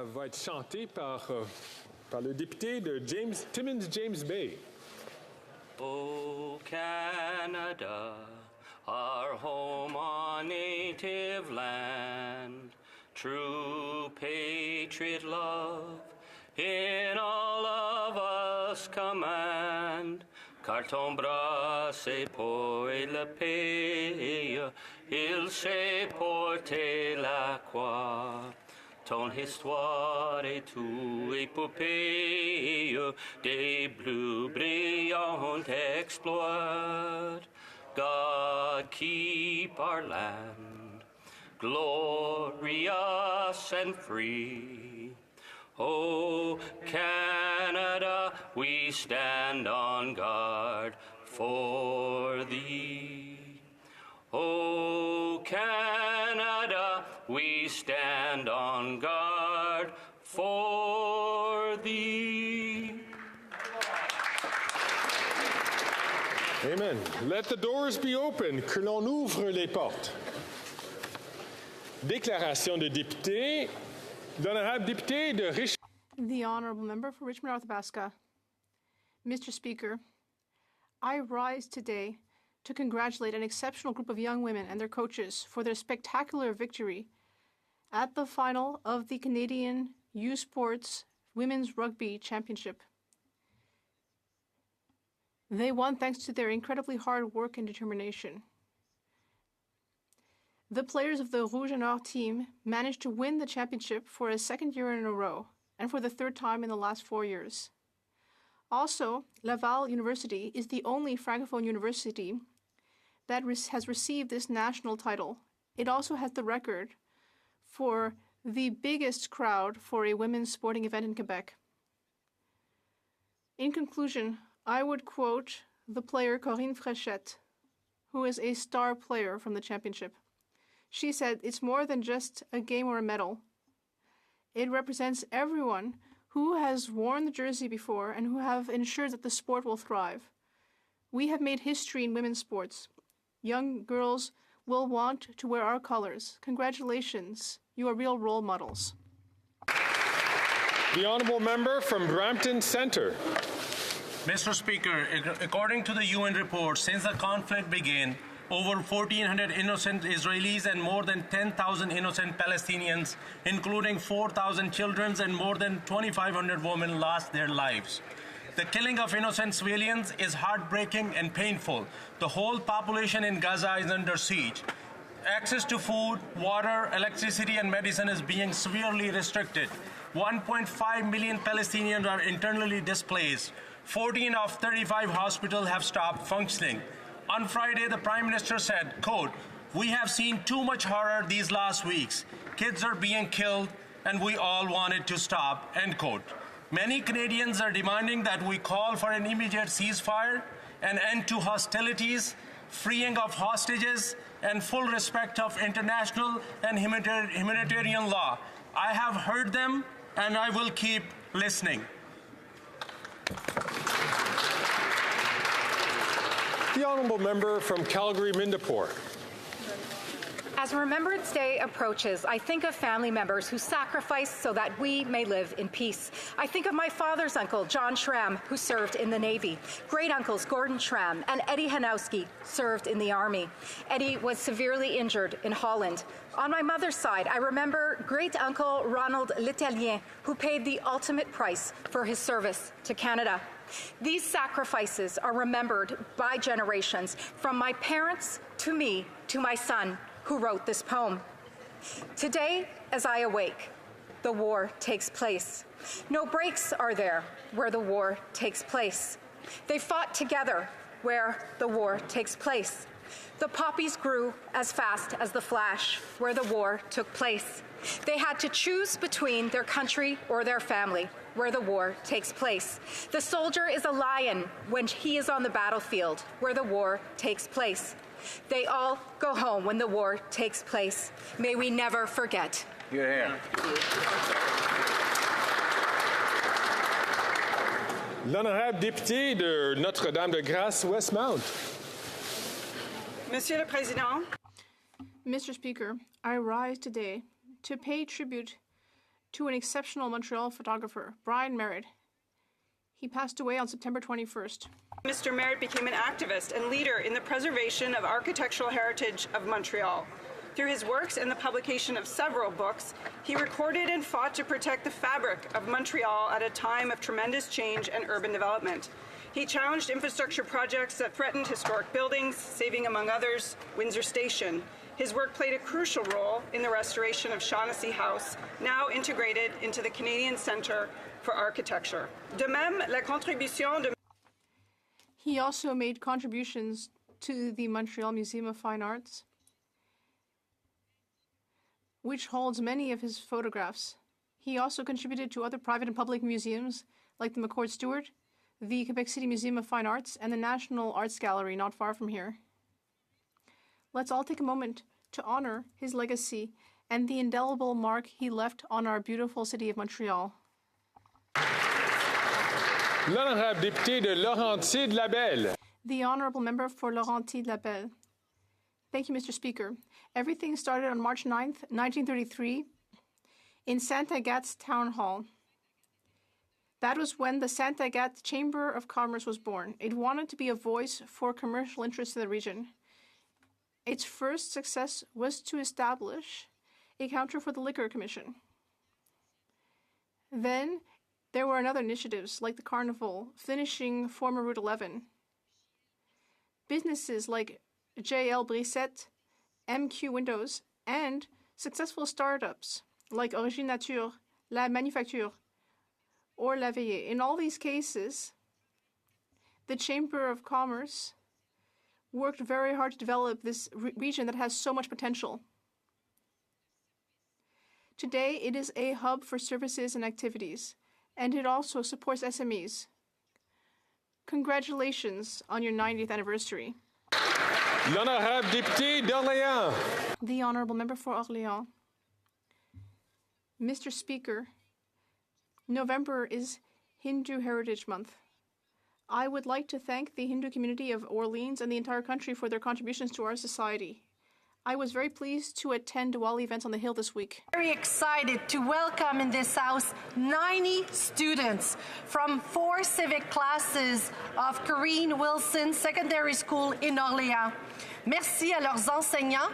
va être chantée par le député de Timmins James Bay. O Canada, our home, our native land, true patriot love in all of us command. Car ton bras c'est pour le pays, il sait porter la croix. Ton histoire est tout épopée des bleus brillants exploits. God keep our land glorious and free. O Canada, we stand on guard for thee. O Canada, we stand on guard for thee. Amen. Let the doors be open. Que l'on ouvre les portes. Déclaration de député. L'honorable député de Richmond. The Honourable Member for Richmond Athabasca. Mr. Speaker, I rise today to congratulate an exceptional group of young women and their coaches for their spectacular victory at the final of the Canadian U Sports Women's Rugby Championship. They won thanks to their incredibly hard work and determination. The players of the Rouge et Or team managed to win the championship for a second year in a row and for the third time in the last 4 years. Also, Laval University is the only Francophone university that has received this national title. It also has the record for the biggest crowd for a women's sporting event in Quebec. In conclusion, I would quote the player Corinne Fréchette, who is a star player from the championship. She said, "It's more than just a game or a medal. It represents everyone who has worn the jersey before and who have ensured that the sport will thrive. We have made history in women's sports. Young girls will want to wear our colors. Congratulations. You are real role models." The Honourable Member from Brampton Centre. Mr. Speaker, according to the UN report, since the conflict began, over 1,400 innocent Israelis and more than 10,000 innocent Palestinians, including 4,000 children and more than 2,500 women, lost their lives. The killing of innocent civilians is heartbreaking and painful. The whole population in Gaza is under siege. Access to food, water, electricity, and medicine is being severely restricted. 1.5 million Palestinians are internally displaced. 14 of 35 hospitals have stopped functioning. On Friday, the Prime Minister said, quote, "We have seen too much horror these last weeks. Kids are being killed, and we all want it to stop," end quote. Many Canadians are demanding that we call for an immediate ceasefire, an end to hostilities, freeing of hostages, and full respect of international and humanitarian law. I have heard them, and I will keep listening. The Honourable Member from Calgary-Mindapore. As Remembrance Day approaches, I think of family members who sacrificed so that we may live in peace. I think of my father's uncle, John Schramm, who served in the Navy. Great-uncles Gordon Schramm and Eddie Hanowski served in the Army. Eddie was severely injured in Holland. On my mother's side, I remember great-uncle Ronald L'Italien, who paid the ultimate price for his service to Canada. These sacrifices are remembered by generations, from my parents to me to my son, who wrote this poem. Today, as I awake, the war takes place. No breaks are there where the war takes place. They fought together where the war takes place. The poppies grew as fast as the flash where the war took place. They had to choose between their country or their family where the war takes place. The soldier is a lion when he is on the battlefield where the war takes place. They all go home when the war takes place. May we never forget. You're here. L'honorable député de Notre-Dame-de-Grâce, Westmount. Monsieur le Président, Mr. Speaker, I rise today to pay tribute to an exceptional Montreal photographer, Brian Merritt. He passed away on September 21st. Mr. Merritt became an activist and leader in the preservation of architectural heritage of Montreal. Through his works and the publication of several books, he recorded and fought to protect the fabric of Montreal at a time of tremendous change and urban development. He challenged infrastructure projects that threatened historic buildings, saving, among others, Windsor Station. His work played a crucial role in the restoration of Shaughnessy House, now integrated into the Canadian Centre for Architecture. De même, la contribution de... He also made contributions to the Montreal Museum of Fine Arts, which holds many of his photographs. He also contributed to other private and public museums like the McCord Stewart, the Quebec City Museum of Fine Arts, and the National Arts Gallery not far from here. Let's all take a moment to honor his legacy and the indelible mark he left on our beautiful city of Montreal. L'honorable député de Laurentides-Labelle. The honorable member for Laurentides-Labelle. Thank you, Mr. Speaker. Everything started on March 9th, 1933, in Saint-Agat's Town Hall. That was when the Saint-Agathe Chamber of Commerce was born. It wanted to be a voice for commercial interests in the region. Its first success was to establish a counter for the Liquor Commission. Then there were other initiatives like the Carnival, finishing former Route 11. Businesses like J.L. Brissette, MQ Windows, and successful startups like Origine Nature, La Manufacture, or La Veillée. In all these cases, the Chamber of Commerce worked very hard to develop this region that has so much potential. Today, it is a hub for services and activities, and it also supports SMEs. Congratulations on your 90th anniversary. L'honorable député d'Orléans. The honorable member for Orléans. Mr. Speaker, November is Hindu Heritage Month. I would like to thank the Hindu community of Orleans and the entire country for their contributions to our society. I was very pleased to attend Diwali events on the Hill this week. Very excited to welcome in this house 90 students from 4 civic classes of Corinne Wilson Secondary School in Orléans. Merci à leurs enseignants.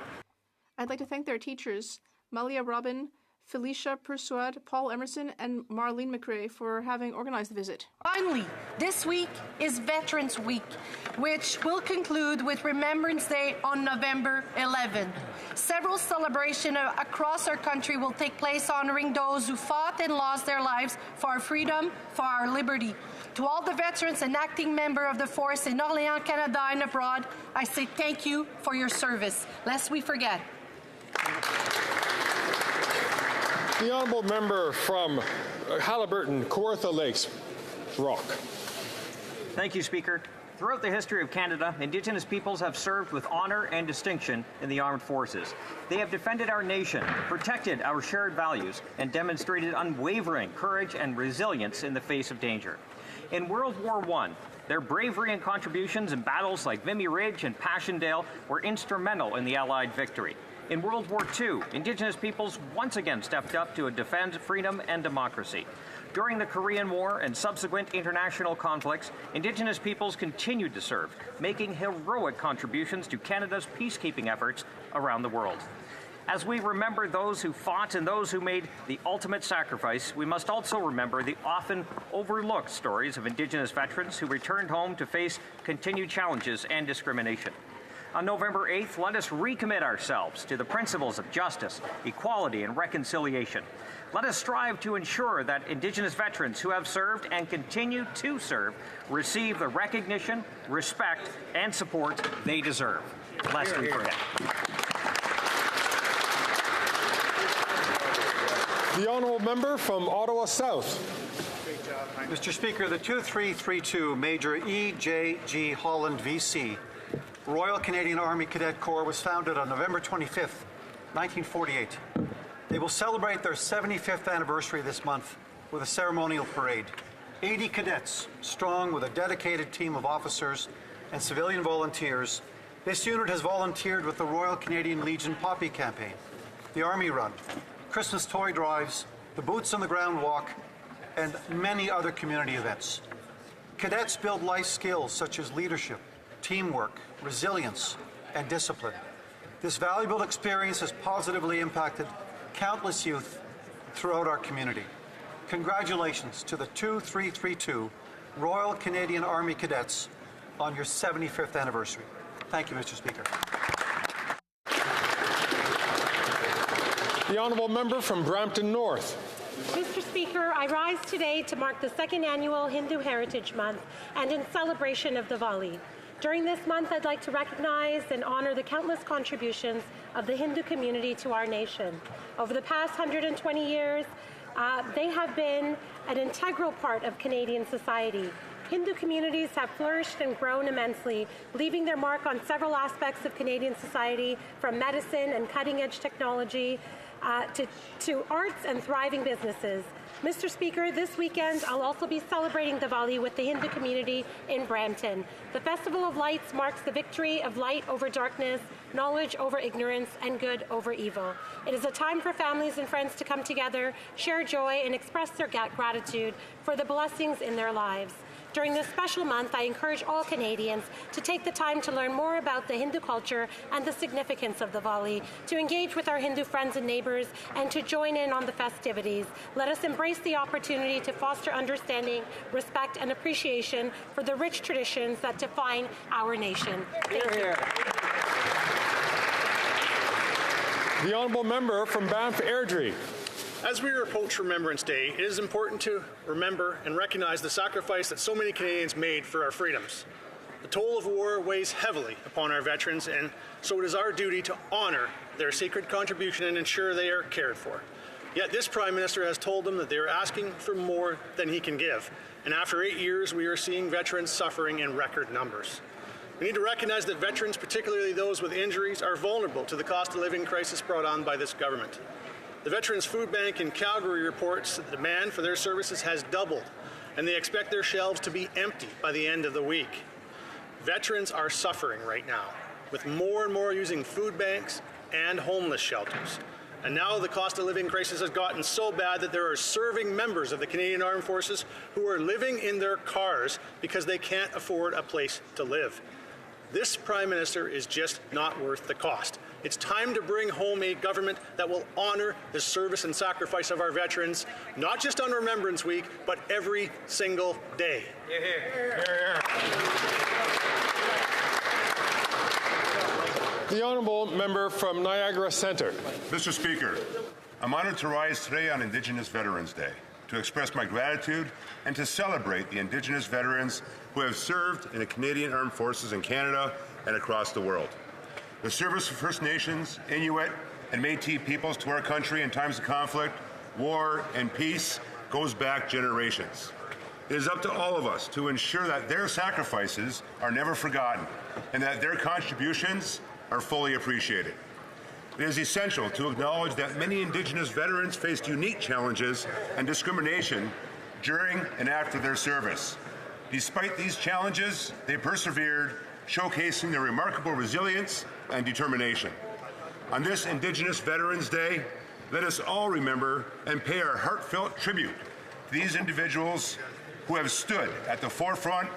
I'd like to thank their teachers, Malia Robin, Felicia Persuade, Paul Emerson, and Marlene McRae for having organized the visit. Finally, this week is Veterans Week, which will conclude with Remembrance Day on November 11. Several celebrations across our country will take place honoring those who fought and lost their lives for our freedom, for our liberty. To all the veterans and acting members of the force in Orléans, Canada, and abroad, I say thank you for your service. Lest we forget. The honourable member from Haliburton, Kawartha Lakes, Rock. Thank you, Speaker. Throughout the history of Canada, Indigenous peoples have served with honour and distinction in the armed forces. They have defended our nation, protected our shared values, and demonstrated unwavering courage and resilience in the face of danger. In World War I, their bravery and contributions in battles like Vimy Ridge and Passchendaele were instrumental in the Allied victory. In World War II, Indigenous peoples once again stepped up to defend freedom and democracy. During the Korean War and subsequent international conflicts, Indigenous peoples continued to serve, making heroic contributions to Canada's peacekeeping efforts around the world. As we remember those who fought and those who made the ultimate sacrifice, we must also remember the often overlooked stories of Indigenous veterans who returned home to face continued challenges and discrimination. On November 8th, let us recommit ourselves to the principles of justice, equality, and reconciliation. Let us strive to ensure that Indigenous veterans who have served and continue to serve receive the recognition, respect, and support they deserve. Lest we forget. The honourable member from Ottawa South. Mr. Speaker, the 2332 Major E.J.G. Holland VC Royal Canadian Army Cadet Corps was founded on November 25th, 1948. They will celebrate their 75th anniversary this month with a ceremonial parade. 80 cadets, strong with a dedicated team of officers and civilian volunteers, this unit has volunteered with the Royal Canadian Legion Poppy Campaign, the Army Run, Christmas toy drives, the Boots on the Ground Walk, and many other community events. Cadets build life skills such as leadership, teamwork, resilience, and discipline. This valuable experience has positively impacted countless youth throughout our community. Congratulations to the 2332 Royal Canadian Army Cadets on your 75th anniversary. Thank you, Mr. Speaker. The honourable member from Brampton North. Mr. Speaker, I rise today to mark the second annual Hindu Heritage Month and in celebration of Diwali. During this month, I'd like to recognize and honor the countless contributions of the Hindu community to our nation. Over the past 120 years, they have been an integral part of Canadian society. Hindu communities have flourished and grown immensely, leaving their mark on several aspects of Canadian society, from medicine and cutting-edge technology to arts and thriving businesses. Mr. Speaker, this weekend I'll also be celebrating Diwali with the Hindu community in Brampton. The Festival of Lights marks the victory of light over darkness, knowledge over ignorance, and good over evil. It is a time for families and friends to come together, share joy, and express their gratitude for the blessings in their lives. During this special month, I encourage all Canadians to take the time to learn more about the Hindu culture and the significance of Diwali, to engage with our Hindu friends and neighbours, and to join in on the festivities. Let us embrace the opportunity to foster understanding, respect, and appreciation for the rich traditions that define our nation. Thank you. The honourable member from Banff Airdrie. As we approach Remembrance Day, it is important to remember and recognize the sacrifice that so many Canadians made for our freedoms. The toll of war weighs heavily upon our veterans, and so it is our duty to honour their sacred contribution and ensure they are cared for. Yet this Prime Minister has told them that they are asking for more than he can give, and after 8 years we are seeing veterans suffering in record numbers. We need to recognize that veterans, particularly those with injuries, are vulnerable to the cost of living crisis brought on by this government. The Veterans Food Bank in Calgary reports that the demand for their services has doubled, and they expect their shelves to be empty by the end of the week. Veterans are suffering right now, with more and more using food banks and homeless shelters. And now the cost of living crisis has gotten so bad that there are serving members of the Canadian Armed Forces who are living in their cars because they can't afford a place to live. This Prime Minister is just not worth the cost. It's time to bring home a government that will honour the service and sacrifice of our veterans, not just on Remembrance Week, but every single day. The honourable member from Niagara Centre. Mr. Speaker, I'm honoured to rise today on Indigenous Veterans Day to express my gratitude and to celebrate the Indigenous veterans who have served in the Canadian Armed Forces in Canada and across the world. The service of First Nations, Inuit, and Métis peoples to our country in times of conflict, war, and peace goes back generations. It is up to all of us to ensure that their sacrifices are never forgotten and that their contributions are fully appreciated. It is essential to acknowledge that many Indigenous veterans faced unique challenges and discrimination during and after their service. Despite these challenges, they persevered, showcasing their remarkable resilience and determination. On this Indigenous Veterans Day, let us all remember and pay our heartfelt tribute to these individuals who have stood at the forefront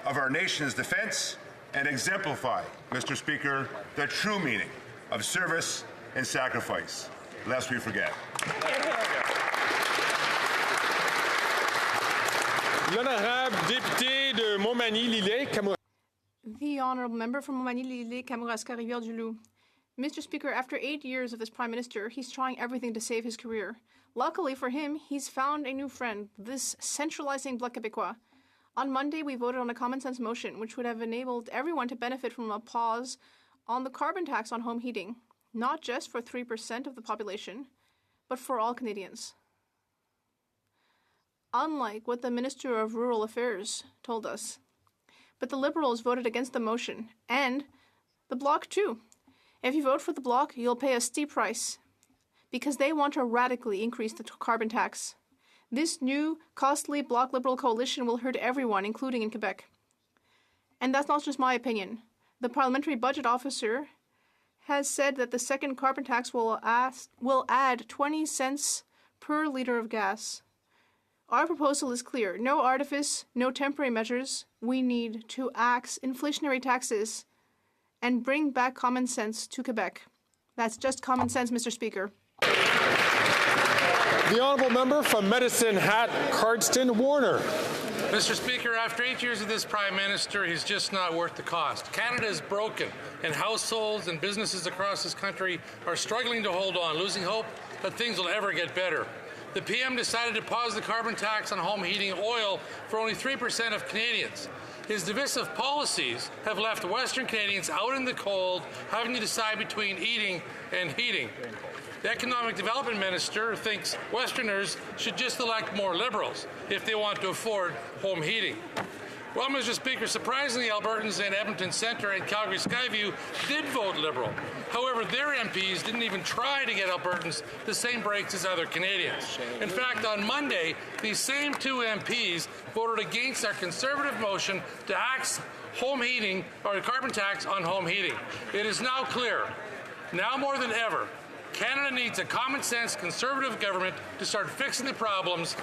of our nation's defense and exemplify, Mr. Speaker, the true meaning of service and sacrifice, lest we forget. L'honorable député de Montmagny-Lillet, The honourable member from Montmagny-Lillet, Kamouraska, Rivière-du-Loup. Mr. Speaker, after 8 years of this Prime Minister, he's trying everything to save his career. Luckily for him, he's found a new friend, this centralizing Bloc Québécois. On Monday, we voted on a common-sense motion which would have enabled everyone to benefit from a pause on the carbon tax on home heating, not just for 3% of the population, but for all Canadians. Unlike what the Minister of Rural Affairs told us. But the Liberals voted against the motion, and the Bloc too. If you vote for the Bloc, you'll pay a steep price, because they want to radically increase the carbon tax. This new, costly Bloc Liberal coalition will hurt everyone, including in Quebec. And that's not just my opinion. The Parliamentary Budget Officer has said that the second carbon tax will add 20 cents per liter of gas. Our proposal is clear. No artifice, no temporary measures. We need to axe inflationary taxes and bring back common sense to Quebec. That's just common sense, Mr. Speaker. The honourable member from Medicine Hat, Cardston, Warner. Mr. Speaker, after 8 years of this Prime Minister, he's just not worth the cost. Canada is broken, and households and businesses across this country are struggling to hold on, losing hope that things will ever get better. The PM decided to pause the carbon tax on home heating oil for only 3% of Canadians. His divisive policies have left Western Canadians out in the cold, having to decide between eating and heating. The Economic Development Minister thinks Westerners should just elect more Liberals if they want to afford home heating. Well, Mr. Speaker, surprisingly, Albertans in Edmonton Centre and Calgary Skyview did vote Liberal. However, their MPs didn't even try to get Albertans the same breaks as other Canadians. In fact, on Monday, these same two MPs voted against our Conservative motion to axe home heating, or carbon tax on home heating. It is now clear, now more than ever, Canada needs a common-sense Conservative government to start fixing the problems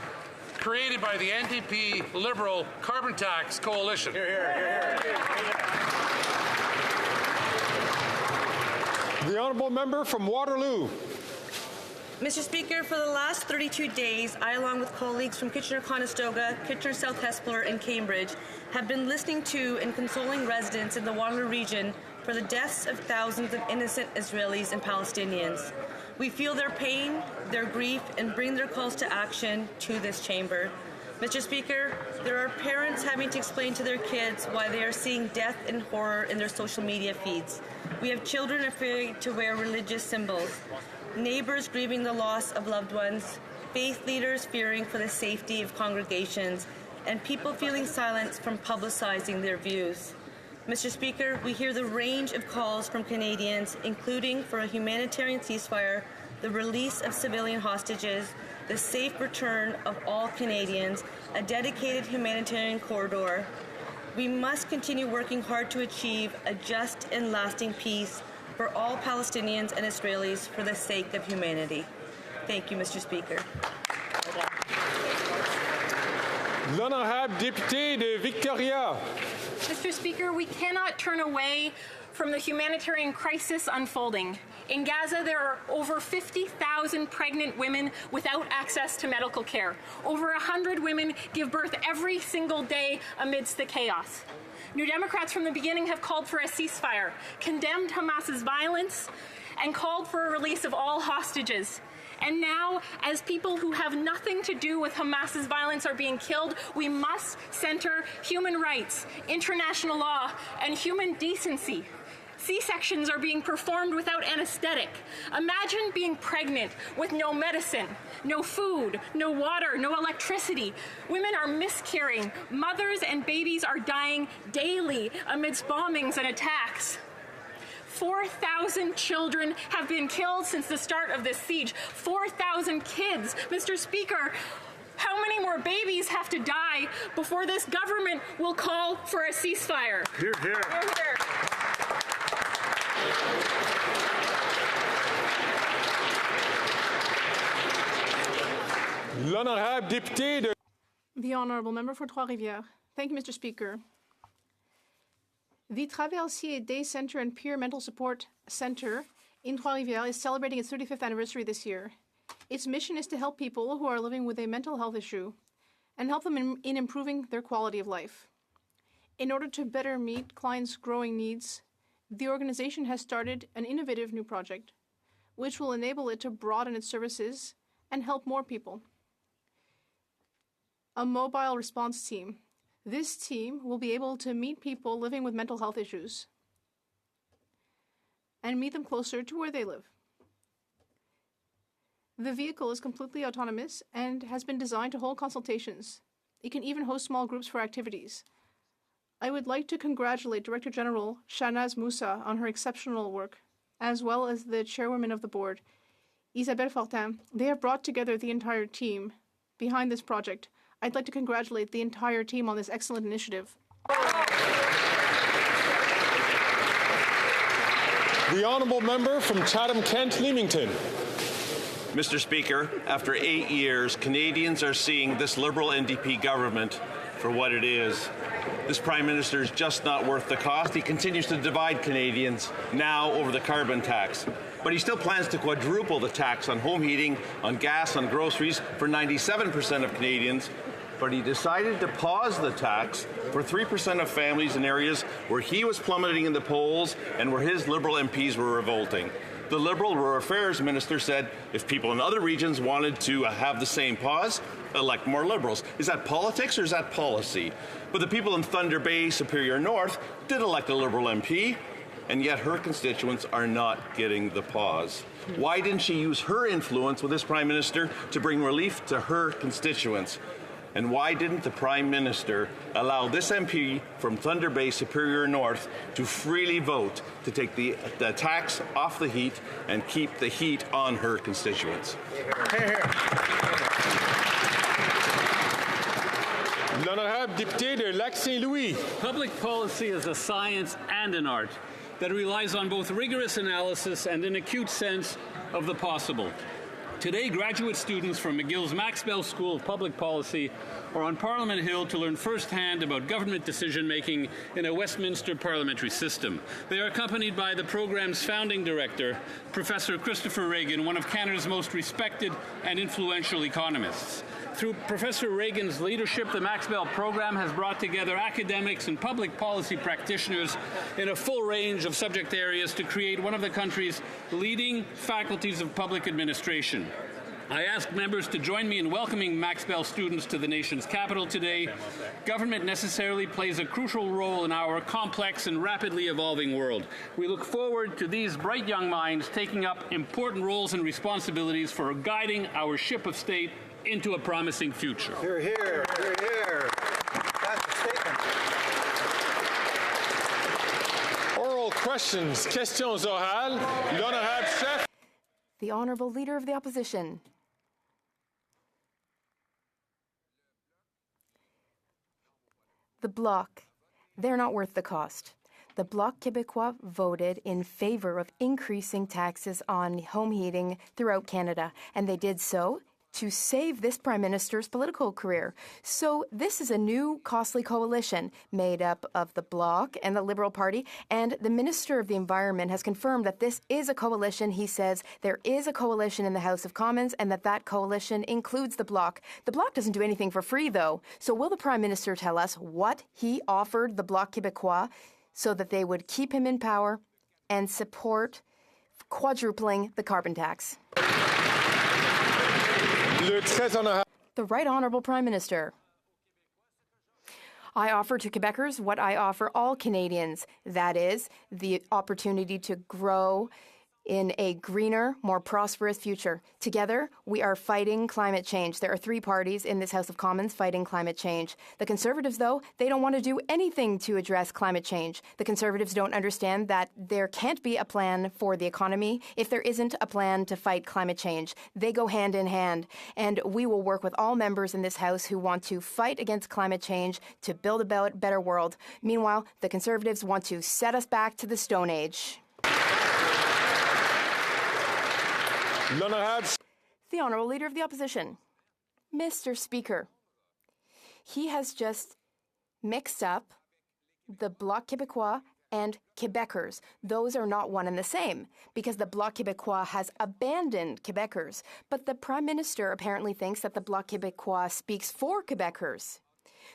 created by the NDP Liberal Carbon Tax Coalition. Hear, hear, hear, hear. The honourable member from Waterloo. Mr. Speaker, for the last 32 days, I, along with colleagues from Kitchener-Conestoga, Kitchener-South Hespeler, and Cambridge, have been listening to and consoling residents in the Waterloo region for the deaths of thousands of innocent Israelis and Palestinians. We feel their pain, their grief, and bring their calls to action to this chamber. Mr. Speaker, there are parents having to explain to their kids why they are seeing death and horror in their social media feeds. We have children afraid to wear religious symbols, neighbors grieving the loss of loved ones, faith leaders fearing for the safety of congregations, and people feeling silenced from publicizing their views. Mr. Speaker, we hear the range of calls from Canadians, including for a humanitarian ceasefire, the release of civilian hostages, the safe return of all Canadians, a dedicated humanitarian corridor. We must continue working hard to achieve a just and lasting peace for all Palestinians and Israelis for the sake of humanity. Thank you, Mr. Speaker. L'honorable député de Victoria. Mr. Speaker, we cannot turn away from the humanitarian crisis unfolding. In Gaza, there are over 50,000 pregnant women without access to medical care. Over 100 women give birth every single day amidst the chaos. New Democrats from the beginning have called for a ceasefire, condemned Hamas's violence, and called for a release of all hostages. And now, as people who have nothing to do with Hamas's violence are being killed, we must center human rights, international law, and human decency. C-sections are being performed without anesthetic. Imagine being pregnant with no medicine, no food, no water, no electricity. Women are miscarrying. Mothers and babies are dying daily amidst bombings and attacks. 4,000 children have been killed since the start of this siege. 4,000 kids. Mr. Speaker, how many more babies have to die before this government will call for a ceasefire? Hear, hear. Hear, hear. L'honorable député de... The honourable member for Trois-Rivières. Thank you, Mr. Speaker. The Traversier Day Centre and Peer Mental Support Centre in Trois-Rivières is celebrating its 35th anniversary this year. Its mission is to help people who are living with a mental health issue and help them in improving their quality of life. In order to better meet clients' growing needs, the organization has started an innovative new project, which will enable it to broaden its services and help more people. A mobile response team. This team will be able to meet people living with mental health issues and meet them closer to where they live. The vehicle is completely autonomous and has been designed to hold consultations. It can even host small groups for activities. I would like to congratulate Director General Shahnaz Moussa on her exceptional work, as well as the chairwoman of the board, Isabelle Fortin. They have brought together the entire team behind this project. I'd like to congratulate the entire team on this excellent initiative. The honourable member from Chatham-Kent, Leamington. Mr. Speaker, after 8 years, Canadians are seeing this Liberal NDP government for what it is. This Prime Minister is just not worth the cost. He continues to divide Canadians now over the carbon tax. But he still plans to quadruple the tax on home heating, on gas, on groceries for 97% of Canadians. But he decided to pause the tax for 3% of families in areas where he was plummeting in the polls and where his Liberal MPs were revolting. The Liberal Rural Affairs Minister said if people in other regions wanted to have the same pause, elect more Liberals. Is that politics or is that policy? But the people in Thunder Bay, Superior North, did elect a Liberal MP, and yet her constituents are not getting the pause. Why didn't she use her influence with this Prime Minister to bring relief to her constituents? And why didn't the Prime Minister allow this MP from Thunder Bay, Superior North, to freely vote to take the tax off the heat and keep the heat on her constituents? L'honorable député de Lac-Saint-Louis. Public policy is a science and an art that relies on both rigorous analysis and an acute sense of the possible. Today, graduate students from McGill's Max Bell School of Public Policy are on Parliament Hill to learn firsthand about government decision-making in a Westminster parliamentary system. They are accompanied by the program's founding director, Professor Christopher Regan, one of Canada's most respected and influential economists. Through Professor Reagan's leadership, the Max Bell program has brought together academics and public policy practitioners in a full range of subject areas to create one of the country's leading faculties of public administration. I ask members to join me in welcoming Max Bell students to the nation's capital today. Government necessarily plays a crucial role in our complex and rapidly evolving world. We look forward to these bright young minds taking up important roles and responsibilities for guiding our ship of state into a promising future. Hear, hear, hear, hear. That's a statement. Oral questions, questions orales. L'honorable chef. The Honourable Leader of the Opposition. The Bloc. They're not worth the cost. The Bloc Québécois voted in favour of increasing taxes on home heating throughout Canada, and they did so to save this Prime Minister's political career. So this is a new costly coalition made up of the Bloc and the Liberal Party, and the Minister of the Environment has confirmed that this is a coalition. He says there is a coalition in the House of Commons and that coalition includes the Bloc. The Bloc doesn't do anything for free, though. So will the Prime Minister tell us what he offered the Bloc Québécois so that they would keep him in power and support quadrupling the carbon tax? The Right Honourable Prime Minister. I offer to Quebecers what I offer all Canadians, that is, the opportunity to grow in a greener, more prosperous future. Together, we are fighting climate change. There are 3 parties in this House of Commons fighting climate change. The Conservatives, though, they don't want to do anything to address climate change. The Conservatives don't understand that there can't be a plan for the economy if there isn't a plan to fight climate change. They go hand in hand, and we will work with all members in this House who want to fight against climate change to build a better world. Meanwhile, the Conservatives want to set us back to the Stone Age. The Honourable Leader of the Opposition. Mr. Speaker, he has just mixed up the Bloc Québécois and Quebecers. Those are not one and the same, because the Bloc Québécois has abandoned Quebecers. But the Prime Minister apparently thinks that the Bloc Québécois speaks for Quebecers.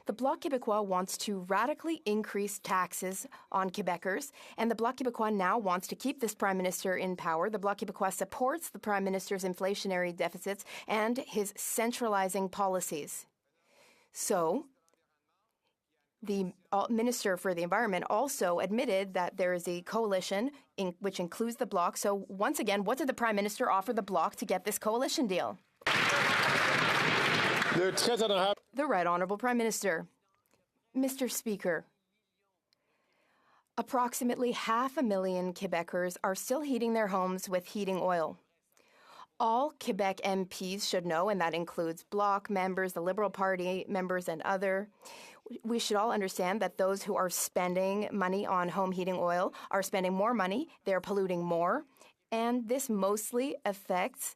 The Bloc Québécois wants to radically increase taxes on Quebecers, and the Bloc Québécois now wants to keep this Prime Minister in power. The Bloc Québécois supports the Prime Minister's inflationary deficits and his centralizing policies. So, the Minister for the Environment also admitted that there is a coalition which includes the Bloc. So, once again, what did the Prime Minister offer the Bloc to get this coalition deal? The Right Honourable Prime Minister. Mr. Speaker, approximately 500,000 Quebecers are still heating their homes with heating oil. All Quebec MPs should know, and that includes Bloc members, the Liberal Party members, and other. We should all understand that those who are spending money on home heating oil are spending more money, they're polluting more, and this mostly affects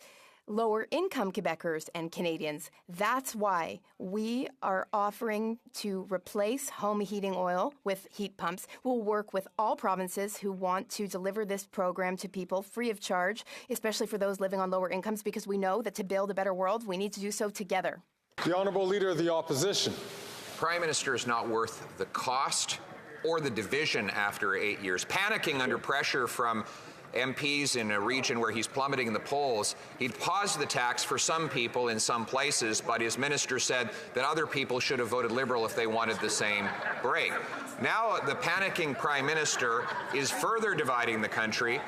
lower income Quebecers and Canadians. That's why we are offering to replace home heating oil with heat pumps. We'll work with all provinces who want to deliver this program to people free of charge, especially for those living on lower incomes, because we know that to build a better world, we need to do so together. The Honourable Leader of the Opposition. Prime Minister is not worth the cost or the division after 8 years. Panicking under pressure from MPs in a region where he's plummeting in the polls, he'd paused the tax for some people in some places, but his minister said that other people should have voted Liberal if they wanted the same break. Now the panicking Prime Minister is further dividing the country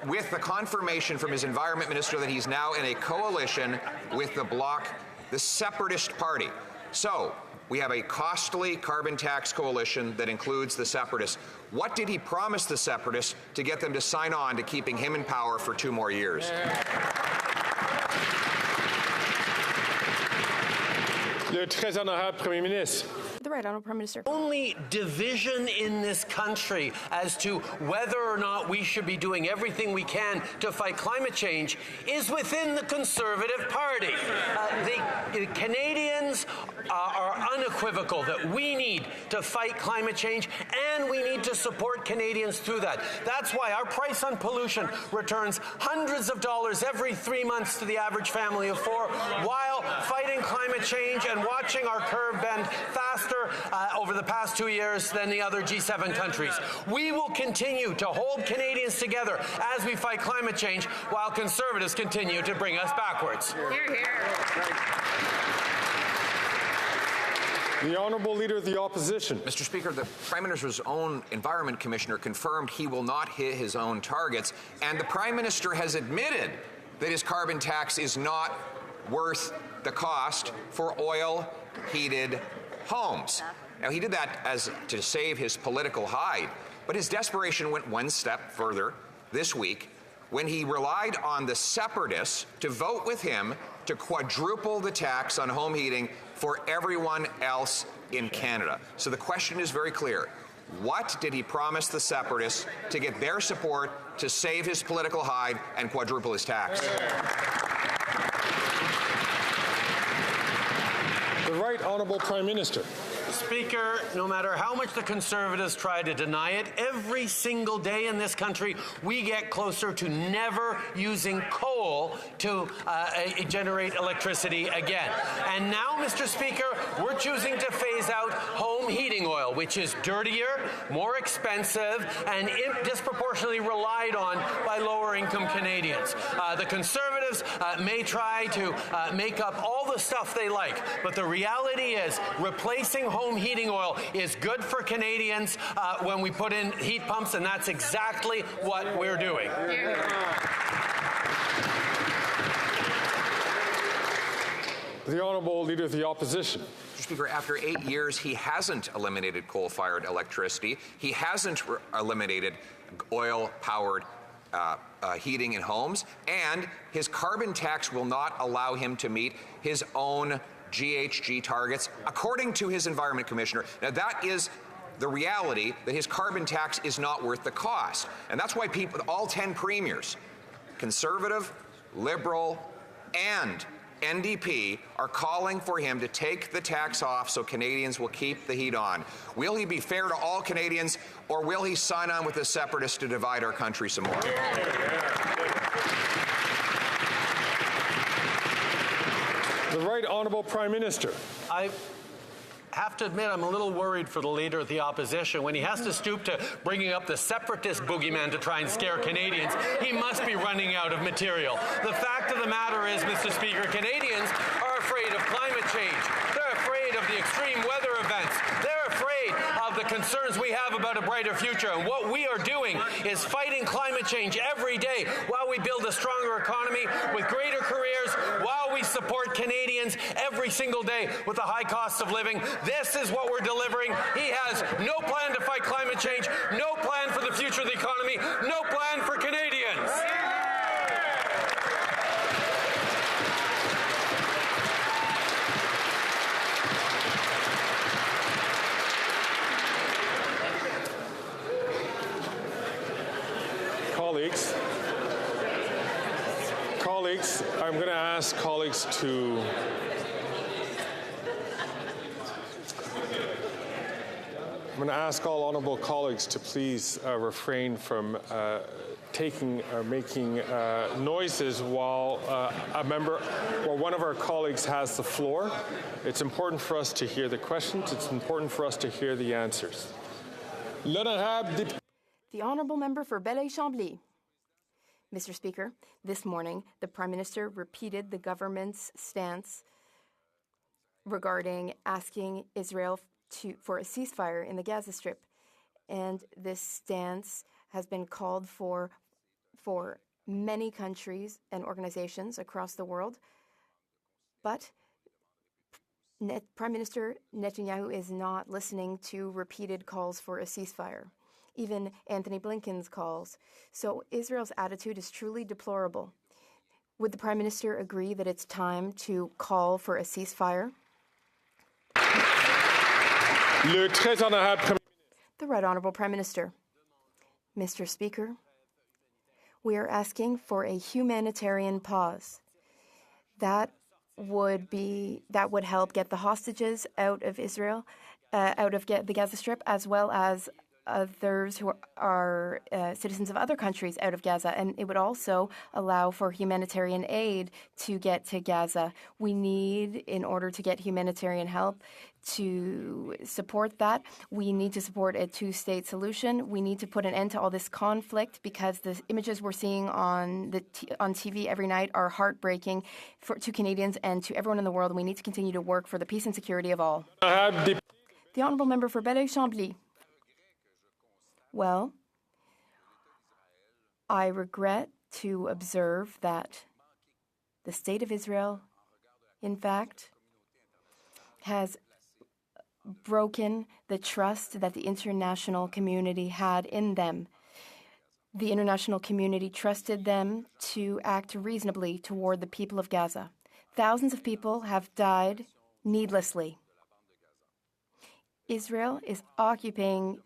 with the confirmation from his Environment Minister that he's now in a coalition with the Bloc, the Separatist Party. So we have a costly carbon tax coalition that includes the Separatists. What did he promise the Separatists to get them to sign on to keeping him in power for 2 more years? Le très honorable Premier Ministre. The right honourable Prime Minister. Only division in this country as to whether or not we should be doing everything we can to fight climate change is within the Conservative Party. The Canadians are unequivocal that we need to fight climate change and we need to support Canadians through that. That's why our price on pollution returns hundreds of dollars every 3 months to the average family of 4 while fighting climate change and watching our curve bend faster over the past 2 years than the other G7 countries. We will continue to hold Canadians together as we fight climate change while Conservatives continue to bring us backwards. Hear, hear. The Honourable Leader of the Opposition. Mr. Speaker, the Prime Minister's own Environment Commissioner confirmed he will not hit his own targets, and the Prime Minister has admitted that his carbon tax is not worth the cost for oil-heated homes. Now, he did that as to save his political hide, but his desperation went one step further this week when he relied on the Separatists to vote with him to quadruple the tax on home heating for everyone else in Canada. So the question is very clear. What did he promise the Separatists to get their support to save his political hide and quadruple his tax? The Right Honourable Prime Minister. Speaker, no matter how much the Conservatives try to deny it, every single day in this country we get closer to never using coal to generate electricity again. And now, Mr. Speaker, we're choosing to phase out home heating oil, which is dirtier, more expensive, and disproportionately relied on by lower-income Canadians. The Conservatives may try to make up all the stuff they like, but the reality is replacing home heating oil is good for Canadians when we put in heat pumps, and that's exactly what we're doing. The Honourable Leader of the Opposition. Mr. Speaker, after 8 years, he hasn't eliminated coal-fired electricity. He hasn't eliminated oil-powered heating in homes, and his carbon tax will not allow him to meet his own GHG targets, according to his Environment Commissioner. Now, that is the reality, that his carbon tax is not worth the cost. And that's why people, all 10 premiers, Conservative, Liberal, and NDP, are calling for him to take the tax off so Canadians will keep the heat on. Will he be fair to all Canadians, or will he sign on with the Separatists to divide our country some more? The Right Honourable Prime Minister. I have to admit I'm a little worried for the Leader of the Opposition. When he has to stoop to bringing up the separatist boogeyman to try and scare Canadians, he must be running out of material. The fact of the matter is, Mr. Speaker, Canadians are afraid of climate change. They're afraid of the extreme weather events. They're afraid of the concerns we have about a brighter future. And what we are doing is fighting climate change every day while we build a stronger economy with greater careers, while we support Canadians every single day with the high costs of living. This is what we're delivering. He has no plan to fight climate change, no plan for the future of the economy, no plan for Canadians. Colleagues, I'm going to ask colleagues to all honourable colleagues to please refrain from taking or making noises while one of our colleagues has the floor. It's important for us to hear the questions. It's important for us to hear the answers. The Honourable Member for Belleuil-Chambly. Mr. Speaker, this morning, the Prime Minister repeated the government's stance regarding asking Israel for a ceasefire in the Gaza Strip. And this stance has been called for many countries and organizations across the world. But Prime Minister Netanyahu is not listening to repeated calls for a ceasefire, even Anthony Blinken's calls. So Israel's attitude is truly deplorable. Would the Prime Minister agree that it's time to call for a ceasefire? The Right Honourable Prime Minister. Mr. Speaker, we are asking for a humanitarian pause. That would help get the hostages out of Israel, out of the Gaza Strip, as well as others who are citizens of other countries out of Gaza. And it would also allow for humanitarian aid to get to Gaza. We need, in order to get humanitarian help, to support that. We need to support a two-state solution. We need to put an end to all this conflict because the images we're seeing on TV every night are heartbreaking to Canadians and to everyone in the world. We need to continue to work for the peace and security of all. The Honourable Member for Belleuil-Chambly. Well, I regret to observe that the State of Israel, in fact, has broken the trust that the international community had in them. The international community trusted them to act reasonably toward the people of Gaza. Thousands of people have died needlessly. Israel is occupying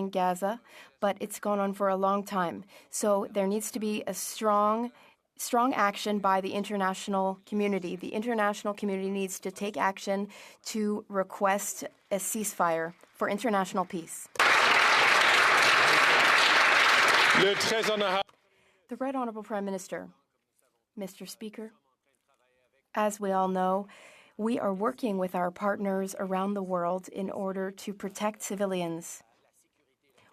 Gaza, but it's gone on for a long time. So there needs to be a strong action by the international community. The international community needs to take action to request a ceasefire for international peace. The Right Honourable Prime Minister. Mr. Speaker, as we all know, we are working with our partners around the world in order to protect civilians.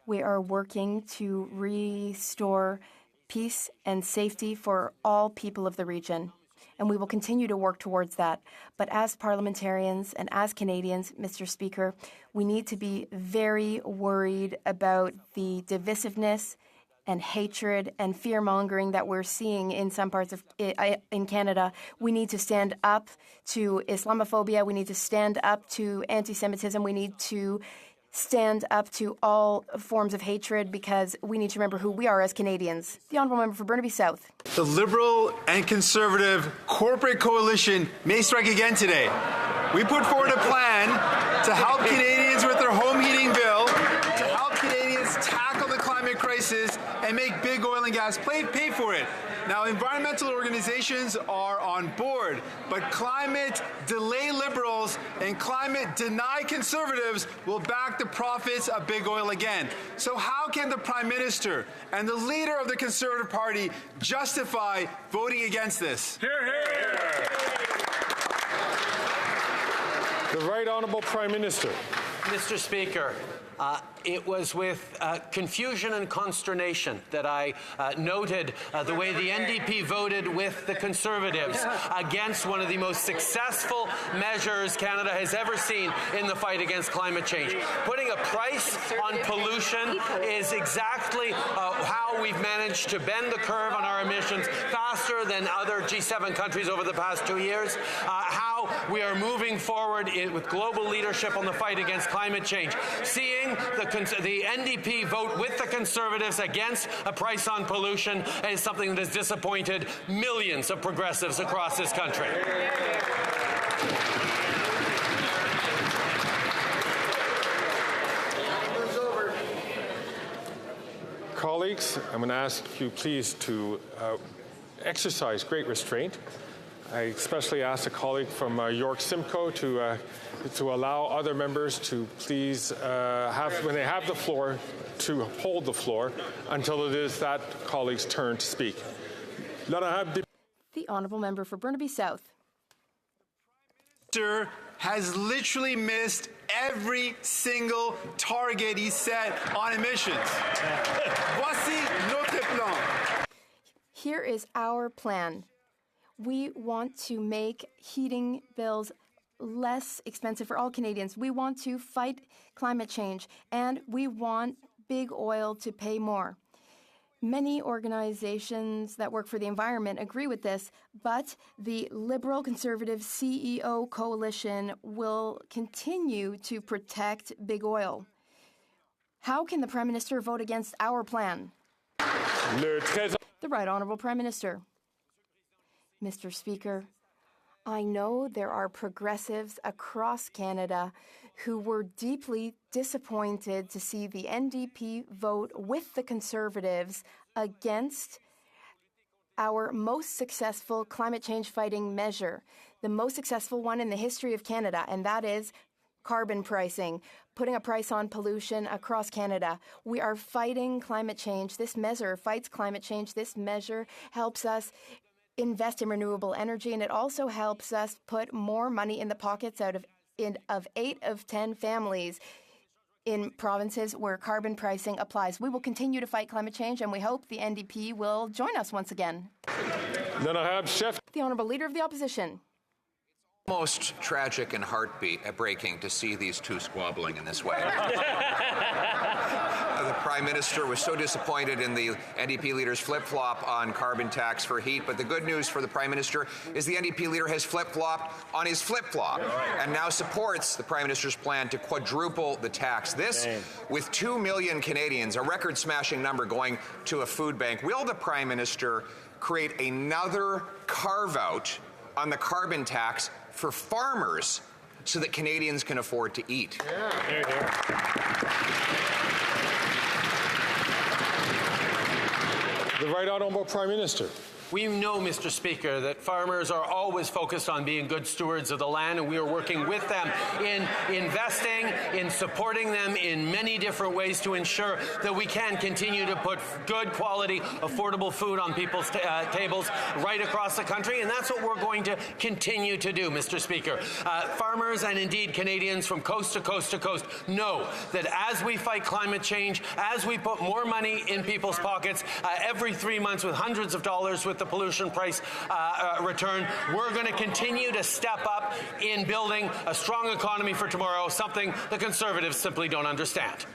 We are working to restore peace and safety for all people of the region, and we will continue to work towards that. But as parliamentarians and as Canadians, Mr. Speaker, we need to be very worried about the divisiveness and hatred and fear-mongering that we're seeing in some parts of in Canada. We need to stand up to Islamophobia. We need to stand up to anti-Semitism. We need to stand up to all forms of hatred because we need to remember who we are as Canadians. The Honourable Member for Burnaby South. The Liberal and Conservative corporate coalition may strike again today. We put forward a plan to help Canadians with their home heating bill, to help Canadians tackle the climate crisis and make big oil and gas pay for it. Now, environmental organizations are on board, but climate delay liberals and climate deny conservatives will back the profits of big oil again. So how can the Prime Minister and the leader of the Conservative Party justify voting against this? Hear, hear. The Right Honourable Prime Minister. Mr. Speaker, it was with confusion and consternation that I noted the way the NDP voted with the Conservatives against one of the most successful measures Canada has ever seen in the fight against climate change. Putting a price on pollution is exactly how we've managed to bend the curve on our emissions faster than other G7 countries over the past 2 years. How we are moving forward with global leadership on the fight against climate change. Seeing the NDP vote with the Conservatives against a price on pollution is something that has disappointed millions of progressives across this country. Colleagues, I'm going to ask you please to exercise great restraint. I especially asked a colleague from York Simcoe to allow other members to please when they have the floor, to hold the floor until it is that colleague's turn to speak. The Honourable Member for Burnaby South. Mr. has literally missed every single target he set on emissions. Voici notre plan. Here is our plan. We want to make heating bills less expensive for all Canadians. We want to fight climate change, and we want big oil to pay more. Many organizations that work for the environment agree with this, but the Liberal Conservative CEO coalition will continue to protect big oil. How can the Prime Minister vote against our plan? The Right Honourable Prime Minister. Mr. Speaker, I know there are progressives across Canada who were deeply disappointed to see the NDP vote with the Conservatives against our most successful climate change fighting measure, the most successful one in the history of Canada, and that is carbon pricing, putting a price on pollution across Canada. We are fighting climate change. This measure fights climate change. This measure helps us invest in renewable energy, and it also helps us put more money in the pockets of 8 of 10 families in provinces where carbon pricing applies. We will continue to fight climate change, and we hope the NDP will join us once again. The Honourable Leader of the Opposition. Most tragic and heartbreaking to see these two squabbling in this way. The Prime Minister was so disappointed in the NDP leader's flip-flop on carbon tax for heat, but the good news for the Prime Minister is the NDP leader has flip-flopped on his flip-flop and now supports the Prime Minister's plan to quadruple the tax. This, with 2 million Canadians, a record-smashing number going to a food bank. Will the Prime Minister create another carve-out on the carbon tax for farmers so that Canadians can afford to eat? The Right Honourable Prime Minister. We know, Mr. Speaker, that farmers are always focused on being good stewards of the land, and we are working with them in investing, in supporting them in many different ways to ensure that we can continue to put good quality, affordable food on people's tables right across the country, and that's what we're going to continue to do, Mr. Speaker. Farmers and indeed Canadians from coast to coast to coast know that as we fight climate change, as we put more money in people's pockets every 3 months with hundreds of dollars with the pollution price return, we're going to continue to step up in building a strong economy for tomorrow, something the Conservatives simply don't understand.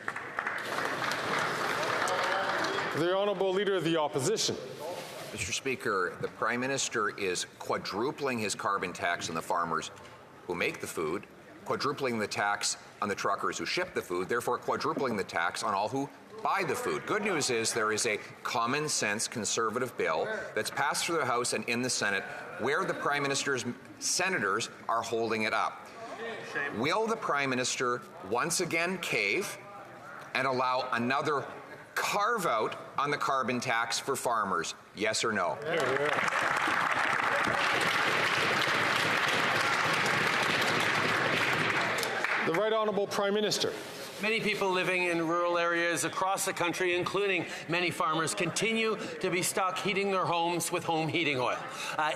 The Honourable Leader of the Opposition. Mr. Speaker, the Prime Minister is quadrupling his carbon tax on the farmers who make the food, quadrupling the tax on the truckers who ship the food, therefore quadrupling the tax on all who buy the food. Good news is there is a common sense Conservative bill that's passed through the House and in the Senate where the Prime Minister's senators are holding it up. Will the Prime Minister once again cave and allow another carve-out on the carbon tax for farmers? Yes or no? The Right Honourable Prime Minister. Many people living in rural areas across the country, including many farmers, continue to be stuck heating their homes with home heating oil.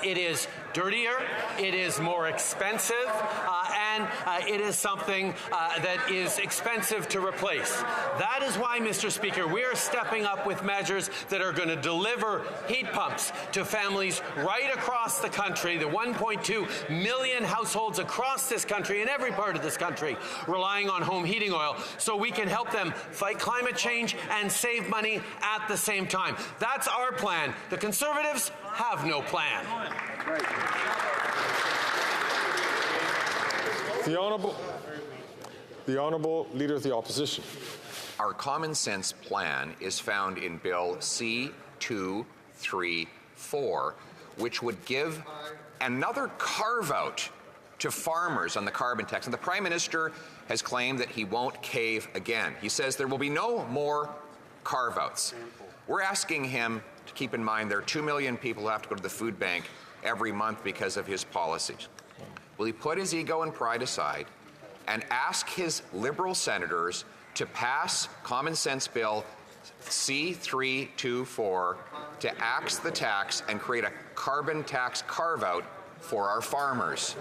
It is dirtier, it is more expensive, and it is something that is expensive to replace. That is why, Mr. Speaker, we are stepping up with measures that are going to deliver heat pumps to families right across the country, the 1.2 million households across this country, in every part of this country, relying on home heating oil, so we can help them fight climate change and save money at the same time. That's our plan. The Conservatives have no plan. The Honourable Leader of the Opposition. Our common sense plan is found in Bill C-234, which would give another carve-out to farmers on the carbon tax. And the Prime Minister has claimed that he won't cave again. He says there will be no more carve-outs. We're asking him to keep in mind there are 2 million people who have to go to the food bank every month because of his policies. Will he put his ego and pride aside and ask his Liberal senators to pass Common Sense Bill C-324 to axe the tax and create a carbon tax carve-out for our farmers?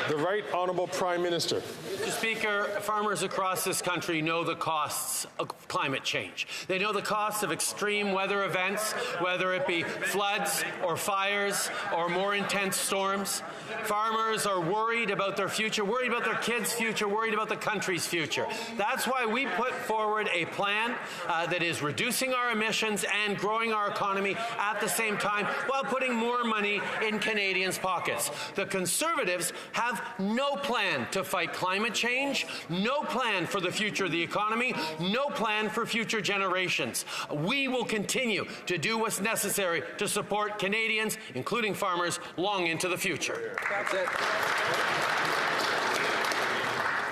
The Right Honourable Prime Minister. Mr. Speaker, farmers across this country know the costs of climate change. They know the costs of extreme weather events, whether it be floods or fires or more intense storms. Farmers are worried about their future, worried about their kids' future, worried about the country's future. That's why we put forward a plan that is reducing our emissions and growing our economy at the same time while putting more money in Canadians' pockets. The Conservatives have no plan to fight climate change, no plan for the future of the economy, no plan for future generations. We will continue to do what's necessary to support Canadians, including farmers, long into the future. That's it.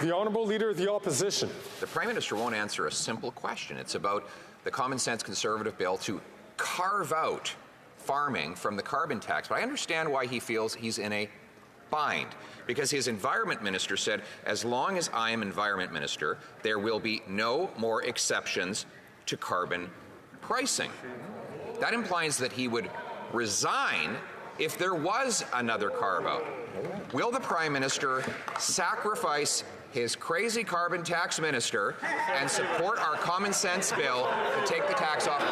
The Honourable Leader of the Opposition. The Prime Minister won't answer a simple question. It's about the Common Sense Conservative bill to carve out farming from the carbon tax. But I understand why he feels he's in a bind, because his Environment Minister said, as long as I am Environment Minister, there will be no more exceptions to carbon pricing. That implies that he would resign if there was another carve-out. Will the Prime Minister sacrifice his crazy carbon tax minister and support our common sense bill to take the tax off?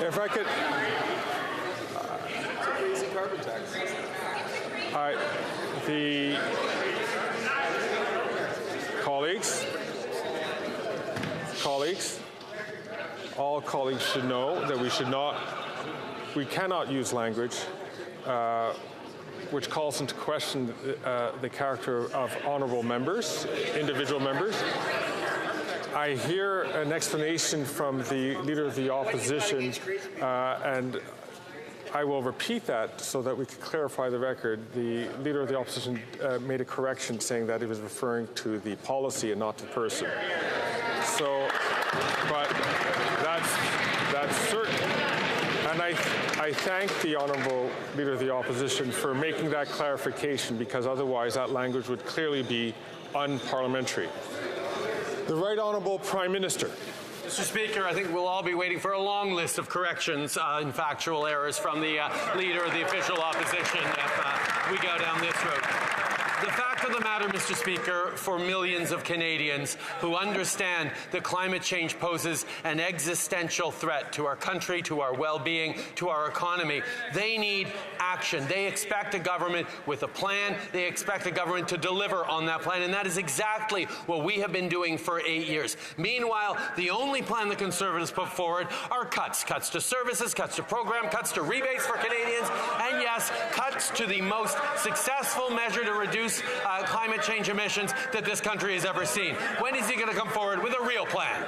If I could, It's a crazy carbon tax. the colleagues, all colleagues should know that we cannot use language which calls into question the character of honourable members, individual members. I hear an explanation from the Leader of the Opposition, and I will repeat that so that we can clarify the record. The Leader of the Opposition made a correction saying that he was referring to the policy and not the person. So, but that's certain. And I thank the Honourable Leader of the Opposition for making that clarification, because otherwise that language would clearly be unparliamentary. The Right Honourable Prime Minister. Mr. Speaker, I think we'll all be waiting for a long list of corrections and factual errors from the Leader of the official opposition if we go down this road. The fact of the matter, Mr. Speaker, for millions of Canadians who understand that climate change poses an existential threat to our country, to our well-being, to our economy, they need action. They expect a government with a plan. They expect a government to deliver on that plan, and that is exactly what we have been doing for 8 years. Meanwhile, the only plan the Conservatives put forward are cuts to services, cuts to program, cuts to rebates for Canadians, and yes, cuts to the most successful measure to reduce climate change emissions that this country has ever seen. When is he going to come forward with a real plan?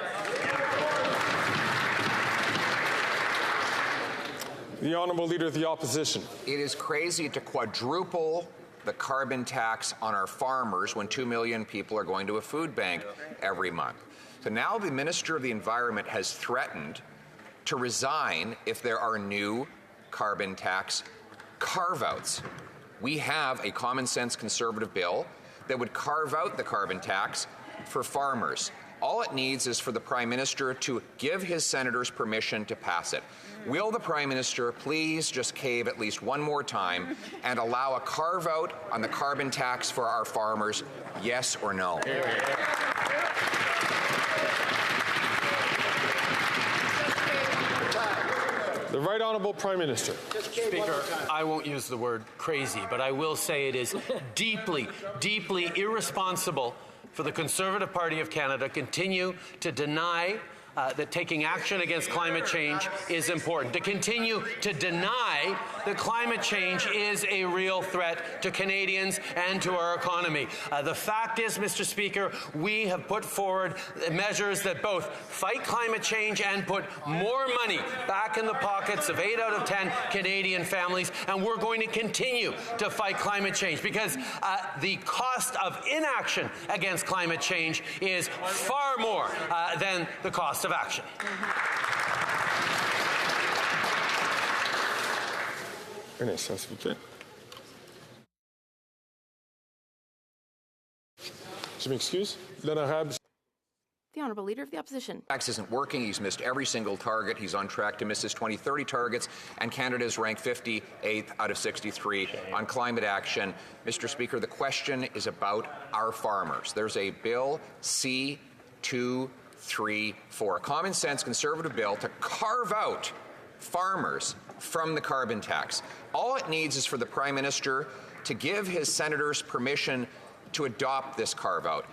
The Honourable Leader of the Opposition. It is crazy to quadruple the carbon tax on our farmers when 2 million people are going to a food bank every month. So now the Minister of the Environment has threatened to resign if there are new carbon tax carve-outs. We have a common sense Conservative bill that would carve out the carbon tax for farmers. All it needs is for the Prime Minister to give his senators permission to pass it. Will the Prime Minister please just cave at least one more time and allow a carve-out on the carbon tax for our farmers, yes or no? The Right Honourable Prime Minister. Speaker, I won't use the word crazy, but I will say it is deeply, deeply irresponsible for the Conservative Party of Canada continue to deny that taking action against climate change is important. To continue to deny that climate change is a real threat to Canadians and to our economy. The fact is, Mr. Speaker, we have put forward measures that both fight climate change and put more money back in the pockets of 8 out of 10 Canadian families, and we're going to continue to fight climate change because the cost of inaction against climate change is far more than the cost of action. Ernest, s'il vous plaît. Je m'excuse. L'honorable. The Honourable Leader of the Opposition. Tax isn't working. He's missed every single target. He's on track to miss his 2030 targets, and Canada is ranked 58th out of 63 on climate action. Mr. Speaker, the question is about our farmers. There's a bill C-234, a common sense conservative bill to carve out farmers from the carbon tax. All it needs is for the Prime Minister to give his senators permission to adopt this carve-out.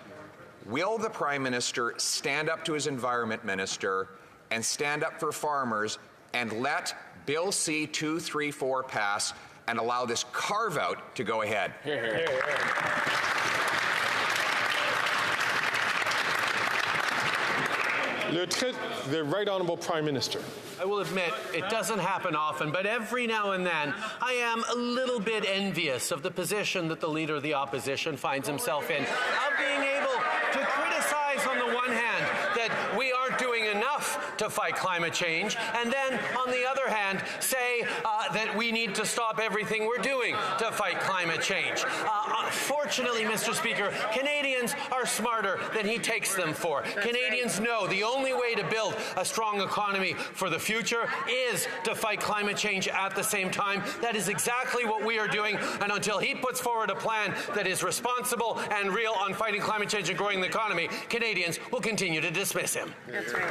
Will the Prime Minister stand up to his Environment Minister and stand up for farmers and let Bill C-234 pass and allow this carve-out to go ahead? The Right Honourable Prime Minister. I will admit, it doesn't happen often, but every now and then I am a little bit envious of the position that the Leader of the Opposition finds himself in, of being able to criticize on the one hand that we aren't doing enough to fight climate change, and then on the other hand say that we need to stop everything we're doing to fight climate change. Unfortunately, Mr. Speaker, Canadians are smarter than he takes them for. Canadians know the only way to build a strong economy for the future is to fight climate change at the same time. That is exactly what we are doing, and until he puts forward a plan that is responsible and real on fighting climate change and growing the economy, Canadians will continue to dismiss him. That's right.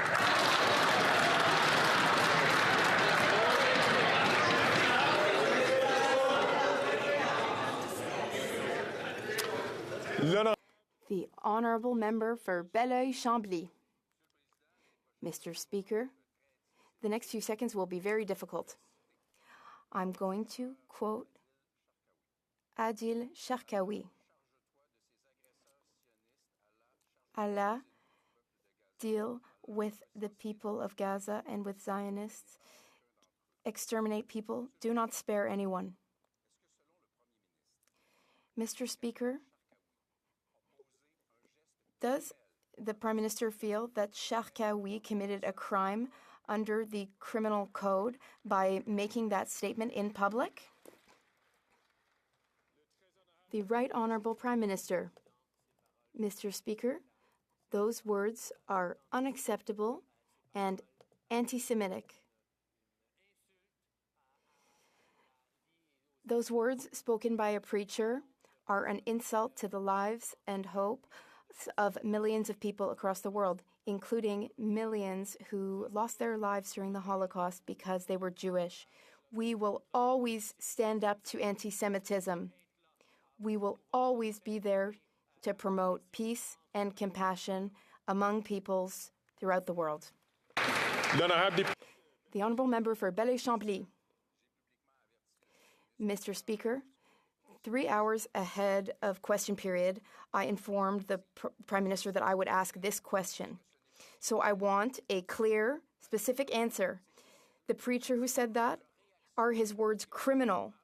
The Honourable Member for Belleuil-Chambly. Mr. Speaker, the next few seconds will be very difficult. I'm going to quote Adil Sharkawi. Allah, deal with the people of Gaza and with Zionists. Exterminate people. Do not spare anyone. Mr. Speaker, does the Prime Minister feel that Sharkawi committed a crime under the criminal code by making that statement in public? The Right Honourable Prime Minister. Mr. Speaker, those words are unacceptable and anti-Semitic. Those words spoken by a preacher are an insult to the lives and hope of millions of people across the world, including millions who lost their lives during the Holocaust because they were Jewish. We will always stand up to anti-Semitism. We will always be there to promote peace and compassion among peoples throughout the world. The Honourable Member for Belleuil-Chambly. Mr. Speaker, 3 hours ahead of question period, I informed the Prime Minister that I would ask this question. So I want a clear, specific answer. The preacher who said that, are his words criminal?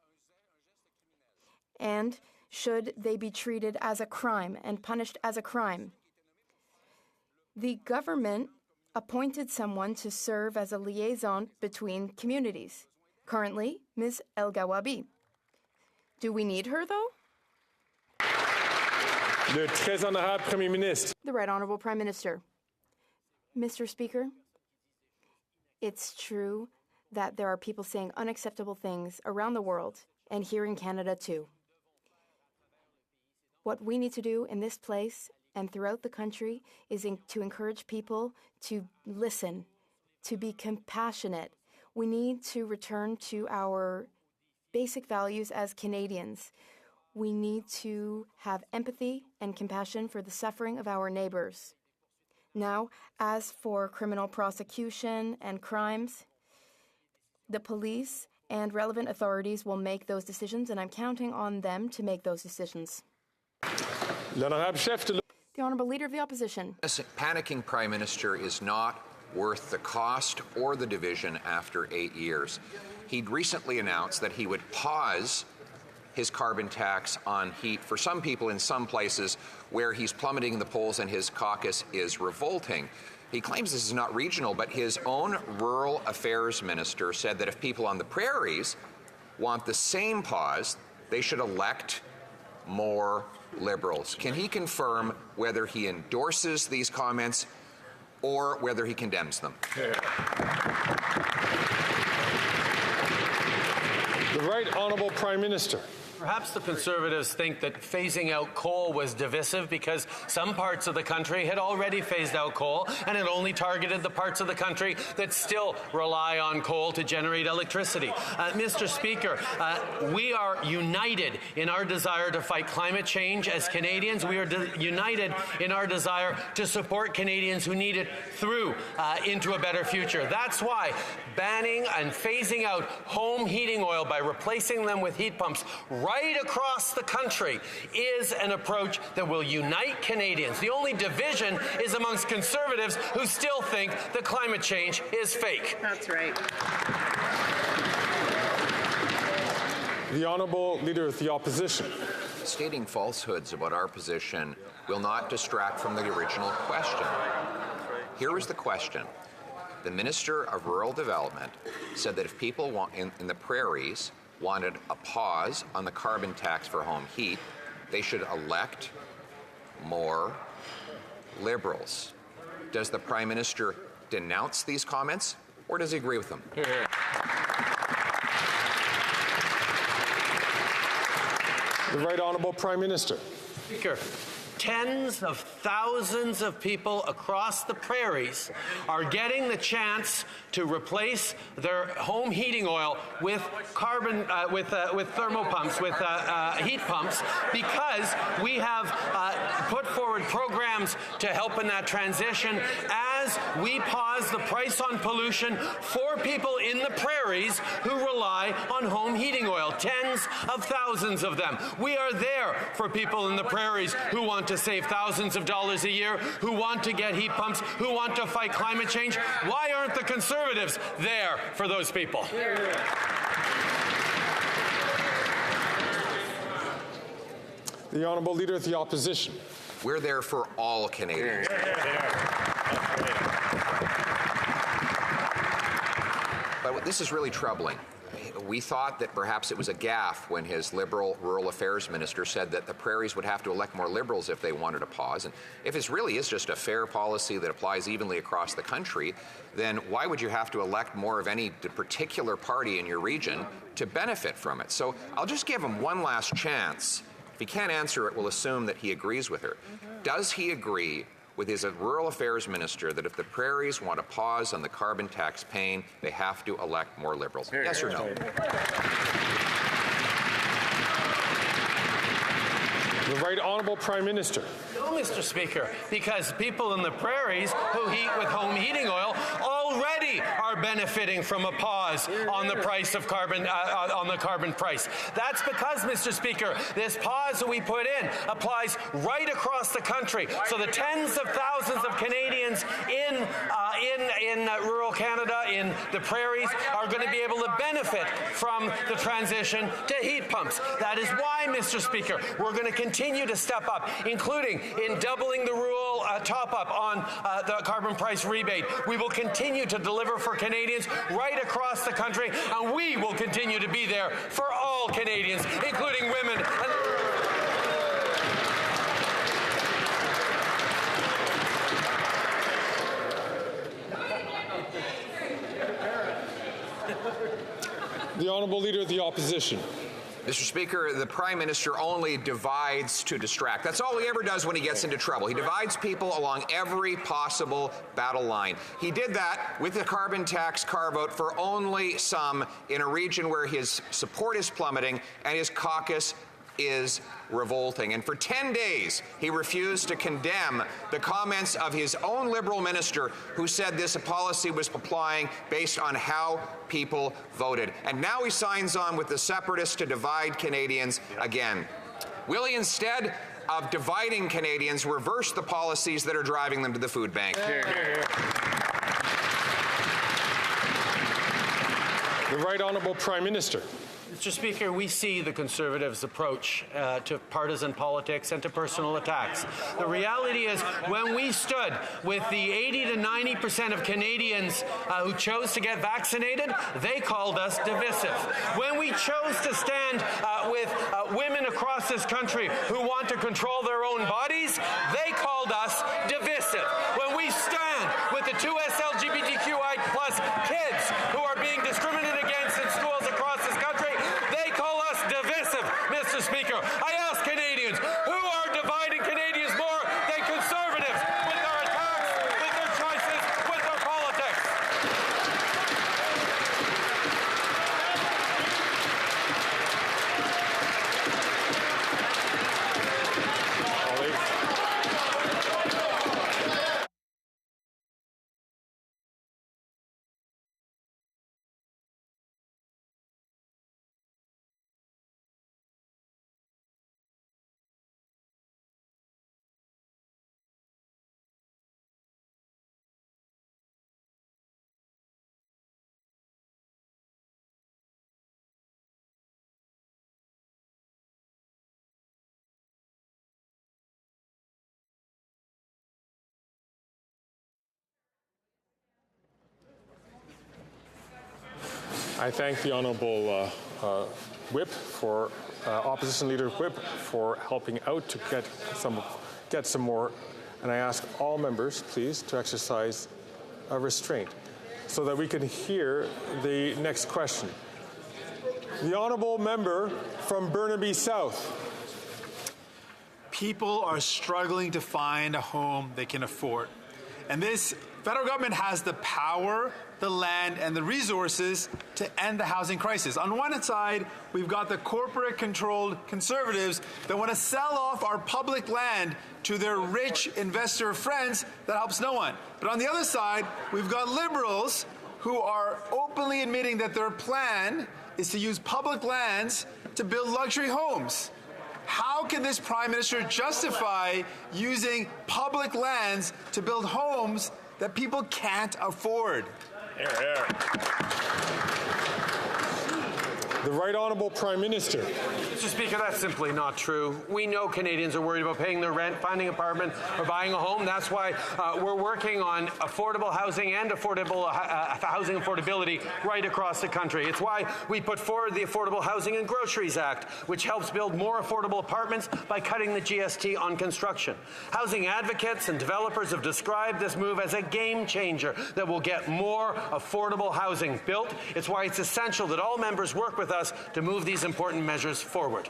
And should they be treated as a crime and punished as a crime? The government appointed someone to serve as a liaison between communities. Currently, Ms. El Gawabi. Do we need her, though? Le très honorable Premier Ministre. The Right Honourable Prime Minister. Mr. Speaker, it's true that there are people saying unacceptable things around the world and here in Canada, too. What we need to do in this place and throughout the country is to encourage people to listen, to be compassionate. We need to return to our basic values as Canadians. We need to have empathy and compassion for the suffering of our neighbors. Now, as for criminal prosecution and crimes, the police and relevant authorities will make those decisions, and I'm counting on them to make those decisions. The Honourable Leader of the Opposition. Panicking Prime Minister is not worth the cost or the division after 8 years. He'd recently announced that he would pause his carbon tax on heat for some people in some places where he's plummeting the polls and his caucus is revolting. He claims this is not regional, but his own rural affairs minister said that if people on the prairies want the same pause, they should elect more Liberals. Can he confirm whether he endorses these comments or whether he condemns them? The Right Honourable Prime Minister. Perhaps the Conservatives think that phasing out coal was divisive because some parts of the country had already phased out coal and it only targeted the parts of the country that still rely on coal to generate electricity. Mr. Speaker, we are united in our desire to fight climate change as Canadians. We are united in our desire to support Canadians who need it through into a better future. That's why banning and phasing out home heating oil by replacing them with heat pumps right across the country is an approach that will unite Canadians. The only division is amongst Conservatives who still think that climate change is fake. That's right. The Honourable Leader of the Opposition. Stating falsehoods about our position will not distract from the original question. Here is the question. The Minister of Rural Development said that if people in the prairies wanted a pause on the carbon tax for home heat, they should elect more Liberals. Does the Prime Minister denounce these comments, or does he agree with them? The Right Honourable Prime Minister. Speaker, tens of thousands of people across the prairies are getting the chance to replace their home heating oil with carbon, with thermopumps, with heat pumps, because we have put forward programs to help in that transition as we pause the price on pollution for people in the prairies who rely on home heating oil, tens of thousands of them. We are there for people in the prairies who want to save thousands of dollars a year, who want to get heat pumps, who want to fight climate change. Why aren't the Conservatives there for those people? The Honourable Leader of the Opposition. We're there for all Canadians. But this is really troubling. We thought that perhaps it was a gaffe when his Liberal Rural Affairs Minister said that the prairies would have to elect more Liberals if they wanted a pause. And if this really is just a fair policy that applies evenly across the country, then why would you have to elect more of any particular party in your region to benefit from it? So I'll just give him one last chance. If he can't answer it, we'll assume that he agrees with her. Does he agree with his Rural Affairs Minister that if the prairies want to pause on the carbon tax pain, they have to elect more Liberals? Yes or no? The Right Honourable Prime Minister. No, Mr. Speaker, because people in the prairies who heat with home heating oil already are benefiting from a pause on the price of carbon, on the carbon price. That's because, Mr. Speaker, this pause that we put in applies right across the country. So the tens of thousands of Canadians in rural Canada, in the prairies, are going to be able to benefit from the transition to heat pumps. That is why, Mr. Speaker, we're going to continue to step up, including in doubling the rural top-up on the carbon price rebate. We will continue to deliver for Canadians right across the country, and we will continue to be there for all Canadians, including women. The Honourable Leader of the Opposition. Mr. Speaker, the Prime Minister only divides to distract. That's all he ever does when he gets into trouble. He divides people along every possible battle line. He did that with the carbon tax carve-out for only some in a region where his support is plummeting and his caucus is revolting. And for 10 days, he refused to condemn the comments of his own Liberal minister who said this policy was applying based on how people voted. And now he signs on with the separatists to divide Canadians again. Will he, instead of dividing Canadians, reverse the policies that are driving them to the food bank? The Right Honourable Prime Minister. Mr. Speaker, we see the Conservatives' approach to partisan politics and to personal attacks. The reality is, when we stood with the 80 to 90% of Canadians who chose to get vaccinated, they called us divisive. When we chose to stand with women across this country who want to control their own bodies, they called us divisive. When we stand with the 2 LGBTQI+ kids who are being discriminated against in schools across this country, they call us divisive, Mr. Speaker. I ask Canadians, who are dividing Canadians more than Conservatives with their attacks, with their choices, with their politics? I thank the Honourable Whip for Opposition Leader Whip for helping out to get some more, and I ask all members, please, to exercise restraint so that we can hear the next question. The Honourable Member from Burnaby South. People are struggling to find a home they can afford, and this federal government has the power, the land, and the resources to end the housing crisis. On one side, we've got the corporate-controlled Conservatives that want to sell off our public land to their rich investor friends that helps no one. But on the other side, we've got Liberals who are openly admitting that their plan is to use public lands to build luxury homes. How can this Prime Minister justify using public lands to build homes that people can't afford? The Right Honourable Prime Minister. Mr. Speaker, that's simply not true. We know Canadians are worried about paying their rent, finding an apartment, or buying a home. That's why we're working on affordable housing and housing affordability right across the country. It's why we put forward the Affordable Housing and Groceries Act, which helps build more affordable apartments by cutting the GST on construction. Housing advocates and developers have described this move as a game changer that will get more affordable housing built. It's why it's essential that all members work with us to move these important measures forward.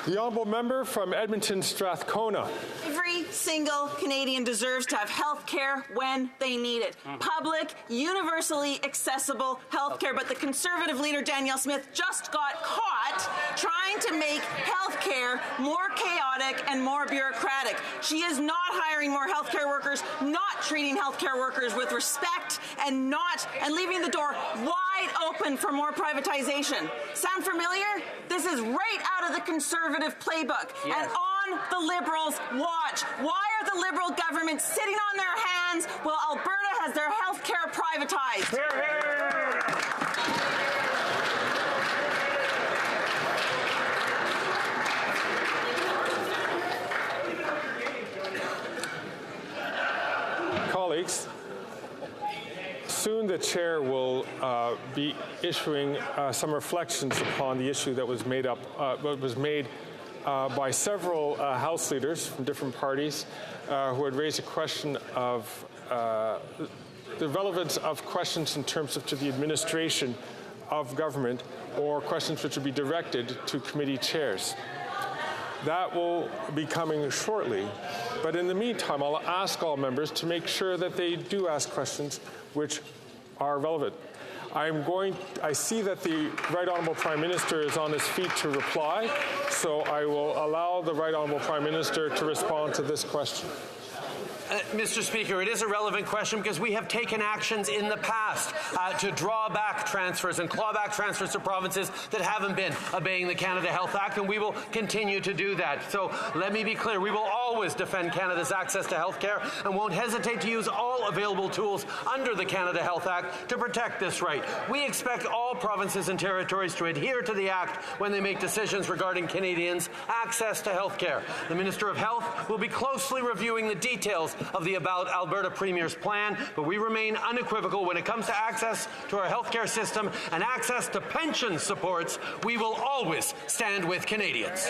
The Honourable Member from Edmonton Strathcona. Every single Canadian deserves to have health care when they need it. Public, universally accessible health care. But the Conservative leader, Danielle Smith, just got caught trying to make health care more chaotic and more bureaucratic. She is not hiring more health care workers, not treating health care workers with respect, and leaving the door wide open for more privatization. Sound familiar? This is right out of the Conservative playbook. Yes. And on the Liberals' watch. Why are the Liberal government sitting on their hands while Alberta has their health care privatized? Hear, hear. Colleagues, soon the Chair will be issuing some reflections upon the issue that was made by several House leaders from different parties who had raised a question of the relevance of questions in terms of to the administration of government or questions which would be directed to committee chairs. That will be coming shortly, but in the meantime, I'll ask all members to make sure that they do ask questions which are relevant. I see that the Right Honourable Prime Minister is on his feet to reply, so I will allow the Right Honourable Prime Minister to respond to this question. Mr. Speaker, it is a relevant question because we have taken actions in the past to draw back transfers and claw back transfers to provinces that haven't been obeying the Canada Health Act, and we will continue to do that. So let me be clear, we will always defend Canada's access to health care and won't hesitate to use all available tools under the Canada Health Act to protect this right. We expect all provinces and territories to adhere to the Act when they make decisions regarding Canadians' access to health care. The Minister of Health will be closely reviewing the details of the Alberta Premier's plan, but we remain unequivocal when it comes to access to our healthcare system and access to pension supports. We will always stand with Canadians.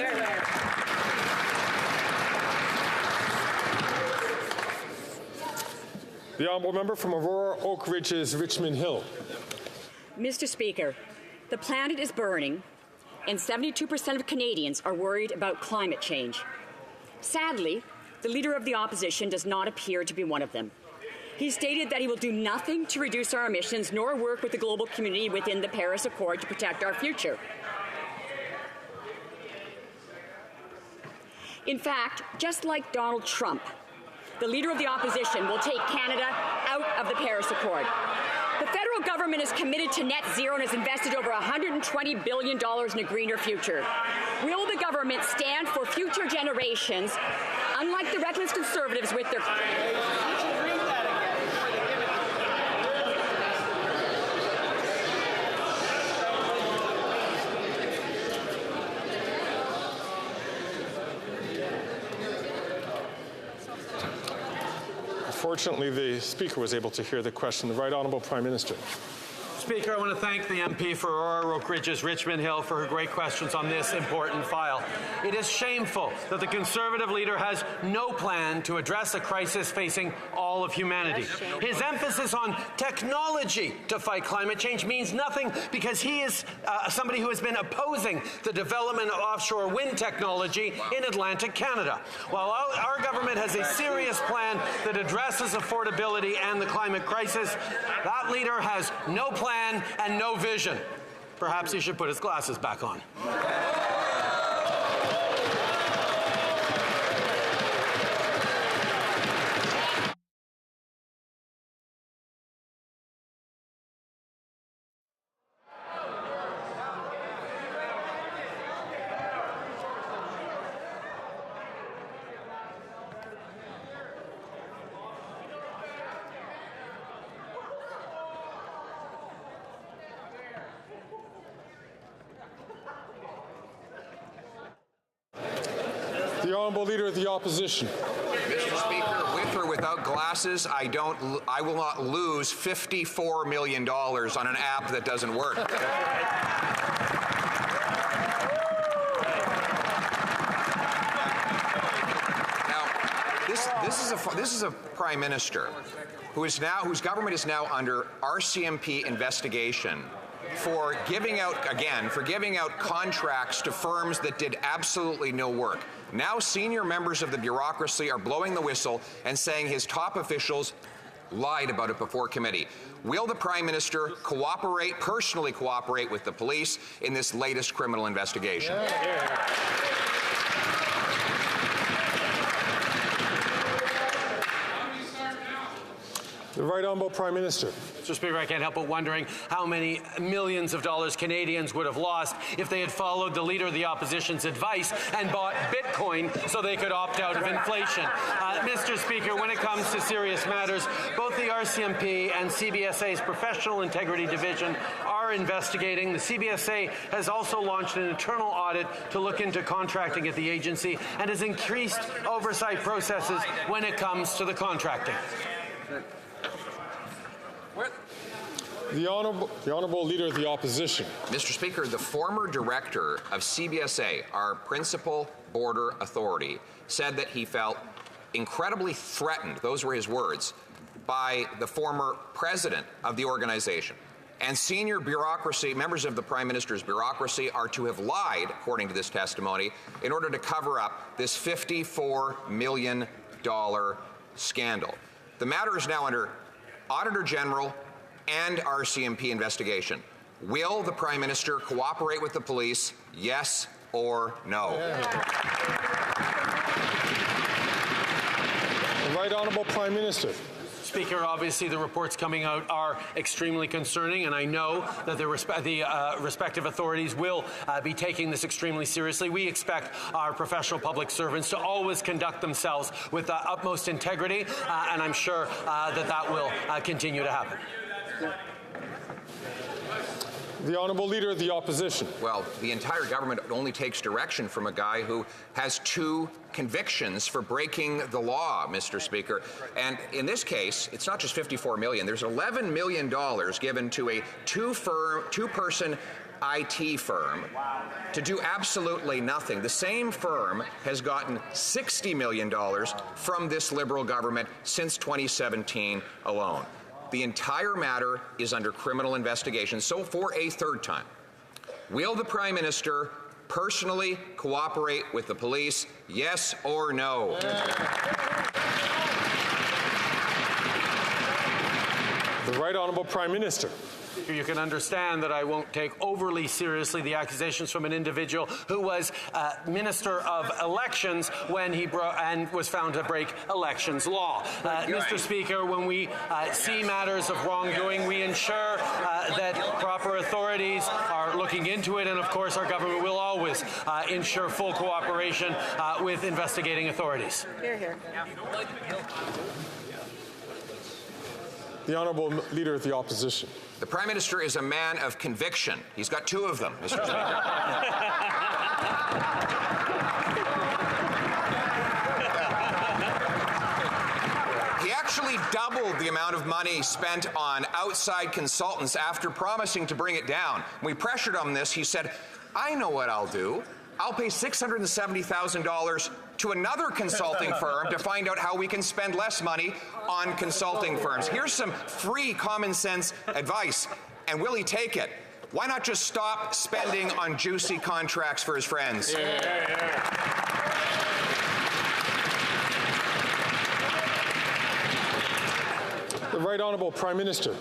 The honourable member from Aurora Oak Ridges, Richmond Hill. Mr. Speaker, the planet is burning, and 72% of Canadians are worried about climate change. Sadly, the Leader of the Opposition does not appear to be one of them. He stated that he will do nothing to reduce our emissions nor work with the global community within the Paris Accord to protect our future. In fact, just like Donald Trump, the Leader of the Opposition will take Canada out of the Paris Accord. The federal government is committed to net zero and has invested over $120 billion in a greener future. Will the government stand for future generations, unlike the reckless Conservatives with their... Fortunately, the Speaker was able to hear the question. The Right Honourable Prime Minister. Speaker, I want to thank the MP for Aurora Oak Ridges, Richmond Hill, for her great questions on this important file. It is shameful that the Conservative leader has no plan to address a crisis facing all of humanity. His emphasis on technology to fight climate change means nothing because he is somebody who has been opposing the development of offshore wind technology in Atlantic Canada. While our government has a serious plan that addresses affordability and the climate crisis, that leader has no plan and no vision. Perhaps he should put his glasses back on. The Honourable Leader of the Opposition. Mr. Speaker, with or without glasses, I will not lose $54 million on an app that doesn't work. Now, this is a Prime Minister whose government is now under RCMP investigation for giving out contracts to firms that did absolutely no work. Now senior members of the bureaucracy are blowing the whistle and saying his top officials lied about it before committee. Will the Prime Minister personally cooperate with the police in this latest criminal investigation? The Right Honourable Prime Minister. Mr. Speaker, I can't help but wondering how many millions of dollars Canadians would have lost if they had followed the Leader of the Opposition's advice and bought Bitcoin so they could opt out of inflation. Mr. Speaker, when it comes to serious matters, both the RCMP and CBSA's Professional Integrity Division are investigating. The CBSA has also launched an internal audit to look into contracting at the agency and has increased oversight processes when it comes to the contracting. The Honourable Leader of the Opposition. Mr. Speaker, the former director of CBSA, our principal border authority, said that he felt incredibly threatened, those were his words, by the former president of the organization. And senior bureaucracy, members of the Prime Minister's bureaucracy, are to have lied, according to this testimony, in order to cover up this $54 million scandal. The matter is now under Auditor General and RCMP investigation. Will the Prime Minister cooperate with the police, yes or no? The Right Honourable Prime Minister. Speaker, obviously the reports coming out are extremely concerning, and I know that the respective authorities will be taking this extremely seriously. We expect our professional public servants to always conduct themselves with the utmost integrity, and I'm sure that will continue to happen. The Honourable Leader of the Opposition. Well, the entire government only takes direction from a guy who has 2 convictions for breaking the law, Mr. Speaker. And in this case, it's not just $54 million. There's $11 million given to a two-person IT firm to do absolutely nothing. The same firm has gotten $60 million from this Liberal government since 2017 alone. The entire matter is under criminal investigation. So for a third time, will the Prime Minister personally cooperate with the police, yes or no? The Right Honourable Prime Minister. You can understand that I won't take overly seriously the accusations from an individual who was Minister of Elections when he was found to break elections law. Mr. Speaker, when we see matters of wrongdoing, we ensure that proper authorities are looking into it, and of course our government will always ensure full cooperation with investigating authorities. Hear, hear. The Honourable Leader of the Opposition. The Prime Minister is a man of conviction. He's got 2 of them, Mr. Speaker. He actually doubled the amount of money spent on outside consultants after promising to bring it down. When we pressured him on this, he said, I know what I'll do. I'll pay $670,000 to another consulting firm to find out how we can spend less money on consulting firms. Here's some free common sense advice. And will he take it? Why not just stop spending on juicy contracts for his friends? The Right Honourable Prime Minister.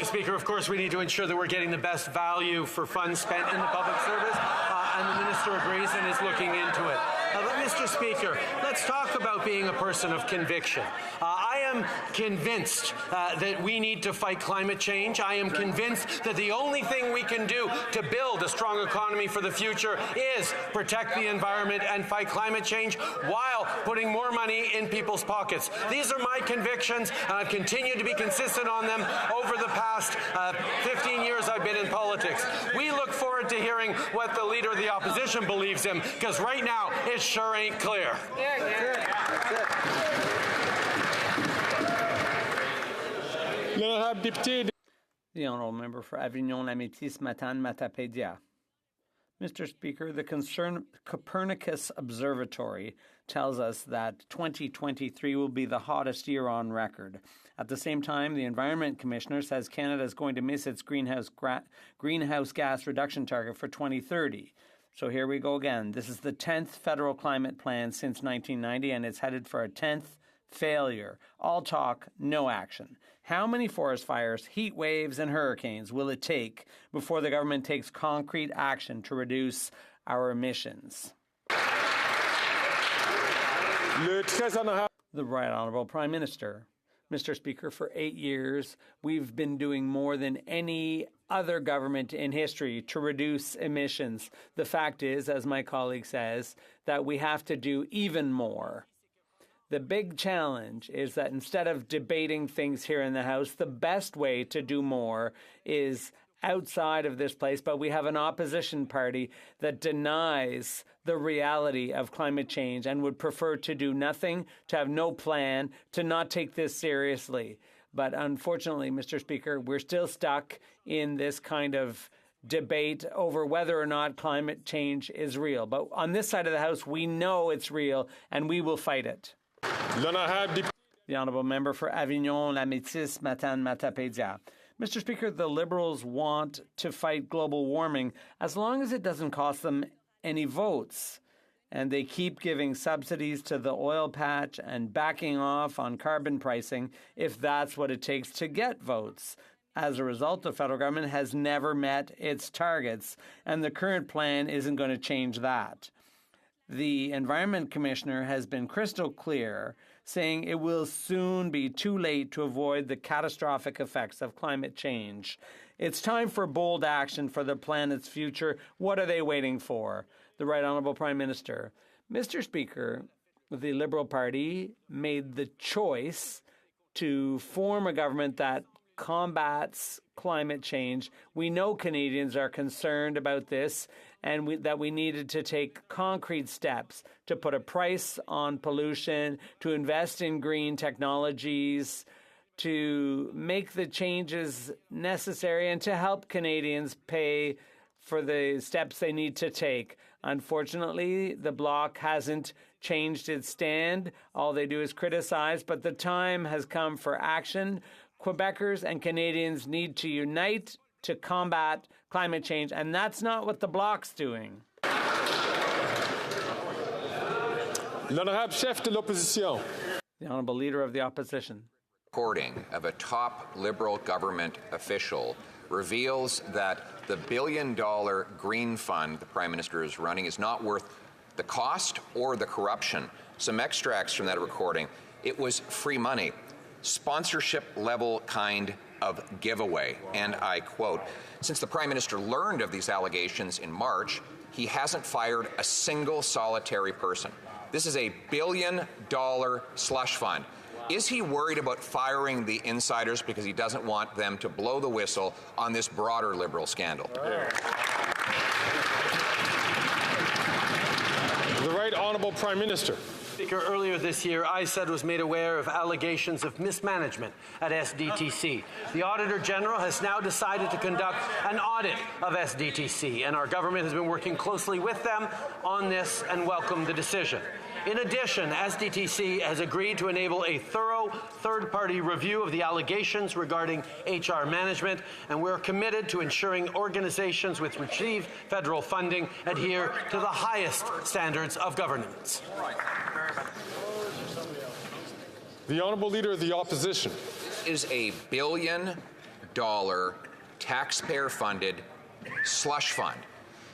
Speaker, of course we need to ensure that we're getting the best value for funds spent in the public service, and the Minister agrees and is looking into it. But Mr. Speaker, let's talk about being a person of conviction. I am convinced that we need to fight climate change. I am convinced that the only thing we can do to build a strong economy for the future is protect the environment and fight climate change while putting more money in people's pockets. These are my convictions, and I've continued to be consistent on them over the past 15 years I've been in politics. We look forward to hearing what the Leader of the Opposition believes in, because right now it sure ain't clear. The Honourable Member for Avignon-La-Métis, Matane-Matapédia. Mr. Speaker, the Copernicus Observatory tells us that 2023 will be the hottest year on record. At the same time, the Environment Commissioner says Canada is going to miss its greenhouse gas reduction target for 2030. So here we go again. This is the 10th federal climate plan since 1990, and it's headed for a 10th failure. All talk, no action. How many forest fires, heat waves, and hurricanes will it take before the government takes concrete action to reduce our emissions? The Right Honourable Prime Minister. Mr. Speaker, for 8 years, we've been doing more than any other government in history to reduce emissions. The fact is, as my colleague says, that we have to do even more. The big challenge is that instead of debating things here in the House, the best way to do more is outside of this place, but we have an opposition party that denies the reality of climate change and would prefer to do nothing, to have no plan, to not take this seriously. But unfortunately, Mr. Speaker, we're still stuck in this kind of debate over whether or not climate change is real. But on this side of the House, we know it's real and we will fight it. The Honourable Member for Avignon-La-Métis, Matane-Matapédia. Mr. Speaker, the Liberals want to fight global warming as long as it doesn't cost them any votes. And they keep giving subsidies to the oil patch and backing off on carbon pricing if that's what it takes to get votes. As a result, the federal government has never met its targets, and the current plan isn't going to change that. The Environment Commissioner has been crystal clear, saying it will soon be too late to avoid the catastrophic effects of climate change. It's time for bold action for the planet's future. What are they waiting for? The Right Honourable Prime Minister. Mr. Speaker, the Liberal Party made the choice to form a government that combats climate change. We know Canadians are concerned about this, and that we needed to take concrete steps to put a price on pollution, to invest in green technologies, to make the changes necessary, and to help Canadians pay for the steps they need to take. Unfortunately, the Bloc hasn't changed its stand. All they do is criticize, but the time has come for action. Quebecers and Canadians need to unite to combat climate change, and that's not what the Bloc's doing. L'honorable chef de l'opposition. The Honourable Leader of the Opposition. Reporting of a top Liberal government official reveals that the $1 billion green fund the Prime Minister is running is not worth the cost or the corruption. Some extracts from that recording. It was free money, sponsorship level kind of giveaway. And I quote, since the Prime Minister learned of these allegations in March, he hasn't fired a single solitary person. This is a $1 billion slush fund. Is he worried about firing the insiders because he doesn't want them to blow the whistle on this broader Liberal scandal? The Right Honourable Prime Minister. Speaker, earlier this year, ISED was made aware of allegations of mismanagement at SDTC. The Auditor General has now decided to conduct an audit of SDTC, and our government has been working closely with them on this and welcomed the decision. In addition, SDTC has agreed to enable a thorough third-party review of the allegations regarding HR management, and we're committed to ensuring organizations which receive federal funding adhere to the highest standards of governance. The Honourable Leader of the Opposition. Is a $1 billion taxpayer-funded slush fund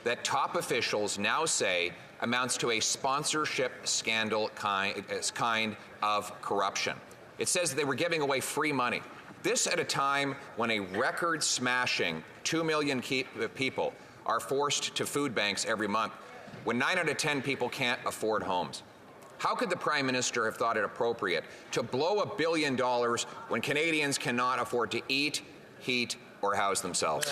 that top officials now say amounts to a sponsorship scandal kind of corruption. It says they were giving away free money. This at a time when a record-smashing 2 million people are forced to food banks every month, when 9 out of 10 people can't afford homes. How could the Prime Minister have thought it appropriate to blow $1 billion when Canadians cannot afford to eat, heat, or house themselves?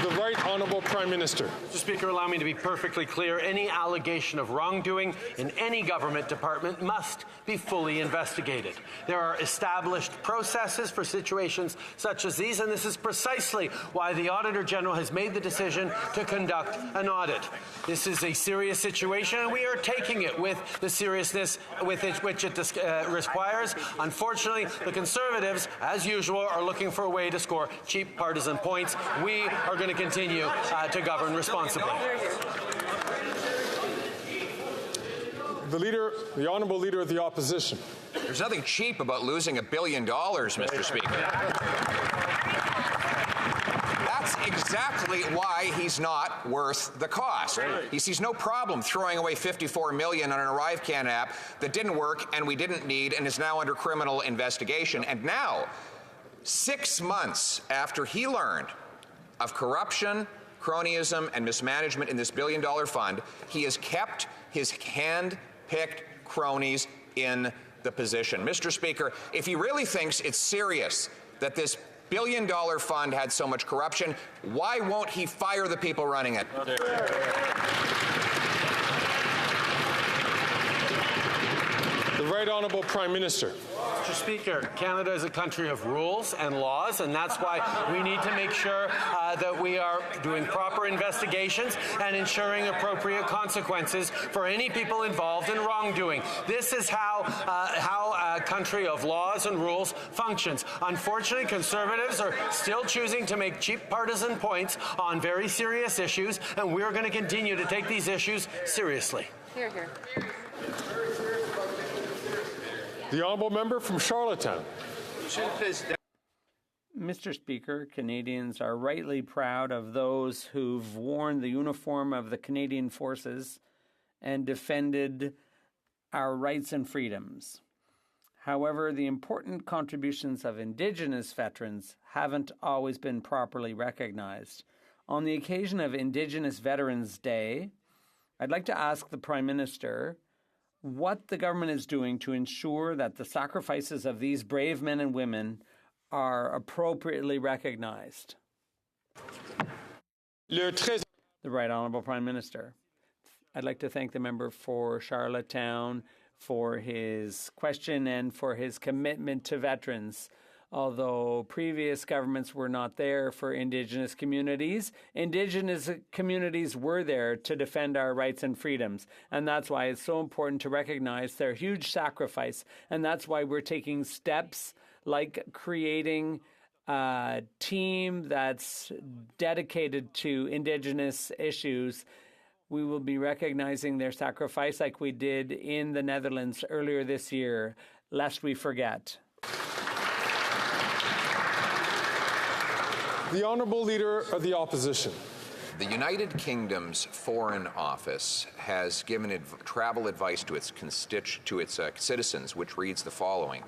The Right Honourable Prime Minister. Mr. Speaker, allow me to be perfectly clear. Any allegation of wrongdoing in any government department must be fully investigated. There are established processes for situations such as these, and this is precisely why the Auditor General has made the decision to conduct an audit. This is a serious situation, and we are taking it with the seriousness with which it requires. Unfortunately, the Conservatives, as usual, are looking for a way to score cheap partisan points. We are going to continue to govern responsibly. The Honourable Leader of the Opposition. There's nothing cheap about losing $1 billion, Mr. Speaker. That's exactly why he's not worth the cost. He sees no problem throwing away $54 million on an ArriveCan app that didn't work and we didn't need and is now under criminal investigation. And now, 6 months after he learned of corruption, cronyism, and mismanagement in this $1 billion fund, he has kept his hand-picked cronies in the position. Mr. Speaker, if he really thinks it's serious that this $1 billion fund had so much corruption, why won't he fire the people running it? The Right Honourable Prime Minister. Mr. Speaker, Canada is a country of rules and laws, and that's why we need to make sure that we are doing proper investigations and ensuring appropriate consequences for any people involved in wrongdoing. This is how a country of laws and rules functions. Unfortunately, Conservatives are still choosing to make cheap partisan points on very serious issues, and we're going to continue to take these issues seriously. Hear, hear. The honourable member from Charlottetown. Mr. Speaker, Canadians are rightly proud of those who've worn the uniform of the Canadian Forces and defended our rights and freedoms. However, the important contributions of Indigenous veterans haven't always been properly recognized. On the occasion of Indigenous Veterans Day, I'd like to ask the Prime Minister what the government is doing to ensure that the sacrifices of these brave men and women are appropriately recognized. The Right Honourable Prime Minister. I'd like to thank the member for Charlottetown for his question and for his commitment to veterans. Although previous governments were not there for Indigenous communities were there to defend our rights and freedoms. And that's why it's so important to recognize their huge sacrifice. And that's why we're taking steps like creating a team that's dedicated to Indigenous issues. We will be recognizing their sacrifice like we did in the Netherlands earlier this year, lest we forget. The Honourable Leader of the Opposition. The United Kingdom's Foreign Office has given travel advice to its citizens, which reads the following.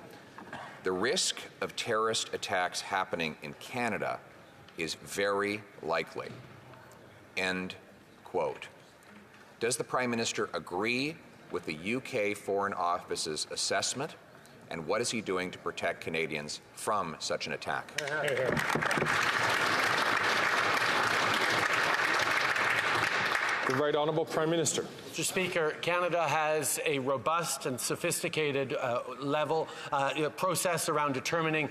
The risk of terrorist attacks happening in Canada is very likely. End quote. Does the Prime Minister agree with the UK Foreign Office's assessment? And what is he doing to protect Canadians from such an attack? The Right Honourable Prime Minister. Mr. Speaker, Canada has a robust and sophisticated process around determining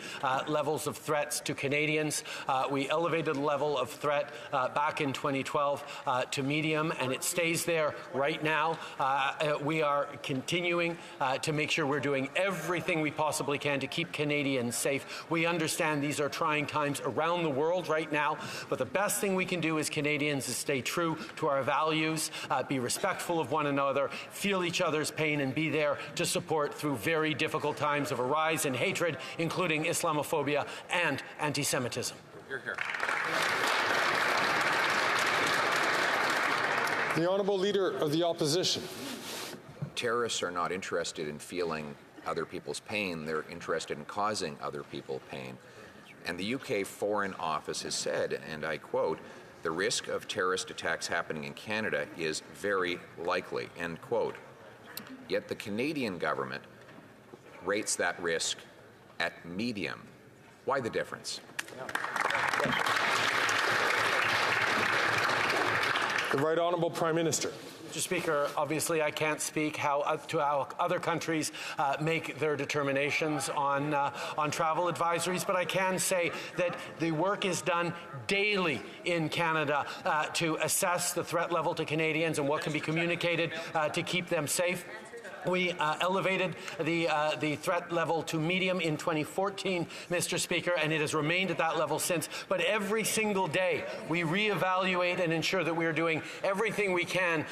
levels of threats to Canadians. We elevated the level of threat back in 2012 to medium, and it stays there right now. We are continuing to make sure we're doing everything we possibly can to keep Canadians safe. We understand these are trying times around the world right now, but the best thing we can do as Canadians is stay true to our values, be respectful of one another, feel each other's pain, and be there to support through very difficult times of a rise in hatred, including Islamophobia and anti-Semitism. Hear, hear. The Honourable Leader of the Opposition. Terrorists are not interested in feeling other people's pain. They're interested in causing other people pain. And the UK Foreign Office has said, and I quote, the risk of terrorist attacks happening in Canada is very likely, end quote. Yet the Canadian government rates that risk at medium. Why the difference? The Right Honourable Prime Minister. Mr. Speaker, obviously I can't speak how other countries make their determinations on travel advisories, but I can say that the work is done daily in Canada to assess the threat level to Canadians and what can be communicated to keep them safe. We elevated the threat level to medium in 2014, Mr. Speaker, and it has remained at that level since. But every single day, we reevaluate and ensure that we are doing everything we can,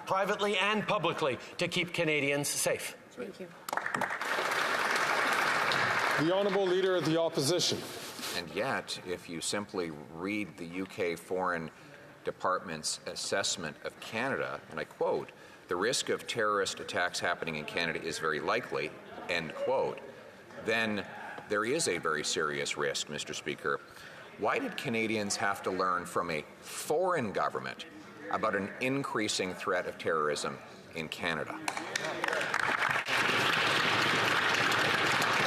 privately and publicly, to keep Canadians safe. Thank you. The Honourable Leader of the Opposition. And yet, if you simply read the UK Foreign Department's assessment of Canada, and I quote, the risk of terrorist attacks happening in Canada is very likely, end quote, then there is a very serious risk, Mr. Speaker. Why did Canadians have to learn from a foreign government about an increasing threat of terrorism in Canada?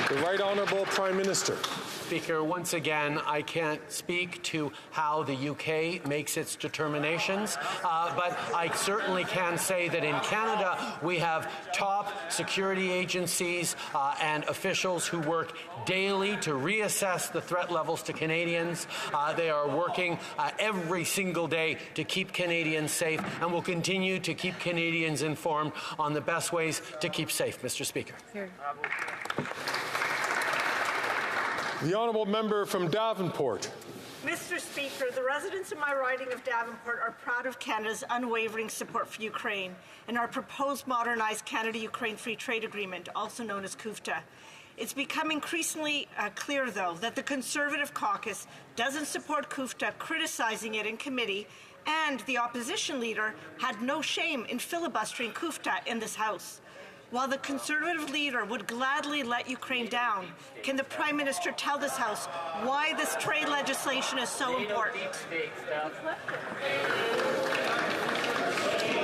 The Right Honourable Prime Minister. Speaker, once again, I can't speak to how the UK makes its determinations, but I certainly can say that in Canada we have top security agencies and officials who work daily to reassess the threat levels to Canadians. They are working every single day to keep Canadians safe, and will continue to keep Canadians informed on the best ways to keep safe, Mr. Speaker. Here. The Honourable Member from Davenport. Mr. Speaker, the residents of my riding of Davenport are proud of Canada's unwavering support for Ukraine and our proposed modernized Canada-Ukraine Free Trade Agreement, also known as CUFTA. It's become increasingly clear, though, that the Conservative caucus doesn't support CUFTA, criticizing it in committee, and the opposition leader had no shame in filibustering CUFTA in this House. While the Conservative leader would gladly let Ukraine down, can the Prime Minister tell this House why this trade legislation is so important?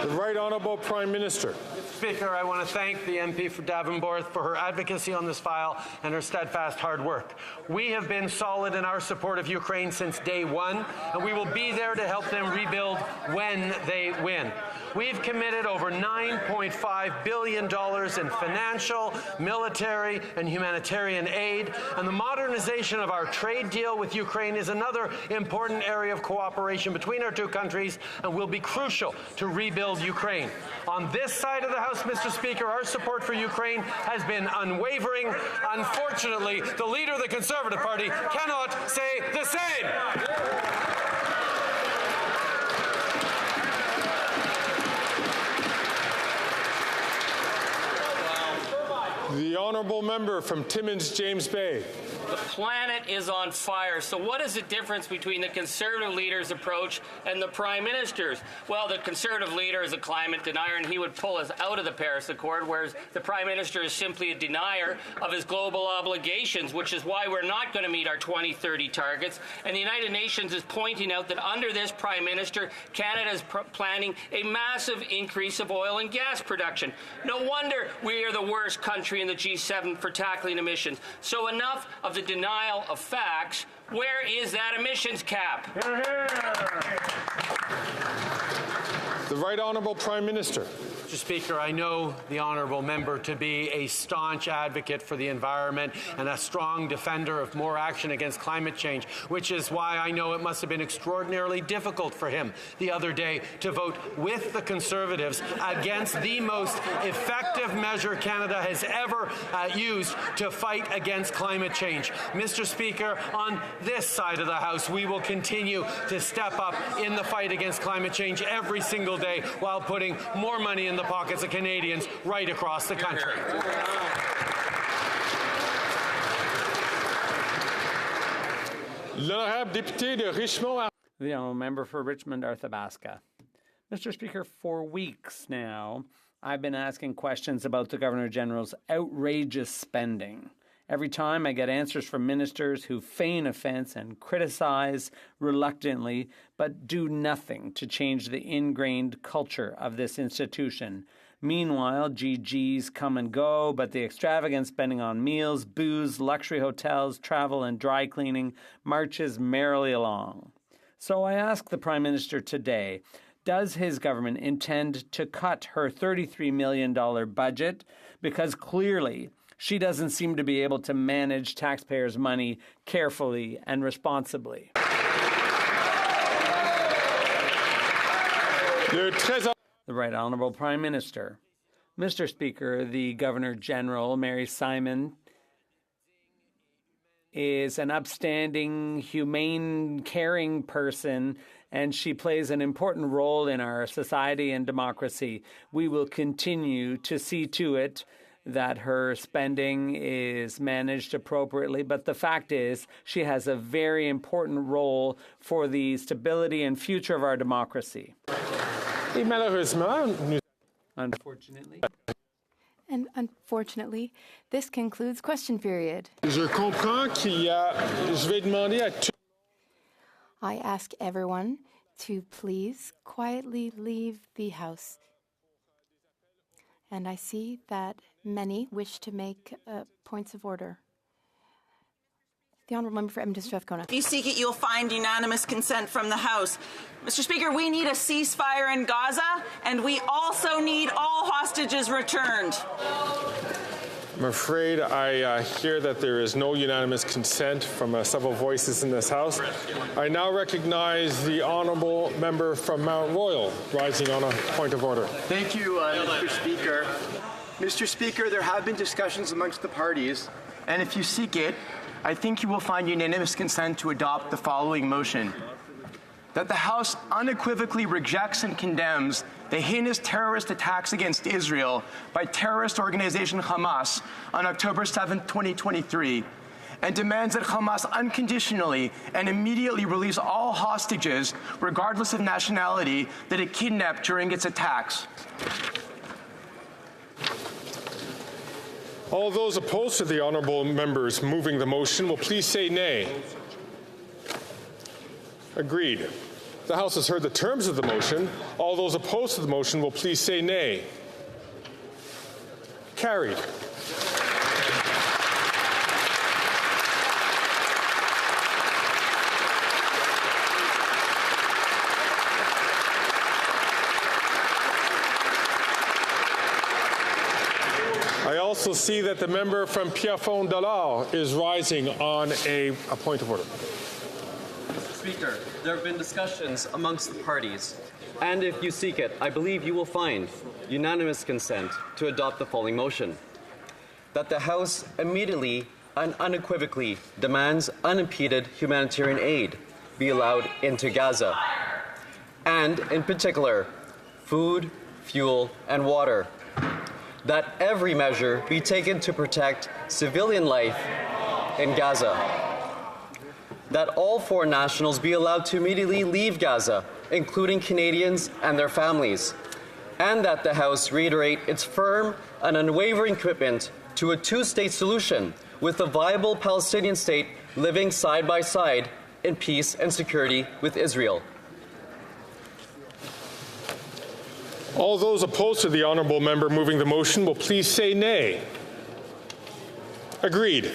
The Right Honourable Prime Minister. Speaker, I want to thank the MP for Davenport for her advocacy on this file and her steadfast hard work. We have been solid in our support of Ukraine since day one, and we will be there to help them rebuild when they win. We've committed over $9.5 billion in financial, military, and humanitarian aid, and the modernization of our trade deal with Ukraine is another important area of cooperation between our two countries and will be crucial to rebuild Ukraine. On this side of the House, Mr. Speaker, our support for Ukraine has been unwavering. Unfortunately, the leader of the Conservative Party cannot say the same. The honourable member from Timmins, James Bay. The planet is on fire. So what is the difference between the Conservative leader's approach and the Prime Minister's? Well, the Conservative leader is a climate denier, and he would pull us out of the Paris Accord, whereas the Prime Minister is simply a denier of his global obligations, which is why we're not going to meet our 2030 targets. And the United Nations is pointing out that under this Prime Minister, Canada is planning a massive increase of oil and gas production. No wonder we are the worst country in the G7 for tackling emissions. So enough of the denial of facts. Where is that emissions cap? The Right Honourable Prime Minister. Mr. Speaker, I know the honourable member to be a staunch advocate for the environment and a strong defender of more action against climate change, which is why I know it must have been extraordinarily difficult for him the other day to vote with the Conservatives against the most effective measure Canada has ever used to fight against climate change. Mr. Speaker, on this side of the House, we will continue to step up in the fight against climate change every single day while putting more money in the pockets of Canadians right across the country. L'honorable député de Richmond. The honourable member for Richmond, Arthabaska. Mr. Speaker, for weeks now, I've been asking questions about the Governor-General's outrageous spending. Every time I get answers from ministers who feign offense and criticize reluctantly, but do nothing to change the ingrained culture of this institution. Meanwhile, GGs come and go, but the extravagant spending on meals, booze, luxury hotels, travel, and dry cleaning marches merrily along. So I ask the Prime Minister today, does his government intend to cut her $33 million budget? Because clearly, she doesn't seem to be able to manage taxpayers' money carefully and responsibly. The Right Honourable Prime Minister. Mr. Speaker, the Governor-General, Mary Simon, is an upstanding, humane, caring person, and she plays an important role in our society and democracy. We will continue to see to it that her spending is managed appropriately, but the fact is she has a very important role for the stability and future of our democracy. Unfortunately, this concludes question period. I ask everyone to please quietly leave the House. And I see that many wish to make points of order. The honourable member for Edmonton-Strathcona. If you seek it, you'll find unanimous consent from the House. Mr. Speaker, we need a ceasefire in Gaza, and we also need all hostages returned. I'm afraid I hear that there is no unanimous consent from several voices in this House. I now recognize the honourable member from Mount Royal, rising on a point of order. Thank you, Mr. Speaker. Mr. Speaker, there have been discussions amongst the parties, and if you seek it, I think you will find unanimous consent to adopt the following motion. That the House unequivocally rejects and condemns the heinous terrorist attacks against Israel by terrorist organization Hamas on October 7, 2023, and demands that Hamas unconditionally and immediately release all hostages, regardless of nationality, that it kidnapped during its attacks. All those opposed to the honourable members moving the motion will please say nay. Agreed. The House has heard the terms of the motion. All those opposed to the motion will please say nay. Carried. I also see that the member from Pierrefonds-Dollard is rising on a point of order. Speaker, there have been discussions amongst the parties, and if you seek it, I believe you will find unanimous consent to adopt the following motion. That the House immediately and unequivocally demands unimpeded humanitarian aid be allowed into Gaza, and in particular, food, fuel, and water. That every measure be taken to protect civilian life in Gaza. That all foreign nationals be allowed to immediately leave Gaza, including Canadians and their families. And that the House reiterate its firm and unwavering commitment to a two-state solution with a viable Palestinian state living side by side in peace and security with Israel. All those opposed to the honourable member moving the motion will please say nay. Agreed.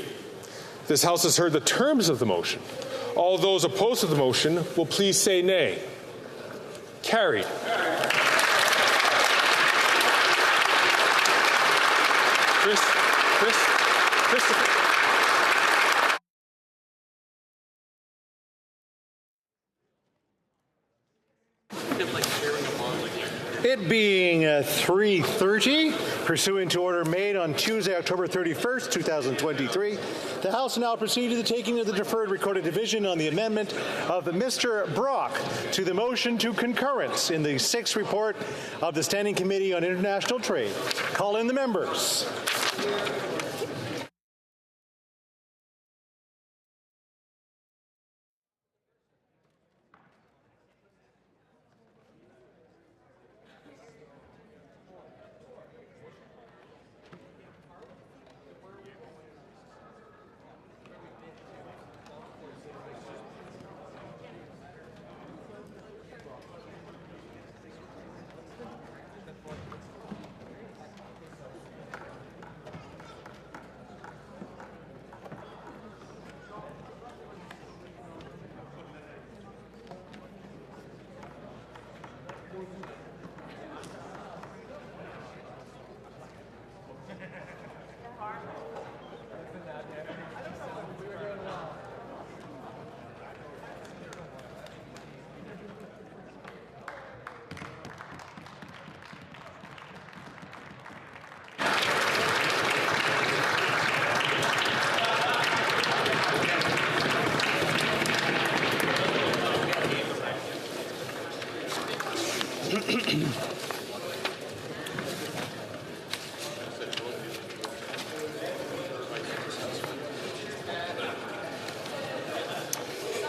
This House has heard the terms of the motion. All those opposed to the motion will please say nay. Carried. Christopher. It being 3:30, pursuant to order made on Tuesday, October 31st, 2023, the House now proceed to the taking of the deferred recorded division on the amendment of Mr. Brock to the motion to concurrence in the 6th report of the Standing Committee on International Trade. Call in the members.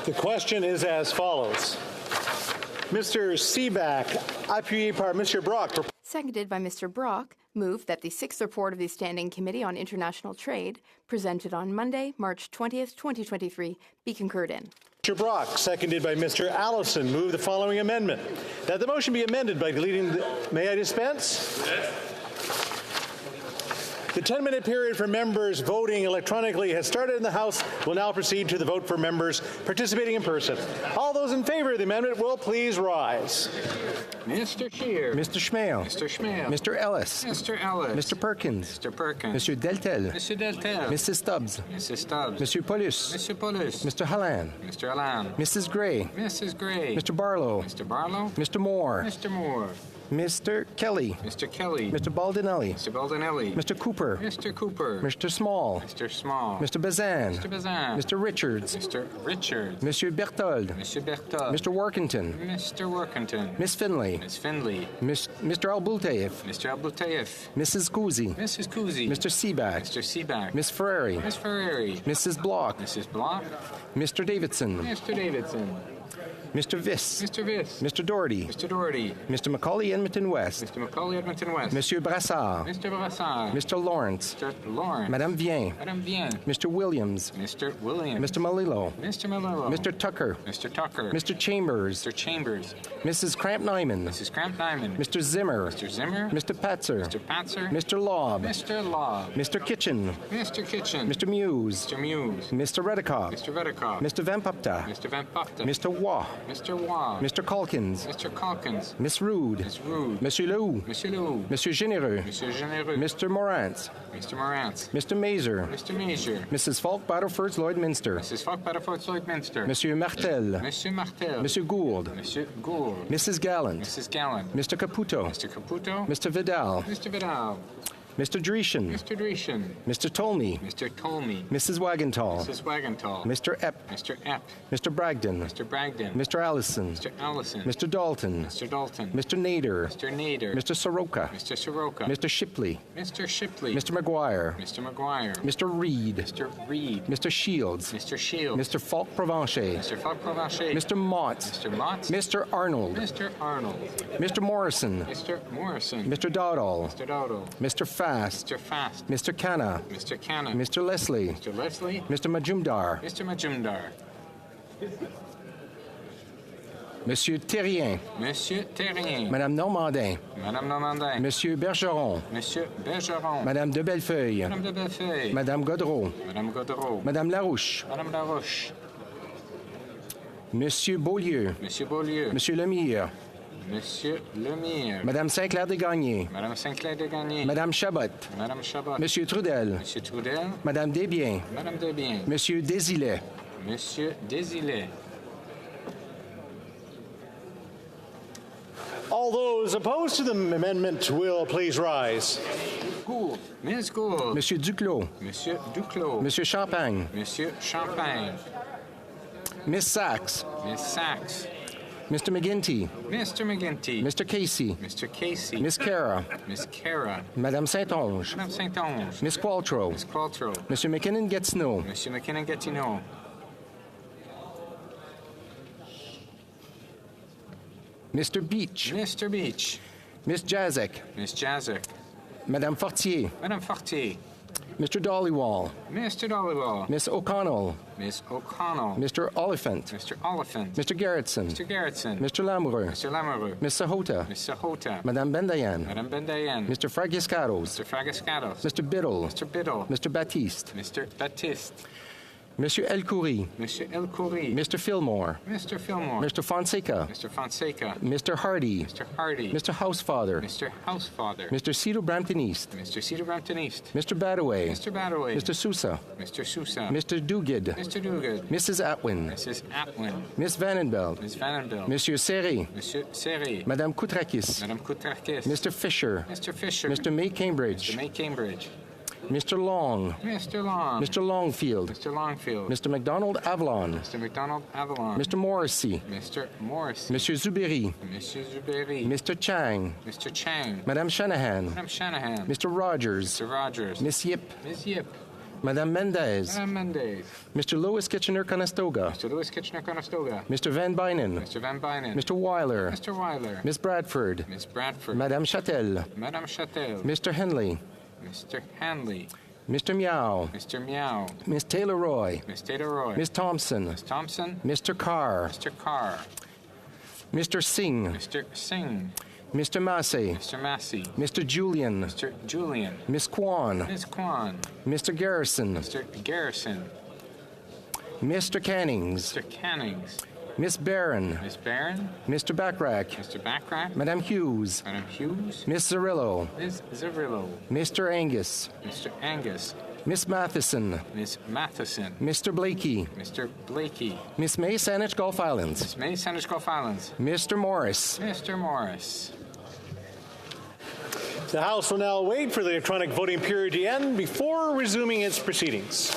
The question is as follows. Mr. Seaback, appuyé par Mr. Brock. Seconded by Mr. Brock, move that the 6th report of the Standing Committee on International Trade, presented on Monday, March 20th, 2023, be concurred in. Mr. Brock, seconded by Mr. Allison, move the following amendment. That the motion be amended by deleting the... May I dispense? Yes. The 10-minute period for members voting electronically has started in the House. We'll now proceed to the vote for members participating in person. All those in favor of the amendment will please rise. Mr. Scheer. Mr. Schmale. Mr. Schmale. Mr. Ellis. Mr. Ellis. Mr. Perkins. Mr. Perkins. Monsieur Deltel. Monsieur Deltel. Mrs. Stubbs. Mrs. Stubbs. Monsieur Paulus. Monsieur Paulus. Mr. Halland. Mr. Halland. Mrs. Gray. Mrs. Gray. Mr. Barlow. Mr. Barlow. Mr. Moore. Mr. Moore. Mr. Kelly. Mr. Kelly. Mr. Baldinelli. Mr. Baldinelli. Mr. Cooper. Mr. Cooper. Mr. Small. Mr. Small. Mr. Bazan. Mr. Bazan. Mr. Richards. Mr. Richards. Monsieur Berthold. Mr. Berthold. Mr. Workington. Mr. Workington. Miss Finley. Miss Finley. Mr. Albultayev. Mr. Albultayev. Mrs. Kuzi. Mrs. Kuzi. Mr. Seaback. Mr. Seaback. Miss Ferrari. Miss Ferrari. Mrs. Block. Mrs. Block. Mr. Davidson. Mr. Davidson. Mr. Viss. Mr. Viss. Mr. Doherty. Mr. Doherty. Mr. Macaulay Edmonton West. Mr. Macaulay Edmonton West. Monsieur Brassard. Mr. Brassard. Mr. Lawrence. Mr. Lawrence. Madame Vien. Madame Vien. Mr. Williams. Mr. Williams. Mr. Malillo. Mr. Malillo. Mr. Tucker. Mr. Tucker. Mr. Chambers. Mr. Chambers. Mrs. Cramp-Nyman. Mrs. Cramp-Nyman. Mr. Zimmer. Mr. Zimmer. Mr. Patzer. Mr. Patzer. Mr. Lobb. Mr. Lobb. Mr. Kitchen. Mr. Kitchen. Mr. Muse. Mr. Muse. Mr. Redikoff. Mr. Redikoff. Mr. Van Pupta. Mr. Van Pupta. Mr. Waugh. Mr. Waugh. Mr. Calkins. Mr. Calkins. Miss Rude. Miss Rude. Monsieur Lehoux. Monsieur Lehoux. Monsieur Généreux. Monsieur Généreux. Mr. Morantz. Mr. Morantz. Mr. Mazer. Mr. Mazer. Mrs. Falk Battleford's Lloydminster. Mrs. Falk Battleford's Lloydminster. Monsieur Martel. Monsieur Martel. Monsieur Gould. Monsieur Gould. Mrs. Gallant. Mrs. Gallant. Mr. Caputo. Mr. Caputo. Mr. Vidal. Mr. Vidal. Mr. Dreeshen. Mr. Dreeshen. Mr. Tolmie. Mr. Tolmie. Mrs. Wagentall. Mrs. Wagentall. Mr. Epp. Mr. Epp. Mr. Bragdon. Mr. Bragdon. Mr. Allison. Mr. Allison. Mr. Dalton. Mr. Dalton. Mr. Nader. Mr. Nader. Mr. Soroka. Mr. Soroka. Mr. Shipley. Mr. Shipley. Mr. McGuire. Mr. McGuire. Mr. Reed. Mr. Reed. Mr. Shields. Mr. Shields. Mr. Falk Provencher. Mr. Falk Provencher. Mr. Mott. Mr. Mott. Mr. Arnold. Mr. Arnold. Mr. Morrison. Mr. Morrison. Mr. Dowdall. Mr. Dowdall. Mr. Fast. Mr. Fast. Mr. Canna. Mr. Canna. Mr. Leslie. Mr. Leslie. Mr. Majumdar. Mr. Majumdar. Monsieur Terrien. Monsieur Terrien. Madame Normandin. Madame Normandin. Monsieur Bergeron. Monsieur Bergeron. Madame de Bellefeuille. Madame de Bellefeuille. Madame Godreau. Madame Godreau. Madame Larouche. Madame Larouche. Monsieur Beaulieu. Monsieur Beaulieu. Monsieur Lemire. Monsieur Lemire. Madame Saint-Clair-Desgagnés. Madame Saint-Clair-Desgagnés. Madame Chabot. Madame Chabot. Monsieur Trudel. Monsieur Trudel. Madame Desbiens. Madame Desbiens. Monsieur Désilet. Monsieur Désilet. All those opposed to the amendment will please rise. Gould. Ms. Gould. Monsieur Duclos. Monsieur Duclos. Monsieur Champagne. Monsieur Champagne. Miss Sachs. Miss Sachs. Mr. McGinty. Mr. McGinty. Mr. Casey. Mr. Casey. Miss Cara. Miss Cara. Madame Saint-Onge. Madame Saint-Onge. Miss Qualtrough. Miss Qualtrough. Monsieur McKinnon-Gatineau. Monsieur McKinnon-Gatineau. Mr. Beach. Mr. Beach. Miss Jazek. Miss Jazek. Madame Fortier. Madame Fortier. Mr. Dollywall. Mr. Dollywall. Miss O'Connell. Miss O'Connell. Mr. Oliphant. Mr. Oliphant. Mr. Gerritsen. Mr. Gerritsen. Mr. Lamoureux. Mr. Lamoureux. Miss Sahota. Miss Sahota. Madame Bendayan. Madame Bendayan. Mr. Fragiscados. Mr. Fragiscados. Mr. Biddle. Mr. Biddle. Mr. Baptiste. Mr. Baptiste. Monsieur Elcoury. Monsieur Elcoury. Mr. Fillmore. Mr. Fillmore. Mr. Fonseca. Mr. Fonseca. Mr. Hardy. Mr. Hardy. Mr. Housefather. Mr. Housefather. Mr. Cedar Brampton East. Mr. Cedar Brampton East. Mr. Badaway. Mr. Badaway. Mr. Sousa. Mr. Sousa. Mr. Duguid. Mr. Duguid. Mrs. Atwin. Mrs. Atwin. Miss Vandenbelt. Miss Vandenbelt. Monsieur Serré. Monsieur Serré. Madame Koutrakis. Madame Koutrakis. Mr. Fisher. Mr. Fisher. Mr. May Cambridge. Mr. May Cambridge. Mr. Long. Mr. Long. Mr. Longfield. Mr. Longfield. Mr. McDonald Avalon. Mr. McDonald Avalon. Mr. Morrissey. Mr. Morrissey. Monsieur Zuberi. Monsieur Zuberi. Mr. Chang. Mr. Chang. Madame Shanahan. Madame Shanahan. Mr. Rogers. Mr. Rogers. Miss Yip. Miss Yip. Madame Mendez. Madame Mendez. Mr. Louis Kitchener-Conestoga. Mr. Louis Kitchener-Conestoga. Mr. Van Bynen. Mr. Van Bynen. Mr. Weiler. Mr. Weiler. Miss Bradford. Miss Bradford. Madame Châtel. Madame Châtel. Mr. Henley. Mr. Hanley. Mr. Meow. Mr. Meow. Miss Taylor-Roy. Miss Taylor-Roy. Miss Thompson. Miss Thompson. Mr. Carr. Mr. Carr. Mr. Singh. Mr. Singh. Mr. Massey. Mr. Massey. Mr. Julian. Mr. Julian. Miss Kwan. Miss Kwan. Mr. Garrison. Mr. Garrison. Mr. Cannings. Mr. Cannings. Miss Barron. Miss Barron. Mr. Backrack. Mr. Backrack. Madame Hughes. Madame Hughes. Miss Zarillo. Miss Zarillo. Mr. Angus. Mr. Angus. Miss Matheson. Miss Matheson. Mr. Blakey. Mr. Blakey. Miss May Saanich Gulf Islands. Miss May Saanich Gulf Islands. Mr. Morris. Mr. Morris. The House will now wait for the electronic voting period to end before resuming its proceedings.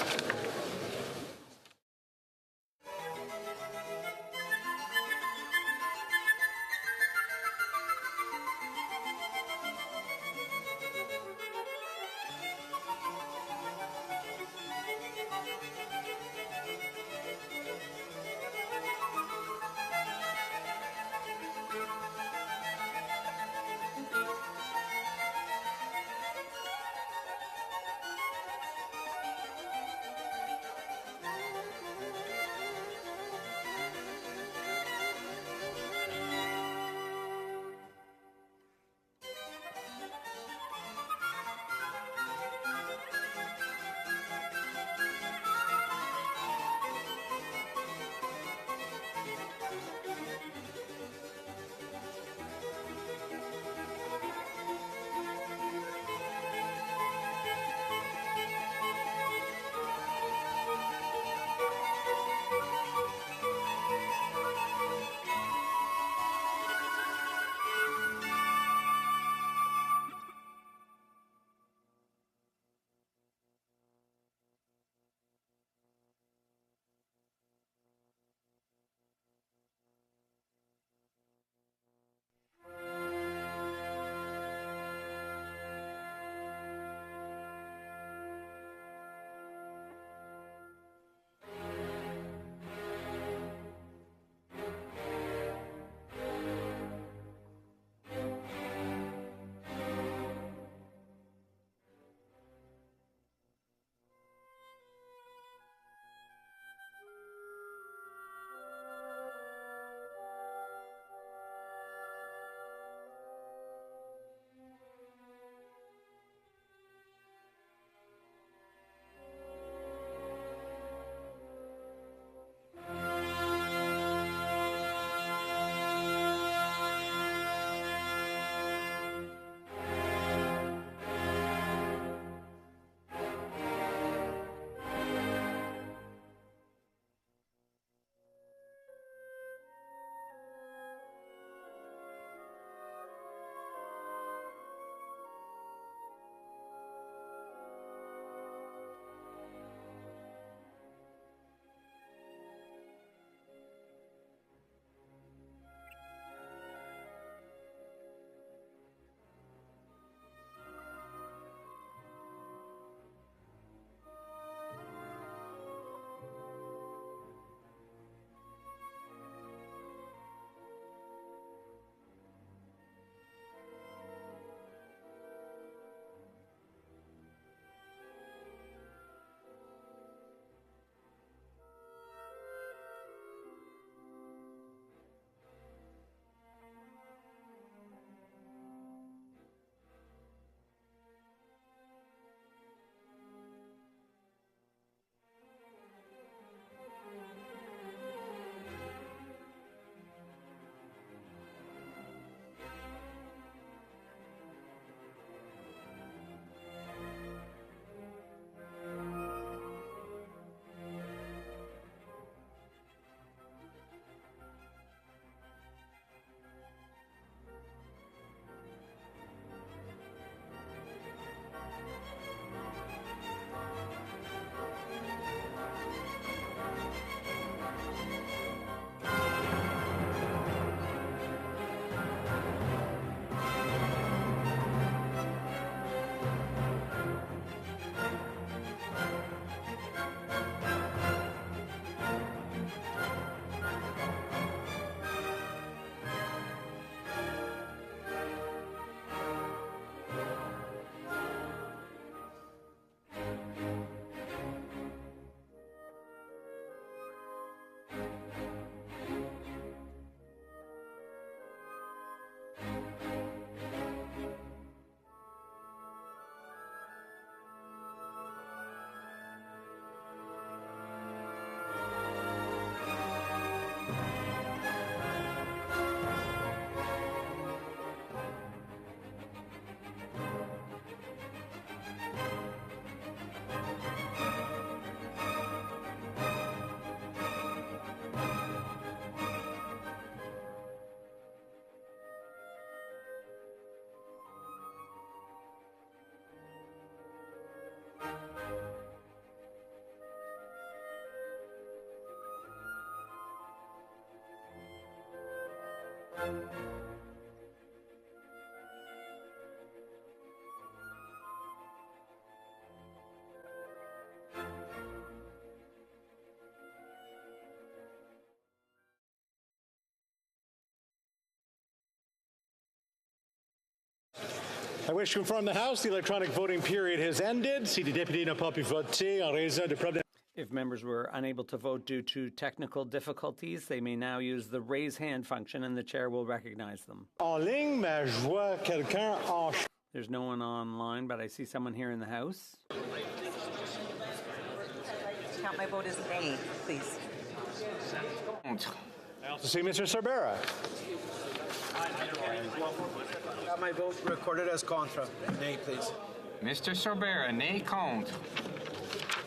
I wish to inform the House the electronic voting period has ended. Si les députés n'ont pas pu voter en raison de problèmes. If members were unable to vote due to technical difficulties, they may now use the raise hand function and the chair will recognize them. En ligne, mais je vois quelqu'un en... There's no one online, but I see someone here in the House. Count my vote as nay, please. I also see Mr. Sorbera. Got my vote recorded as contra. Nay, please. Mr. Sorbera, nay contre.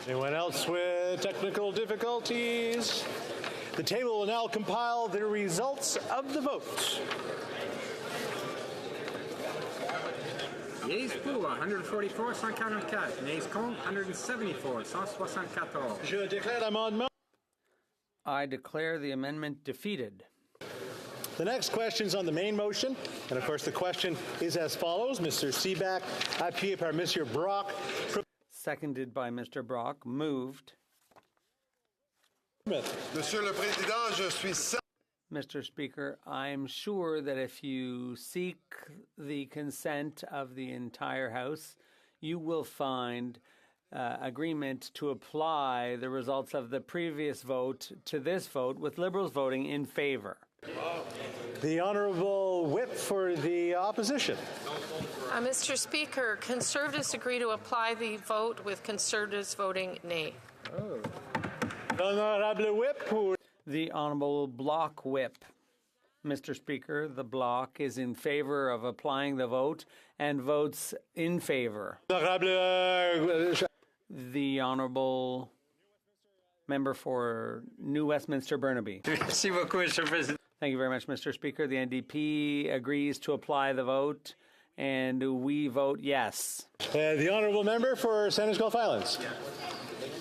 Anyone else with technical difficulties? The table will now compile the results of the vote. Yeas pour 144, 144. Nays contre 174, 174. Je déclare l'amendement. I declare the amendment defeated. The next question is on the main motion, and of course the question is as follows. Mr. Seaback, appuyé par Mr. Brock. Seconded by Mr. Brock. Moved. Monsieur le Président, je suis... Mr. Speaker, I'm sure that if you seek the consent of the entire House, you will find agreement to apply the results of the previous vote to this vote, with Liberals voting in favor. The Honourable Whip for the opposition. Mr. Speaker, Conservatives agree to apply the vote, with Conservatives voting nay. Honourable Whip pour... The Honourable Block Whip. Mr. Speaker, the Block is in favor of applying the vote and votes in favor. The Honourable Member for New Westminster Burnaby. Merci beaucoup, Mr. President. Thank you very much, Mr. Speaker. The NDP agrees to apply the vote, and we vote yes. The Honourable Member for Sanders Gulf Islands.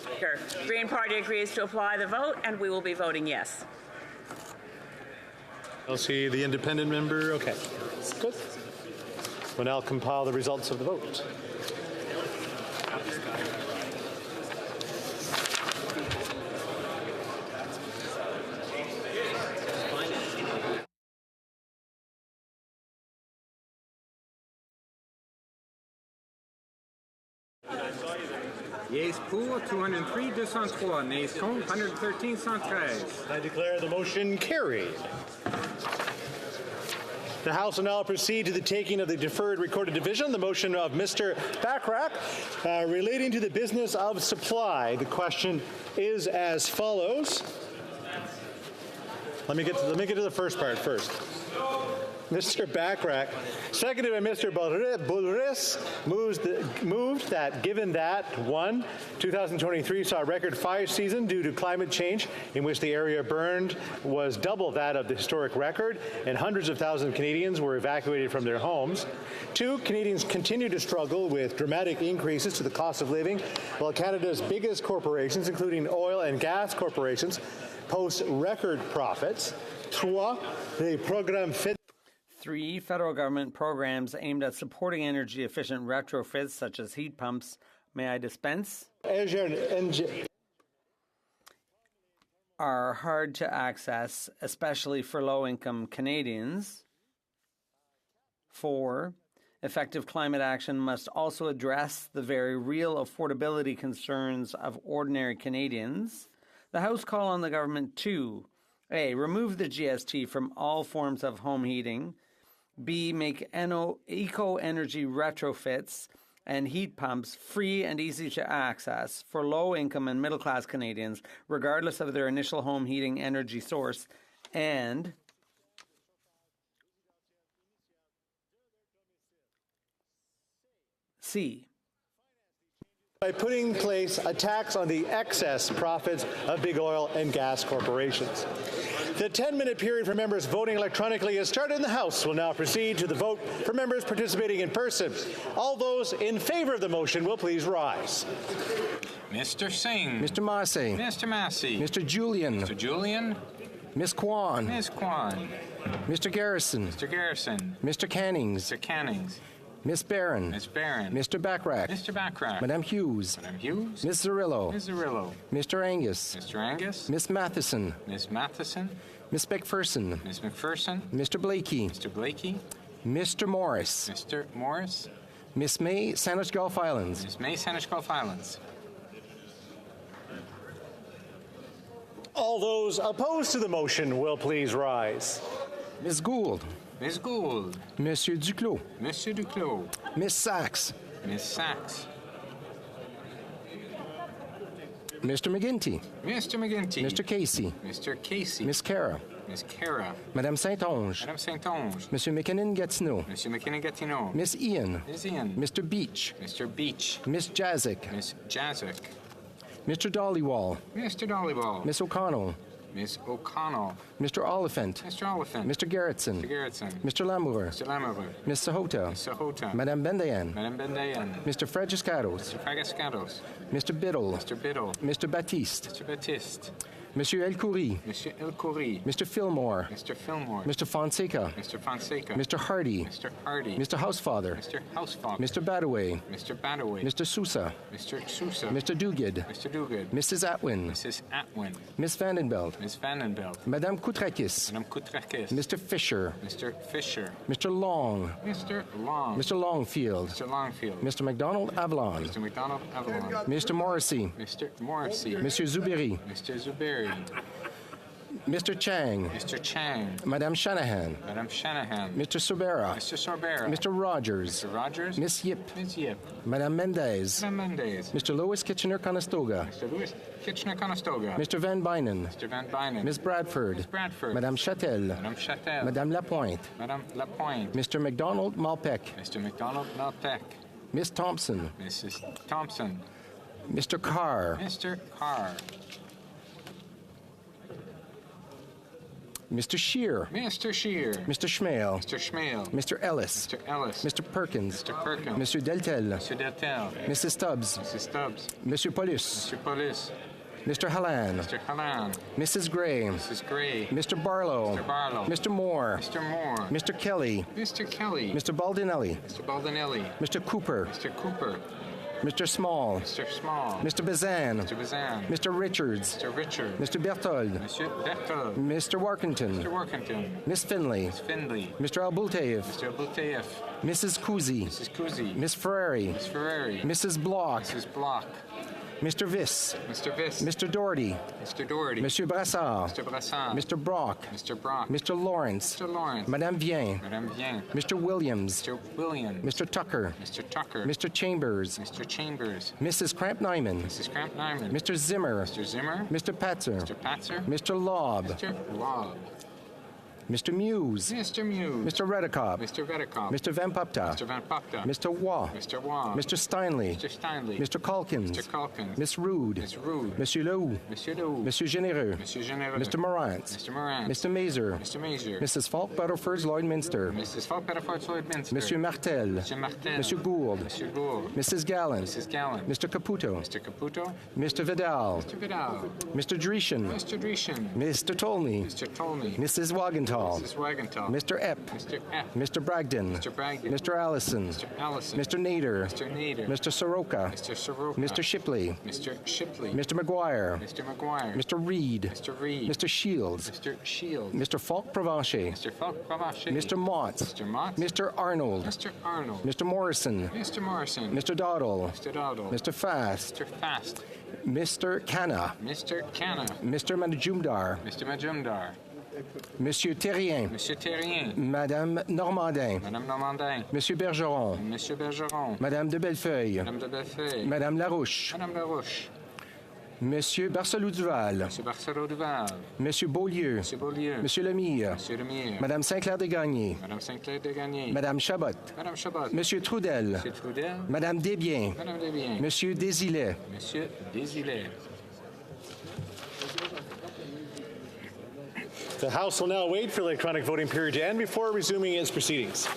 Speaker, Green Party agrees to apply the vote, and we will be voting yes. I'll see the independent member. Okay, good. We'll now compile the results of the vote. Yeas pour 203, 203. Nays contre 113, 113. I declare the motion carried. The House will now proceed to the taking of the deferred recorded division, the motion of Mr. Bachrach relating to the business of supply. The question is as follows. Let me get to the first part first. Mr. Bachrach, seconded by Mr. Boulris, moved that given that 1, 2023 saw a record fire season due to climate change in which the area burned was double that of the historic record, and hundreds of thousands of Canadians were evacuated from their homes. 2, Canadians continue to struggle with dramatic increases to the cost of living, while Canada's biggest corporations, including oil and gas corporations, post record profits. 3, the programme FIT. 3, federal government programs aimed at supporting energy-efficient retrofits such as heat pumps. May I dispense? Are hard to access, especially for low-income Canadians. 4, effective climate action must also address the very real affordability concerns of ordinary Canadians. The House call on the government to A, remove the GST from all forms of home heating. B, make eco-energy retrofits and heat pumps free and easy to access for low-income and middle-class Canadians, regardless of their initial home heating energy source. And C, by putting in place a tax on the excess profits of big oil and gas corporations. The 10-minute period for members voting electronically has started in the House. We'll now proceed to the vote for members participating in person. All those in favor of the motion will please rise. Mr. Singh. Mr. Massey. Mr. Massey. Mr. Julian. Mr. Julian. Ms. Kwan. Ms. Kwan. Mr. Garrison. Mr. Garrison. Mr. Cannings. Mr. Cannings. Miss Barron. Miss Barron. Mr. Backrack. Mr. Backrack. Madame Hughes. Madame Hughes. Miss Zerillo. Miss Zerillo. Mr. Angus. Mr. Angus. Miss Matheson. Miss Matheson. Miss McPherson. Miss McPherson. Mr. Blakey. Mr. Blakey. Mr. Morris. Mr. Morris. Miss May, Sandwich Gulf Islands. Miss May, Sandwich Gulf Islands. All those opposed to the motion will please rise. Ms. Gould. Miss Gould. Monsieur Duclos. Monsieur Duclos. Miss Sachs. Miss Sachs. Mr. McGinty. Mr. McGinty. Mr. Casey. Mr. Casey. Miss Cara. Miss Cara. Madame Saint-Onge. Madame Saint-Onge. Monsieur McKinnon-Gatineau. Monsieur McKinnon-Gatineau. Miss Ian. Miss Ian. Mr. Beach. Mr. Beach. Miss Jazik. Miss Jazik. Mr. Dollywall. Mr. Dollywall. Miss O'Connell. Miss O'Connell. Mr. Oliphant. Mr. Oliphant. Mr. Garrettson. Mr. Garrettson. Mr. Lamour. Mr. Lamour. Miss Sahota. Miss Sahota. Madame Bendayan. Madame Bendayan. Mr. Fragiscatos. Mr. Fragascatos. Mr. Biddle. Mr. Biddle. Mr. Baptiste. Mr. Baptiste. Monsieur El Khoury. Monsieur El Khoury. Mr. Fillmore. Mr. Fillmore. Mr. Fonseca. Mr. Fonseca. Mr. Hardy. Mr. Hardy. Mr. Housefather. Mr. Housefather. Mr. Badaway. Mr. Badaway. Mr. Sousa. Mr. Sousa. Mr. Duguid. Mr. Duguid. Mrs. Atwin. Mrs. Atwin. Miss Vandenbelt. Miss Vandenbelt. Madame Koutrakis. Madame Koutrakis. Mr. Fisher. Mr. Fisher. Mr. Long. Mr. Long. Mr. Longfield. Mr. Longfield. Mr. McDonald Avalon. Mr. McDonald Avalon. Mr. Morrissey. Mr. Morrissey. Monsieur Zubiri. Mr. Zuberi. Mr. Chang. Mr. Chang. Madame Shanahan. Madame Shanahan. Mr. Sorbera. Mr. Sorbera. Mr. Rogers. Mr. Rogers. Miss Yip. Miss Yip. Madame Mendez. Madame Mendez. Mr. Lewis Kitchener-Conestoga. Mr. Louis Kitchener-Conestoga. Mr. Van Bynen. Mr. Van Bynen. Miss Bradford. Miss Bradford. Madame Châtel. Madame Châtel. Madame Lapointe. Madame Lapointe. Mr. McDonald Malpec. Mr. McDonald Malpec. Miss Thompson. Mrs. Thompson. Mr. Carr. Mr. Carr. Mr. Shear. Mr. Shear. Mr. Schmale. Mr. Schmale. Mr. Ellis. Mr. Ellis. Mr. Perkins. Mr. Perkins. Monsieur Deltel. Mr. Deltel. Mrs. Stubbs. Mrs. Stubbs. Monsieur Paulus. Mr. Paulus. Mr. Hallan. Mr. Hallan. Mrs. Gray. Mrs. Gray. Mr. Barlow. Mr. Barlow. Mr. Moore. Mr. Moore. Mr. Kelly. Mr. Kelly. Mr. Baldinelli. Mr. Baldinelli. Mr. Cooper. Mr. Cooper. Mr. Small. Mr. Small. Mr. Bazan. Mr. Bazan. Mr. Richards. Mr. Richard. Mr. Berthold. Monsieur Berthold. Mr. Workington. Mr. Workington. Miss Finley. Miss Findley. Mr. Albultaev. Mr. Bultaev. Mrs. Kuzi. Mrs. Kuzi. Miss Ferrari. Miss Ferrari. Mrs. Block. Mrs. Block. Mr. Viss. Mr. Viss. Mr. Doherty. Mr. Doherty. Monsieur Brassard. Mr. Brassard. Mr. Brock. Mr. Brock. Mr. Lawrence. Mr. Lawrence. Madame Vien. Madame Vien. Mr. Williams. Mr. Williams. Mr. Tucker. Mr. Tucker. Mr. Chambers. Mr. Chambers. Mrs. Cramp-Nyman. Mrs. Cramp-Nyman. Mr. Zimmer. Mr. Zimmer. Mr. Patzer. Mr. Patzer. Mr. Lobb. Mr. Lobb. Mr. Muse. Mr. Muse. Mr. Redekop. Mr. Redekop. Mr. Van Pupta. Mr. Van Pupta. Mr. Waugh. Mr. Waugh. Mr. Steinley. Mr. Steinley. Mr. Calkins. Mr. Calkins. Miss Rude. Miss Rude. Monsieur Leroux. Monsieur Leroux. Monsieur Généreux. Monsieur Généreux. Mr. Morant. Mr. Morant. Mr. Mazer. Mr. Mazer. Mrs. Falk Butterford's Lloydminster. Mrs. Falk Butterford's Lloydminster. Monsieur Martel. Monsieur Martel. Monsieur Gould. Monsieur Gould. Mrs. Gallant. Mrs. Gallant. Mr. Caputo. Mr. Caputo. Mr. Vidal. Mr. Vidal. Mr. Dreeshen. Mr. Dreeshen. Mr. Tolney. Mr. Tolney. Mrs. Wagenthal. Mrs. Wagenthal. Mr. Epp. Mr. F. Mr. Bragdon. Mr. Bragdon. Mr. Allison. Mr. Allison. Mr. Nader. Mr. Nader. Mr. Soroka. Mr. Soroka. Mr. Shipley. Mr. Shipley. Mr. McGuire. Mr. McGuire. Mr. Reed. Mr. Reed. Mr. Shields. Mr. Shields. Mr. Falk Provencher. Mr. Falk Provencher. Mr. Mott. Mr. Mott. Mr. Arnold. Mr. Arnold. Mr. Morrison. Mr. Morrison. Mr. Doddle. Mr. Doddle. Mr. Fast. Mr. Fast. Mr. Canna. Mr. Canna. Mr. Majumdar. Mr. Majumdar. Monsieur Terrien. Monsieur Terrien. Madame Normandin. Madame Normandin. Monsieur Bergeron. Monsieur Bergeron. Madame de Bellefeuille. Madame de Bellefeuille. Madame Larouche. Madame Larouche. Monsieur Barcelou-Duval. Monsieur Barcelou-Duval. Monsieur Beaulieu. Monsieur Beaulieu. Monsieur Lemire. Monsieur Lemire. Madame Saint-Clair-Desgagnés. Madame Saint-Clair-Desgagnés. Madame Chabot. Madame Chabot. Monsieur Trudel. Monsieur Trudel. Madame Desbiens. Madame Desbiens. Monsieur Désilet. Monsieur Désilet. The House will now wait for the electronic voting period to end before resuming its proceedings.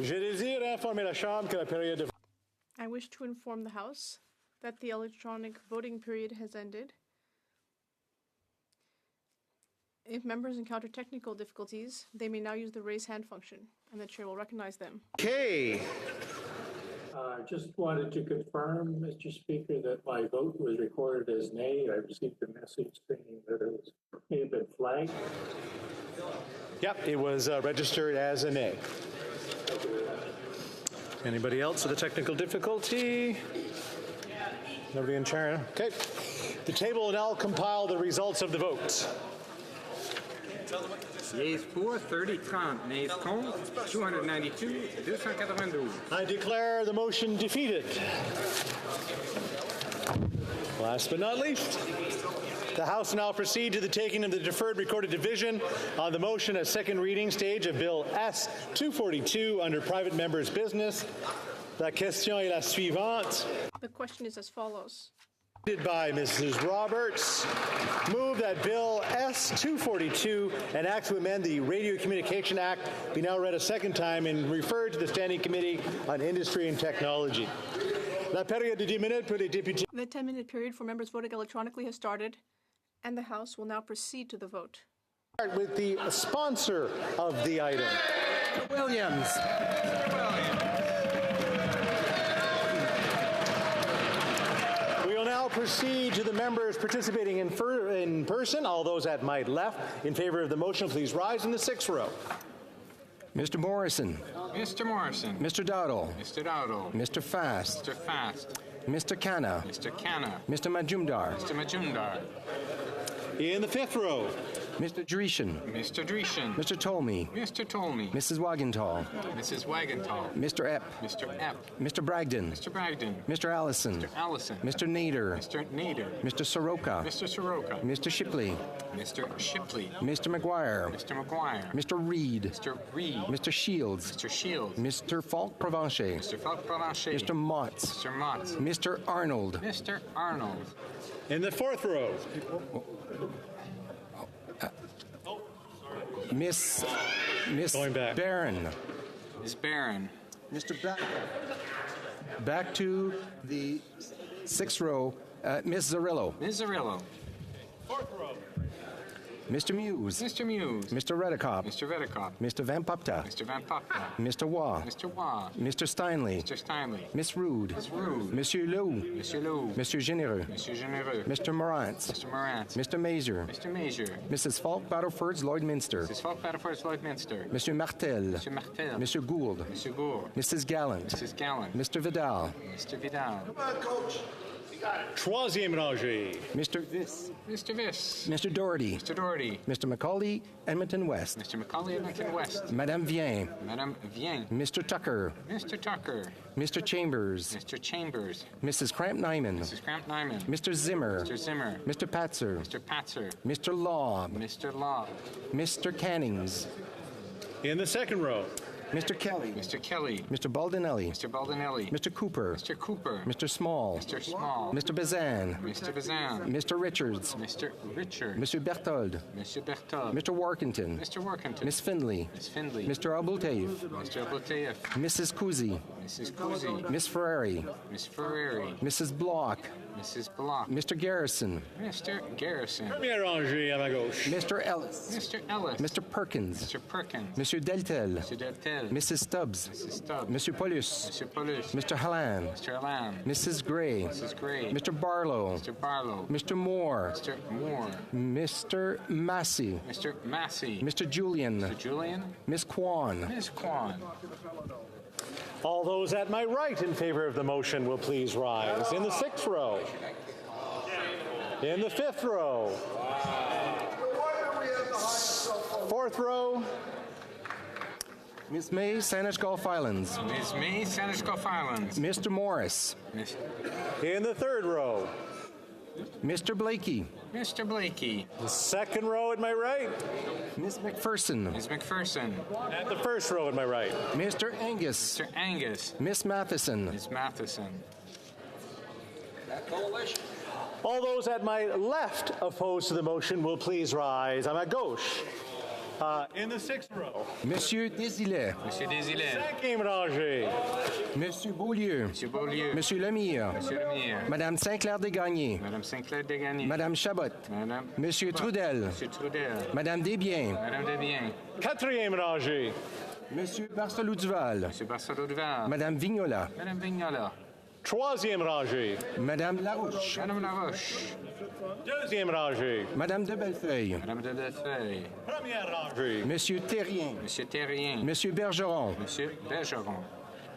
Je désire informer la Chambre que la période de... I wish to inform the House that the electronic voting period has ended. If members encounter technical difficulties, they may now use the raise hand function, and the chair will recognize them. Okay. Just wanted to confirm, Mr. Speaker, that my vote was recorded as nay. I received a message saying that it may have been flagged. Yep, it was registered as a nay. Anybody else with a technical difficulty? Nobody in chair? Okay. The table will now compile the results of the vote. Yeas pour 30-30, nays contre 292-292. I declare the motion defeated. Last but not least, the House now proceed to the taking of the deferred recorded division on the motion at second reading stage of Bill S-242 under private members' business. La question est la suivante. The question is as follows. By Mrs. Roberts, move that Bill S-242, an act to amend the Radio Communication Act, be now read a second time and referred to the Standing Committee on Industry and Technology. La période de 10 minutes pour les députés. The 10-minute period for members voting electronically has started, and the House will now proceed to the vote. Start with the sponsor of the item. Williams. Now proceed to the members participating in person. All those at my left in favor of the motion, please rise in the sixth row. Mr. Morrison. Mr. Morrison. Mr. Dowdle. Mr. Dowdle. Mr. Fast. Mr. Fast. Mr. Khanna. Mr. Khanna. Mr. Majumdar. Mr. Majumdar. In the fifth row. Mr. Dreeshen. Mr. Dreeshen. Mr. Tolmie. Mr. Tolmie. Mrs. Wagenthal. Mrs. Wagenthal. Mr. Epp. Mr. Epp. Mr. Bragdon. Mr. Bragdon. Mr. Allison. Mr. Allison. Mr. Nader. Mr. Nader. Mr. Soroka. Mr. Soroka. Mr. Shipley. Mr. Shipley. Mr. McGuire. Mr. McGuire. Mr. Reed. Mr. Reed. Mr. Shields. Mr. Shields. Mr. Falk Provencher. Mr. Falk Provencher. Mr. Motz. Mr. Motz. Mr. Arnold. Mr. Arnold. In the fourth row. Miss Barron. Miss Barron. Mr. Back to the sixth row. Miss Zarillo. Ms. Zarillo. Fourth row. Mr. Muse. Mr. Muse. Mr. Redekop. Mr. Redekop. Mr. Van Popta. Mr. Van Popta. Mr. Waugh. Mr. Waugh. Mr. Steinley. Mr. Steinley. Miss Rude. Miss Rude. Monsieur Lowe. Monsieur Lowe. Monsieur Généreux. Monsieur Généreux. Mr. Morantz. Mr. Morantz. Mr. Mazer. Mr. Mazer. Mrs. Falk Battleford's Lloydminster. Mrs. Falk Battleford's Lloydminster. Monsieur Martel. Monsieur Martel. Monsieur Gould. Monsieur Gould. Mrs. Gallant. Mrs. Gallant. Mr. Vidal. Mr. Vidal. Come on, Coach. Troisième rangée. Mr. Viss. Mr. Viss. Mr. Doherty. Mr. Doherty. Mr. Macaulay, Edmonton West. Mr. Macaulay, Edmonton West. Madame Vien. Madame Vien. Mr. Tucker. Mr. Tucker. Mr. Chambers. Mr. Chambers. Mrs. Cramp-Nyman. Mrs. Cramp-Nyman. Mr. Zimmer. Mr. Zimmer. Mr. Patzer. Mr. Patzer. Mr. Law. Mr. Law. Mr. Cannings. In the second row. Mr. Kelly. Mr. Kelly. Mr. Baldinelli. Mr. Baldinelli. Mr. Cooper. Mr. Cooper. Mr. Small. Mr. Small. Mr. Bazan. Mr. Bazan. Mr. Richards. Mr. Richard. Mr. Berthold. Mr. Berthold. Mr. Workington. Mr. Workington. Miss Findley. Miss Findley. Mr. Abultayev. Mr. Abultayev. Mrs. Kuzi. Mrs. Kuzi. Miss Ferrari. Miss Ferrari. Mrs. Block. Mrs. Block. Mr. Garrison. Mr. Garrison. Première rangée à ma gauche. Mr. Ellis. Mr. Ellis. Mr. Perkins. Mr. Perkins. Monsieur Deltel. Mr. Deltel. Mrs. Stubbs. Mrs. Stubbs. Monsieur Paulus. Mr. Paulus. Mr. Hallam. Mr. Hallam. Mrs. Gray. Mrs. Gray. Mr. Barlow. Mr. Barlow. Mr. Moore. Mr. Moore. Mr. Massey. Mr. Massey. Mr. Julian. Mr. Julian. Miss Kwan. Miss Kwan. All those at my right in favor of the motion will please rise. In the sixth row. In the fifth row. Fourth row. Miss May, Saanich Gulf Islands. Miss May, Saanich Gulf Islands. Mr. Morris. In the third row. Mr. Blakey. Mr. Blakey. The second row at my right. Miss McPherson. Miss McPherson. At the first row at my right. Mr. Angus. Mr. Angus. Miss Matheson. Miss Matheson. All those at my left opposed to the motion will please rise. À ma gauche. In the sixth row. Monsieur Desilets. Monsieur Desilets. Cinquième rangée. Monsieur Beaulieu. Monsieur Beaulieu. Monsieur Lemire. Monsieur Lemire. Madame Sinclair-Desgagnés. Madame Sinclair-Desgagnés. Madame Chabot. Madame Monsieur Trudel. Monsieur Trudel. Madame Desbiens. Madame Desbiens. Quatrième rangée. Monsieur Barcelou-Duval. Monsieur Barcelou-Duval. Madame Vignola. Madame Vignola. Troisième rangée. Madame Larouche. Madame Laroche. Deuxième rangée. Madame de Bellefeuille. Madame de Bellefeuille. Première rangée. Monsieur Terrien. Monsieur Terrien. Monsieur Bergeron. Monsieur Bergeron.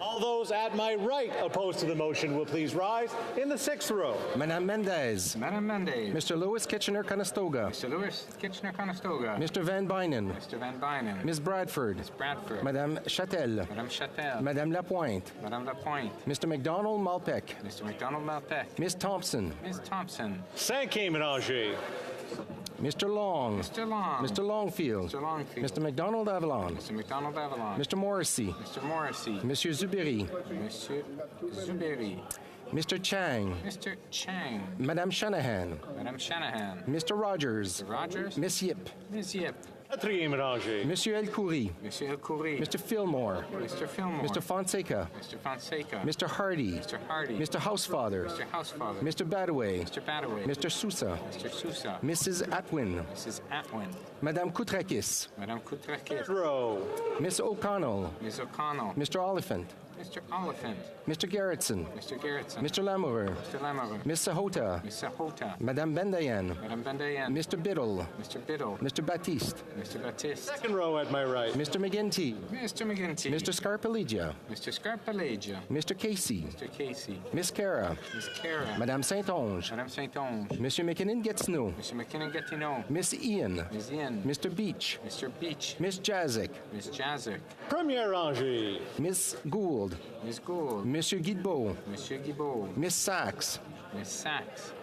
All those at my right opposed to the motion will please rise in the sixth row. Madame Mendez. Madame Mendez. Mr. Lewis Kitchener-Conestoga. Mr. Lewis Kitchener-Conestoga. Mr. Van Bynen. Mr. Van Bynen. Miss Bradford. Miss Bradford. Madame Châtel. Madame Châtel. Madame Lapointe. Madame Lapointe. Mr. McDonald Malpec. Mr. McDonald Malpec. Miss Thompson. Miss Thompson. Cinquième rangée. Mr. Long. Mr. Long. Mr. Longfield. Mr. Longfield. Mr. McDonald Avalon. Mr. McDonald Avalon. Mr. Morrissey. Mr. Morrissey. Monsieur Zubiri. Monsieur Zuberi. Mr. Chang. Mr. Chang. Madame Shanahan. Madame Shanahan. Mr. Rogers. Mr. Rogers. Miss Yip. Miss Yip. Quatrième rangée. Monsieur El Khoury. Monsieur El Khoury. Mr. Fillmore. Mr. Fillmore. Mr. Fonseca. Mr. Fonseca. Mr. Hardy. Mr. Hardy. Mr. Housefather. Mr. Housefather. Mr. Badaway. Mr. Badaway. Mr. Sousa. Mr. Sousa. Mrs. Atwin. Mrs. Atwin. Madame Koutrakis. Madame Koutrakis. Row. Miss O'Connell. Miss O'Connell. Mr. Oliphant. Mr. Oliphant. Mr. Garrettson. Mr. Garrettson. Mr. Lamoureux. Mr. Lamoureux. Miss Sahota. Miss Sahota. Madame Bendayan. Madame Bendayan. Mr. Biddle. Mr. Biddle. Mr. Baptiste. Mr. Baptiste. Second row at my right. Mr. McGinty. Mr. McGinty. Mr. Scarpeligia. Mr. Scarpeligia. Mr. Casey. Mr. Casey. Miss Cara. Miss Cara. Madame Saint-Onge. Madame Saint-Onge. Monsieur McKinnon-Gatineau. Mr. McKinnon-Gatineau. Miss Ian. Miss Ian. Mr. Beach. Mr. Beach. Miss Jazik. Miss Jazik. Première rangée. Miss Gould. Miss Gould. Monsieur Guilbeault. Monsieur Guilbeault. Miss Sachs. Miss Sachs.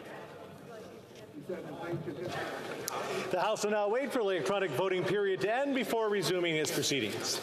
The House will now wait for electronic voting period to end before resuming its proceedings.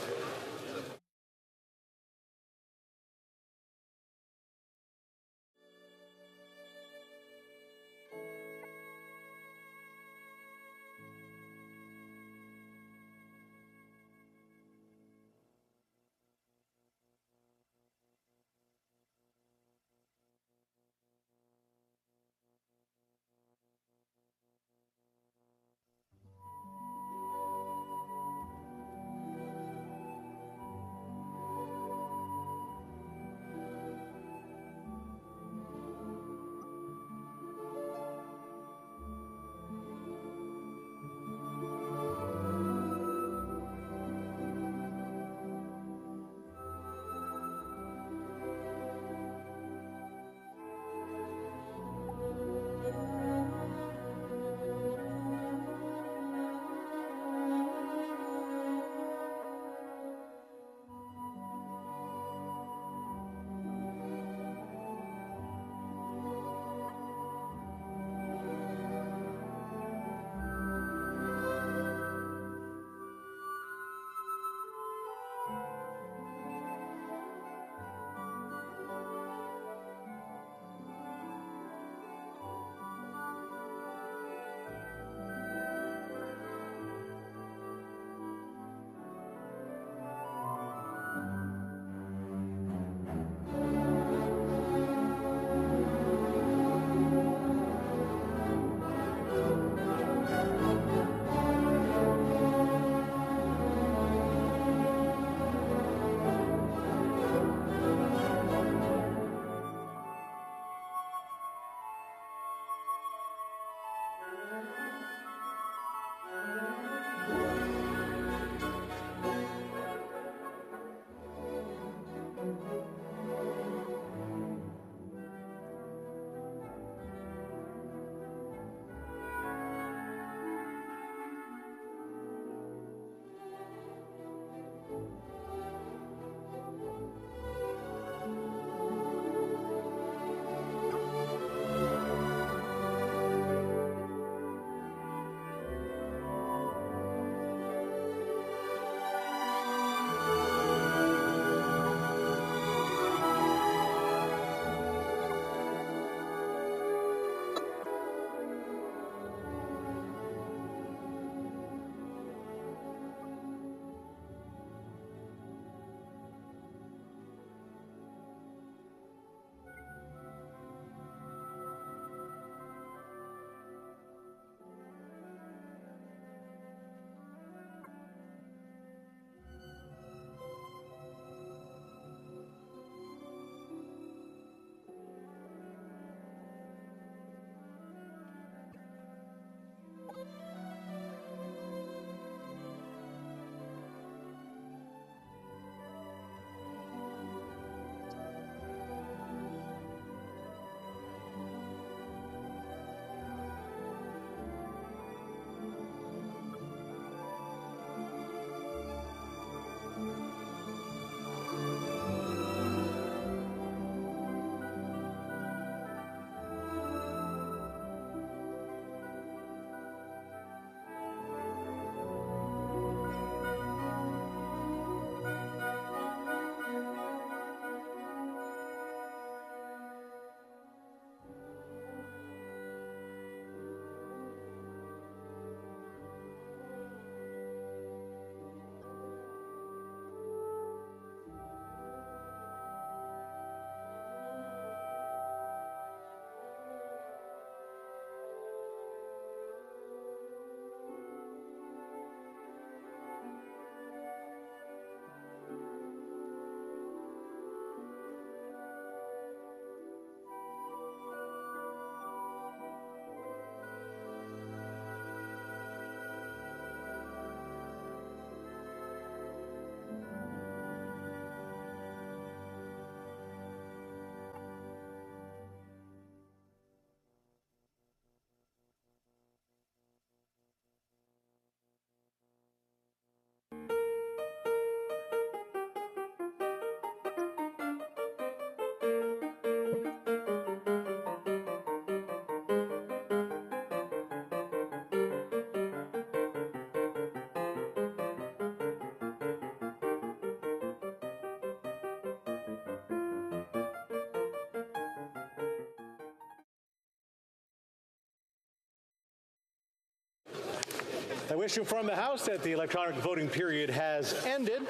I wish to inform the House that the electronic voting period has ended.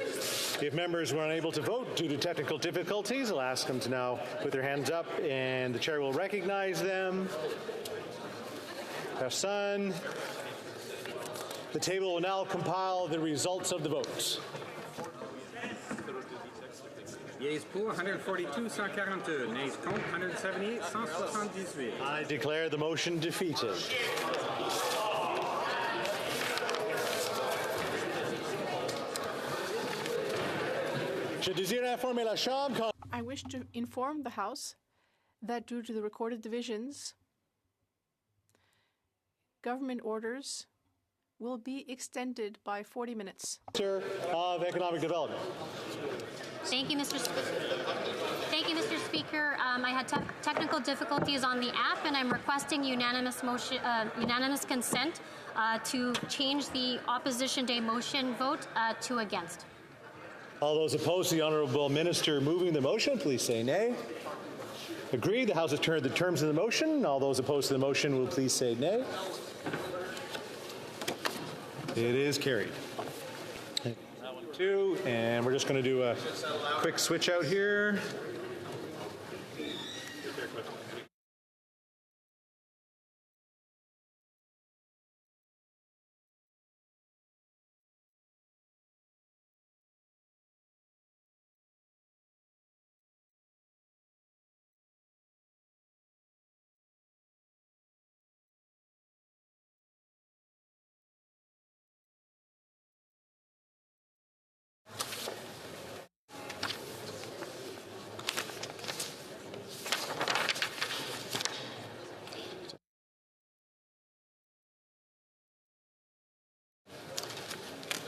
If members were unable to vote due to technical difficulties, I'll ask them to now put their hands up and the chair will recognize them. Personne. The table will now compile the results of the votes. Yeas pour 142, 142. Nays contre 178, 178. I declare the motion defeated. I wish to inform the House that due to the recorded divisions, government orders will be extended by 40 minutes. Minister of Economic Development. Thank you, Mr. Speaker. I had technical difficulties on the app, and I'm requesting unanimous consent to change the opposition day motion vote to against. All those opposed to the Honourable Minister moving the motion, please say nay. Agreed. The House has turned the terms of the motion. All those opposed to the motion will please say nay. It is carried. That one too, and we're just going to do a quick switch out here.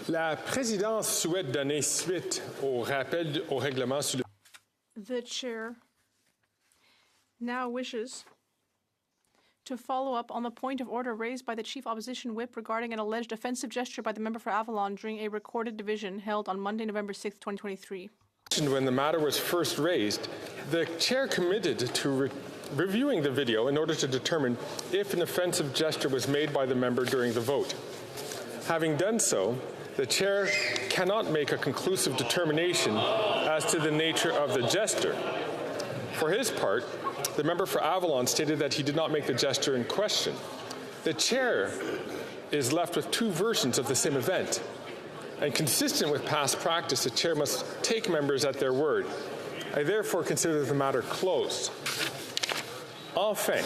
La présidence souhaite donner suite au rappel au règlement sur le... The chair now wishes to follow up on the point of order raised by the Chief Opposition Whip regarding an alleged offensive gesture by the member for Avalon during a recorded division held on Monday, November 6, 2023. When the matter was first raised, the chair committed to reviewing the video in order to determine if an offensive gesture was made by the member during the vote. Having done so, the chair cannot make a conclusive determination as to the nature of the gesture. For his part, the member for Avalon stated that he did not make the gesture in question. The chair is left with two versions of the same event. And consistent with past practice, the chair must take members at their word. I therefore consider the matter closed. Enfin,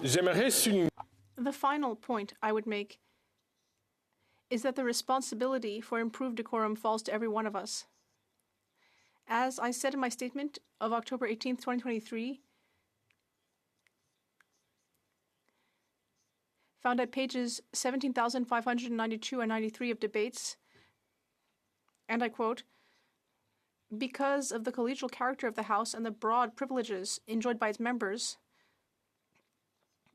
j'aimerais souligner... The final point I would make is that the responsibility for improved decorum falls to every one of us. As I said in my statement of October 18th, 2023, found at pages 17,592 and 93 of debates, and I quote, "Because of the collegial character of the House and the broad privileges enjoyed by its members,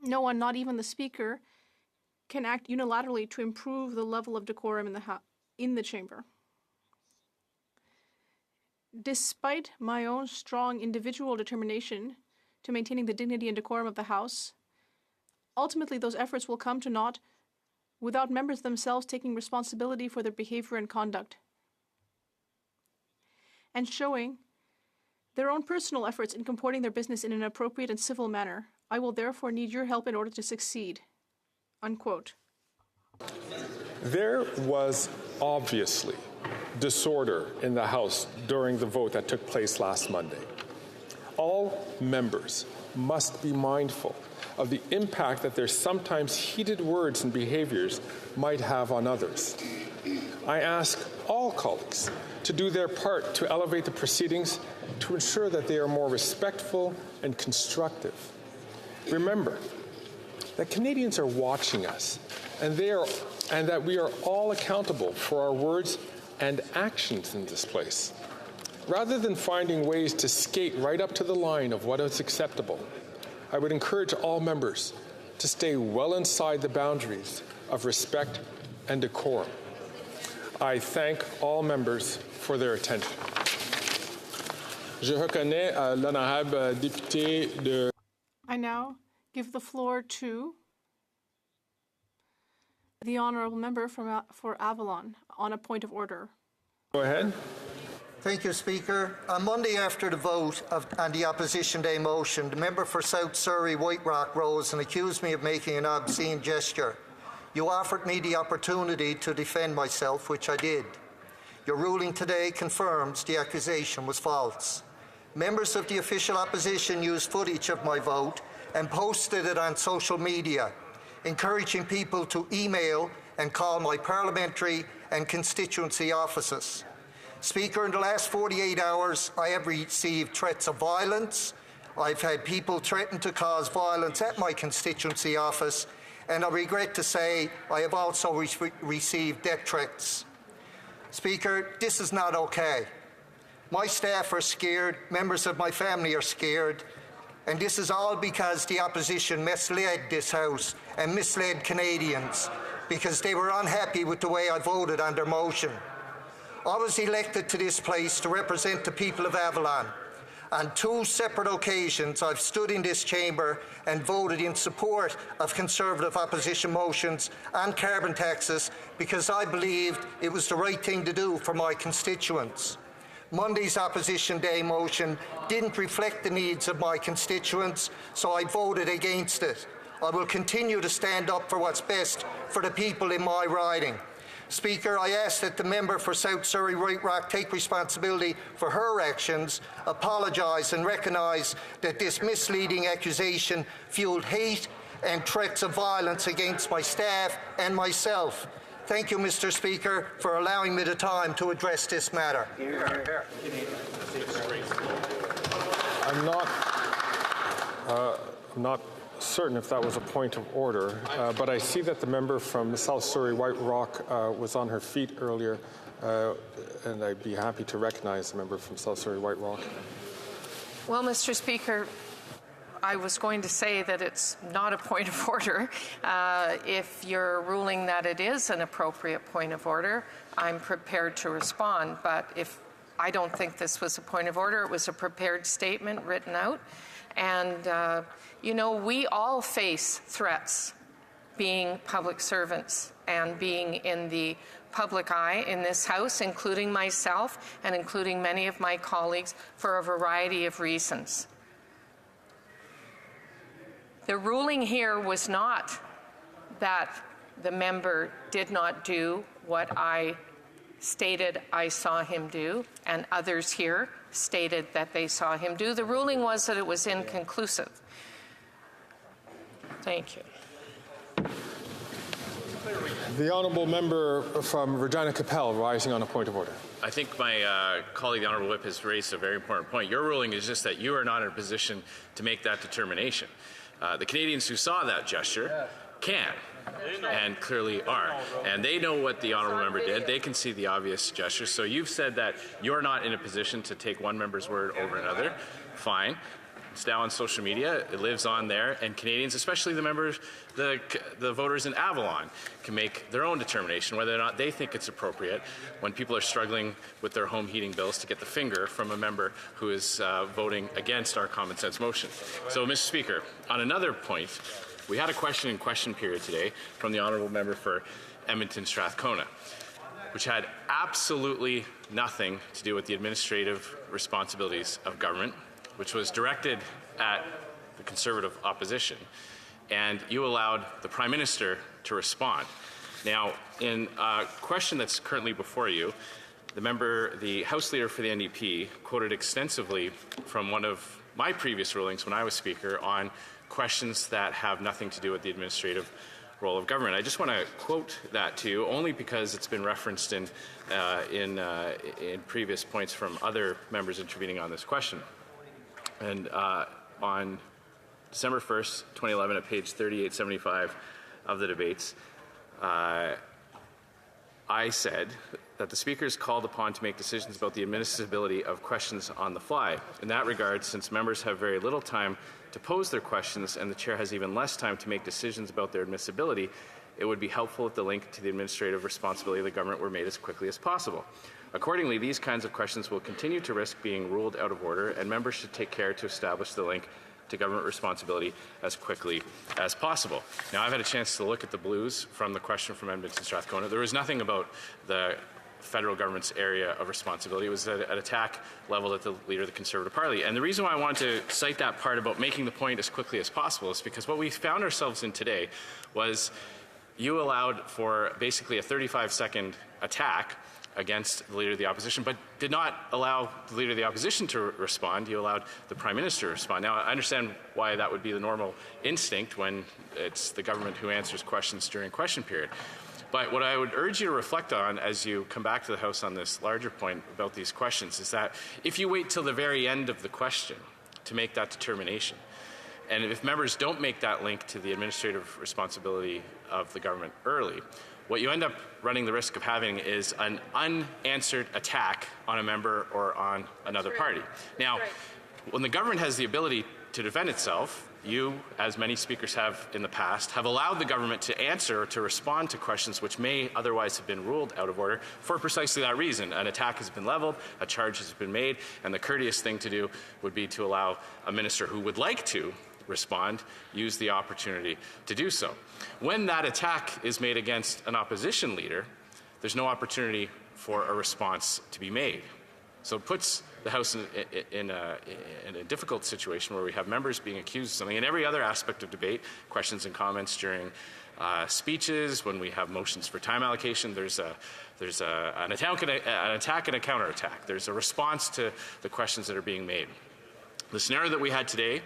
no one, not even the Speaker, can act unilaterally to improve the level of decorum in the chamber. Despite my own strong individual determination to maintaining the dignity and decorum of the House, ultimately those efforts will come to naught without members themselves taking responsibility for their behavior and conduct, and showing their own personal efforts in comporting their business in an appropriate and civil manner. I will therefore need your help in order to succeed." Unquote. There was obviously disorder in the House during the vote that took place last Monday. All members must be mindful of the impact that their sometimes heated words and behaviors might have on others. I ask all colleagues to do their part to elevate the proceedings to ensure that they are more respectful and constructive. Remember that Canadians are watching us, and that we are all accountable for our words and actions in this place. Rather than finding ways to skate right up to the line of what is acceptable, I would encourage all members to stay well inside the boundaries of respect and decorum. I thank all members for their attention. Je reconnais l'honorable député de... I now give the floor to the honourable member for Avalon on a point of order. Go ahead. Thank you, Speaker. On Monday after the vote on the Opposition Day motion, the member for South Surrey White Rock rose and accused me of making an obscene gesture. You offered me the opportunity to defend myself, which I did. Your ruling today confirms the accusation was false. Members of the official opposition used footage of my vote and posted it on social media, encouraging people to email and call my parliamentary and constituency offices. Speaker, in the last 48 hours, I have received threats of violence. I've had people threaten to cause violence at my constituency office, and I regret to say I have also received death threats. Speaker, this is not okay. My staff are scared, members of my family are scared, and this is all because the opposition misled this House and misled Canadians because they were unhappy with the way I voted on their motion. I was elected to this place to represent the people of Avalon. On two separate occasions, I've stood in this chamber and voted in support of Conservative opposition motions on carbon taxes because I believed it was the right thing to do for my constituents. Monday's Opposition Day motion didn't reflect the needs of my constituents, so I voted against it. I will continue to stand up for what's best for the people in my riding. Speaker, I ask that the member for South Surrey White Rock take responsibility for her actions, apologise and recognise that this misleading accusation fuelled hate and threats of violence against my staff and myself. Thank you, Mr. Speaker, for allowing me the time to address this matter. I'm not certain if that was a point of order, but I see that the member from South Surrey White Rock was on her feet earlier, and I'd be happy to recognize the member from South Surrey White Rock. Well, Mr. Speaker, I was going to say that it's not a point of order. If you're ruling that it is an appropriate point of order, I'm prepared to respond. But if I don't think this was a point of order, it was a prepared statement written out. And, you know, we all face threats being public servants and being in the public eye in this House, including myself and including many of my colleagues, for a variety of reasons. The ruling here was not that the member did not do what I stated I saw him do, and others here stated that they saw him do. The ruling was that it was inconclusive. Thank you. The honourable member from Regina Capel, rising on a point of order. I think my colleague, the Honourable Whip, has raised a very important point. Your ruling is just that you are not in a position to make that determination. The Canadians who saw that gesture can, and clearly are. And they know what the honourable member did. They can see the obvious gesture. So you've said that you're not in a position to take one member's word over another. Fine. It's now on social media. It lives on there, and Canadians, especially the members, the voters in Avalon, can make their own determination whether or not they think it's appropriate when people are struggling with their home heating bills to get the finger from a member who is voting against our common sense motion. So, Mr. Speaker, on another point, we had a question period today from the honourable member for Edmonton Strathcona, which had absolutely nothing to do with the administrative responsibilities of government, which was directed at the Conservative opposition, and you allowed the Prime Minister to respond. Now, in a question that's currently before you, the House Leader for the NDP quoted extensively from one of my previous rulings when I was Speaker on questions that have nothing to do with the administrative role of government. I just want to quote that to you, only because it's been referenced in previous points from other members intervening on this question. And on December 1st, 2011, at page 3875 of the debates, I said that the Speaker is called upon to make decisions about the admissibility of questions on the fly. In that regard, since members have very little time to pose their questions and the Chair has even less time to make decisions about their admissibility, it would be helpful if the link to the administrative responsibility of the government were made as quickly as possible. Accordingly, these kinds of questions will continue to risk being ruled out of order, and members should take care to establish the link to government responsibility as quickly as possible. Now, I've had a chance to look at the blues from the question from Edmonton Strathcona. There was nothing about the federal government's area of responsibility. It was an attack leveled at the Leader of the Conservative Party. And the reason why I wanted to cite that part about making the point as quickly as possible is because what we found ourselves in today was you allowed for basically a 35-second attack against the Leader of the Opposition, but did not allow the Leader of the Opposition to respond. You allowed the Prime Minister to respond. Now, I understand why that would be the normal instinct when it's the government who answers questions during question period. But what I would urge you to reflect on as you come back to the House on this larger point about these questions is that if you wait till the very end of the question to make that determination, and if members don't make that link to the administrative responsibility of the government early, what you end up running the risk of having is an unanswered attack on a member or on another party. Now, when the government has the ability to defend itself, you, as many speakers have in the past, have allowed the government to answer or to respond to questions which may otherwise have been ruled out of order for precisely that reason. An attack has been leveled, a charge has been made, and the courteous thing to do would be to allow a minister who would like to respond, use the opportunity to do so. When that attack is made against an opposition leader, there's no opportunity for a response to be made. So it puts the House in a difficult situation where we have members being accused of something. In every other aspect of debate, questions and comments during speeches, when we have motions for time allocation, there's an attack and a counterattack. There's a response to the questions that are being made. The scenario that we had today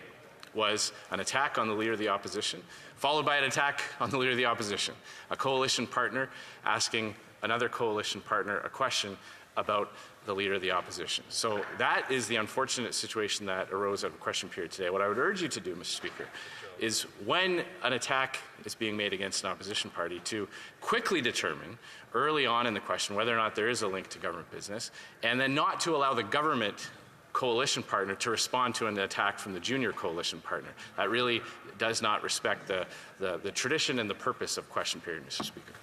was an attack on the Leader of the Opposition, followed by an attack on the Leader of the Opposition, a coalition partner asking another coalition partner a question about the Leader of the Opposition. So that is the unfortunate situation that arose out of question period today. What I would urge you to do, Mr. Speaker, is when an attack is being made against an opposition party to quickly determine early on in the question whether or not there is a link to government business, and then not to allow the government coalition partner to respond to an attack from the junior coalition partner. That really does not respect the tradition and the purpose of question period, Mr. Speaker.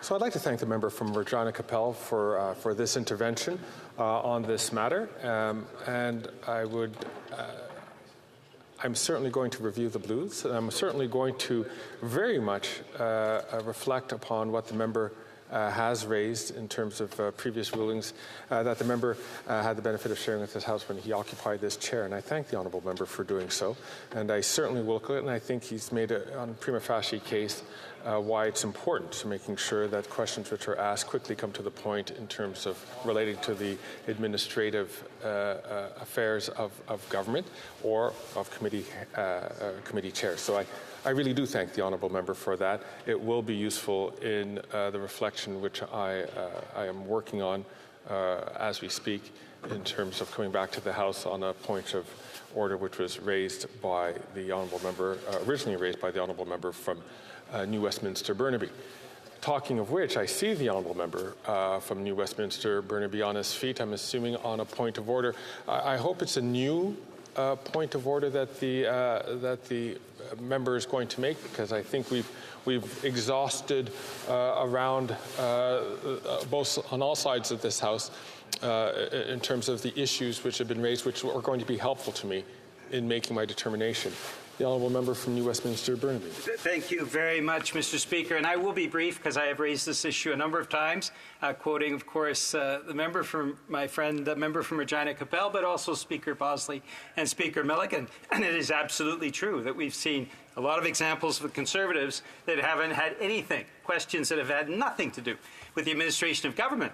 So I'd like to thank the member from Regina Capel for this intervention on this matter, and I'm certainly going to review the blues, and I'm certainly going to very much reflect upon what the member has raised in terms of previous rulings that the member had the benefit of sharing with this House when he occupied this chair. And I thank the honourable member for doing so. And I certainly will look at it, and I think he's made a prima facie case why it's important to making sure that questions which are asked quickly come to the point in terms of relating to the administrative affairs of government or of committee chairs. So I really do thank the honourable member for that. It will be useful in the reflection which I am working on as we speak in terms of coming back to the House on a point of order which was raised by the honourable member, originally raised by the honourable member from New Westminster Burnaby. Talking of which, I see the honourable member from New Westminster Burnaby on his feet, I'm assuming on a point of order. I hope it's a new point of order that the member is going to make, because I think we've exhausted around both on all sides of this House in terms of the issues which have been raised, which are going to be helpful to me in making my determination. The honourable member from New Westminster Burnaby. Thank you very much, Mr. Speaker. And I will be brief because I have raised this issue a number of times, quoting, of course, the member from my friend, the member from Regina Capel, but also Speaker Bosley and Speaker Milligan. And it is absolutely true that we've seen a lot of examples of Conservatives that haven't had anything, questions that have had nothing to do with the administration of government.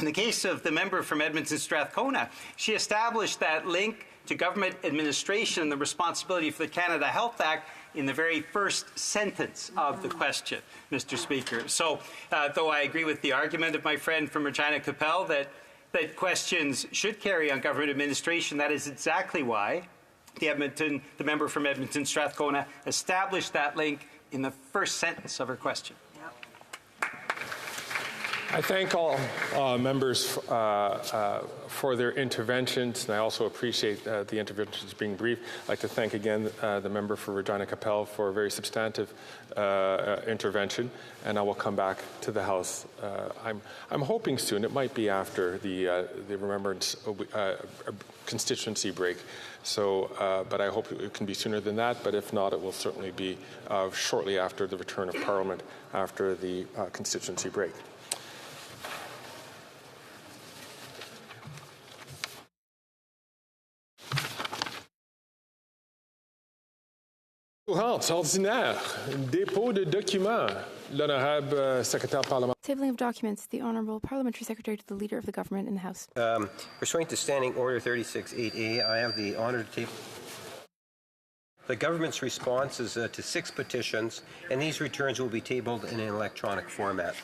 In the case of the member from Edmonton Strathcona, she established that link to government administration and the responsibility for the Canada Health Act in the very first sentence of the question, Mr. Speaker. So, though I agree with the argument of my friend from Regina Capel that questions should carry on government administration, that is exactly why the member from Edmonton Strathcona established that link in the first sentence of her question. I thank all members for their interventions, and I also appreciate the interventions being brief. I'd like to thank again the member for Regina Capel for a very substantive intervention, and I will come back to the House. I'm hoping soon. It might be after the Remembrance constituency break. So, but I hope it can be sooner than that. But if not, it will certainly be shortly after the return of Parliament after the constituency break. Ordinaire, dépôt de documents. L'honorable secrétaire parlementaire. Tabling of documents. The Honourable Parliamentary Secretary to the Leader of the Government in the House. Pursuant to Standing Order 36.8a, I have the honour to table the government's responses to 6 petitions, and these returns will be tabled in an electronic format.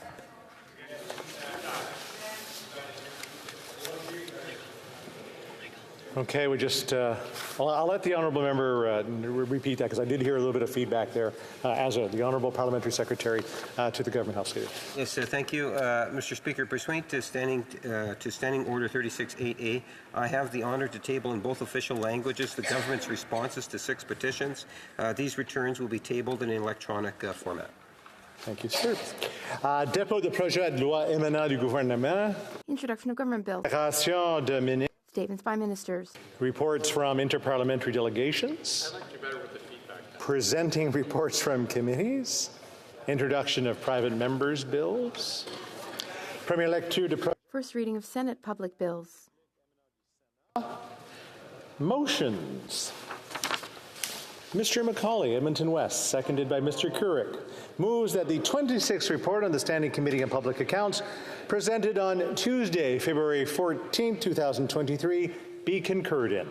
Okay, we just, I'll let the honourable member repeat that because I did hear a little bit of feedback there as the Honourable Parliamentary Secretary to the Government House Leader. Yes, thank you, Mr. Speaker. Pursuant to Standing Order 36.8a, I have the honour to table in both official languages the government's responses to 6 petitions. These returns will be tabled in an electronic format. Thank you, sir. Dépôt de projet de loi émanant du gouvernement. Introduction of government bills. Déclaration de ministre. Statements by ministers. Reports from interparliamentary delegations. I like you better with the feedback. Presenting reports from committees. Introduction of private members' bills. Premier lecture de First reading of Senate public bills. Motions. Mr. McCauley, Edmonton West, seconded by Mr. Couric, moves that the 26th report on the Standing Committee on Public Accounts presented on Tuesday, February 14, 2023, be concurred in.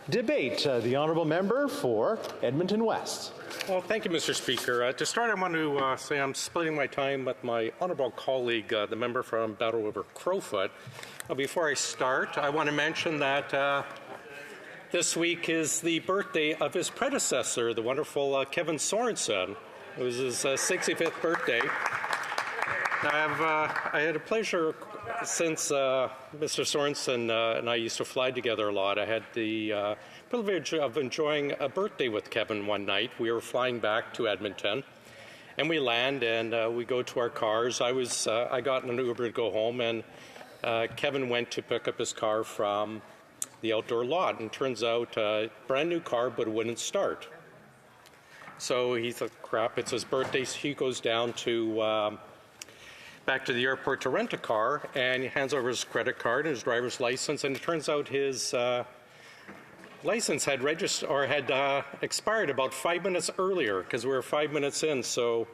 Debate. The honourable member for Edmonton West. Well, thank you, Mr. Speaker. To start, I want to say I'm splitting my time with my honourable colleague, the member from Battle River Crowfoot. Before I start, I want to mention that this week is the birthday of his predecessor, the wonderful Kevin Sorensen. It was his 65th birthday. I had a pleasure since Mr. Sorensen and I used to fly together a lot. I had the privilege of enjoying a birthday with Kevin one night. We were flying back to Edmonton, and we land and we go to our cars. I got in an Uber to go home, and Kevin went to pick up his car from the outdoor lot, and turns out brand new car, but it wouldn't start. So he thought, crap, it's his birthday. So he goes down to back to the airport to rent a car, and he hands over his credit card and his driver's license, and it turns out his license had expired about 5 minutes earlier because we were 5 minutes in. So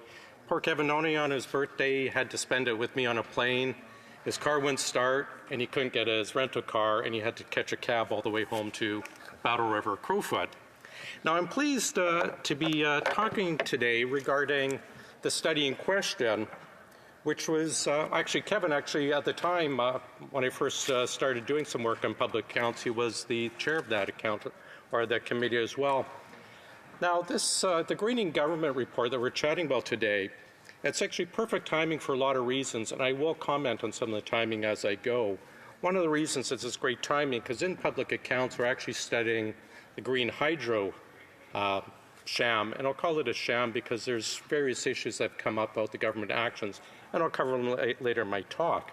Poor Kevin Noni on his birthday had to spend it with me on a plane. His car wouldn't start, and he couldn't get his rental car, and he had to catch a cab all the way home to Battle River Crowfoot. Now, I'm pleased to be talking today regarding the study in question, which was Kevin, at the time, when I first started doing some work on public accounts, he was the chair of that that committee as well. Now, the Greening Government report that we're chatting about today, it's actually perfect timing for a lot of reasons, and I will comment on some of the timing as I go. One of the reasons it's great timing, because in public accounts, we're actually studying the green hydro sham, and I'll call it a sham because there's various issues that have come up about the government actions, and I'll cover them later in my talk.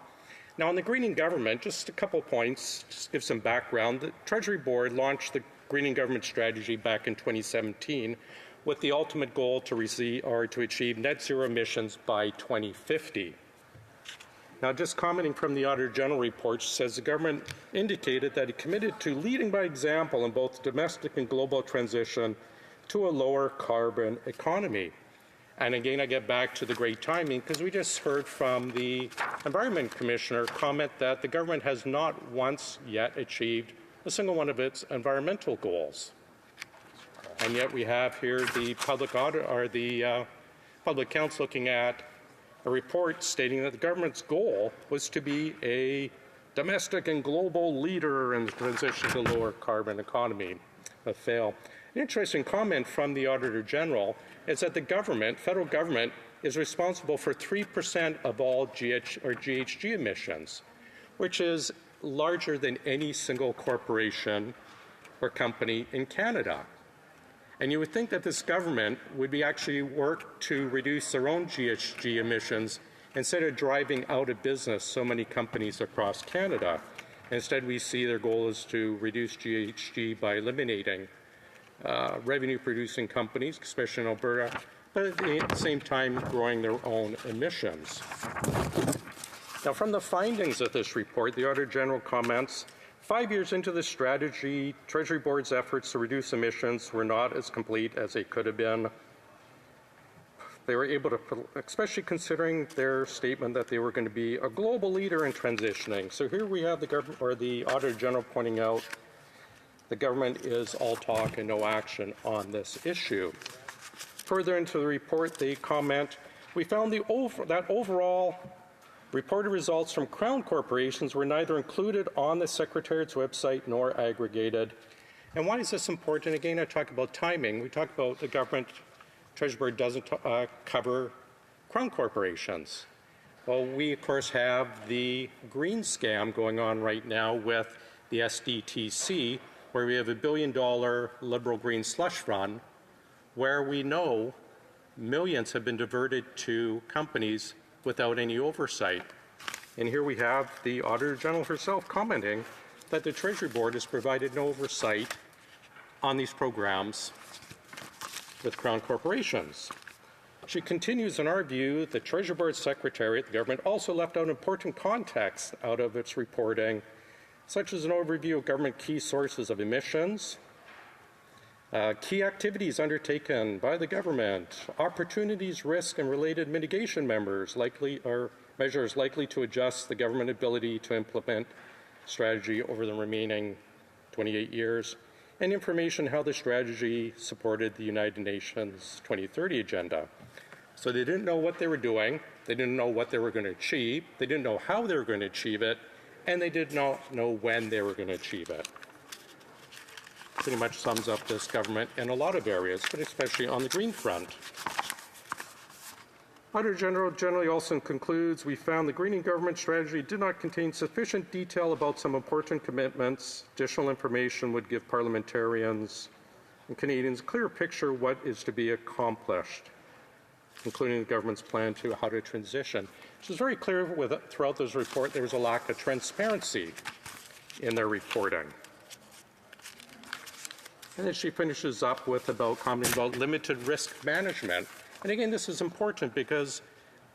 Now, on the Greening Government, just a couple points, just to give some background. The Treasury Board launched the Greening Government strategy back in 2017 with the ultimate goal to achieve net zero emissions by 2050. Now, just commenting from the Auditor General report, says the government indicated that it committed to leading by example in both domestic and global transition to a lower carbon economy. And again, I get back to the great timing because we just heard from the Environment Commissioner comment that the government has not once yet achieved a single one of its environmental goals. And yet we have here the public audit or the public accounts looking at a report stating that the government's goal was to be a domestic and global leader in the transition to a lower carbon economy. A fail. An interesting comment from the Auditor General is that the federal government, is responsible for 3% of all GHG emissions, which is larger than any single corporation or company in Canada. And you would think that this government would be actually work to reduce their own GHG emissions instead of driving out of business so many companies across Canada. Instead, we see their goal is to reduce GHG by eliminating revenue-producing companies, especially in Alberta, but at the same time growing their own emissions. Now, from the findings of this report, the Auditor General comments, 5 years into the strategy, Treasury Board's efforts to reduce emissions were not as complete as they could have been. They were able to, especially considering their statement that they were going to be a global leader in transitioning. So here we have the government, or the Auditor General, pointing out the government is all talk and no action on this issue. Further into the report, they comment, we found that overall reported results from Crown corporations were neither included on the Secretariat's website nor aggregated. And why is this important? Again, I talk about timing. We talk about the government, Treasury Board doesn't cover Crown corporations. Well, we, of course, have the green scam going on right now with the SDTC, where we have $1 billion Liberal Green slush fund, where we know millions have been diverted to companies without any oversight. And here we have the Auditor General herself commenting that the Treasury Board has provided no oversight on these programs with Crown corporations. She continues, in our view, the Treasury Board Secretariat, the government, also left out important context out of its reporting, such as an overview of government key sources of emissions, key activities undertaken by the government, opportunities, risk, and related mitigation measures likely to adjust the government ability to implement strategy over the remaining 28 years, and information how the strategy supported the United Nations 2030 agenda. So they didn't know what they were doing, they didn't know what they were going to achieve, they didn't know how they were going to achieve it, and they did not know when they were going to achieve it. Pretty much sums up this government in a lot of areas, but especially on the green front. Auditor General generally also concludes, we found the Greening Government strategy did not contain sufficient detail about some important commitments. Additional information would give parliamentarians and Canadians a clear picture of what is to be accomplished, including the government's plan to how to transition. It was very clear throughout this report there was a lack of transparency in their reporting. And then she finishes up with commenting about limited risk management. And again, this is important because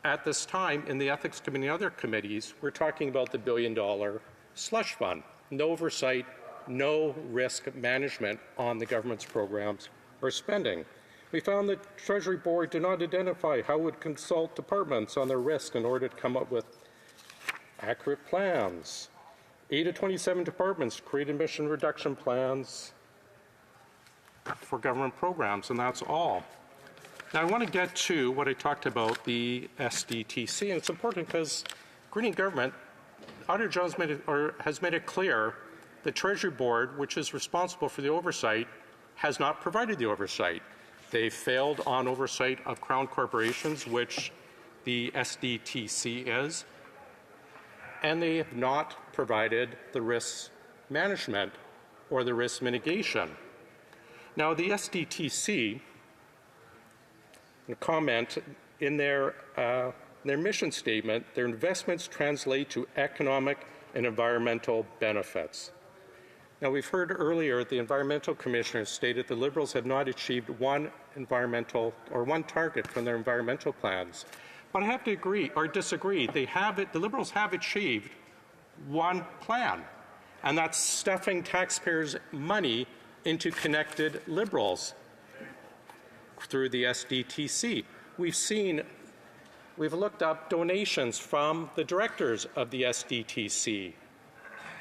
at this time in the Ethics Committee and other committees, we're talking about the $1 billion slush fund. No oversight, no risk management on the government's programs or spending. We found the Treasury Board did not identify how it would consult departments on their risk in order to come up with accurate plans. 8 of 27 departments create emission reduction plans for government programs, and that's all. Now, I want to get to what I talked about, the SDTC, and it's important because Greening Government, Auditor General has made it clear the Treasury Board, which is responsible for the oversight, has not provided the oversight. They failed on oversight of Crown corporations, which the SDTC is, and they have not provided the risk management or the risk mitigation. Now, the SDTC, a comment in their mission statement, their investments translate to economic and environmental benefits. Now, we've heard earlier the environmental commissioner stated the Liberals have not achieved one environmental or one target from their environmental plans. But I have to agree or disagree. The Liberals have achieved one plan, and that's stuffing taxpayers' money into connected Liberals through the SDTC. We've looked up donations from the directors of the SDTC.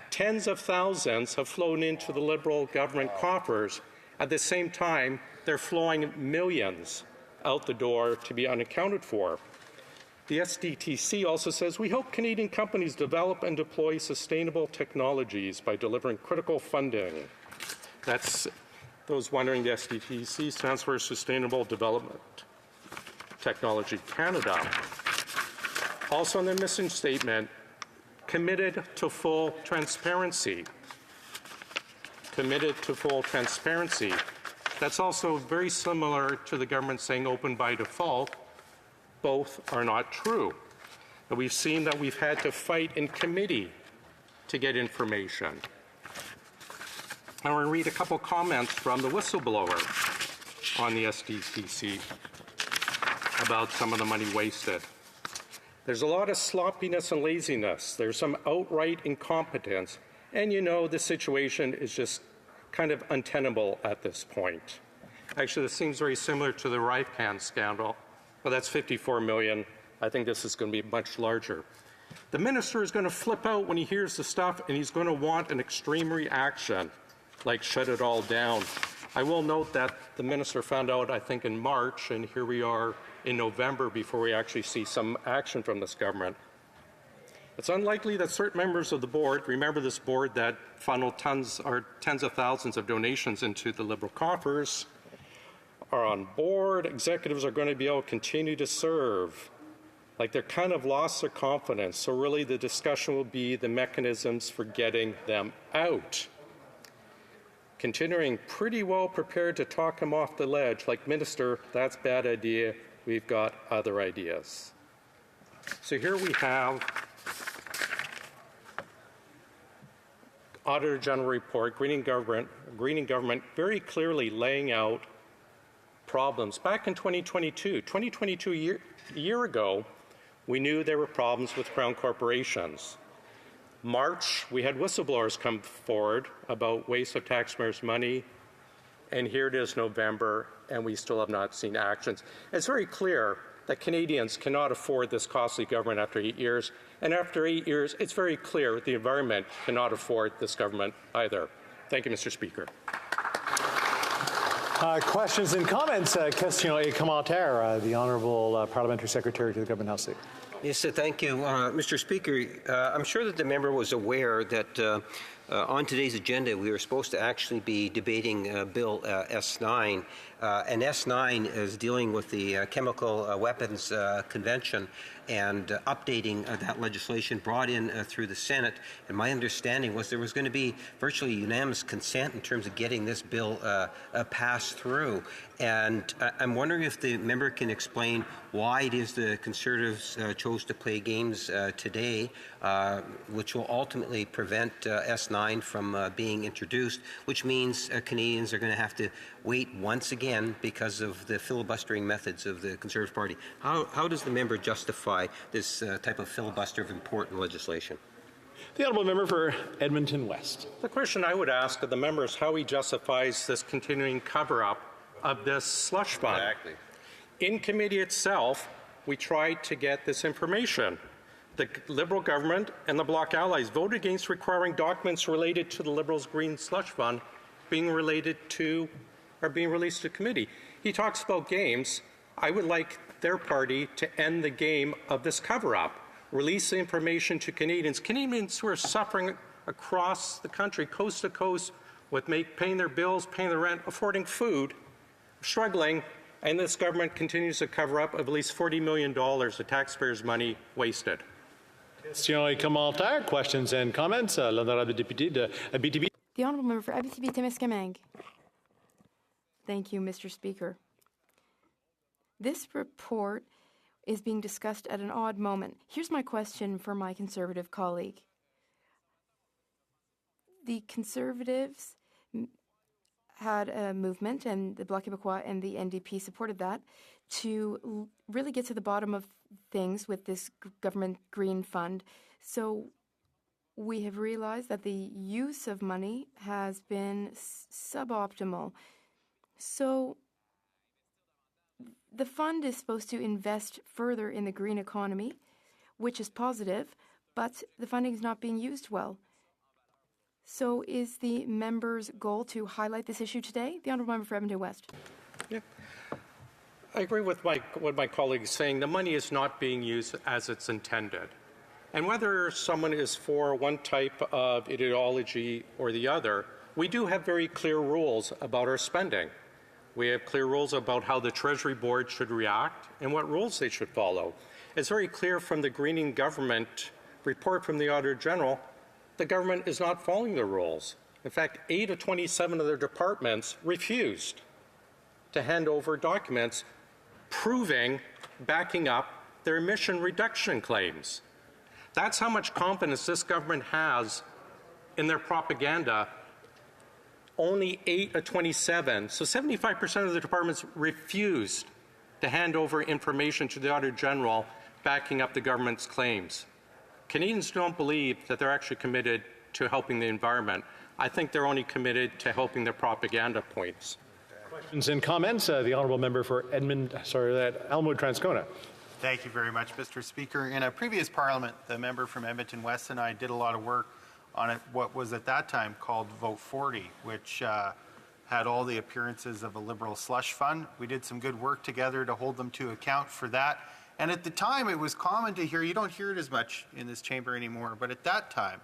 Tens of thousands have flown into the Liberal government coffers. At the same time, they're flowing millions out the door to be unaccounted for. The SDTC also says, we hope Canadian companies develop and deploy sustainable technologies by delivering critical funding. That's those wondering, the SDTC stands for Sustainable Development Technology Canada. Also in the mission statement, committed to full transparency. Committed to full transparency. That's also very similar to the government saying open by default. Both are not true. And we've seen that we've had to fight in committee to get information. I want to read a couple comments from the whistleblower on the SDTC about some of the money wasted. There's a lot of sloppiness and laziness. There's some outright incompetence. And you know the situation is just kind of untenable at this point. Actually, this seems very similar to the Ripan scandal. Well, that's $54 million. I think this is going to be much larger. The minister is going to flip out when he hears the stuff, and he's going to want an extreme reaction, like shut it all down. I will note that the minister found out, I think, in March, and here we are in November before we actually see some action from this government. It's unlikely that certain members of the board, remember this board that funneled tens of thousands of donations into the Liberal coffers, are on board. Executives are going to be able to continue to serve. Like they're kind of lost their confidence. So really the discussion will be the mechanisms for getting them out. Continuing pretty well prepared to talk him off the ledge, like, Minister, that's a bad idea. We've got other ideas. So here we have Auditor General Report, Greening Government very clearly laying out problems. Back in 2022, a year ago, we knew there were problems with Crown corporations. March, we had whistleblowers come forward about waste of taxpayers' money, and here it is November, and we still have not seen actions. It's very clear that Canadians cannot afford this costly government after 8 years, and after 8 years, it's very clear the environment cannot afford this government either. Thank you, Mr. Speaker. Questions and comments? Question et commentaire. The Honourable Parliamentary Secretary to the Government House Leader. Yes, thank you. Mr. Speaker, I'm sure that the member was aware that on today's agenda we were supposed to actually be debating Bill S9. And S9 is dealing with the Chemical Weapons Convention and updating that legislation brought in through the Senate. And my understanding was there was going to be virtually unanimous consent in terms of getting this bill passed through. And I'm wondering if the member can explain why it is the Conservatives chose to play games today, which will ultimately prevent S9 from being introduced, which means Canadians are going to have to wait once again because of the filibustering methods of the Conservative Party. How does the member justify this type of filibuster of important legislation? The Honourable Member for Edmonton West. The question I would ask of the member is how he justifies this continuing cover-up of this slush fund. Exactly. In committee itself, we tried to get this information. The Liberal government and the Bloc allies voted against requiring documents related to the Liberals' Green Slush Fund being released to committee. He talks about games. I would like their party to end the game of this cover-up, release the information to Canadians. Canadians who are suffering across the country, coast to coast, with paying their bills, paying their rent, affording food, struggling, and this government continues to cover up of at least $40 million of taxpayers' money wasted. Questions commentaires, questions and comments. L'honorable député de Abitibi. The Honourable Member for Abitibi-Témiscamingue. Thank you, Mr. Speaker. This report is being discussed at an odd moment. Here's my question for my Conservative colleague. The Conservatives had a movement, and the Bloc Québécois and the NDP supported that, to really get to the bottom of things with this government green fund. So we have realized that the use of money has been suboptimal. So the fund is supposed to invest further in the green economy, which is positive, but the funding is not being used well. So is the member's goal to highlight this issue today? The Honourable Member for Edmonton West. Yeah. I agree with what my colleague is saying. The money is not being used as it's intended. And whether someone is for one type of ideology or the other, we do have very clear rules about our spending. We have clear rules about how the Treasury Board should react and what rules they should follow. It's very clear from the Greening Government report from the Auditor General, the government is not following the rules. In fact, 8 of 27 of their departments refused to hand over documents backing up their emission reduction claims. That's how much confidence this government has in their propaganda. Only 8 of 27, so 75% of the departments refused to hand over information to the Auditor General backing up the government's claims. Canadians don't believe that they're actually committed to helping the environment. I think they're only committed to helping their propaganda points. Questions and comments. The Honourable Member for Elmwood Transcona. Thank you very much, Mr. Speaker. In a previous Parliament, the member from Edmonton West and I did a lot of work on what was at that time called Vote 40, which had all the appearances of a Liberal slush fund. We did some good work together to hold them to account for that. And at the time, it was common to hear, you don't hear it as much in this chamber anymore, but at that time,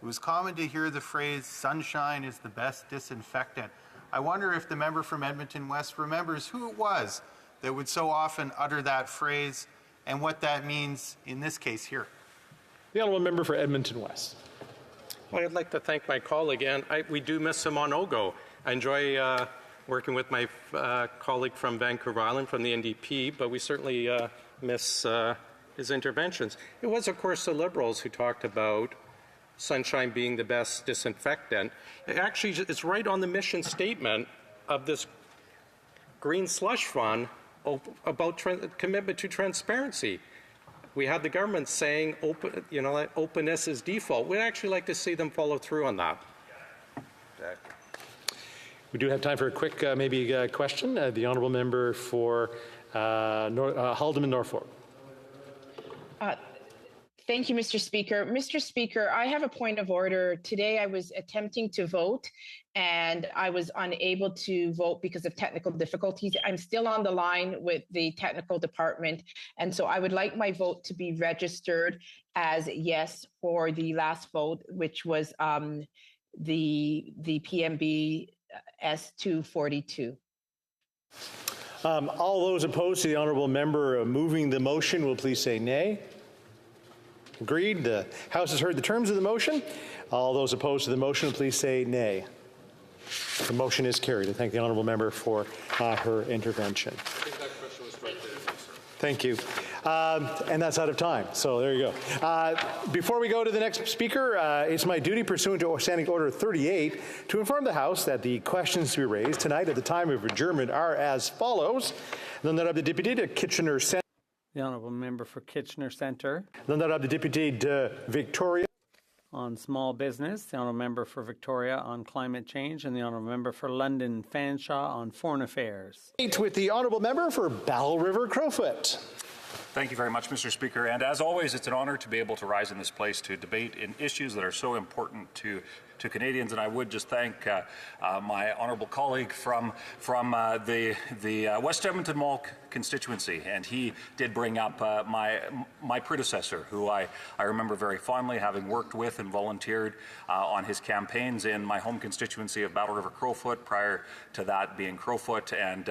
it was common to hear the phrase, sunshine is the best disinfectant. I wonder if the member from Edmonton West remembers who it was that would so often utter that phrase and what that means in this case here. The Honourable Member for Edmonton West. Well, I'd like to thank my colleague, and we do miss him on Ogo. I enjoy working with my colleague from Vancouver Island from the NDP, but we certainly miss his interventions. It was, of course, the Liberals who talked about sunshine being the best disinfectant. It's right on the mission statement of this Green Slush Fund about commitment to transparency. We had the government saying openness is default. We'd actually like to see them follow through on that. We do have time for a quick question. The Honourable Member for Haldimand Norfolk. Thank you, Mr. Speaker. Mr. Speaker, I have a point of order. Today I was attempting to vote and I was unable to vote because of technical difficulties. I'm still on the line with the technical department, and so I would like my vote to be registered as yes for the last vote, which was the PMB S242. All those opposed to the Honourable Member moving the motion will please say nay. Agreed. The House has heard the terms of the motion. All those opposed to the motion will please say nay. The motion is carried. I thank the Honourable Member for her intervention. I think that question was right there. Thank you. And that's out of time. So there you go. Before we go to the next speaker, it's my duty pursuant to Standing Order 38 to inform the House that the questions to be raised tonight at the time of adjournment are as follows. L'honorable député de Kitchener Centre. The Honourable Member for Kitchener Centre. L'honorable député de Victoria. on small business, the Honourable Member for Victoria on climate change, and the Honourable Member for London Fanshawe on foreign affairs. With the Honourable Member for Battle River Crowfoot. Thank you very much, Mr. Speaker. And as always, it's an honor to be able to rise in this place to debate in issues that are so important to Canadians. And I would just thank my honourable colleague from the West Edmonton Mall constituency, and he did bring up my predecessor, who I remember very fondly, having worked with and volunteered on his campaigns in my home constituency of Battle River Crowfoot, prior to that being Crowfoot. And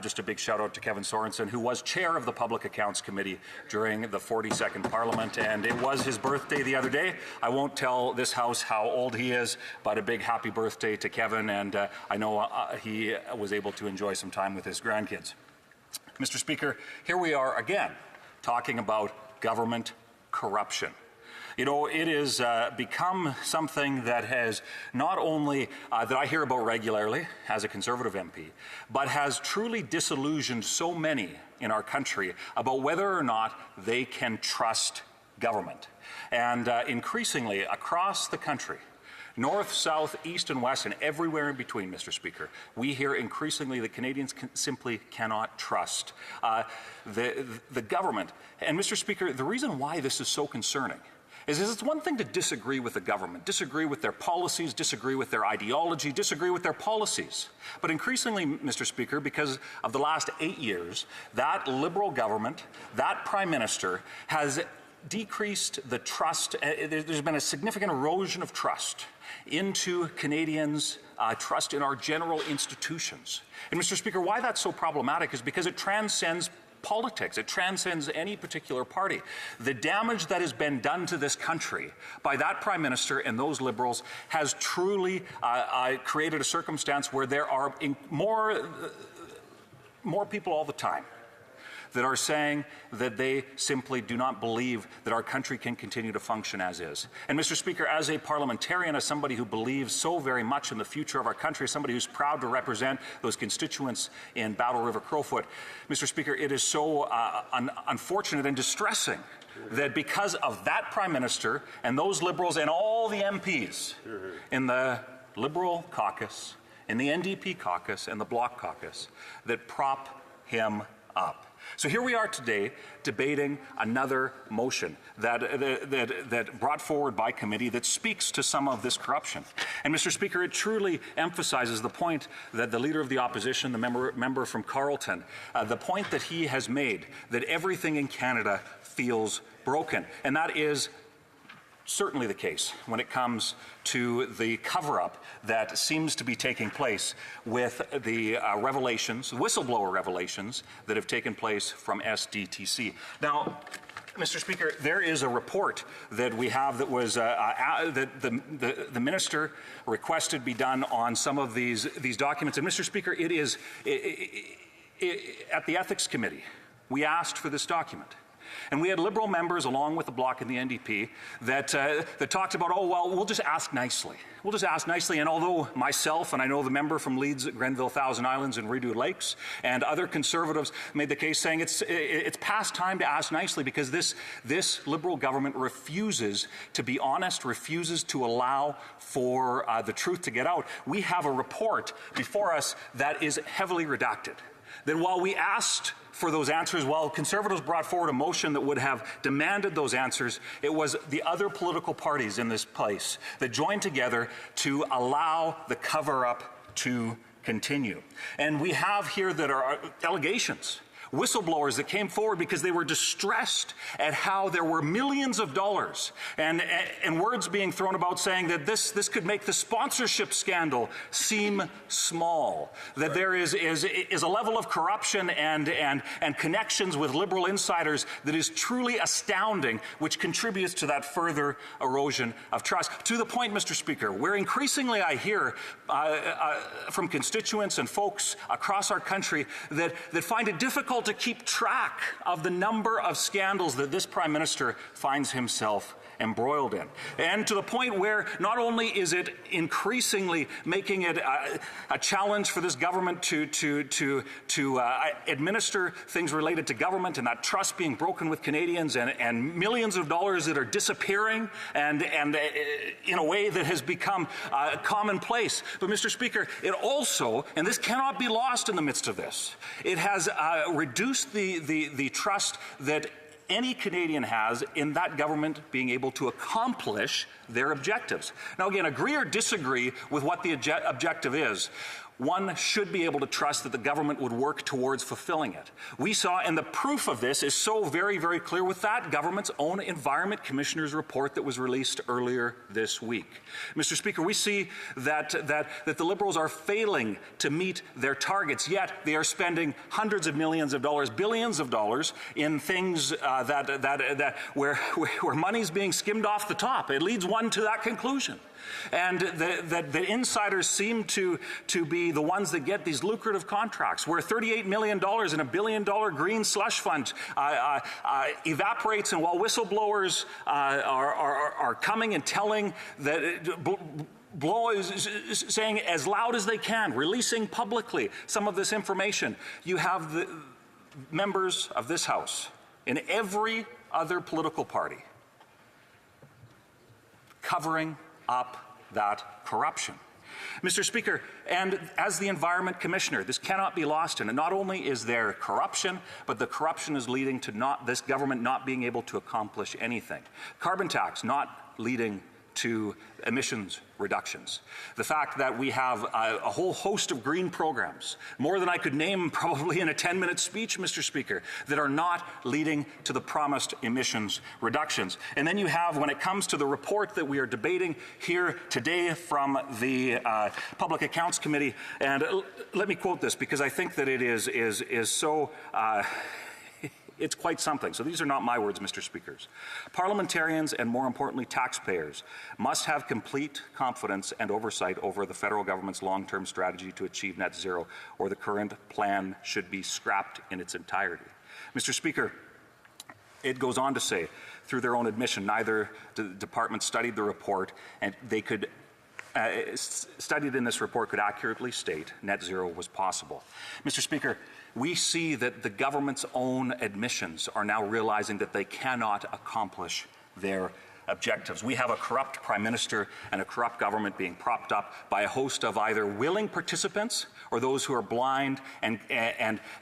just a big shout out to Kevin Sorensen, who was chair of the Public Accounts Committee during the 42nd Parliament, and it was his birthday the other day. I won't tell this House how old he is, but a big happy birthday to Kevin, and I know he was able to enjoy some time with his grandkids. Mr. Speaker, here we are again talking about government corruption. You know, it has become something that has not only, that I hear about regularly as a Conservative MP, but has truly disillusioned so many in our country about whether or not they can trust government. And increasingly across the country, north, south, east, and west, and everywhere in between, Mr. Speaker, we hear increasingly that Canadians simply cannot trust the government. And, Mr. Speaker, the reason why this is so concerning is it's one thing to disagree with the government, disagree with their policies, disagree with their ideology, disagree with their policies. But increasingly, Mr. Speaker, because of the last 8 years, that Liberal government, that Prime Minister has decreased the trust. There's been a significant erosion of trust into Canadians' trust in our general institutions. And, Mr. Speaker, why that's so problematic is because it transcends politics. It transcends any particular party. The damage that has been done to this country by that Prime Minister and those Liberals has truly created a circumstance where there are more people all the time that are saying that they simply do not believe that our country can continue to function as is. And, Mr. Speaker, as a parliamentarian, as somebody who believes so very much in the future of our country, as somebody who's proud to represent those constituents in Battle River Crowfoot, Mr. Speaker, it is so unfortunate and distressing that because of that Prime Minister and those Liberals and all the MPs in the Liberal caucus, in the NDP caucus and the Bloc caucus that prop him up. So here we are today debating another motion that brought forward by committee that speaks to some of this corruption. And, Mr. Speaker, it truly emphasizes the point that the Leader of the Opposition, the member from Carleton, the point that he has made, that everything in Canada feels broken. And that is certainly the case when it comes to the cover-up that seems to be taking place with the revelations, whistleblower revelations that have taken place from SDTC. Now, Mr. Speaker, there is a report that we have that was that the minister requested be done on some of these documents. And, Mr. Speaker, it is at the Ethics Committee we asked for this document. And we had Liberal members, along with the Bloc and the NDP, that talked about, oh, well, we'll just ask nicely. We'll just ask nicely. And although myself, and I know the member from Leeds, Grenville, Thousand Islands, and Rideau Lakes, and other Conservatives made the case saying it's past time to ask nicely because this Liberal government refuses to be honest, refuses to allow for the truth to get out. We have a report before us that is heavily redacted. That while we asked for those answers, while Conservatives brought forward a motion that would have demanded those answers, it was the other political parties in this place that joined together to allow the cover-up to continue. And we have here that are allegations, whistleblowers that came forward because they were distressed at how there were millions of dollars and words being thrown about saying that this could make the sponsorship scandal seem small, that there is a level of corruption and connections with Liberal insiders that is truly astounding, which contributes to that further erosion of trust. To the point, Mr. Speaker, where increasingly I hear from constituents and folks across our country that find it difficult difficult to keep track of the number of scandals that this Prime Minister finds himself embroiled in. And to the point where not only is it increasingly making it a challenge for this government to administer things related to government, and that trust being broken with Canadians, and millions of dollars that are disappearing and in a way that has become commonplace. But Mr. Speaker, it also, and this cannot be lost in the midst of this, it has reduced the trust that any Canadian has in that government being able to accomplish their objectives. Now again, agree or disagree with what the objective is, one should be able to trust that the government would work towards fulfilling it. We saw, and the proof of this is so very, very clear with that government's own Environment Commissioner's report that was released earlier this week. Mr. Speaker, we see that the Liberals are failing to meet their targets, yet they are spending hundreds of millions of dollars, billions of dollars in things where money's being skimmed off the top. It leads one to that conclusion. And the insiders seem to be the ones that get these lucrative contracts, where $38 million in a $1 billion green slush fund evaporates, and while whistleblowers are coming and telling saying as loud as they can, releasing publicly some of this information, you have the members of this House in every other political party covering up that corruption. Mr. Speaker, and as the Environment Commissioner, this cannot be lost, and not only is there corruption, but the corruption is leading to this government not being able to accomplish anything. Carbon tax not leading to emissions reductions. The fact that we have a whole host of green programs, more than I could name probably in a 10-minute speech, Mr. Speaker, that are not leading to the promised emissions reductions. And then you have, when it comes to the report that we are debating here today from the Public Accounts Committee, and let me quote this because I think that it is so it's quite something. So these are not my words, Mr. Speakers. Parliamentarians, and more importantly taxpayers, must have complete confidence and oversight over the federal government's long-term strategy to achieve net zero, or the current plan should be scrapped in its entirety. Mr. Speaker, it goes on to say, through their own admission, neither the department studied the report, and they could studied in this report could accurately state net zero was possible. Mr. Speaker, we see that the government's own admissions are now realizing that they cannot accomplish their objectives. We have a corrupt Prime Minister and a corrupt government being propped up by a host of either willing participants or those who are blind and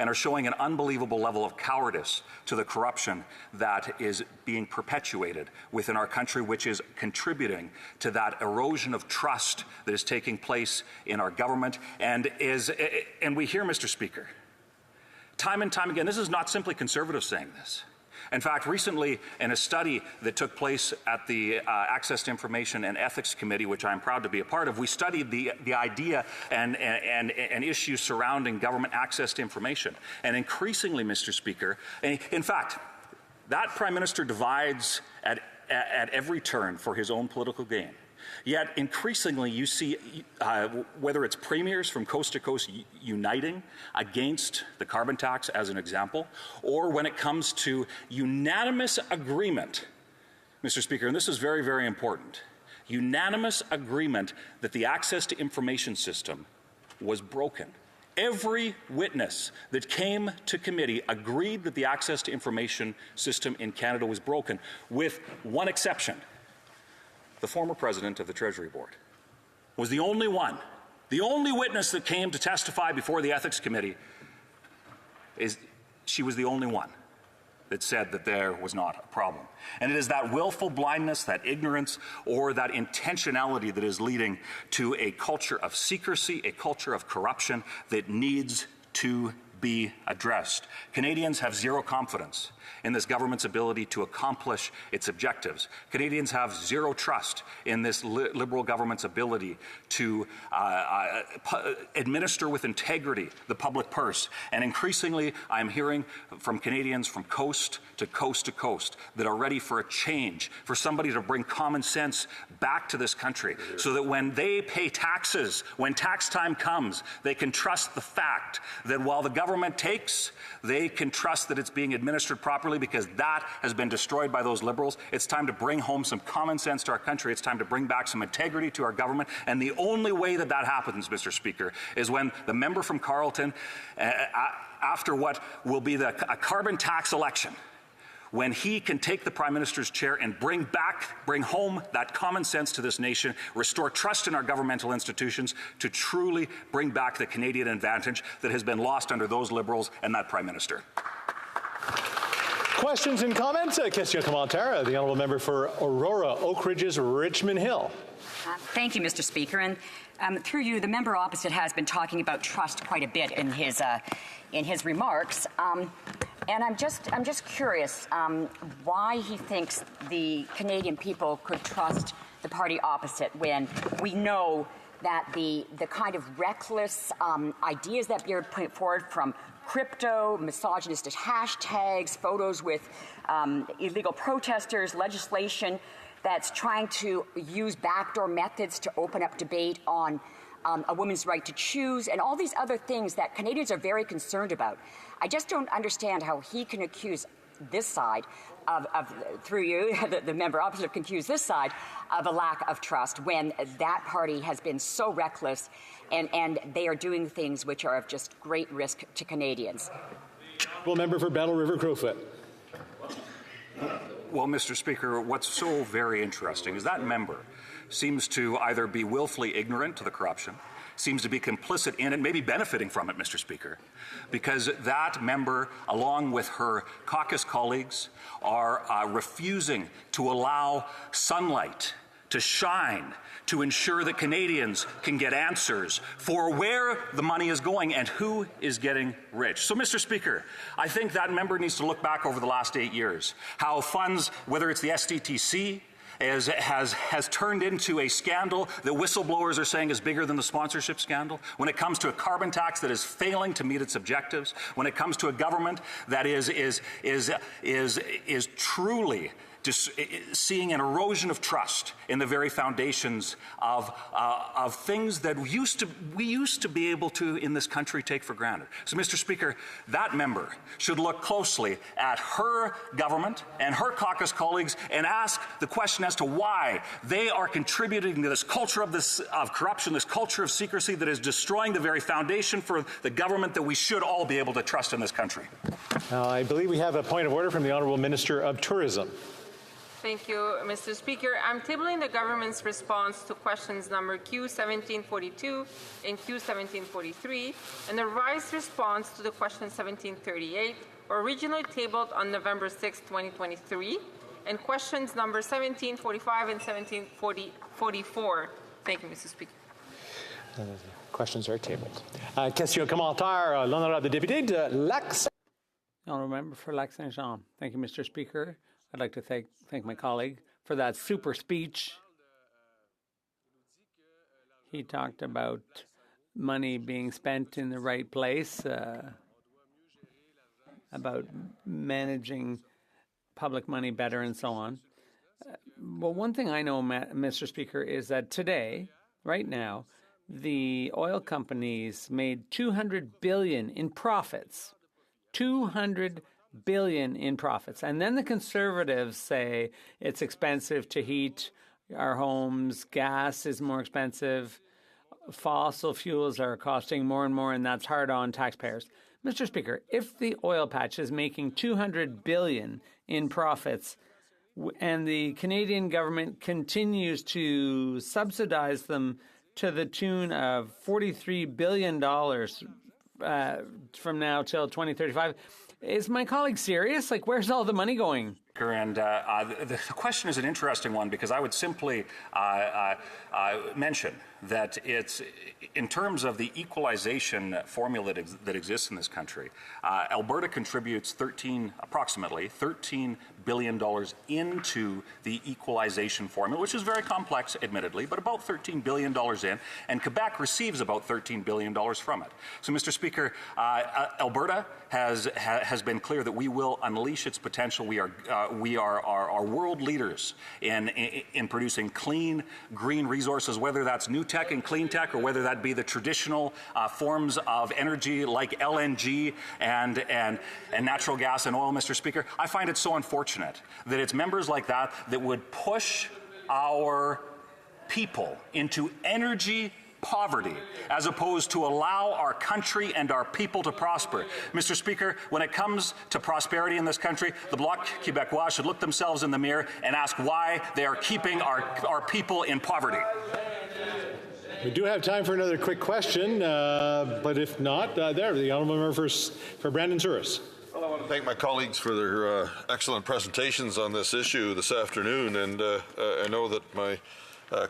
are showing an unbelievable level of cowardice to the corruption that is being perpetuated within our country, which is contributing to that erosion of trust that is taking place in our government. And we hear, Mr. Speaker, time and time again, this is not simply Conservatives saying this. In fact, recently, in a study that took place at the Access to Information and Ethics Committee, which I'm proud to be a part of, we studied the idea and issues surrounding government access to information. And increasingly, Mr. Speaker, in fact, that Prime Minister divides at every turn for his own political gain. Yet increasingly you see, whether it's premiers from coast to coast uniting against the carbon tax as an example, or when it comes to unanimous agreement, Mr. Speaker, and this is very, very important, unanimous agreement that the access to information system was broken. Every witness that came to committee agreed that the access to information system in Canada was broken, with one exception. The former president of the Treasury Board was the only one, the only witness that came to testify before the Ethics Committee. She was the only one that said that there was not a problem. And it is that willful blindness, that ignorance, or that intentionality that is leading to a culture of secrecy, a culture of corruption that needs to be addressed. Canadians have zero confidence in this government's ability to accomplish its objectives. Canadians have zero trust in this Liberal government's ability to administer with integrity the public purse. And increasingly, I'm hearing from Canadians from coast to coast to coast that are ready for a change, for somebody to bring common sense back to this country, so that when they pay taxes, when tax time comes, they can trust the fact that while the government government takes, they can trust that it's being administered properly, because that has been destroyed by those Liberals. It's time to bring home some common sense to our country. It's time to bring back some integrity to our government. And the only way that that happens, Mr. Speaker, is when the member from Carleton, after what will be a carbon tax election, when he can take the Prime Minister's chair and bring home that common sense to this nation, restore trust in our governmental institutions to truly bring back the Canadian advantage that has been lost under those Liberals and that Prime Minister. Questions and comments? Question commentaire, the honourable member for Aurora, Oak Ridges, Richmond Hill. Thank you, Mr. Speaker. And through you, the member opposite has been talking about trust quite a bit in his remarks. And I'm just curious why he thinks the Canadian people could trust the party opposite when we know that the kind of reckless ideas that they're putting forward, from crypto, misogynistic hashtags, photos with illegal protesters, legislation that's trying to use backdoor methods to open up debate on a woman's right to choose, and all these other things that Canadians are very concerned about. I just don't understand how he can accuse this side through you, the member opposite can accuse this side of a lack of trust when that party has been so reckless and they are doing things which are of just great risk to Canadians. Well, member for Battle River Crowfoot. Well, Mr. Speaker, what's so very interesting is that member seems to either be willfully ignorant to the corruption, seems to be complicit in it, maybe benefiting from it, Mr. Speaker, because that member, along with her caucus colleagues, are refusing to allow sunlight to shine, to ensure that Canadians can get answers for where the money is going and who is getting rich. So, Mr. Speaker, I think that member needs to look back over the last 8 years, how funds, whether it's the SDTC, has turned into a scandal that whistleblowers are saying is bigger than the sponsorship scandal. When it comes to a carbon tax that is failing to meet its objectives, when it comes to a government that is truly just seeing an erosion of trust in the very foundations of things that we used to be able to in this country take for granted. So, Mr. Speaker, that member should look closely at her government and her caucus colleagues and ask the question as to why they are contributing to this culture of corruption, this culture of secrecy that is destroying the very foundation for the government that we should all be able to trust in this country. Now, I believe we have a point of order from the Honourable Minister of Tourism. Thank you, Mr. Speaker. I'm tabling the government's response to questions number Q1742 and Q1743, and the revised response to the question 1738, originally tabled on November 6, 2023, and questions number 1745 and 1744. Thank you, Mr. Speaker. Questions are tabled. Question commentaire, l'honorable député de Lac. Honourable member for Lac Saint Jean. Thank you, Mr. Speaker. I'd like to thank my colleague for that super speech. He talked about money being spent in the right place, about managing public money better and so on. Well, one thing I know, Mr. Speaker, is that today, right now, the oil companies made $200 billion in profits. $200 billion in profits. And then the Conservatives say it's expensive to heat our homes, gas is more expensive, fossil fuels are costing more and more, and that's hard on taxpayers. Mr. Speaker, if the oil patch is making $200 billion in profits and the Canadian government continues to subsidize them to the tune of $43 billion from now till 2035, is my colleague serious? Like, where's all the money going? And the question is an interesting one, because I would simply mention that it's, in terms of the equalization formula that exists in this country, Alberta contributes approximately $13 billion into the equalization formula, which is very complex, admittedly, but about $13 billion in, and Quebec receives about $13 billion from it. So, Mr. Speaker, Alberta has been clear that we will unleash its potential. We are world leaders in producing clean, green resources, whether that's new tech and clean tech, or whether that be the traditional forms of energy like LNG and natural gas and oil, Mr. Speaker. I find it so unfortunate that it's members like that that would push our people into energy poverty as opposed to allow our country and our people to prosper. Mr. Speaker, when it comes to prosperity in this country, the Bloc Québécois should look themselves in the mirror and ask why they are keeping our people in poverty. We do have time for another quick question, but if not, the honourable member for Brandon Souris. Well, I want to thank my colleagues for their excellent presentations on this issue this afternoon, and I know that my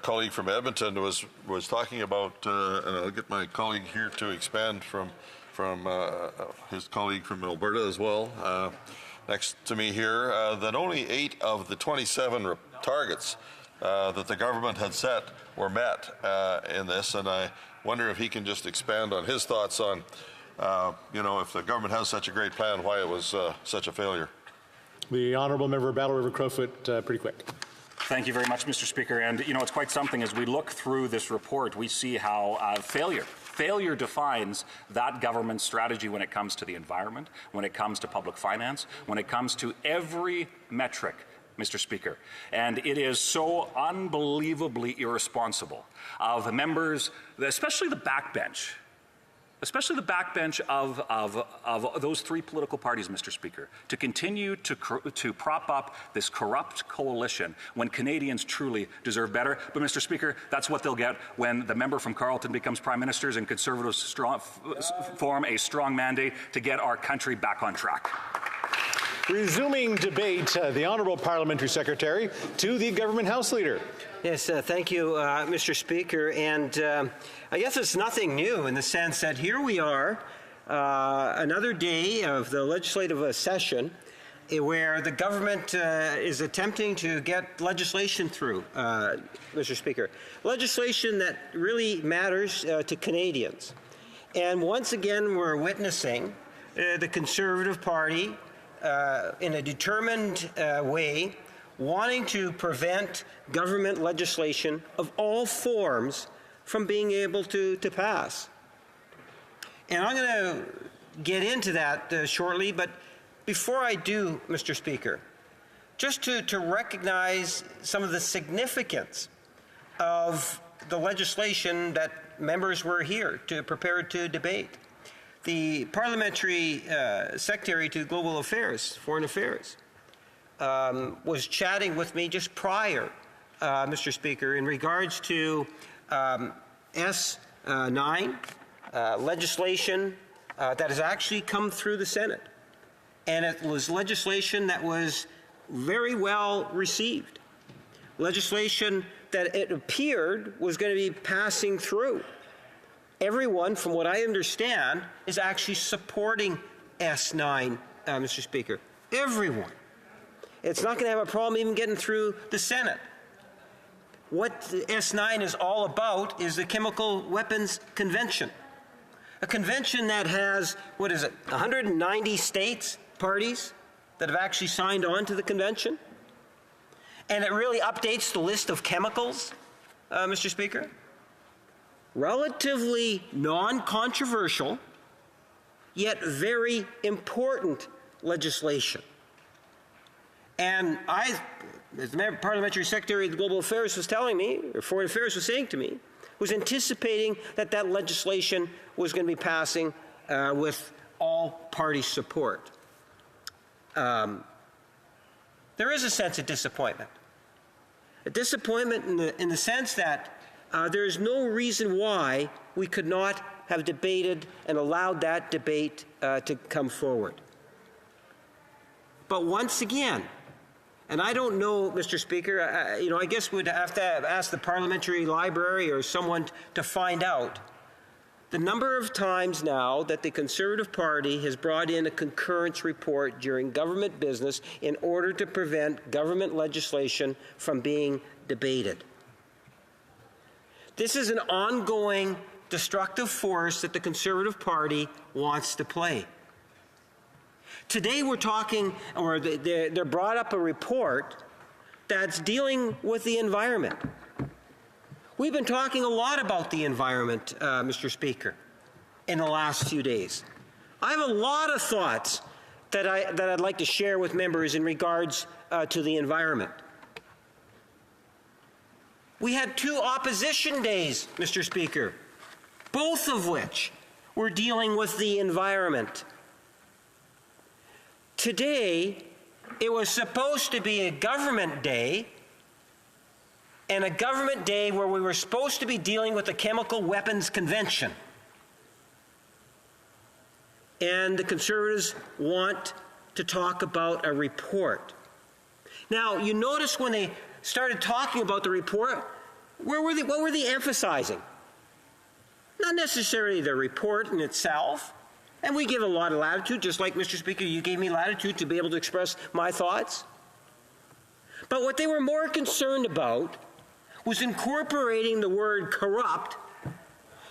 colleague from Edmonton was talking about, and I'll get my colleague here to expand from his colleague from Alberta as well, next to me here, that only 8 of the 27 targets that the government had set were met in this, and I wonder if he can just expand on his thoughts on, if the government has such a great plan, why it was such a failure. The honourable member of Battle River Crowfoot, pretty quick. Thank you very much, Mr. Speaker. And, it's quite something as we look through this report, we see how failure defines that government's strategy when it comes to the environment, when it comes to public finance, when it comes to every metric, Mr. Speaker. And it is so unbelievably irresponsible of members, especially the backbench, of those 3 political parties, Mr. Speaker, to continue to prop up this corrupt coalition when Canadians truly deserve better. But, Mr. Speaker, that's what they'll get when the member from Carleton becomes Prime Minister and Conservatives form a strong mandate to get our country back on track. Resuming debate, the Honourable Parliamentary Secretary to the Government House Leader. Yes, thank you, Mr. Speaker. And I guess it's nothing new in the sense that here we are, another day of the legislative session where the government is attempting to get legislation through, Mr. Speaker. Legislation that really matters to Canadians. And once again, we're witnessing the Conservative Party in a determined way wanting to prevent government legislation of all forms from being able to pass. And I'm going to get into that shortly, but before I do, Mr. Speaker, just to recognize some of the significance of the legislation that members were here to prepare to debate. The Parliamentary Secretary to Global Affairs, Foreign Affairs, was chatting with me just prior, Mr. Speaker, in regards to S9 legislation that has actually come through the Senate. And it was legislation that was very well received. Legislation that it appeared was going to be passing through. Everyone, from what I understand, is actually supporting S9, Mr. Speaker. Everyone. It's not going to have a problem even getting through the Senate. What S9 is all about is the Chemical Weapons Convention. A convention that has, 190 states, parties that have actually signed on to the convention. And it really updates the list of chemicals, Mr. Speaker. Relatively non-controversial, yet very important legislation. And as the Parliamentary Secretary of Global Affairs was telling me, or Foreign Affairs was saying to me, was anticipating that legislation was going to be passing with all party support. There is a sense of disappointment. A disappointment in the sense that there is no reason why we could not have debated and allowed that debate to come forward. But once again, and I don't know, Mr. Speaker, I guess we'd have to ask the Parliamentary Library or someone to find out. the number of times now that the Conservative Party has brought in a concurrence report during government business in order to prevent government legislation from being debated. This is an ongoing destructive force that the Conservative Party wants to play. Today we're talking, or they're brought up a report that's dealing with the environment. We've been talking a lot about the environment, Mr. Speaker, in the last few days. I have a lot of thoughts that I'd like to share with members in regards to the environment. We had 2 opposition days, Mr. Speaker, both of which were dealing with the environment. Today, it was supposed to be a government day, and a government day where we were supposed to be dealing with the Chemical Weapons Convention. And the Conservatives want to talk about a report. Now, you notice when they started talking about the report, what were they emphasizing? Not necessarily the report in itself, and we give a lot of latitude, just like, Mr. Speaker, you gave me latitude to be able to express my thoughts. But what they were more concerned about was incorporating the word corrupt,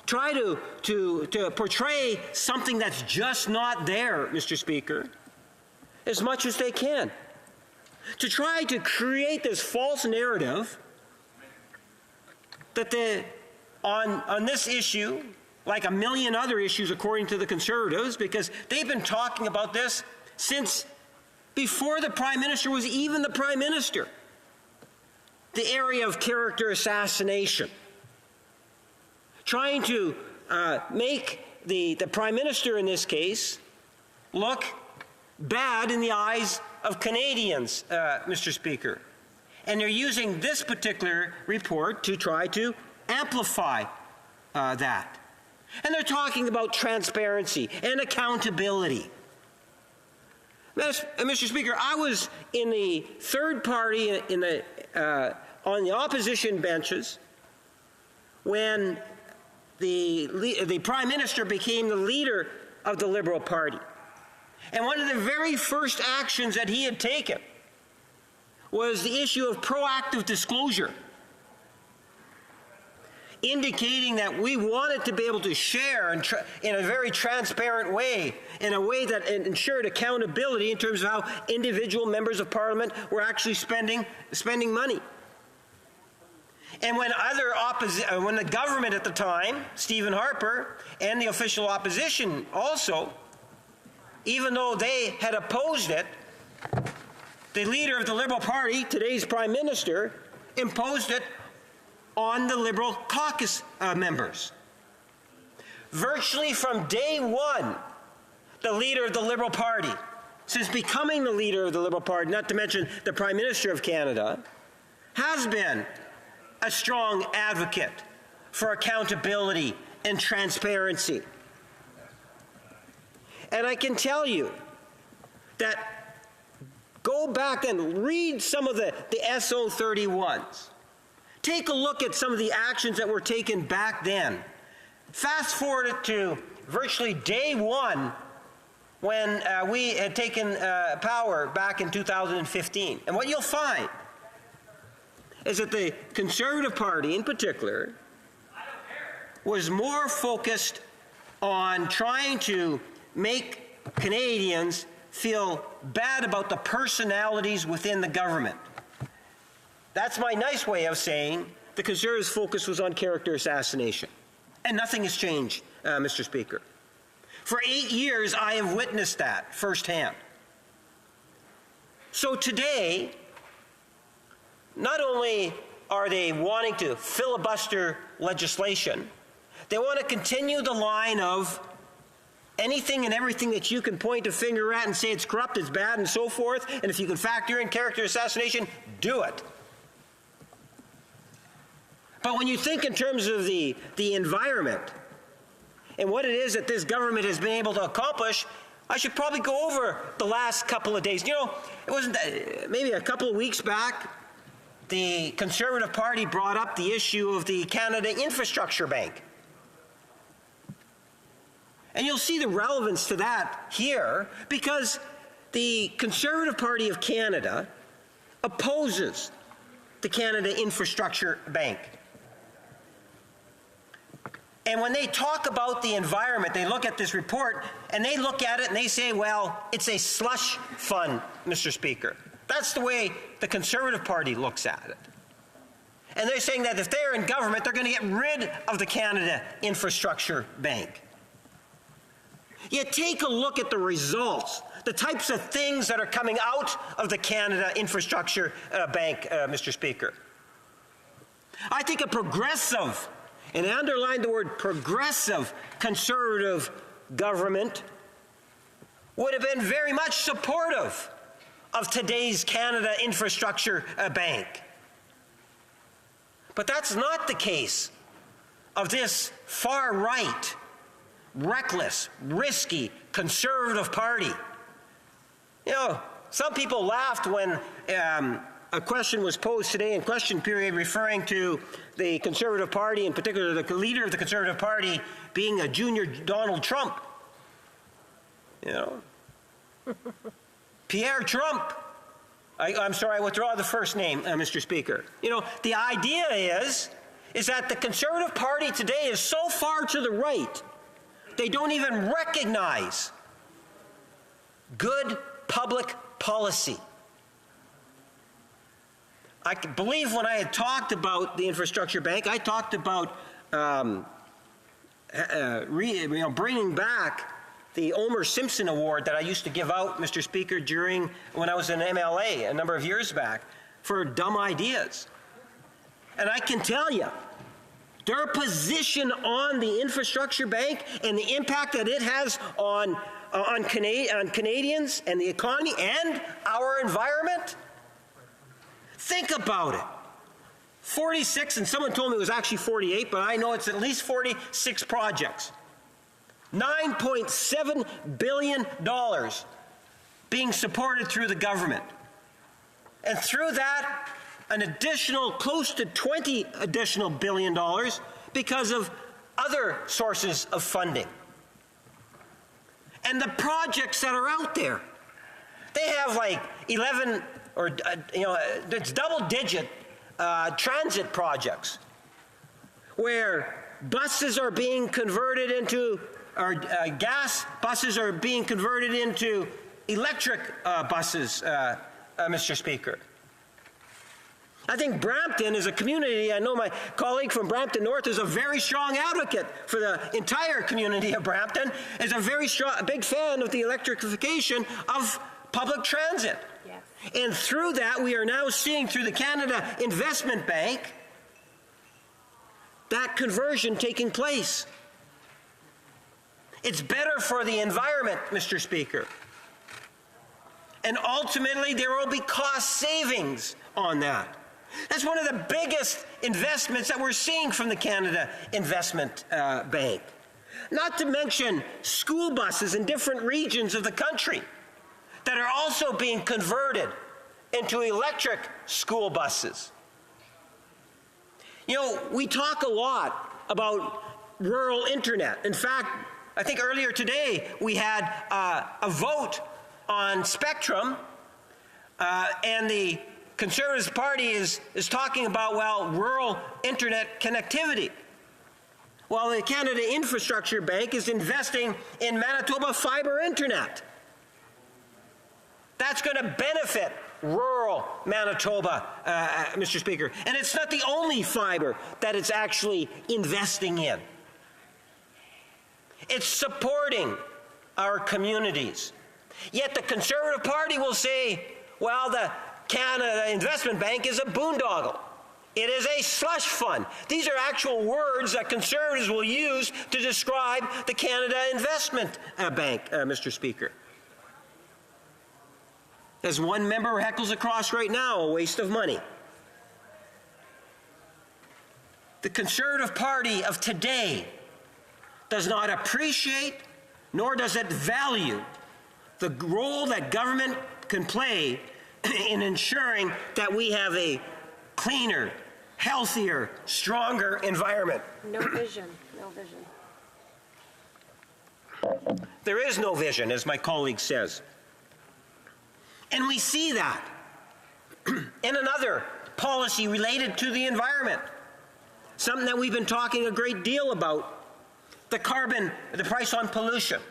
try to portray something that's just not there, Mr. Speaker, as much as they can. To try to create this false narrative that on this issue, like a million other issues according to the Conservatives, because they've been talking about this since before the Prime Minister was even the Prime Minister. The area of character assassination. Trying to make the Prime Minister in this case look bad in the eyes of Canadians, Mr. Speaker. And they're using this particular report to try to amplify that. And they're talking about transparency and accountability. Mr. Speaker, I was in the third party on the opposition benches when the Prime Minister became the leader of the Liberal Party. And one of the very first actions that he had taken was the issue of proactive disclosure, indicating that we wanted to be able to share in a very transparent way, in a way that ensured accountability in terms of how individual members of Parliament were actually spending money. And when the government at the time, Stephen Harper, and the official opposition also, even though they had opposed it, the leader of the Liberal Party, today's Prime Minister, imposed it on the Liberal caucus members. Virtually from day one, the leader of the Liberal Party, since becoming the leader of the Liberal Party, not to mention the Prime Minister of Canada, has been a strong advocate for accountability and transparency. And I can tell you that go back and read some of the SO31s. Take a look at some of the actions that were taken back then. Fast forward it to virtually day one when we had taken power back in 2015. And what you'll find is that the Conservative Party in particular was more focused on trying to make Canadians feel bad about the personalities within the government. That's my nice way of saying the Conservatives' focus was on character assassination. And nothing has changed, Mr. Speaker. For 8 years, I have witnessed that firsthand. So today, not only are they wanting to filibuster legislation, they want to continue the line of anything and everything that you can point a finger at and say it's corrupt, it's bad, and so forth, and if you can factor in character assassination, do it. But when you think in terms of the environment and what it is that this government has been able to accomplish, I should probably go over the last couple of days. You know, it wasn't maybe a couple of weeks back, the Conservative Party brought up the issue of the Canada Infrastructure Bank. And you'll see the relevance to that here, because the Conservative Party of Canada opposes the Canada Infrastructure Bank. And when they talk about the environment, they look at this report and they look at it and they say, well, it's a slush fund, Mr. Speaker. That's the way the Conservative Party looks at it. And they're saying that if they're in government, they're going to get rid of the Canada Infrastructure Bank. Yet take a look at the results, the types of things that are coming out of the Canada Infrastructure Bank, Mr. Speaker. I think a progressive, and I underline the word progressive, Conservative government would have been very much supportive of today's Canada Infrastructure Bank. But that's not the case of this far-right, reckless, risky Conservative Party. You know, some people laughed when a question was posed today in question period referring to the Conservative Party, in particular the leader of the Conservative Party, being a junior Donald Trump. You know, Pierre Trump. I'm sorry, I withdraw the first name, Mr. Speaker. You know, the idea is that the Conservative Party today is so far to the right, they don't even recognize good public policy. I believe when I had talked about the infrastructure bank, I talked about bringing back the Omer Simpson Award that I used to give out, Mr. Speaker, when I was in MLA a number of years back, for dumb ideas. And I can tell you, their position on the infrastructure bank and the impact that it has on Canadians and the economy and our environment, think about it. 46, and someone told me it was actually 48, but I know it's at least 46 projects. $9.7 billion being supported through the government. And through that, an additional close to $20 additional billion because of other sources of funding. And the projects that are out there, they have like 11 or, it's double-digit transit projects where buses are being converted into, or gas buses are being converted into electric buses, Mr. Speaker. I think Brampton is a community, I know my colleague from Brampton North is a very strong advocate for the entire community of Brampton, is a very strong, big fan of the electrification of public transit. Yes. And through that, we are now seeing through the Canada Investment Bank that conversion taking place. It's better for the environment, Mr. Speaker. And ultimately, there will be cost savings on that. That's one of the biggest investments that we're seeing from the Canada Investment Bank. Not to mention school buses in different regions of the country that are also being converted into electric school buses. You know, we talk a lot about rural internet. In fact, I think earlier today we had a vote on Spectrum, and the Conservative Party is talking about, well, rural internet connectivity. While the Canada Infrastructure Bank is investing in Manitoba fiber internet. That's going to benefit rural Manitoba, Mr. Speaker. And it's not the only fiber that it's actually investing in. It's supporting our communities. Yet the Conservative Party will say, well, the Canada Investment Bank is a boondoggle. It is a slush fund. These are actual words that Conservatives will use to describe the Canada Investment Bank, Mr. Speaker. As one member heckles across right now, a waste of money. The Conservative Party of today does not appreciate nor does it value the role that government can play in ensuring that we have a cleaner, healthier, stronger environment. No vision. No vision. There is no vision, as my colleague says. And we see that in another policy related to the environment, something that we've been talking a great deal about, the price on pollution,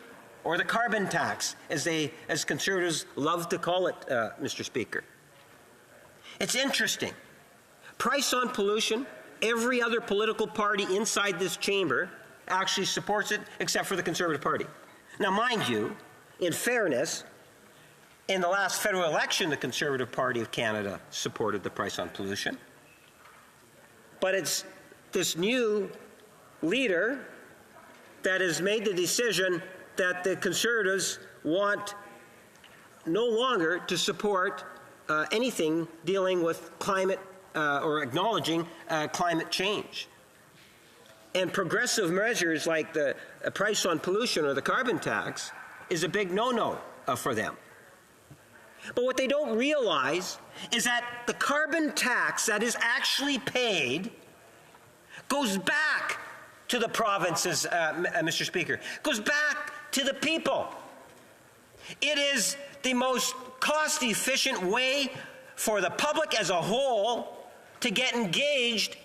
or the carbon tax, as Conservatives love to call it, Mr. Speaker. It's interesting. Price on pollution, every other political party inside this chamber actually supports it, except for the Conservative Party. Now, mind you, in fairness, in the last federal election, the Conservative Party of Canada supported the price on pollution. But it's this new leader that has made the decision that the Conservatives want no longer to support anything dealing with climate or acknowledging climate change. And progressive measures like the price on pollution or the carbon tax is a big no-no for them. But what they don't realize is that the carbon tax that is actually paid goes back to the provinces, Mr. Speaker, goes back to the people. It is the most cost-efficient way for the public as a whole to get engaged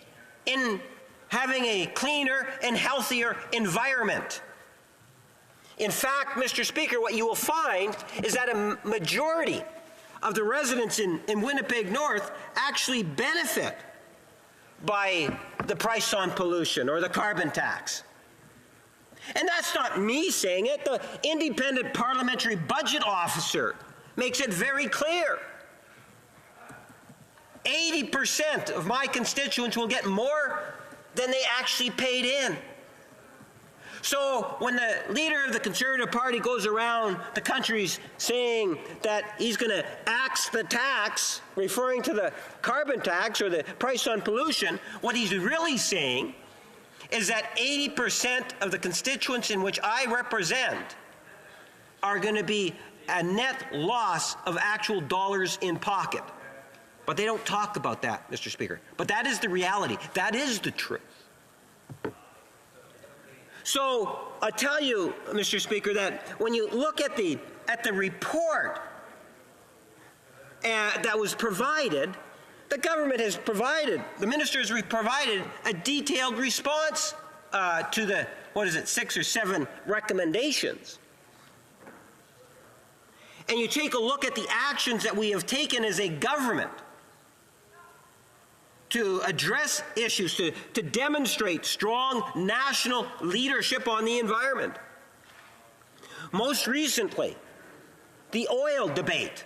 in having a cleaner and healthier environment. In fact, Mr. Speaker, what you will find is that a majority of the residents in Winnipeg North actually benefit by the price on pollution or the carbon tax. And that's not me saying it. The Independent Parliamentary Budget Officer makes it very clear. 80% of my constituents will get more than they actually paid in. So when the leader of the Conservative Party goes around the country saying that he's going to axe the tax, referring to the carbon tax or the price on pollution, what he's really saying is that 80% of the constituents in which I represent are going to be a net loss of actual dollars in pocket. But they don't talk about that, Mr. Speaker. But that is the reality. That is the truth. So I tell you, Mr. Speaker, that when you look at the report that was provided, the government has provided, the ministers have provided a detailed response to the, 6 or 7 recommendations. And you take a look at the actions that we have taken as a government to address issues, to demonstrate strong national leadership on the environment. Most recently, the oil debate,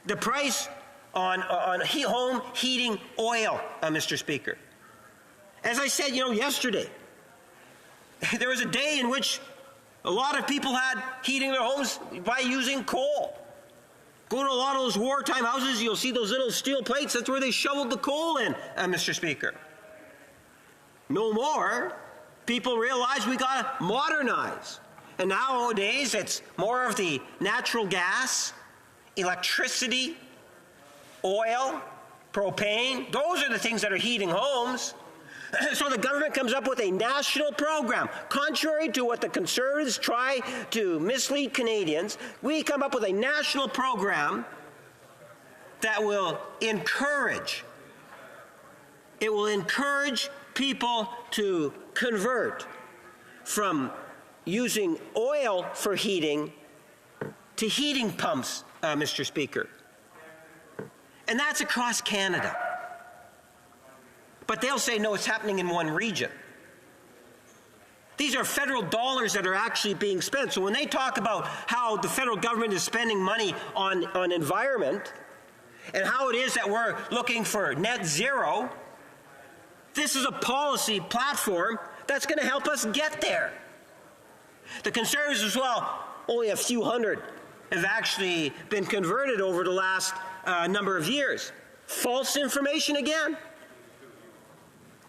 the price on home heating oil, Mr. Speaker. As I said, yesterday, there was a day in which a lot of people had heating their homes by using coal. Go to a lot of those wartime houses, you'll see those little steel plates. That's where they shoveled the coal in, Mr. Speaker. No more. People realize we got to modernize. And nowadays, it's more of the natural gas, electricity, oil, propane. Those are the things that are heating homes. So the government comes up with a national program. Contrary to what the Conservatives try to mislead Canadians, we come up with a national program that will encourage people to convert from using oil for heating to heating pumps, Mr. Speaker. And that's across Canada. But they'll say, no, it's happening in one region. These are federal dollars that are actually being spent. So when they talk about how the federal government is spending money on environment and how it is that we're looking for net zero, this is a policy platform that's going to help us get there. The Conservatives as well, only a few hundred have actually been converted over the last number of years. False information again.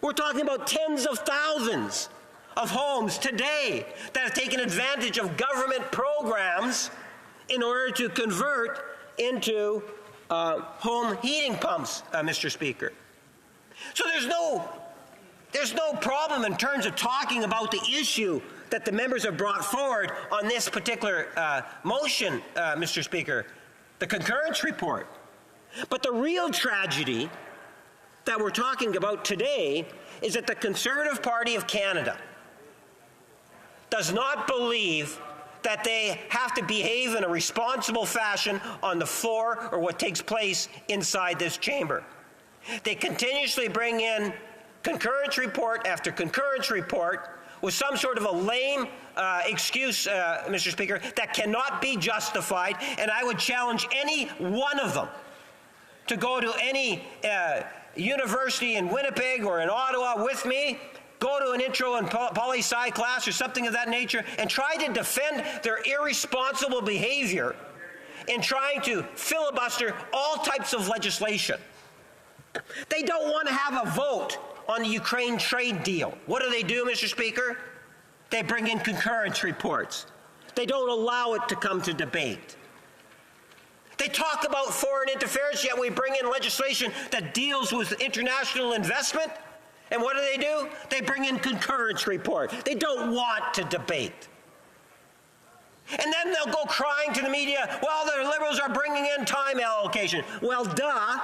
We're talking about tens of thousands of homes today that have taken advantage of government programs in order to convert into home heating pumps, Mr. Speaker. So there's There's no problem in terms of talking about the issue that the members have brought forward on this particular motion, Mr. Speaker, the concurrence report. But the real tragedy that we're talking about today is that the Conservative Party of Canada does not believe that they have to behave in a responsible fashion on the floor or what takes place inside this chamber. They continuously bring in concurrence report after concurrence report with some sort of a lame excuse, Mr. Speaker, that cannot be justified, and I would challenge any one of them to go to any university in Winnipeg or in Ottawa with me, go to an intro and poli-sci class or something of that nature, and try to defend their irresponsible behavior in trying to filibuster all types of legislation. They don't want to have a vote on the Ukraine trade deal. What do, Mr. Speaker? They bring in concurrence reports. They don't allow it to come to debate. They talk about foreign interference, yet we bring in legislation that deals with international investment. And what do? They bring in concurrence report. They don't want to debate. And then they'll go crying to the media, well, the Liberals are bringing in time allocation. Well, duh.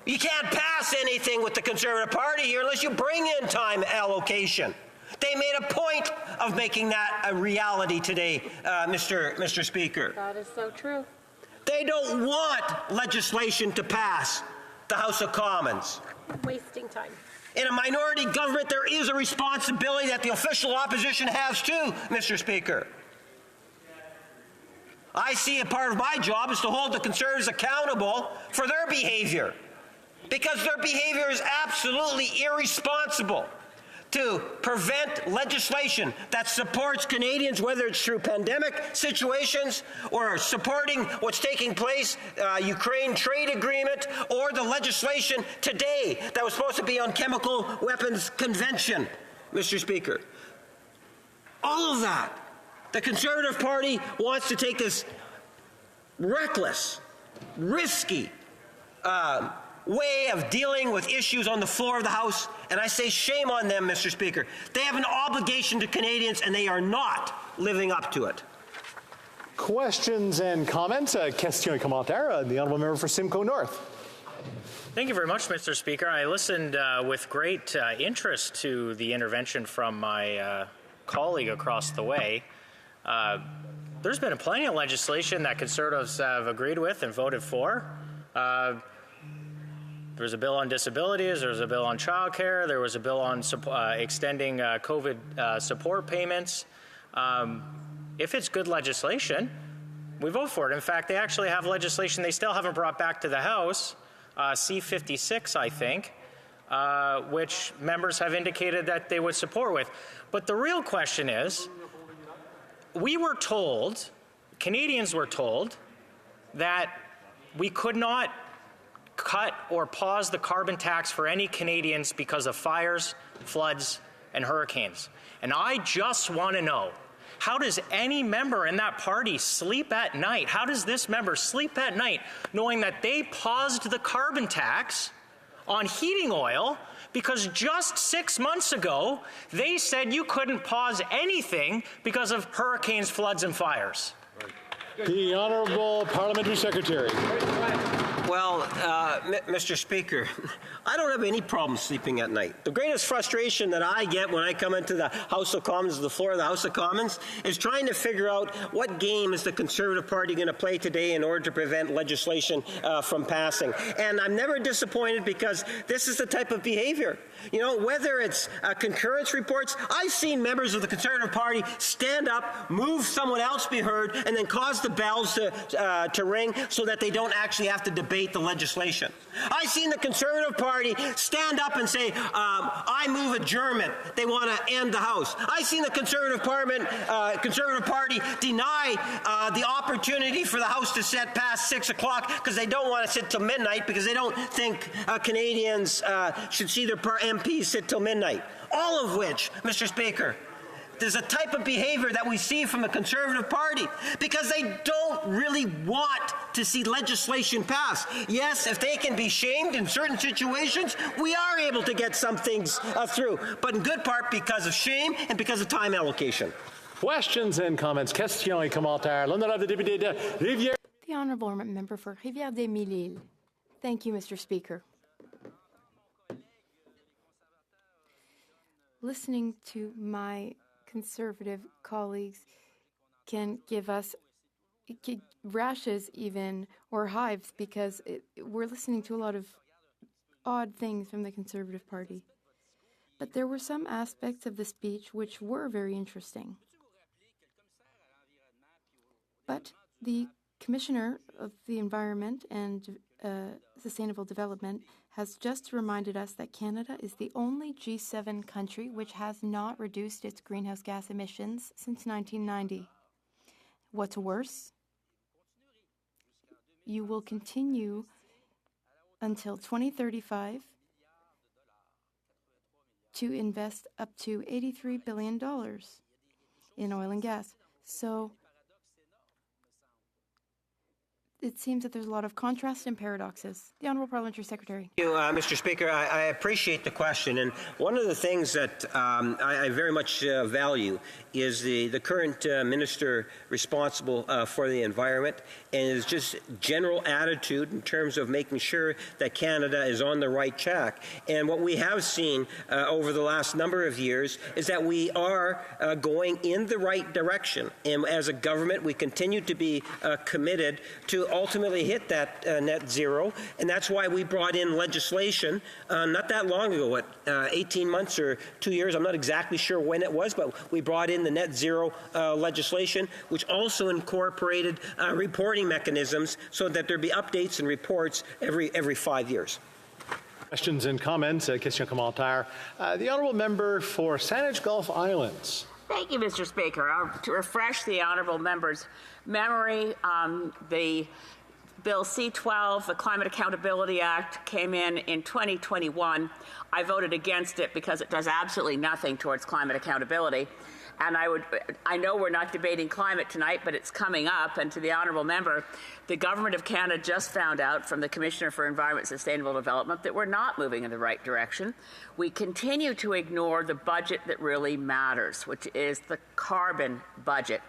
You can't pass anything with the Conservative Party here unless you bring in time allocation. They made a point of making that a reality today, Mr. Speaker. That is so true. They don't want legislation to pass the House of Commons. Wasting time. In a minority government, there is a responsibility that the official opposition has too, Mr. Speaker. I see a part of my job is to hold the Conservatives accountable for their behavior, because their behavior is absolutely irresponsible to prevent legislation that supports Canadians, whether it's through pandemic situations or supporting what's taking place, Ukraine trade agreement, or the legislation today that was supposed to be on chemical weapons convention, Mr. Speaker. All of that. The Conservative Party wants to take this reckless, risky way of dealing with issues on the floor of the House, and I say shame on them, Mr. Speaker. They have an obligation to Canadians, and they are not living up to it. Questions and comments? Question et commentaire. The Honourable Member for Simcoe North. Thank you very much, Mr. Speaker. I listened with great interest to the intervention from my colleague across the way. There's been plenty of legislation that Conservatives have agreed with and voted for. There was a bill on disabilities, there was a bill on childcare, there was a bill on extending COVID support payments. If it's good legislation, we vote for it. In fact, they actually have legislation they still haven't brought back to the House, C-56, I think, which members have indicated that they would support with. But the real question is, we were told, Canadians were told, that we could not cut or pause the carbon tax for any Canadians because of fires, floods, and hurricanes. And I just want to know, how does any member in that party sleep at night? How does this member sleep at night knowing that they paused the carbon tax on heating oil because just 6 months ago they said you couldn't pause anything because of hurricanes, floods, and fires? The Honourable Parliamentary Secretary. Well, Mr. Speaker, I don't have any problem sleeping at night. The greatest frustration that I get when I come into the House of Commons, the floor of the House of Commons, is trying to figure out what game is the Conservative Party going to play today in order to prevent legislation from passing. And I'm never disappointed because this is the type of behavior. You know, whether it's concurrence reports, I've seen members of the Conservative Party stand up, move someone else be heard, and then cause the bells to ring so that they don't actually have to debate the legislation. I've seen the Conservative Party stand up and say, I move adjournment. They want to end the House. I've seen the Conservative Party deny the opportunity for the House to sit past 6 o'clock because they don't want to sit till midnight because they don't think Canadians should see their MPs sit till midnight. All of which, Mr. Speaker, there's a type of behavior that we see from the Conservative Party because they don't really want to see legislation passed. Yes, if they can be shamed in certain situations, we are able to get some things through, but in good part because of shame and because of time allocation. Questions and comments. Questions et commentaires. L'honorable député de Rivière. The Honourable Member for Rivière-des-Mille-Îles. Thank you, Mr. Speaker. Listening to my Conservative colleagues can give us rashes even, or hives, because we're listening to a lot of odd things from the Conservative Party. But there were some aspects of the speech which were very interesting. But the Commissioner of the Environment and Sustainable Development has just reminded us that Canada is the only G7 country which has not reduced its greenhouse gas emissions since 1990. What's worse, you will continue until 2035 to invest up to $83 billion in oil and gas. So it seems that there's a lot of contrast and paradoxes. The Honourable Parliamentary Secretary. Thank you, Mr. Speaker. I appreciate the question. And one of the things that I very much value is the current minister responsible for the environment and his just general attitude in terms of making sure that Canada is on the right track. And what we have seen over the last number of years is that we are going in the right direction. And as a government, we continue to be committed to ultimately hit that net zero, and that's why we brought in legislation not that long ago, 18 months or 2 years, I'm not exactly sure when it was, but we brought in the net zero legislation, which also incorporated reporting mechanisms so that there be updates and reports every 5 years. Questions and comments. Question commentaire. The Honourable Member for Saanich Gulf Islands. Thank you, Mr. Speaker. To refresh the honourable member's memory, the Bill C-12, the Climate Accountability Act, came in 2021. I voted against it because it does absolutely nothing towards climate accountability. And I know we're not debating climate tonight, but it's coming up. And to the honourable member, the Government of Canada just found out from the Commissioner for Environment and Sustainable Development that we're not moving in the right direction. We continue to ignore the budget that really matters, which is the carbon budget.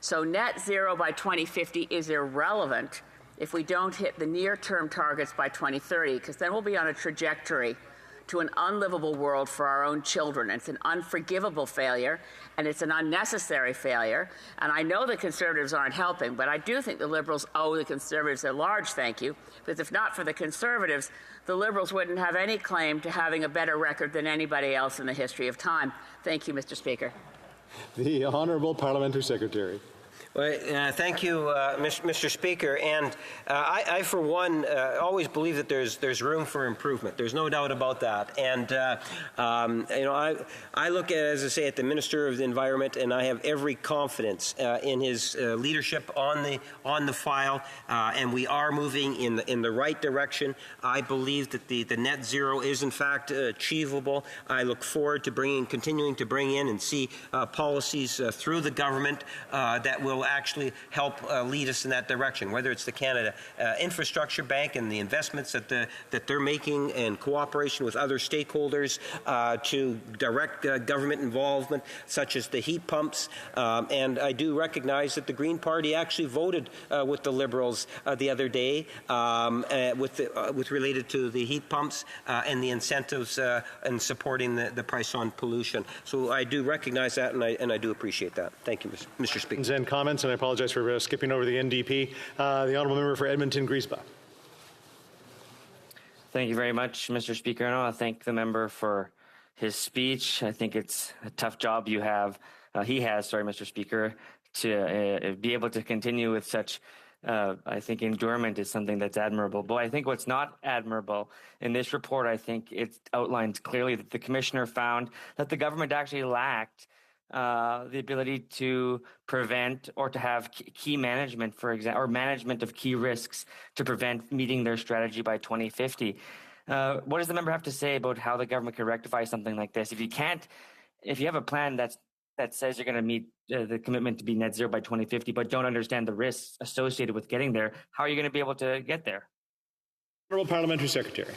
So net zero by 2050 is irrelevant if we don't hit the near-term targets by 2030, because then we'll be on a trajectory to an unlivable world for our own children. It's an unforgivable failure, and it's an unnecessary failure. And I know the Conservatives aren't helping, but I do think the Liberals owe the Conservatives a large thank you, because if not for the Conservatives, the Liberals wouldn't have any claim to having a better record than anybody else in the history of time. Thank you, Mr. Speaker. The Honourable Parliamentary Secretary. Well, thank you, Mr. Speaker. And I, for one, always believe that there's room for improvement. There's no doubt about that. And I look at, as I say, at the Minister of the Environment, and I have every confidence in his leadership on the file. And we are moving in the right direction. I believe that the net zero is in fact achievable. I look forward to continuing to bring in and see policies through the government that will actually help lead us in that direction, whether it's the Canada Infrastructure Bank and the investments that they're making in cooperation with other stakeholders to direct government involvement, such as the heat pumps. And I do recognize that the Green Party actually voted with the Liberals the other day with related to the heat pumps and the incentives and supporting the price on pollution. So I do recognize that, and I do appreciate that. Thank you, Mr. Speaker. And comments, and I apologize for skipping over the NDP. The Honourable Member for Edmonton-Griesbach. Thank you very much, Mr. Speaker. And I want to thank the member for his speech. I think it's a tough job he has, Mr. Speaker, to be able to continue with such I think endurement is something that's admirable. But I think what's not admirable in this report, I think it outlines clearly that the Commissioner found that the government actually lacked the ability to prevent or to have key management, for example, or management of key risks to prevent meeting their strategy by 2050. What does the member have to say about how the government can rectify something like this? If you have a plan that's that says you're going to meet the commitment to be net zero by 2050, but don't understand the risks associated with getting there, how are you going to be able to get there? Honourable Parliamentary Secretary.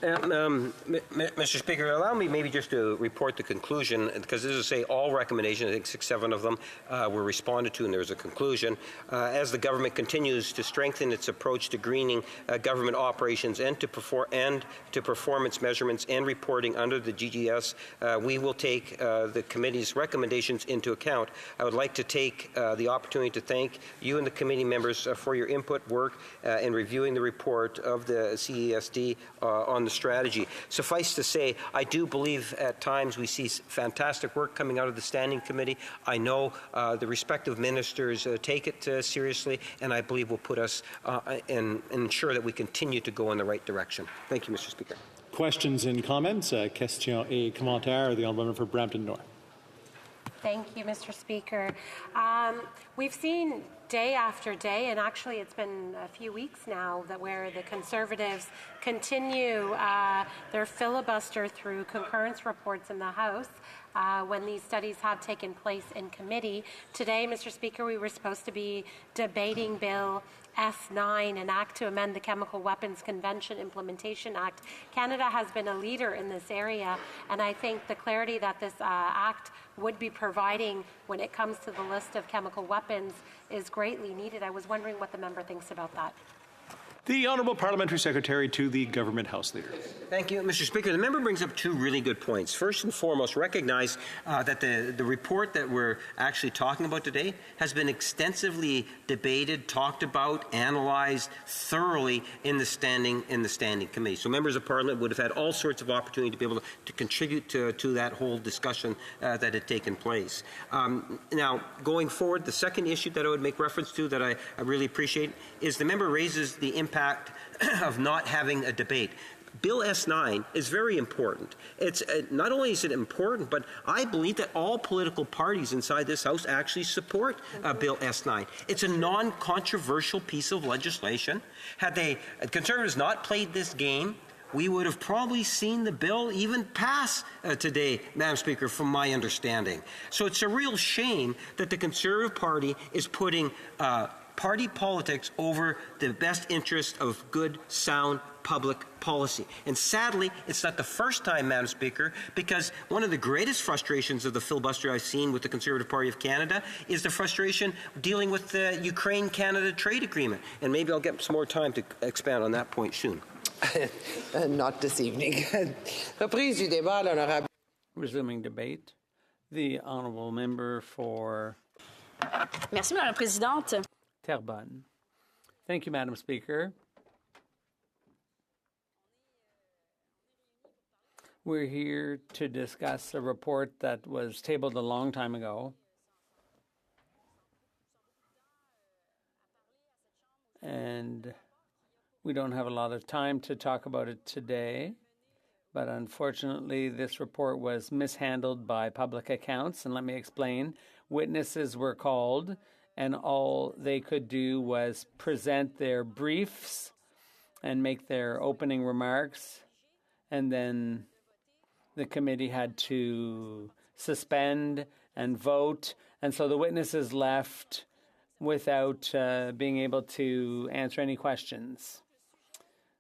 Mr. Speaker, allow me maybe just to report the conclusion, because this is to say all recommendations, I think 6, 7 of them were responded to, and there's a conclusion. As the government continues to strengthen its approach to greening government operations and to performance measurements and reporting under the GGS, we will take the committee's recommendations into account. I would like to take the opportunity to thank you and the committee members for your input, work, in reviewing the report of the CESD on the strategy. Suffice to say, I do believe at times we see fantastic work coming out of the Standing Committee. I know the respective ministers take it seriously, and I believe will put us and ensure that we continue to go in the right direction. Thank you, Mr. Speaker. Questions and comments? Question et commentaire, the Honourable Member for Brampton North. Thank you, Mr. Speaker. We've seen day after day, and actually it's been a few weeks now, that where the Conservatives continue their filibuster through concurrence reports in the House when these studies have taken place in committee. Today, Mr. Speaker, we were supposed to be debating Bill F9, an act to amend the Chemical Weapons Convention Implementation Act. Canada has been a leader in this area, and I think the clarity that this act would be providing when it comes to the list of chemical weapons is greatly needed. I was wondering what the member thinks about that. The Honourable Parliamentary Secretary to the Government House Leader. Thank you, Mr. Speaker. The member brings up two really good points. First and foremost, recognize that the report that we're actually talking about today has been extensively debated, talked about, analyzed thoroughly in the Standing Committee. So members of Parliament would have had all sorts of opportunity to be able to contribute to that whole discussion that had taken place. Now, going forward, the second issue that I would make reference to that I really appreciate is the member raises the impact of not having a debate. Bill S9 is very important. It's not only is it important, but I believe that all political parties inside this House actually support Bill S9. It's a non-controversial piece of legislation. Had the Conservatives not played this game, we would have probably seen the bill even pass today, Madam Speaker, from my understanding. So it's a real shame that the Conservative Party is putting party politics over the best interest of good, sound public policy. And sadly, it's not the first time, Madam Speaker, because one of the greatest frustrations of the filibuster I've seen with the Conservative Party of Canada is the frustration dealing with the Ukraine-Canada trade agreement. And maybe I'll get some more time to expand on that point soon. Not this evening. Reprise du débat, l'honorable. Resuming debate. The Honourable Member for Merci, Madame la Présidente. Terrebonne. Thank you, Madam Speaker. We're here to discuss a report that was tabled a long time ago. And we don't have a lot of time to talk about it today. But unfortunately, this report was mishandled by public accounts. And let me explain. Witnesses were called, and all they could do was present their briefs and make their opening remarks. And then the committee had to suspend and vote. And so the witnesses left without being able to answer any questions.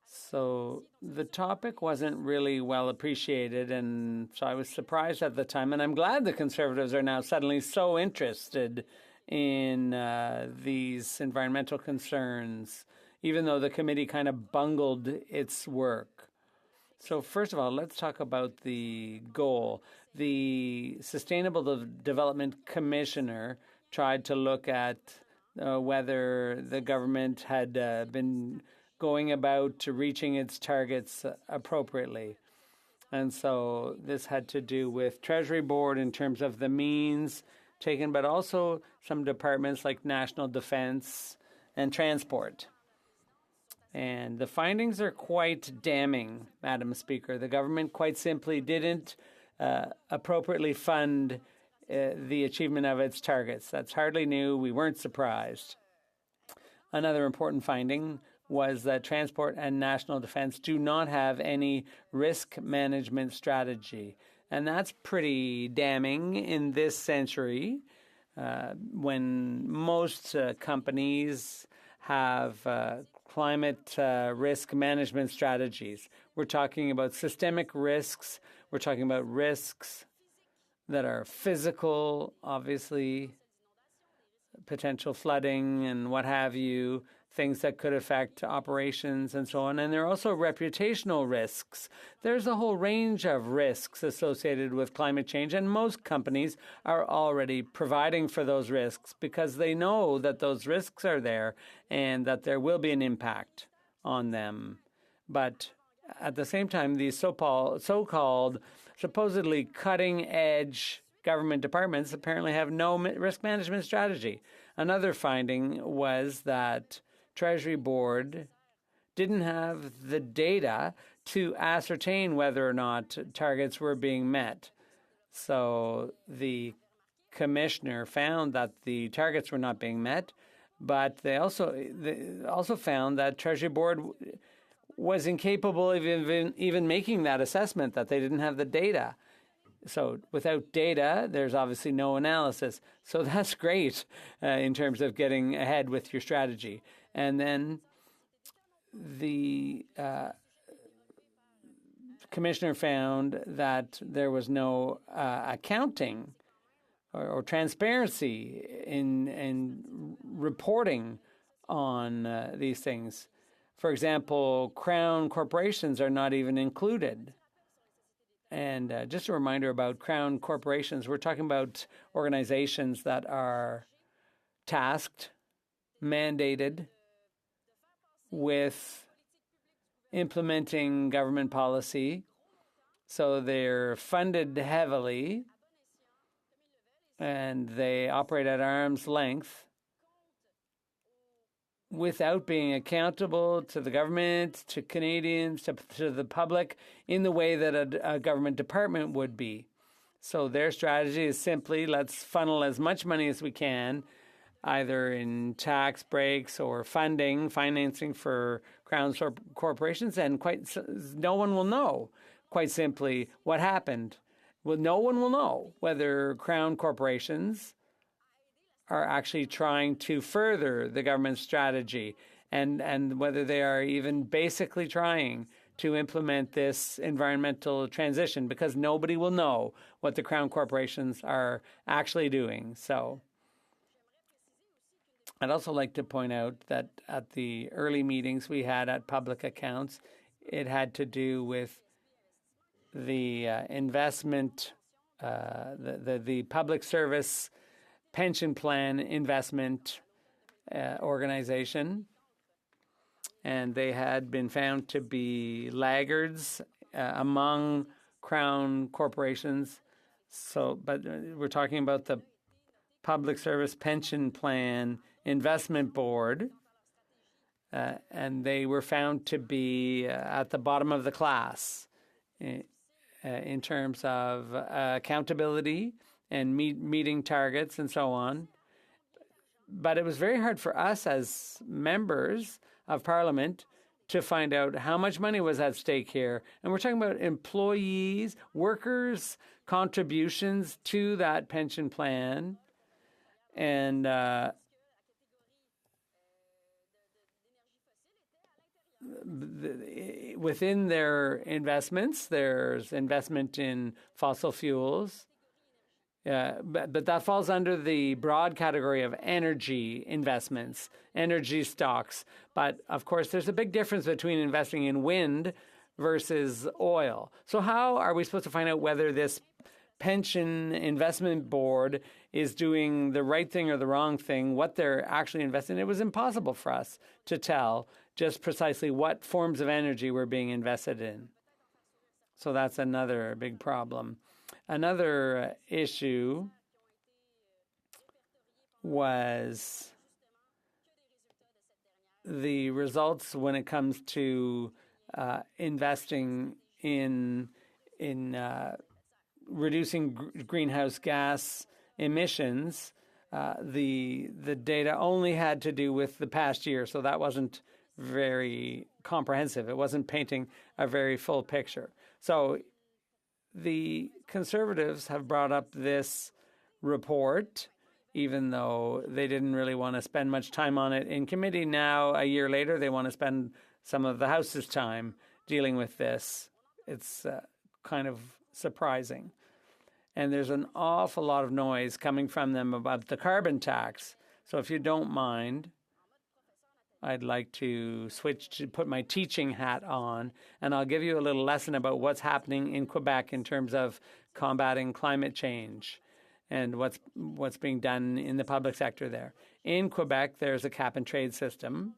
So the topic wasn't really well appreciated, and so I was surprised at the time. And I'm glad the Conservatives are now suddenly so interested in these environmental concerns, even though the committee kind of bungled its work. So first of all, let's talk about the goal. The Sustainable Development Commissioner tried to look at whether the government had been going about reaching its targets appropriately. And so this had to do with Treasury Board in terms of the means taken, but also some departments like National Defense and Transport. And the findings are quite damning, Madam Speaker. The government quite simply didn't appropriately fund the achievement of its targets. That's hardly new. We weren't surprised. Another important finding was that Transport and National Defense do not have any risk management strategy. And that's pretty damning in this century when most companies have climate risk management strategies. We're talking about systemic risks. We're talking about risks that are physical, obviously, potential flooding and what have you, things that could affect operations and so on. And there are also reputational risks. There's a whole range of risks associated with climate change, and most companies are already providing for those risks because they know that those risks are there and that there will be an impact on them. But at the same time, these so-called supposedly cutting-edge government departments apparently have no risk management strategy. Another finding was that Treasury Board didn't have the data to ascertain whether or not targets were being met. So the commissioner found that the targets were not being met, but they also found that Treasury Board was incapable of even making that assessment, that they didn't have the data. So without data, there's obviously no analysis. So that's great in terms of getting ahead with your strategy. And then the commissioner found that there was no accounting or transparency in reporting on these things. For example, Crown corporations are not even included. And just a reminder about Crown corporations, we're talking about organizations that are tasked, mandated with implementing government policy. So they're funded heavily and they operate at arm's length without being accountable to the government, to Canadians, to the public in the way that a government department would be. So their strategy is simply, let's funnel as much money as we can, either in tax breaks or financing for Crown corporations, and no one will know, quite simply, what happened. Well, no one will know whether Crown corporations are actually trying to further the government's strategy and whether they are even basically trying to implement this environmental transition, because nobody will know what the Crown corporations are actually doing. So I'd also like to point out that at the early meetings we had at Public Accounts, it had to do with the investment, the public service pension plan investment organization, and they had been found to be laggards among Crown corporations. So, but we're talking about the Public Service Pension Plan Investment Board, and they were found to be at the bottom of the class in terms of accountability and meeting targets and so on. But it was very hard for us as members of Parliament to find out how much money was at stake here. And we're talking about employees, workers' contributions to that pension plan. And within their investments, there's investment in fossil fuels. But that falls under the broad category of energy investments, energy stocks. But of course, there's a big difference between investing in wind versus oil. So how are we supposed to find out whether this pension investment board is doing the right thing or the wrong thing, what they're actually investing in? It was impossible for us to tell just precisely what forms of energy were being invested in. So that's another big problem. Another issue was the results when it comes to investing in reducing greenhouse gas emissions. The data only had to do with the past year, so that wasn't very comprehensive. It wasn't painting a very full picture. So the Conservatives have brought up this report, even though they didn't really want to spend much time on it in committee. Now, a year later, they want to spend some of the House's time dealing with this. It's kind of surprising. And there's an awful lot of noise coming from them about the carbon tax. So if you don't mind, I'd like to switch to put my teaching hat on, and I'll give you a little lesson about what's happening in Quebec in terms of combating climate change and what's being done in the public sector there. In Quebec, there's a cap and trade system,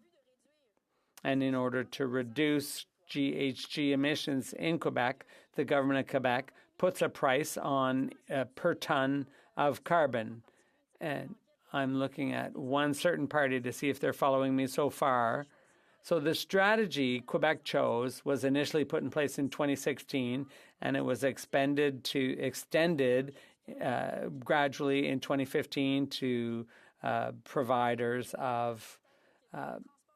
and in order to reduce GHG emissions in Quebec, the government of Quebec puts a price on per ton of carbon. And I'm looking at one certain party to see if they're following me so far. So the strategy Quebec chose was initially put in place in 2016, and it was extended gradually in 2015 to providers of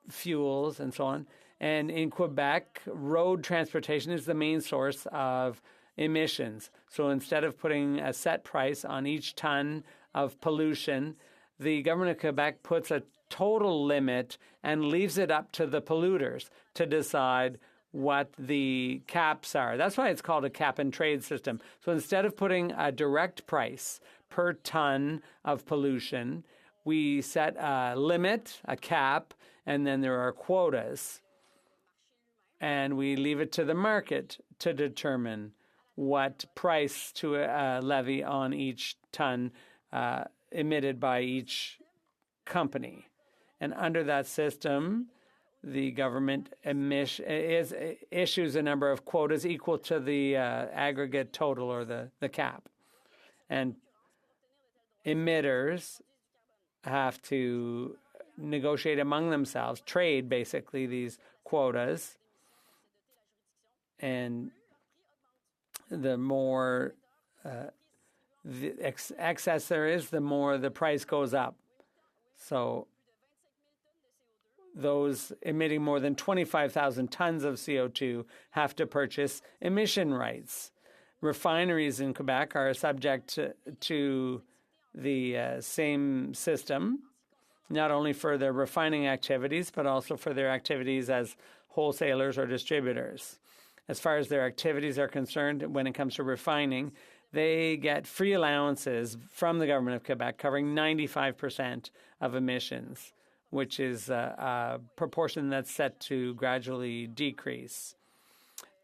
fuels and so on. And in Quebec, road transportation is the main source of emissions. So instead of putting a set price on each ton of pollution, the government of Quebec puts a total limit and leaves it up to the polluters to decide what the caps are. That's why it's called a cap and trade system. So instead of putting a direct price per ton of pollution, we set a limit, a cap, and then there are quotas. And we leave it to the market to determine what price to levy on each ton emitted by each company. And under that system, the government issues a number of quotas equal to the aggregate total or the cap. And emitters have to negotiate among themselves, trade basically these quotas. And the more the excess there is, the more the price goes up. So those emitting more than 25,000 tons of CO2 have to purchase emission rights. Refineries in Quebec are subject to the same system, not only for their refining activities, but also for their activities as wholesalers or distributors. As far as their activities are concerned, when it comes to refining, they get free allowances from the government of Quebec covering 95% of emissions, which is a proportion that's set to gradually decrease.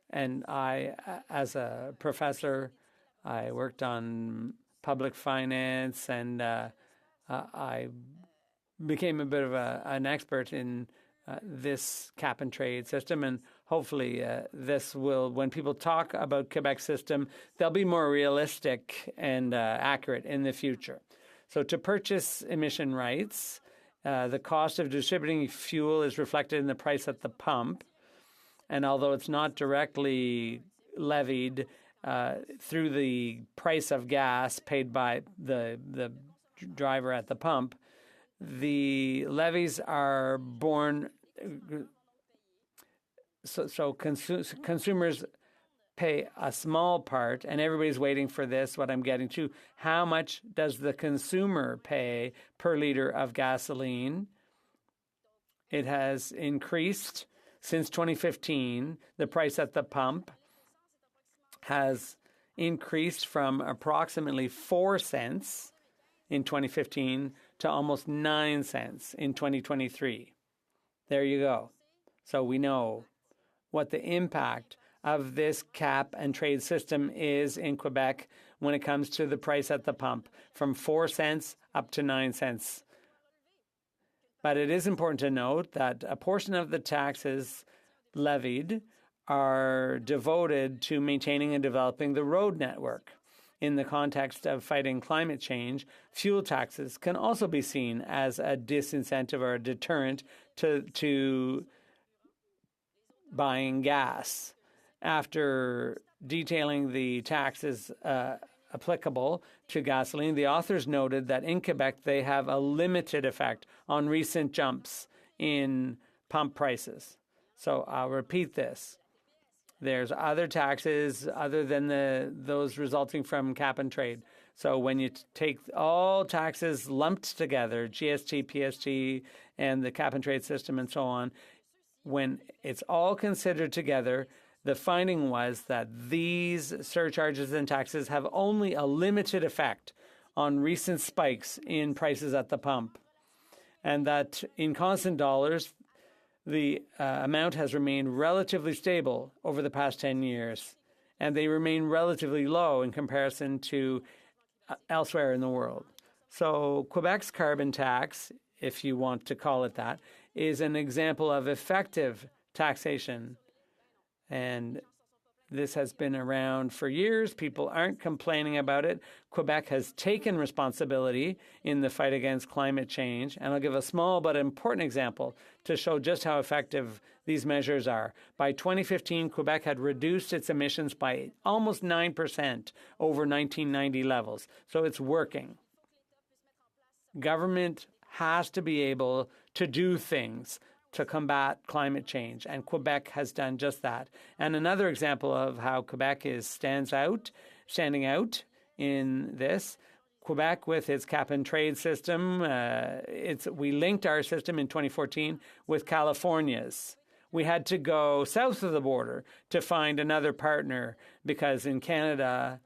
And I, as a professor, I worked on public finance, and I became a bit of an expert in this cap and trade system, and hopefully this will, when people talk about Quebec's system, they'll be more realistic and accurate in the future. So to purchase emission rights, the cost of distributing fuel is reflected in the price at the pump, and although it's not directly levied through the price of gas paid by the driver at the pump, the levies are borne, so consumers pay a small part, and everybody's waiting for this, what I'm getting to. How much does the consumer pay per liter of gasoline? It has increased since 2015. The price at the pump has increased from approximately 4 cents in 2015 to almost 9 cents in 2023. There you go. So we know what the impact of this cap and trade system is in Quebec when it comes to the price at the pump, from 4 cents up to 9 cents. But it is important to note that a portion of the taxes levied are devoted to maintaining and developing the road network. In the context of fighting climate change, fuel taxes can also be seen as a disincentive or a deterrent to buying gas. After detailing the taxes applicable to gasoline, the authors noted that in Quebec they have a limited effect on recent jumps in pump prices. So I'll repeat this. There's other taxes other than those resulting from cap and trade. So when you take all taxes lumped together, GST, PST, and the cap and trade system and so on, when it's all considered together, the finding was that these surcharges and taxes have only a limited effect on recent spikes in prices at the pump, and that in constant dollars, the amount has remained relatively stable over the past 10 years, and they remain relatively low in comparison to elsewhere in the world. So Quebec's carbon tax, if you want to call it that, is an example of effective taxation. And this has been around for years. People aren't complaining about it. Quebec has taken responsibility in the fight against climate change. And I'll give a small but important example to show just how effective these measures are. By 2015, Quebec had reduced its emissions by almost 9% over 1990 levels. So it's working. Government has to be able to do things to combat climate change, and Quebec has done just that. And another example of how Quebec is standing out in this, Quebec with its cap and trade system, we linked our system in 2014 with California's. We had to go south of the border to find another partner because in Canada,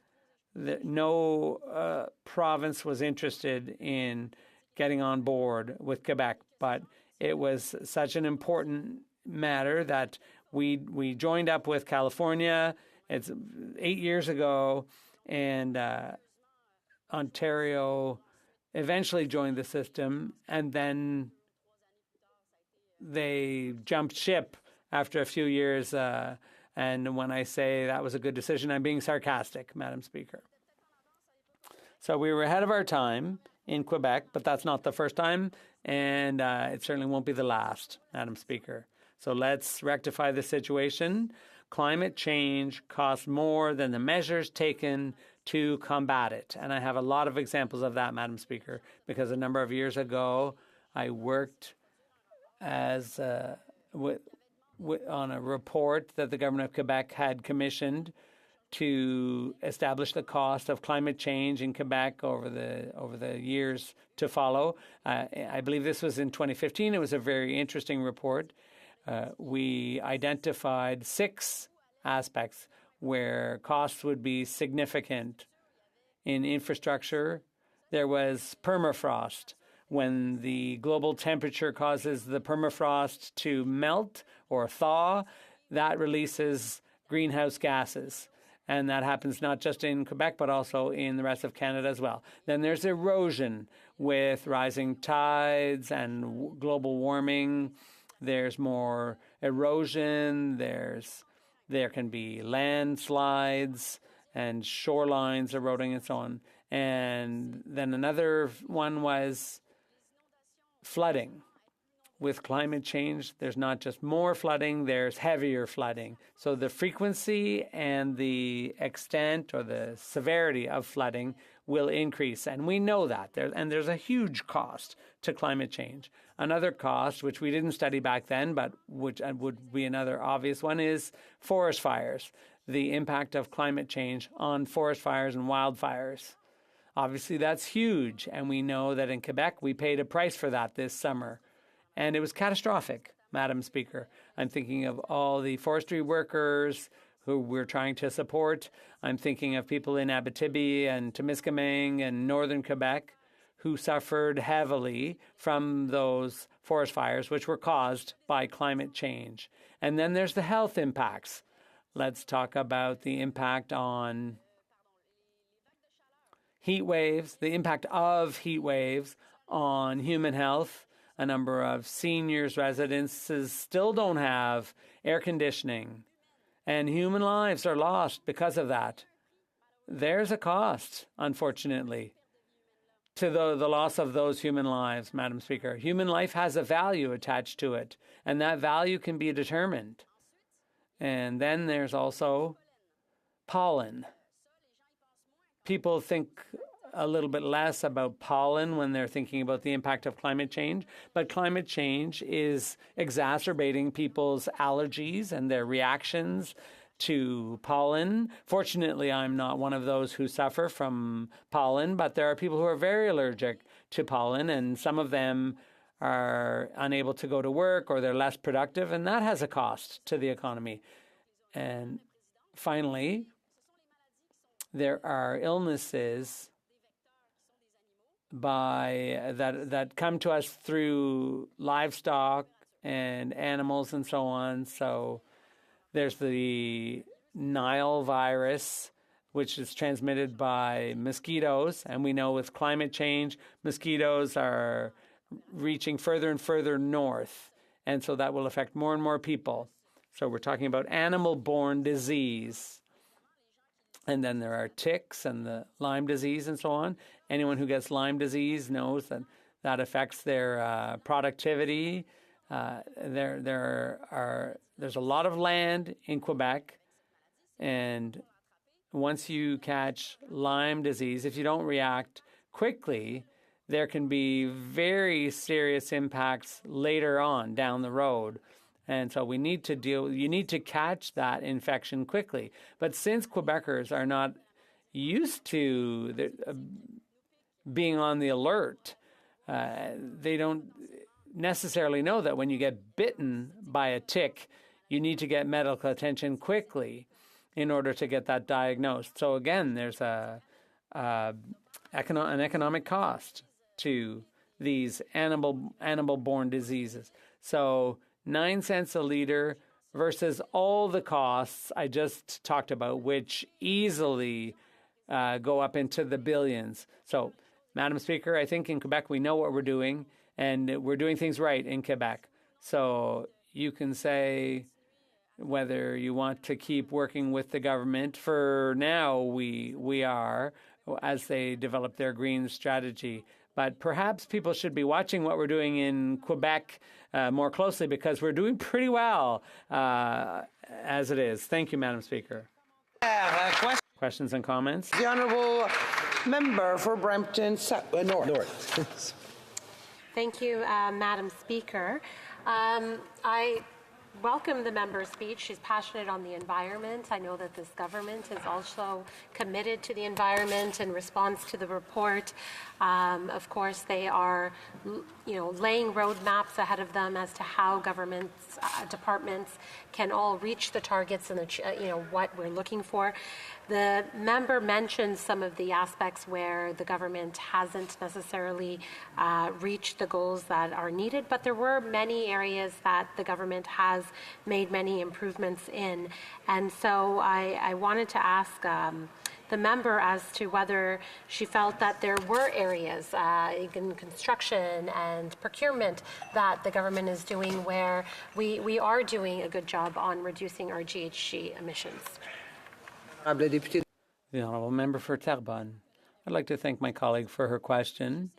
no province was interested in getting on board with Quebec, but it was such an important matter that we joined up with California. It's 8 years ago, and Ontario eventually joined the system, and then they jumped ship after a few years. And when I say that was a good decision, I'm being sarcastic, Madam Speaker. So we were ahead of our time in Quebec, but that's not the first time, and it certainly won't be the last, Madam Speaker. So let's rectify the situation. Climate change costs more than the measures taken to combat it. And I have a lot of examples of that, Madam Speaker, because a number of years ago, I worked as on a report that the government of Quebec had commissioned to establish the cost of climate change in Quebec over the years to follow. I believe this was in 2015. It was a very interesting report. We identified 6 aspects where costs would be significant. In infrastructure, there was permafrost. When the global temperature causes the permafrost to melt or thaw, that releases greenhouse gases. And that happens not just in Quebec, but also in the rest of Canada as well. Then there's erosion with rising tides and global warming. There's more erosion. There can be landslides and shorelines eroding and so on. And then another one was flooding. With climate change, there's not just more flooding, there's heavier flooding. So the frequency and the extent or the severity of flooding will increase. And we know that. There's a huge cost to climate change. Another cost, which we didn't study back then, but which would be another obvious one, is forest fires. The impact of climate change on forest fires and wildfires. Obviously, that's huge. And we know that in Quebec, we paid a price for that this summer. And it was catastrophic, Madam Speaker. I'm thinking of all the forestry workers who we're trying to support. I'm thinking of people in Abitibi and Témiscamingue and northern Quebec who suffered heavily from those forest fires, which were caused by climate change. And then there's the health impacts. Let's talk about the impact on heat waves, the impact of heat waves on human health. A number of seniors' residences still don't have air conditioning, and human lives are lost because of that. There's a cost, unfortunately, to the loss of those human lives, Madam Speaker. Human life has a value attached to it, and that value can be determined. And then there's also pollen. People think a little bit less about pollen when they're thinking about the impact of climate change, but climate change is exacerbating people's allergies and their reactions to pollen. Fortunately, I'm not one of those who suffer from pollen, but there are people who are very allergic to pollen, and some of them are unable to go to work or they're less productive, and that has a cost to the economy. And finally, there are illnesses that come to us through livestock and animals and so on. So there's the Nile virus, which is transmitted by mosquitoes. And we know with climate change, mosquitoes are reaching further and further north. And so that will affect more and more people. So we're talking about animal-borne disease. And then there are ticks and the Lyme disease and so on. Anyone who gets Lyme disease knows that that affects their productivity. There's a lot of land in Quebec, and once you catch Lyme disease, if you don't react quickly, there can be very serious impacts later on down the road. And so you need to catch that infection quickly. But since Quebecers are not used to being on the alert, they don't necessarily know that when you get bitten by a tick, you need to get medical attention quickly in order to get that diagnosed. So again, there's an economic cost to these animal-borne diseases. So 9 cents a liter versus all the costs I just talked about, which easily go up into the billions. So, Madam Speaker, I think in Quebec we know what we're doing, and we're doing things right in Quebec. So you can say whether you want to keep working with the government. For now, we are, as they develop their green strategy. But perhaps people should be watching what we're doing in Quebec more closely, because we're doing pretty well as it is. Thank you, Madam Speaker. Questions and comments? The Honourable Member for Brampton North. Thank you, Madam Speaker. I welcome the member's speech. She's passionate on the environment. I know that this government is also committed to the environment in response to the report. Of course, they are, laying roadmaps ahead of them as to how governments, departments can all reach the targets and what we're looking for. The member mentioned some of the aspects where the government hasn't necessarily reached the goals that are needed, but there were many areas that the government has made many improvements in. And so I wanted to ask the member as to whether she felt that there were areas in construction and procurement that the government is doing where we are doing a good job on reducing our GHG emissions. The Honourable Member for Terrebonne. I'd like to thank my colleague for her question.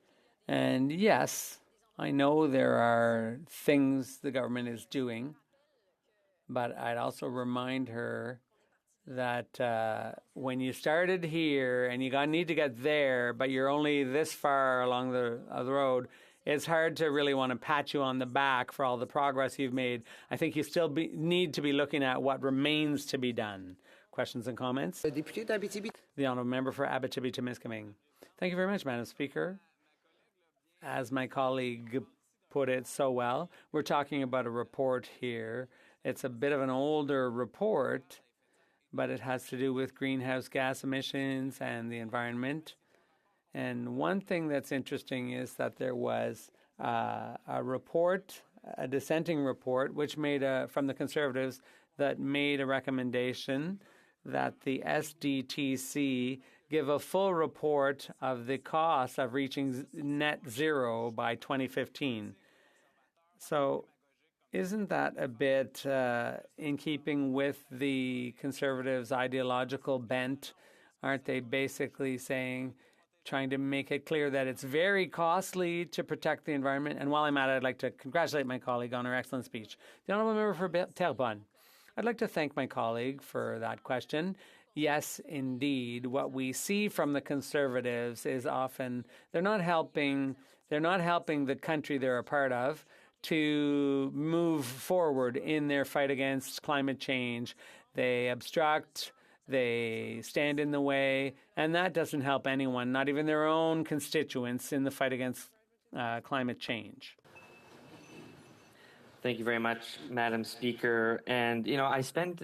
And yes, I know there are things the government is doing, but I'd also remind her that when you started here and you need to get there, but you're only this far along the road, it's hard to really want to pat you on the back for all the progress you've made. I think you still need to be looking at what remains to be done. Questions and comments? The Honourable Member for Abitibi-Témiscamingue. Thank you very much, Madam Speaker. As my colleague put it so well, we're talking about a report here. It's a bit of an older report, but it has to do with greenhouse gas emissions and the environment. And one thing that's interesting is that there was a report, a dissenting report, which made from the Conservatives, that made a recommendation that the SDTC give a full report of the cost of reaching net zero by 2015. So isn't that a bit in keeping with the Conservatives' ideological bent? Aren't they basically trying to make it clear that it's very costly to protect the environment? And while I'm at it, I'd like to congratulate my colleague on her excellent speech. The Honourable Member for Terrebonne. I'd like to thank my colleague for that question. Yes, indeed, what we see from the Conservatives is often they're not helping the country they're a part of to move forward in their fight against climate change. They obstruct, they stand in the way, and that doesn't help anyone, not even their own constituents, in the fight against climate change. Thank you very much, Madam Speaker. And, I spent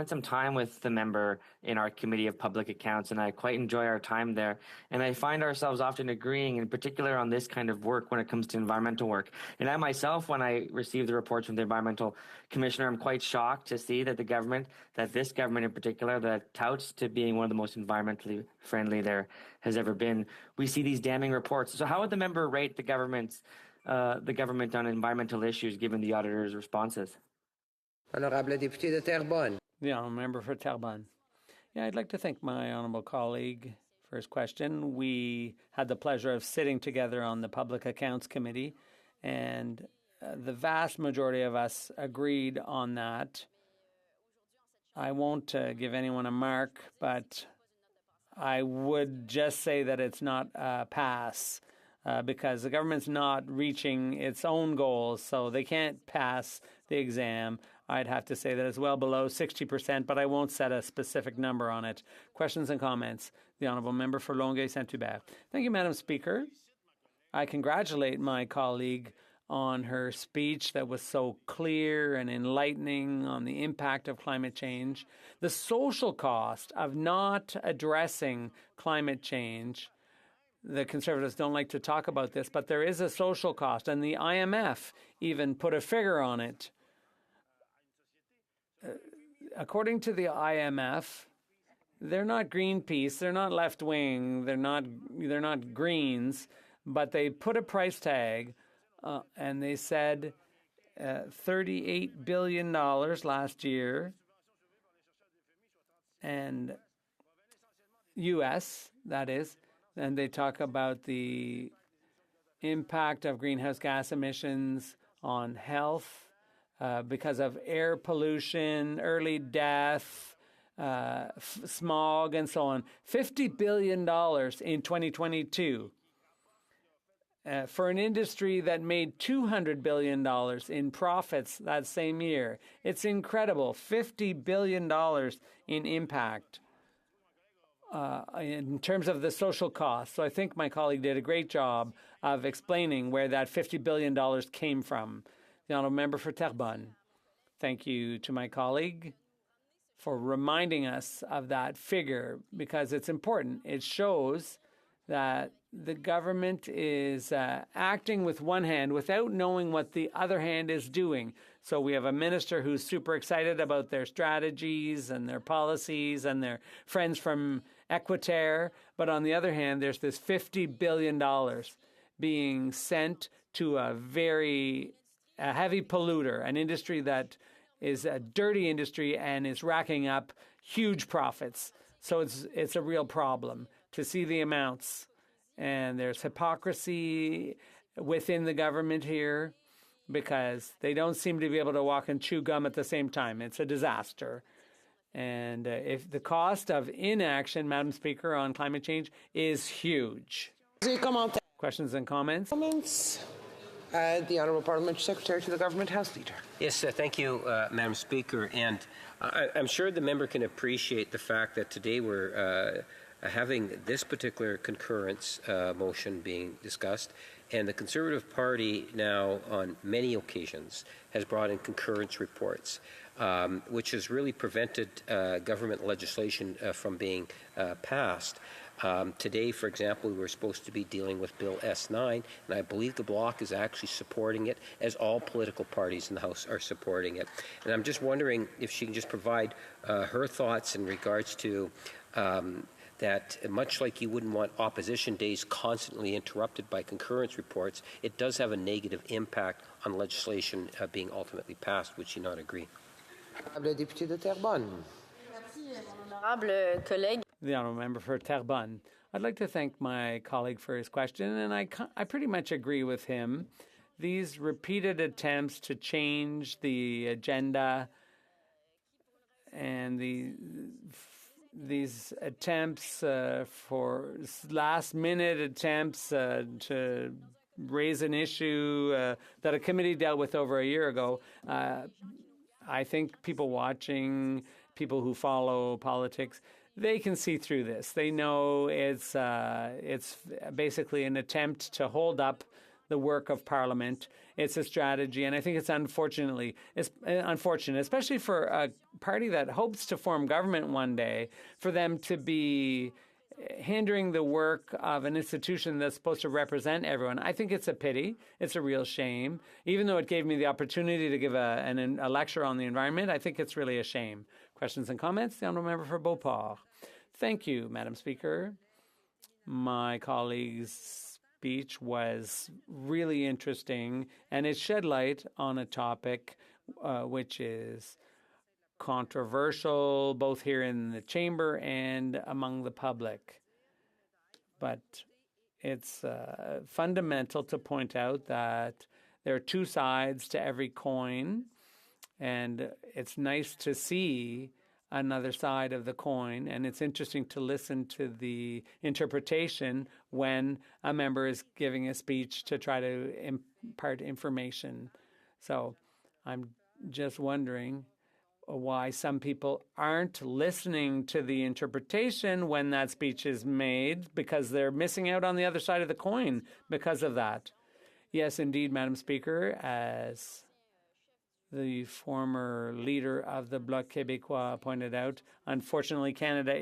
some time with the member in our Committee of Public Accounts, and I quite enjoy our time there. And I find ourselves often agreeing, in particular on this kind of work when it comes to environmental work. And I myself, when I received the reports from the Environmental Commissioner, I'm quite shocked to see that this government in particular, that touts to being one of the most environmentally friendly there has ever been, we see these damning reports. So how would the member rate the government on environmental issues, given the auditor's responses? Honorable député de Terrebonne. The honourable member for Terrebonne. Yeah, I'd like to thank my honourable colleague for his question. We had the pleasure of sitting together on the Public Accounts Committee, and the vast majority of us agreed on that. I won't give anyone a mark, but I would just say that it's not a pass. Because the government's not reaching its own goals, so they can't pass the exam. I'd have to say that it's well below 60%, but I won't set a specific number on it. Questions and comments? The honourable member for Longueuil-Saint-Hubert. Thank you, Madam Speaker. I congratulate my colleague on her speech that was so clear and enlightening on the impact of climate change. The social cost of not addressing climate change. The Conservatives don't like to talk about this, but there is a social cost, and the IMF even put a figure on it. According to the IMF, they're not Greenpeace, they're not left-wing, they're not Greens, but they put a price tag, and they said $38 billion last year, and U.S., that is. And they talk about the impact of greenhouse gas emissions on health because of air pollution, early death, smog, and so on. $50 billion in 2022 for an industry that made $200 billion in profits that same year. It's incredible. $50 billion in impact. In terms of the social costs. So I think my colleague did a great job of explaining where that $50 billion came from. The honourable member for Terrebonne. Thank you to my colleague for reminding us of that figure because it's important. It shows that the government is acting with one hand without knowing what the other hand is doing. So we have a minister who's super excited about their strategies and their policies and their friends from Equiterre. But on the other hand, there's this $50 billion being sent to a heavy polluter, an industry that is a dirty industry and is racking up huge profits. So it's a real problem to see the amounts. And there's hypocrisy within the government here because they don't seem to be able to walk and chew gum at the same time. It's a disaster. And if the cost of inaction, Madam Speaker, on climate change is huge. Questions and comments? The Honourable Parliamentary Secretary to the Government House Leader. Yes, thank you, Madam Speaker. And I'm sure the member can appreciate the fact that today we're having this particular concurrence motion being discussed, and the Conservative Party now on many occasions has brought in concurrence reports, which has really prevented government legislation from being passed. Today, for example, we were supposed to be dealing with Bill S9, and I believe the Bloc is actually supporting it, as all political parties in the House are supporting it. And I'm just wondering if she can just provide her thoughts in regards to that much like you wouldn't want opposition days constantly interrupted by concurrence reports, it does have a negative impact on legislation being ultimately passed. Would she not agree? The honourable member for Terrebonne. I'd like to thank my colleague for his question, and I pretty much agree with him. These repeated attempts to change the agenda and these attempts for last-minute attempts to raise an issue that a committee dealt with over a year ago, I think people watching, people who follow politics, they can see through this. They know it's basically an attempt to hold up the work of Parliament. It's a strategy, and I think it's unfortunate, especially for a party that hopes to form government one day, for them to be hindering the work of an institution that's supposed to represent everyone. I think it's a pity. It's a real shame. Even though it gave me the opportunity to give a lecture on the environment, I think it's really a shame. Questions and comments? The Honourable Member for Beauport. Thank you, Madam Speaker. My colleague's speech was really interesting, and it shed light on a topic which is controversial both here in the chamber and among the public. But it's fundamental to point out that there are two sides to every coin, and it's nice to see another side of the coin, and it's interesting to listen to the interpretation when a member is giving a speech to try to impart information. So I'm just wondering why some people aren't listening to the interpretation when that speech is made, because they're missing out on the other side of the coin because of that. Yes, indeed, Madam Speaker, as the former leader of the Bloc Québécois pointed out, unfortunately, Canada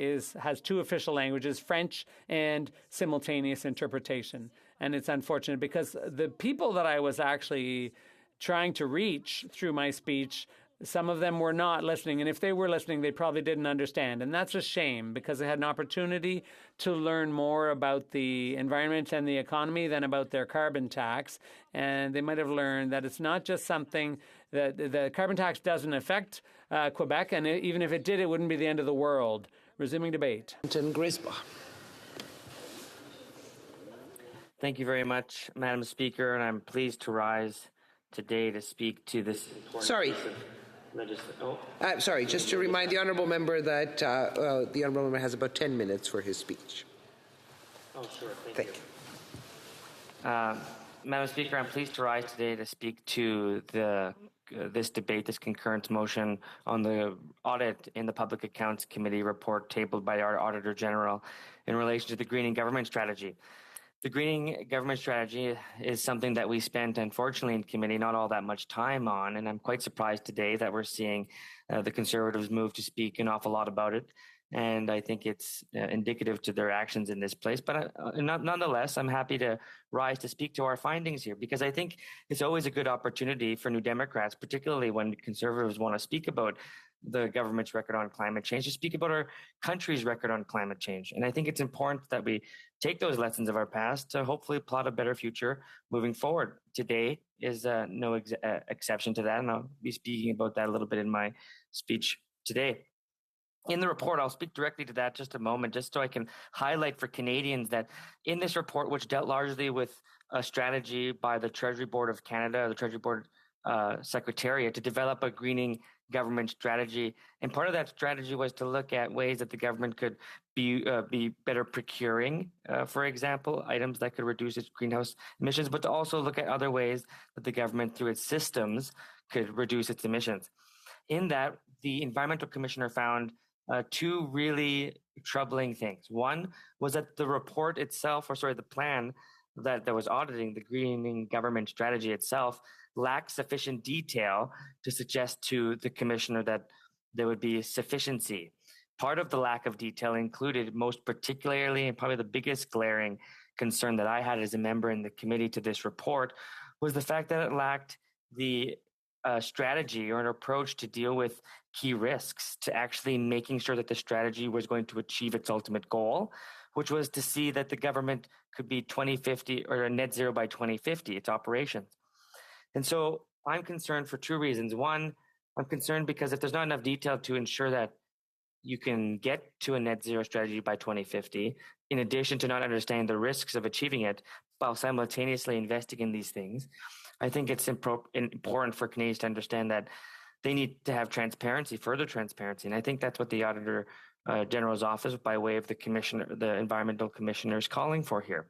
has two official languages, French and simultaneous interpretation. And it's unfortunate because the people that I was actually trying to reach through my speech, some of them were not listening, and if they were listening, they probably didn't understand. And that's a shame, because they had an opportunity to learn more about the environment and the economy than about their carbon tax. And they might have learned that it's not just something that the carbon tax doesn't affect Quebec, and even if it did, it wouldn't be the end of the world. Resuming debate. Thank you very much, Madam Speaker, and I'm pleased to rise today to speak to this. Sorry, just to remind the Honourable Member that the Honourable Member has about 10 minutes for his speech. Oh, sure. Thank you. Madam Speaker, I'm pleased to rise today to speak to this debate, this concurrent motion on the audit in the Public Accounts Committee report tabled by our Auditor General in relation to the greening government strategy. The greening government strategy is something that we spent, unfortunately, in committee not all that much time on, and I'm quite surprised today that we're seeing the Conservatives move to speak an awful lot about it, and I think it's indicative to their actions in this place. But nonetheless, I'm happy to rise to speak to our findings here, because I think it's always a good opportunity for New Democrats, particularly when Conservatives want to speak about the government's record on climate change, to speak about our country's record on climate change. And I think it's important that we take those lessons of our past to hopefully plot a better future moving forward. Today is no exception to that, and I'll be speaking about that a little bit in my speech today. In the report, I'll speak directly to that just a moment, just so I can highlight for Canadians that in this report, which dealt largely with a strategy by the Treasury Board of Canada, the Treasury Board Secretariat, to develop a greening government strategy. And part of that strategy was to look at ways that the government could be better procuring, for example, items that could reduce its greenhouse emissions, but to also look at other ways that the government, through its systems, could reduce its emissions. In that, the Environmental Commissioner found two really troubling things. One was that the report itself, the plan that was auditing the greening government strategy itself, lacked sufficient detail to suggest to the commissioner that there would be sufficiency. Part of the lack of detail included, most particularly, and probably the biggest glaring concern that I had as a member in the committee to this report, was the fact that it lacked the strategy or an approach to deal with key risks, to actually making sure that the strategy was going to achieve its ultimate goal, which was to see that the government could be 2050 or a net zero by 2050, its operations. And so I'm concerned for two reasons. One, I'm concerned because if there's not enough detail to ensure that you can get to a net zero strategy by 2050, in addition to not understanding the risks of achieving it while simultaneously investing in these things, I think it's important for Canadians to understand that they need to have transparency, further transparency. And I think that's what the Auditor General's Office, by way of the Environmental Commissioner, is calling for here.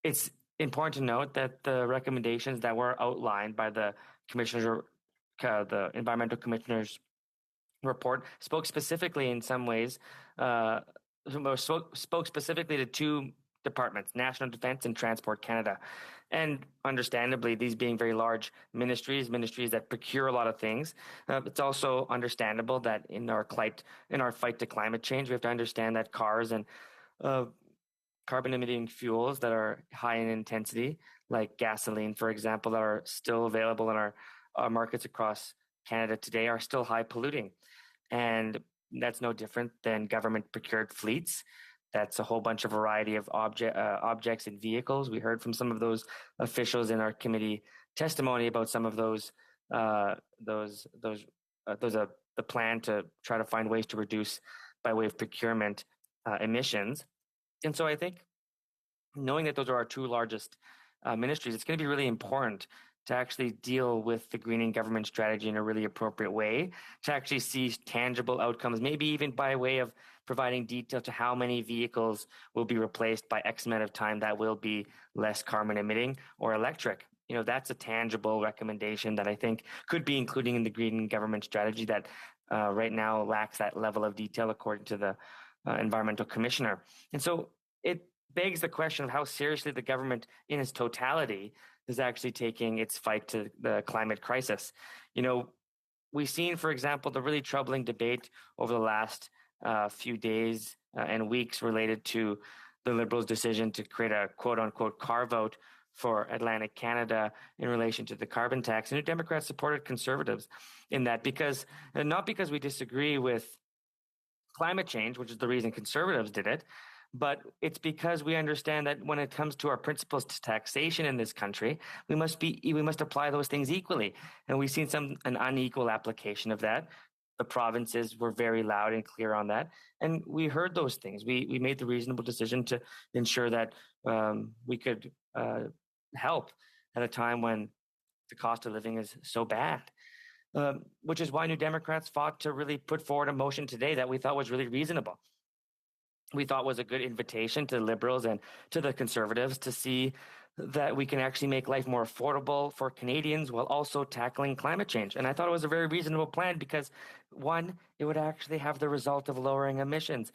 It's important to note that the recommendations that were outlined by the Environmental Commissioner's report spoke specifically in some ways, spoke specifically to two departments, National Defence and Transport Canada. And understandably, these being very large ministries that procure a lot of things, it's also understandable that in our fight to climate change, we have to understand that cars and carbon-emitting fuels that are high in intensity, like gasoline, for example, that are still available in our markets across Canada today, are still high polluting. And that's no different than government-procured fleets. That's a whole bunch of variety of objects and vehicles. We heard from some of those officials in our committee testimony about some of the plan to try to find ways to reduce by way of procurement emissions. And so I think knowing that those are our two largest ministries, it's going to be really important to actually deal with the greening government strategy in a really appropriate way, to actually see tangible outcomes, maybe even by way of providing detail to how many vehicles will be replaced by X amount of time that will be less carbon emitting or electric. That's a tangible recommendation that I think could be including in the greening government strategy that right now lacks that level of detail according to the environmental commissioner. And so it begs the question of how seriously the government in its totality is actually taking its fight to the climate crisis. We've seen, for example, the really troubling debate over the last few days and weeks related to the Liberals' decision to create a quote-unquote carve-out for Atlantic Canada in relation to the carbon tax. And the Democrats supported Conservatives in that not because we disagree with climate change, which is the reason Conservatives did it, but it's because we understand that when it comes to our principles to taxation in this country, we must apply those things equally. And we've seen an unequal application of that. The provinces were very loud and clear on that. And we heard those things. We made the reasonable decision to ensure that we could help at a time when the cost of living is so bad. Which is why New Democrats fought to really put forward a motion today that we thought was really reasonable. We thought was a good invitation to the Liberals and to the Conservatives to see that we can actually make life more affordable for Canadians while also tackling climate change. And I thought it was a very reasonable plan because, one, it would actually have the result of lowering emissions,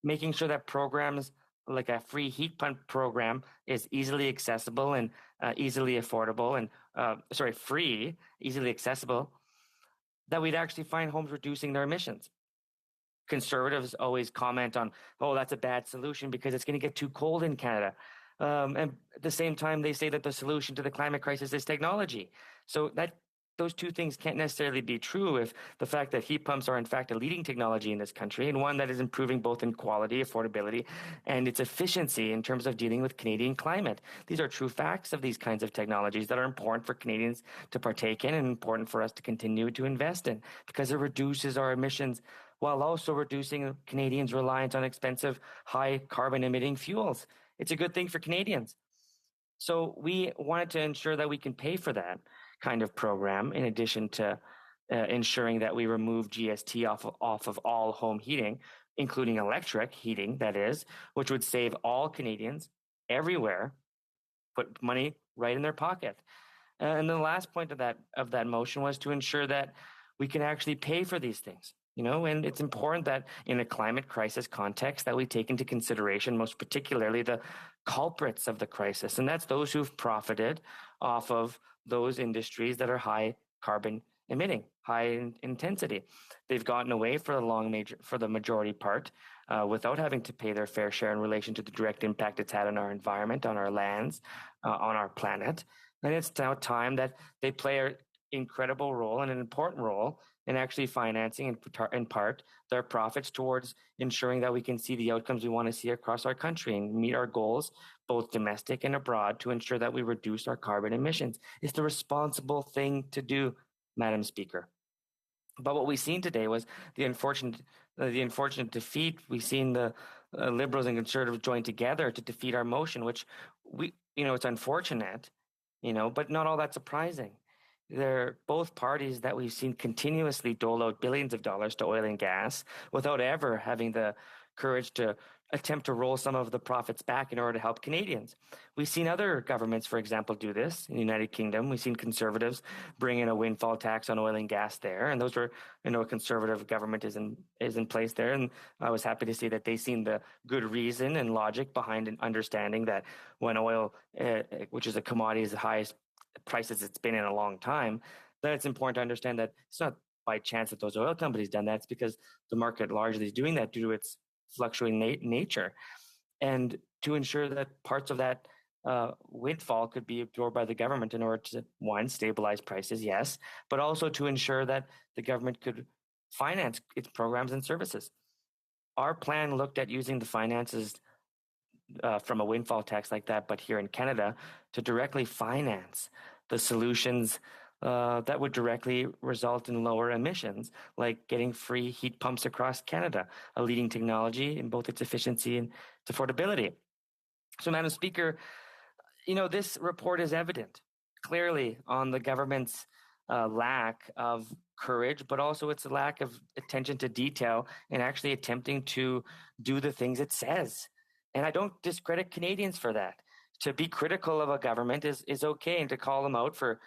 making sure that programs like a free heat pump program is easily accessible and easily affordable and, free, easily accessible, that we'd actually find homes reducing their emissions. Conservatives always comment on, that's a bad solution because it's going to get too cold in Canada. And at the same time, they say that the solution to the climate crisis is technology. So those two things can't necessarily be true if the fact that heat pumps are in fact a leading technology in this country and one that is improving both in quality, affordability, and its efficiency in terms of dealing with Canadian climate. These are true facts of these kinds of technologies that are important for Canadians to partake in and important for us to continue to invest in because it reduces our emissions while also reducing Canadians' reliance on expensive, high carbon emitting fuels. It's a good thing for Canadians. So we wanted to ensure that we can pay for that kind of program, in addition to ensuring that we remove GST off of all home heating, including electric heating, that is, which would save all Canadians everywhere, put money right in their pocket. And the last point of that motion was to ensure that we can actually pay for these things. And it's important that in a climate crisis context that we take into consideration most particularly the culprits of the crisis, and that's those who've profited off of those industries that are high carbon emitting, high in intensity. They've gotten away for the majority part without having to pay their fair share in relation to the direct impact it's had on our environment, on our lands, on our planet. And it's now time that they play an incredible role and an important role in actually financing in part their profits towards ensuring that we can see the outcomes we want to see across our country and meet our goals, both domestic and abroad, to ensure that we reduce our carbon emissions. It's the responsible thing to do, Madam Speaker. But what we've seen today was the unfortunate defeat. We've seen the Liberals and Conservatives join together to defeat our motion, which it's unfortunate, but not all that surprising. They're both parties that we've seen continuously dole out billions of dollars to oil and gas without ever having the courage to attempt to roll some of the profits back in order to help Canadians. We've seen other governments, for example, do this. In the United Kingdom, we've seen Conservatives bring in a windfall tax on oil and gas there, and those were, a Conservative government is in place there, and I was happy to see that they've seen the good reason and logic behind understanding that when oil, which is a commodity, is the highest prices it's been in a long time, that it's important to understand that it's not by chance that those oil companies done that. It's because the market largely is doing that due to its fluctuating nature, and to ensure that parts of that windfall could be absorbed by the government in order to, one, stabilize prices, yes, but also to ensure that the government could finance its programs and services. Our plan looked at using the finances from a windfall tax like that, but here in Canada, to directly finance the solutions that would directly result in lower emissions, like getting free heat pumps across Canada, a leading technology in both its efficiency and its affordability. So, Madam Speaker, this report is evident clearly on the government's lack of courage, but also its lack of attention to detail in actually attempting to do the things it says. And I don't discredit Canadians for that. To be critical of a government is okay, and to call them out for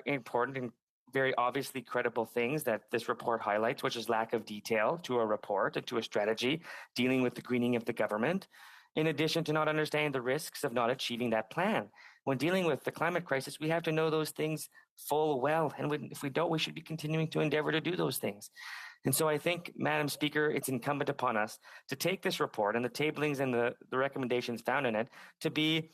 important and very obviously credible things that this report highlights, which is lack of detail to a report and to a strategy dealing with the greening of the government, in addition to not understanding the risks of not achieving that plan. When dealing with the climate crisis, we have to know those things full well, and if we don't, we should be continuing to endeavor to do those things. And so I think, Madam Speaker, it's incumbent upon us to take this report and the tablings and the recommendations found in it to be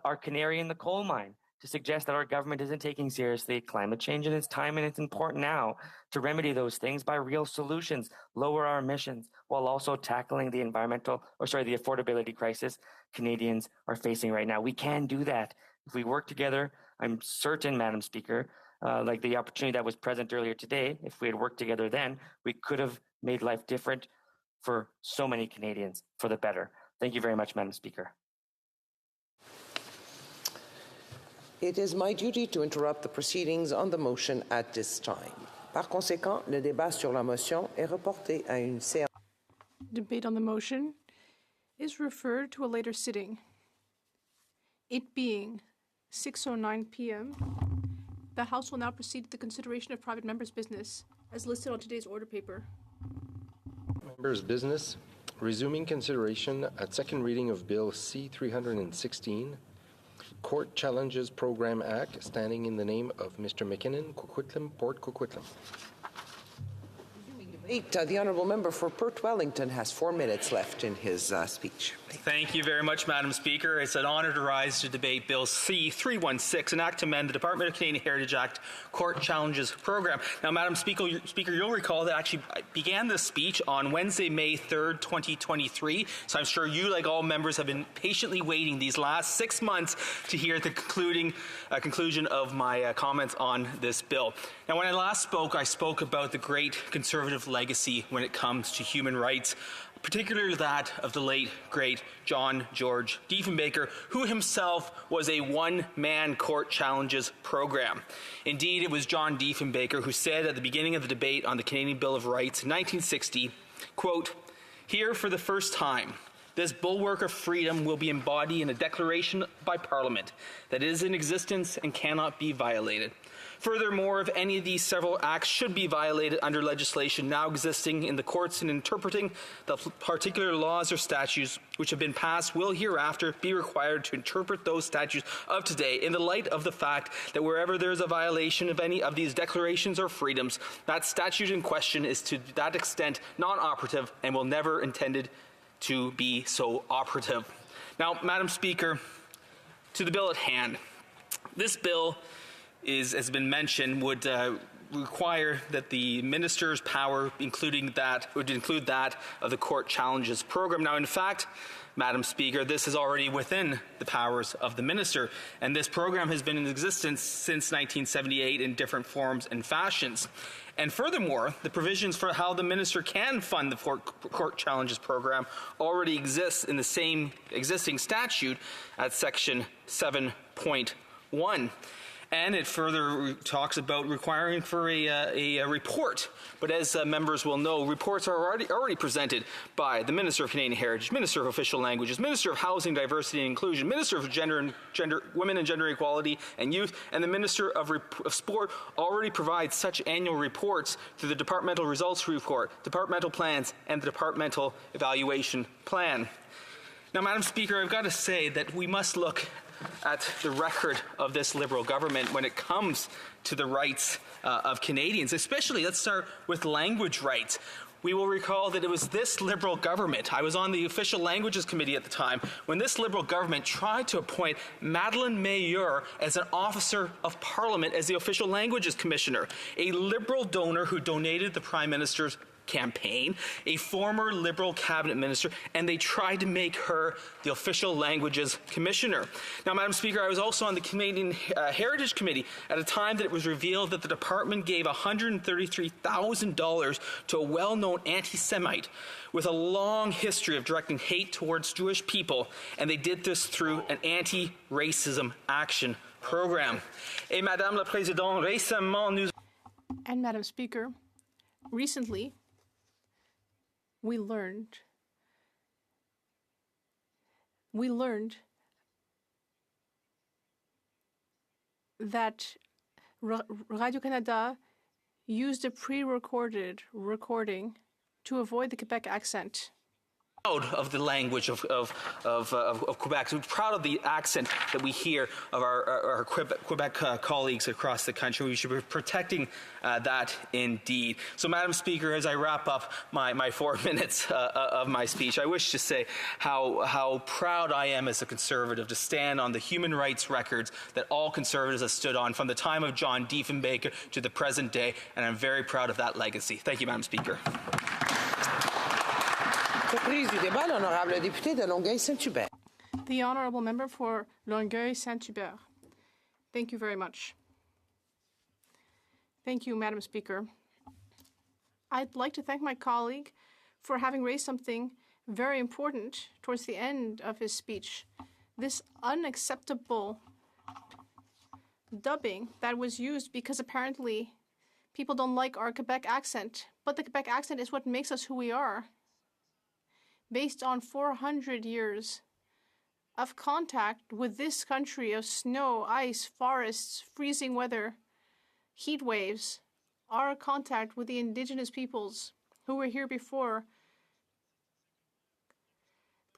our canary in the coal mine, to suggest that our government isn't taking seriously climate change, and it's time and it's important now to remedy those things by real solutions, lower our emissions, while also tackling the the affordability crisis Canadians are facing right now. We can do that. If we work together, I'm certain, Madam Speaker, like the opportunity that was present earlier today, if we had worked together then, we could have made life different for so many Canadians for the better. Thank you very much, Madam Speaker. It is my duty to interrupt the proceedings on the motion at this time. Par conséquent, le débat sur la motion est reporté à une séance. Debate on the motion is referred to a later sitting. It being 6:09 p.m., the House will now proceed to the consideration of private members' business, as listed on today's order paper. Members' business, resuming consideration at second reading of Bill C-316, Court Challenges Program Act, standing in the name of Mr. McKinnon, Coquitlam, Port Coquitlam. The Honourable Member for Perth Wellington has 4 minutes left in his speech. Thank you very much, Madam Speaker. It's an honour to rise to debate Bill C-316, an act to amend the Department of Canadian Heritage Act Court Challenges Program. Now, Madam Speaker, you'll recall that I actually began this speech on Wednesday, May 3rd, 2023. So I'm sure you, like all members, have been patiently waiting these last 6 months to hear the conclusion of my comments on this bill. Now, when I last spoke, I spoke about the great Conservative legacy when it comes to human rights, particularly that of the late, great John George Diefenbaker, who himself was a one-man court challenges program. Indeed, it was John Diefenbaker who said at the beginning of the debate on the Canadian Bill of Rights in 1960, quote, "Here for the first time, this bulwark of freedom will be embodied in a declaration by Parliament that is in existence and cannot be violated. Furthermore, if any of these several acts should be violated under legislation now existing in the courts in interpreting the particular laws or statutes which have been passed will hereafter be required to interpret those statutes of today in the light of the fact that wherever there is a violation of any of these declarations or freedoms, that statute in question is to that extent non-operative and will never intended to be so operative." Now, Madam Speaker, to the bill at hand. This bill has been mentioned, would require that the minister's power would include that of the court challenges program. Now, in fact, Madam Speaker, this is already within the powers of the minister, and this program has been in existence since 1978 in different forms and fashions. And furthermore, the provisions for how the minister can fund the court challenges program already exists in the same existing statute at section 7.1. And it further talks about requiring for a report. But as members will know, reports are already presented by the Minister of Canadian Heritage, Minister of Official Languages, Minister of Housing, Diversity and Inclusion, Minister of Women and Gender Equality and Youth, and the Minister of Sport already provides such annual reports through the Departmental Results Report, Departmental Plans, and the Departmental Evaluation Plan. Now, Madam Speaker, I've got to say that we must look at the record of this Liberal government when it comes to the rights of Canadians, especially, let's start with language rights. We will recall that it was this Liberal government, I was on the Official Languages Committee at the time, when this Liberal government tried to appoint Madeleine Meilleur as an Officer of Parliament as the Official Languages Commissioner, a Liberal donor who donated the Prime Minister's campaign, a former Liberal cabinet minister, and they tried to make her the Official Languages Commissioner. Now, Madam Speaker, I was also on the Canadian Heritage Committee at a time that it was revealed that the department gave $133,000 to a well-known anti-Semite with a long history of directing hate towards Jewish people, and they did this through an anti-racism action program. Et Madame la Présidente, récemment nous... And Madam Speaker, recently, we learned that Radio-Canada used a pre-recorded recording to avoid the Quebec accent. Proud of the language of Quebec. So we're proud of the accent that we hear of our Quebec colleagues across the country. We should be protecting that indeed. So, Madam Speaker, as I wrap up my 4 minutes of my speech, I wish to say how proud I am as a Conservative to stand on the human rights records that all Conservatives have stood on from the time of John Diefenbaker to the present day, and I'm very proud of that legacy. Thank you, Madam Speaker. Reprise du débat, l'honorable député de Longueuil-Saint-Hubert. The honourable member for Longueuil-Saint-Hubert. Thank you very much. Thank you, Madam Speaker. I'd like to thank my colleague for having raised something very important towards the end of his speech. This unacceptable dubbing that was used because apparently people don't like our Quebec accent. But the Quebec accent is what makes us who we are. Based on 400 years of contact with this country of snow, ice, forests, freezing weather, heat waves, our contact with the indigenous peoples who were here before,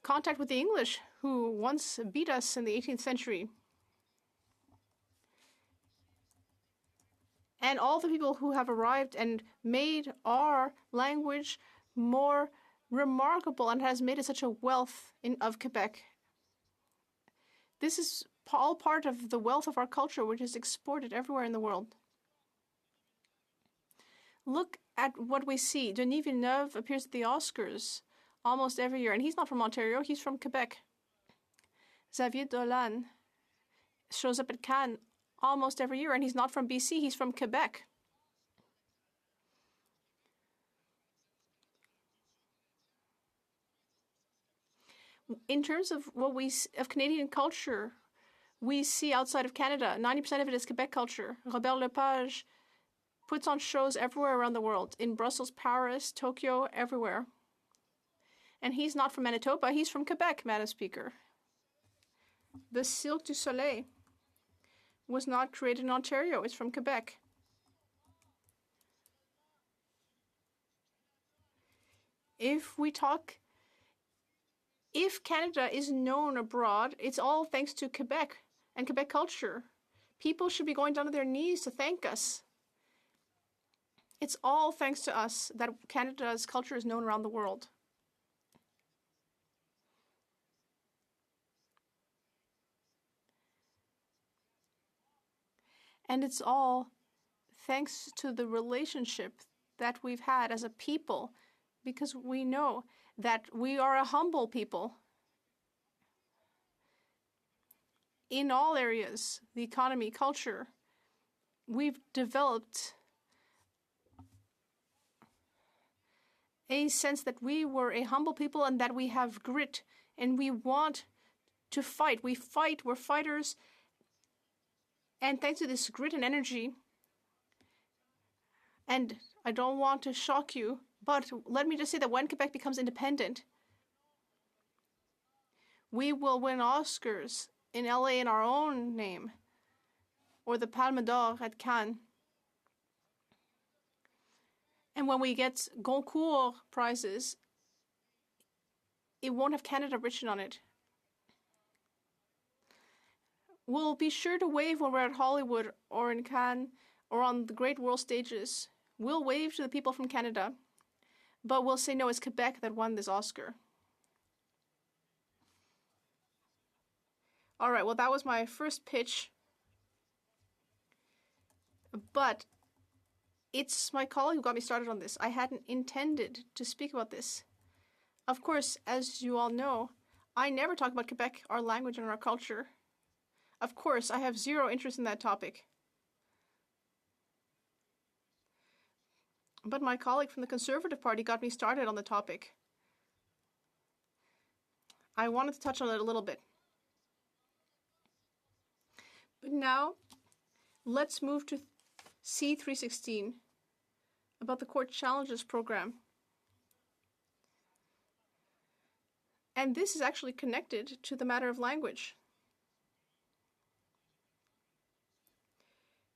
contact with the English who once beat us in the 18th century, and all the people who have arrived and made our language more remarkable and has made it such a wealth of Quebec. This is all part of the wealth of our culture, which is exported everywhere in the world. Look at what we see. Denis Villeneuve appears at the Oscars almost every year, and he's not from Ontario, he's from Quebec. Xavier Dolan shows up at Cannes almost every year, and he's not from BC, he's from Quebec. In terms of of Canadian culture, we see outside of Canada, 90% of it is Quebec culture. Robert Lepage puts on shows everywhere around the world, in Brussels, Paris, Tokyo, everywhere. And he's not from Manitoba, he's from Quebec, Madam Speaker. The Cirque du Soleil was not created in Ontario, it's from Quebec. If Canada is known abroad, it's all thanks to Quebec and Quebec culture. People should be going down to their knees to thank us. It's all thanks to us that Canada's culture is known around the world. And it's all thanks to the relationship that we've had as a people, because we know that we are a humble people in all areas, the economy, culture. We've developed a sense that we were a humble people and that we have grit and we want to fight. We fight, we're fighters, And thanks to this grit and energy, and I don't want to shock you, but let me just say that when Quebec becomes independent, we will win Oscars in LA in our own name, or the Palme d'Or at Cannes. And when we get Goncourt prizes, it won't have Canada written on it. We'll be sure to wave when we're at Hollywood or in Cannes or on the great world stages. We'll wave to the people from Canada, but we'll say, no, it's Quebec that won this Oscar. All right, well, that was my first pitch. But it's my colleague who got me started on this. I hadn't intended to speak about this. Of course, as you all know, I never talk about Quebec, our language, and our culture. Of course, I have zero interest in that topic. But my colleague from the Conservative Party got me started on the topic. I wanted to touch on it a little bit. But now, let's move to C316, about the Court Challenges program. And this is actually connected to the matter of language.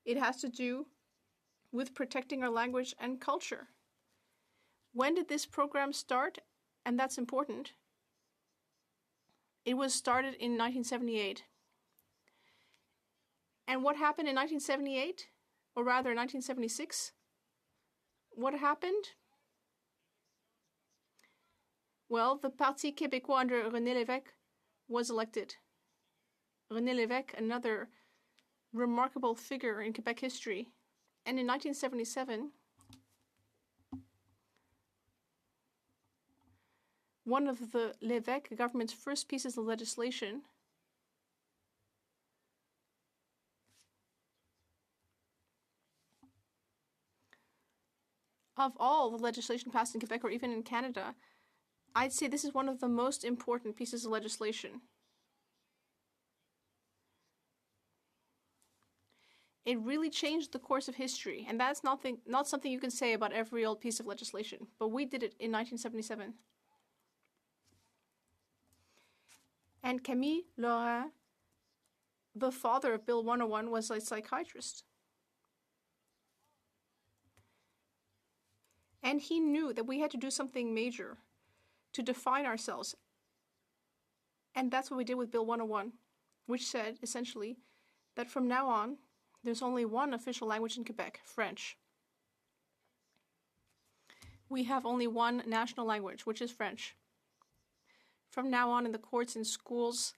It has to do with protecting our language and culture. When did this program start? And that's important. It was started in 1978. And what happened in 1978? Or rather, 1976? What happened? Well, the Parti Québécois under René Lévesque was elected. René Lévesque, another remarkable figure in Quebec history. And in 1977, one of the Lévesque government's first pieces of legislation of all the legislation passed in Quebec or even in Canada, I'd say this is one of the most important pieces of legislation. It really changed the course of history, and that's not something you can say about every old piece of legislation, but we did it in 1977. And Camille Lorrain, the father of Bill 101, was a psychiatrist. And he knew that we had to do something major to define ourselves. And that's what we did with Bill 101, which said, essentially, that from now on, there's only one official language in Quebec, French. We have only one national language, which is French. From now on, in the courts, in schools,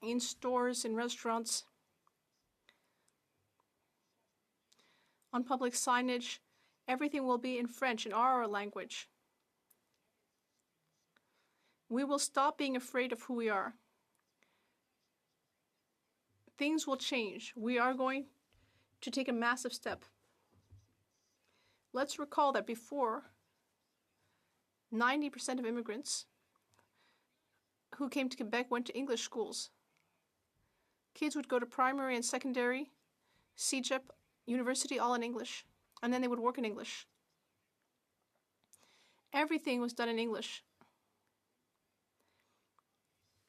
in stores, in restaurants, on public signage, everything will be in French, in our language. We will stop being afraid of who we are. Things will change. We are going to take a massive step. Let's recall that before, 90% of immigrants who came to Quebec went to English schools. Kids would go to primary and secondary, CEGEP, university, all in English, and then they would work in English. Everything was done in English.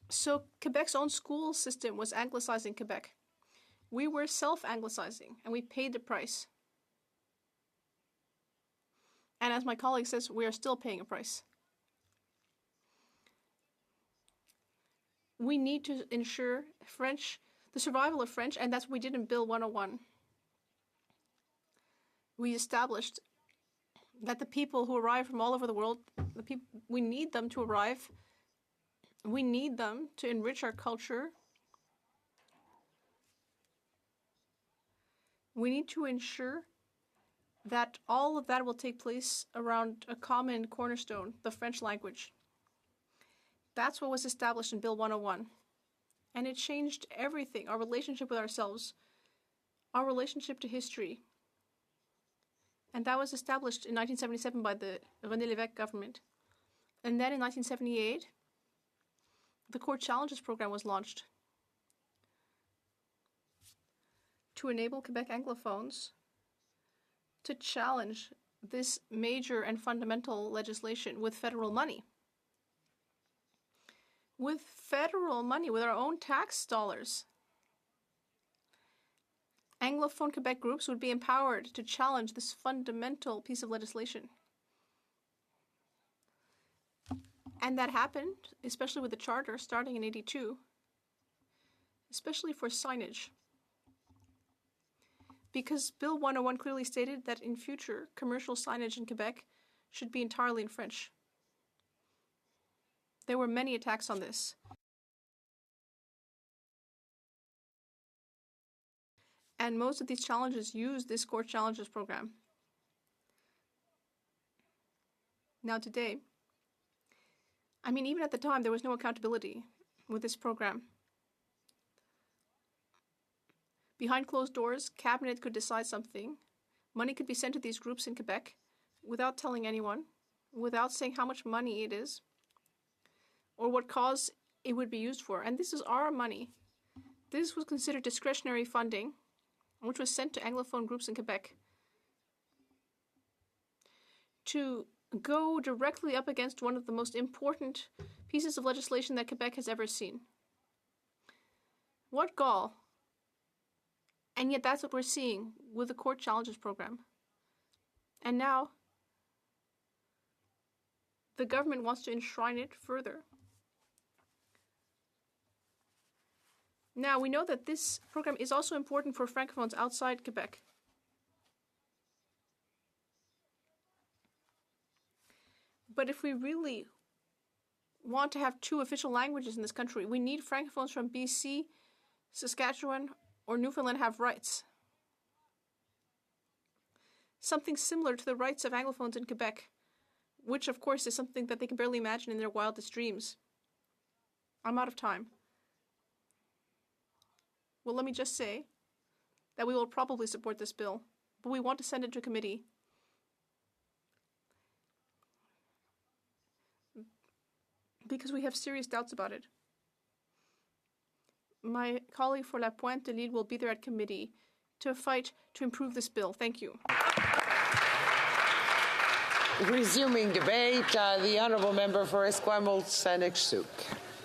So Quebec's own school system was anglicizing Quebec. We were self-anglicizing, and we paid the price. And as my colleague says, we are still paying a price. We need to ensure the survival of French, and that's what we did in Bill 101. We established that the people who arrive from all over the world, we need them to arrive. We need them to enrich our culture. We need to ensure that all of that will take place around a common cornerstone, the French language. That's what was established in Bill 101. And it changed everything, our relationship with ourselves, our relationship to history. And that was established in 1977 by the René Lévesque government. And then in 1978, the Court Challenges program was launched to enable Quebec Anglophones to challenge this major and fundamental legislation with federal money. With federal money, with our own tax dollars. Anglophone Quebec groups would be empowered to challenge this fundamental piece of legislation. And that happened, especially with the charter starting in '82, especially for signage. Because Bill 101 clearly stated that in future, commercial signage in Quebec should be entirely in French. There were many attacks on this. And most of these challenges use this Court Challenges program. Now today, even at the time, there was no accountability with this program. Behind closed doors, Cabinet could decide something. Money could be sent to these groups in Quebec without telling anyone, without saying how much money it is, or what cause it would be used for. And this is our money. This was considered discretionary funding, which was sent to Anglophone groups in Quebec to go directly up against one of the most important pieces of legislation that Quebec has ever seen. What gall! And yet that's what we're seeing with the Court Challenges program. And now, the government wants to enshrine it further. Now, we know that this program is also important for Francophones outside Quebec. But if we really want to have two official languages in this country, we need Francophones from BC, Saskatchewan, or Newfoundland have rights. Something similar to the rights of Anglophones in Quebec, which of course is something that they can barely imagine in their wildest dreams. I'm out of time. Well, let me just say that we will probably support this bill, but we want to send it to committee. Because we have serious doubts about it. My colleague for La Pointe de l'Île will be there at committee to fight to improve this bill. Thank you. Resuming debate, the Honourable Member for Esquimalt-Saanich-Sooke.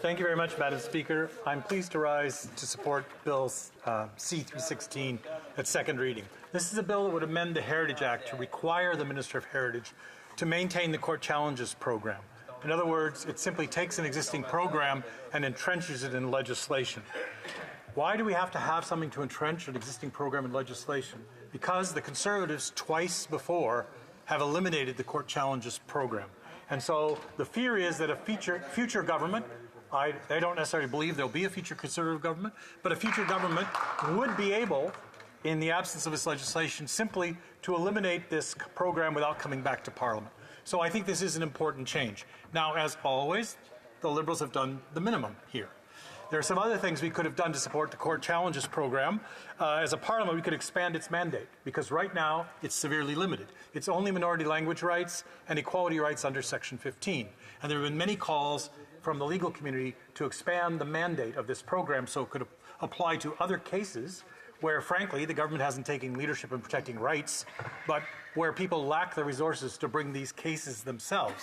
Thank you very much, Madam Speaker. I'm pleased to rise to support Bill C-316 at second reading. This is a bill that would amend the Heritage Act to require the Minister of Heritage to maintain the Court Challenges program. In other words, it simply takes an existing program and entrenches it in legislation. Why do we have to have something to entrench an existing program in legislation? Because the Conservatives twice before have eliminated the Court Challenges program. And so the fear is that a future government, they don't necessarily believe there'll be a future Conservative government, but a future government would be able, in the absence of this legislation, simply to eliminate this program without coming back to Parliament. So I think this is an important change. Now, as always, the Liberals have done the minimum here. There are some other things we could have done to support the Court Challenges program. As a Parliament, we could expand its mandate, because right now it's severely limited. It's only minority language rights and equality rights under Section 15. And there have been many calls from the legal community to expand the mandate of this program so it could apply to other cases where, frankly, the government hasn't taken leadership in protecting rights, but where people lack the resources to bring these cases themselves.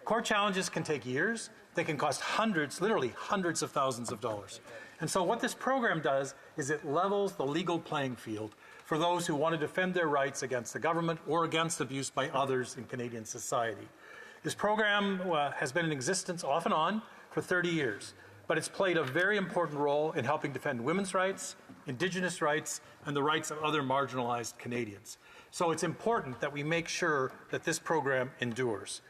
Court challenges can take years. They can cost hundreds, literally hundreds of thousands of dollars. And so what this program does is it levels the legal playing field for those who want to defend their rights against the government or against abuse by others in Canadian society. This program has been in existence off and on for 30 years, but it's played a very important role in helping defend women's rights, Indigenous rights, and the rights of other marginalized Canadians. So it's important that we make sure that this program endures.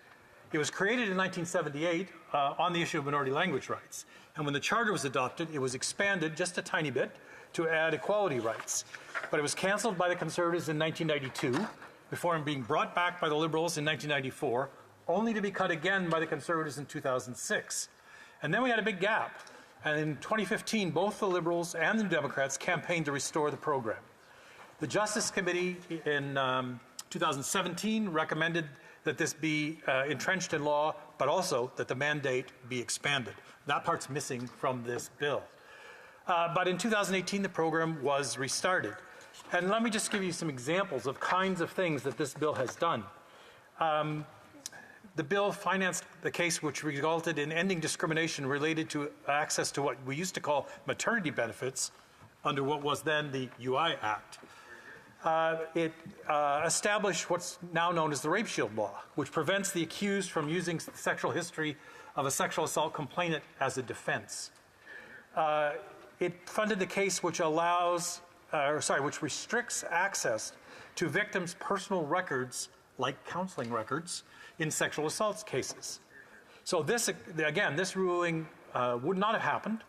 It was created in 1978 on the issue of minority language rights. And when the Charter was adopted, it was expanded just a tiny bit to add equality rights. But it was cancelled by the Conservatives in 1992, before being brought back by the Liberals in 1994, only to be cut again by the Conservatives in 2006. And then we had a big gap. And in 2015, both the Liberals and the Democrats campaigned to restore the program. The Justice Committee in 2017 recommended that this be entrenched in law, but also that the mandate be expanded. That part's missing from this bill. But in 2018, the program was restarted. And let me just give you some examples of kinds of things that this bill has done. The bill financed the case which resulted in ending discrimination related to access to what we used to call maternity benefits under what was then the UI Act. It established what's now known as the Rape Shield Law, which prevents the accused from using the sexual history of a sexual assault complainant as a defense. It funded the case which which restricts access to victims' personal records, like counseling records, in sexual assault cases. So this ruling would not have happened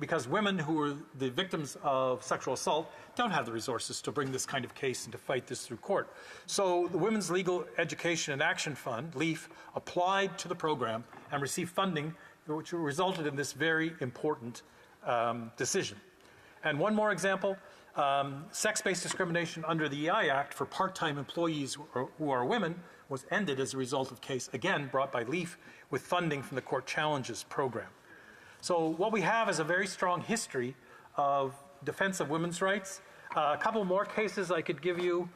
because women who were the victims of sexual assault don't have the resources to bring this kind of case and to fight this through court. So the Women's Legal Education and Action Fund, LEAF, applied to the program and received funding, which resulted in this very important decision. And one more example, sex-based discrimination under the EI Act for part-time employees who are women was ended as a result of case, again, brought by LEAF with funding from the Court Challenges program. So what we have is a very strong history of defense of women's rights. A couple more cases I could give you.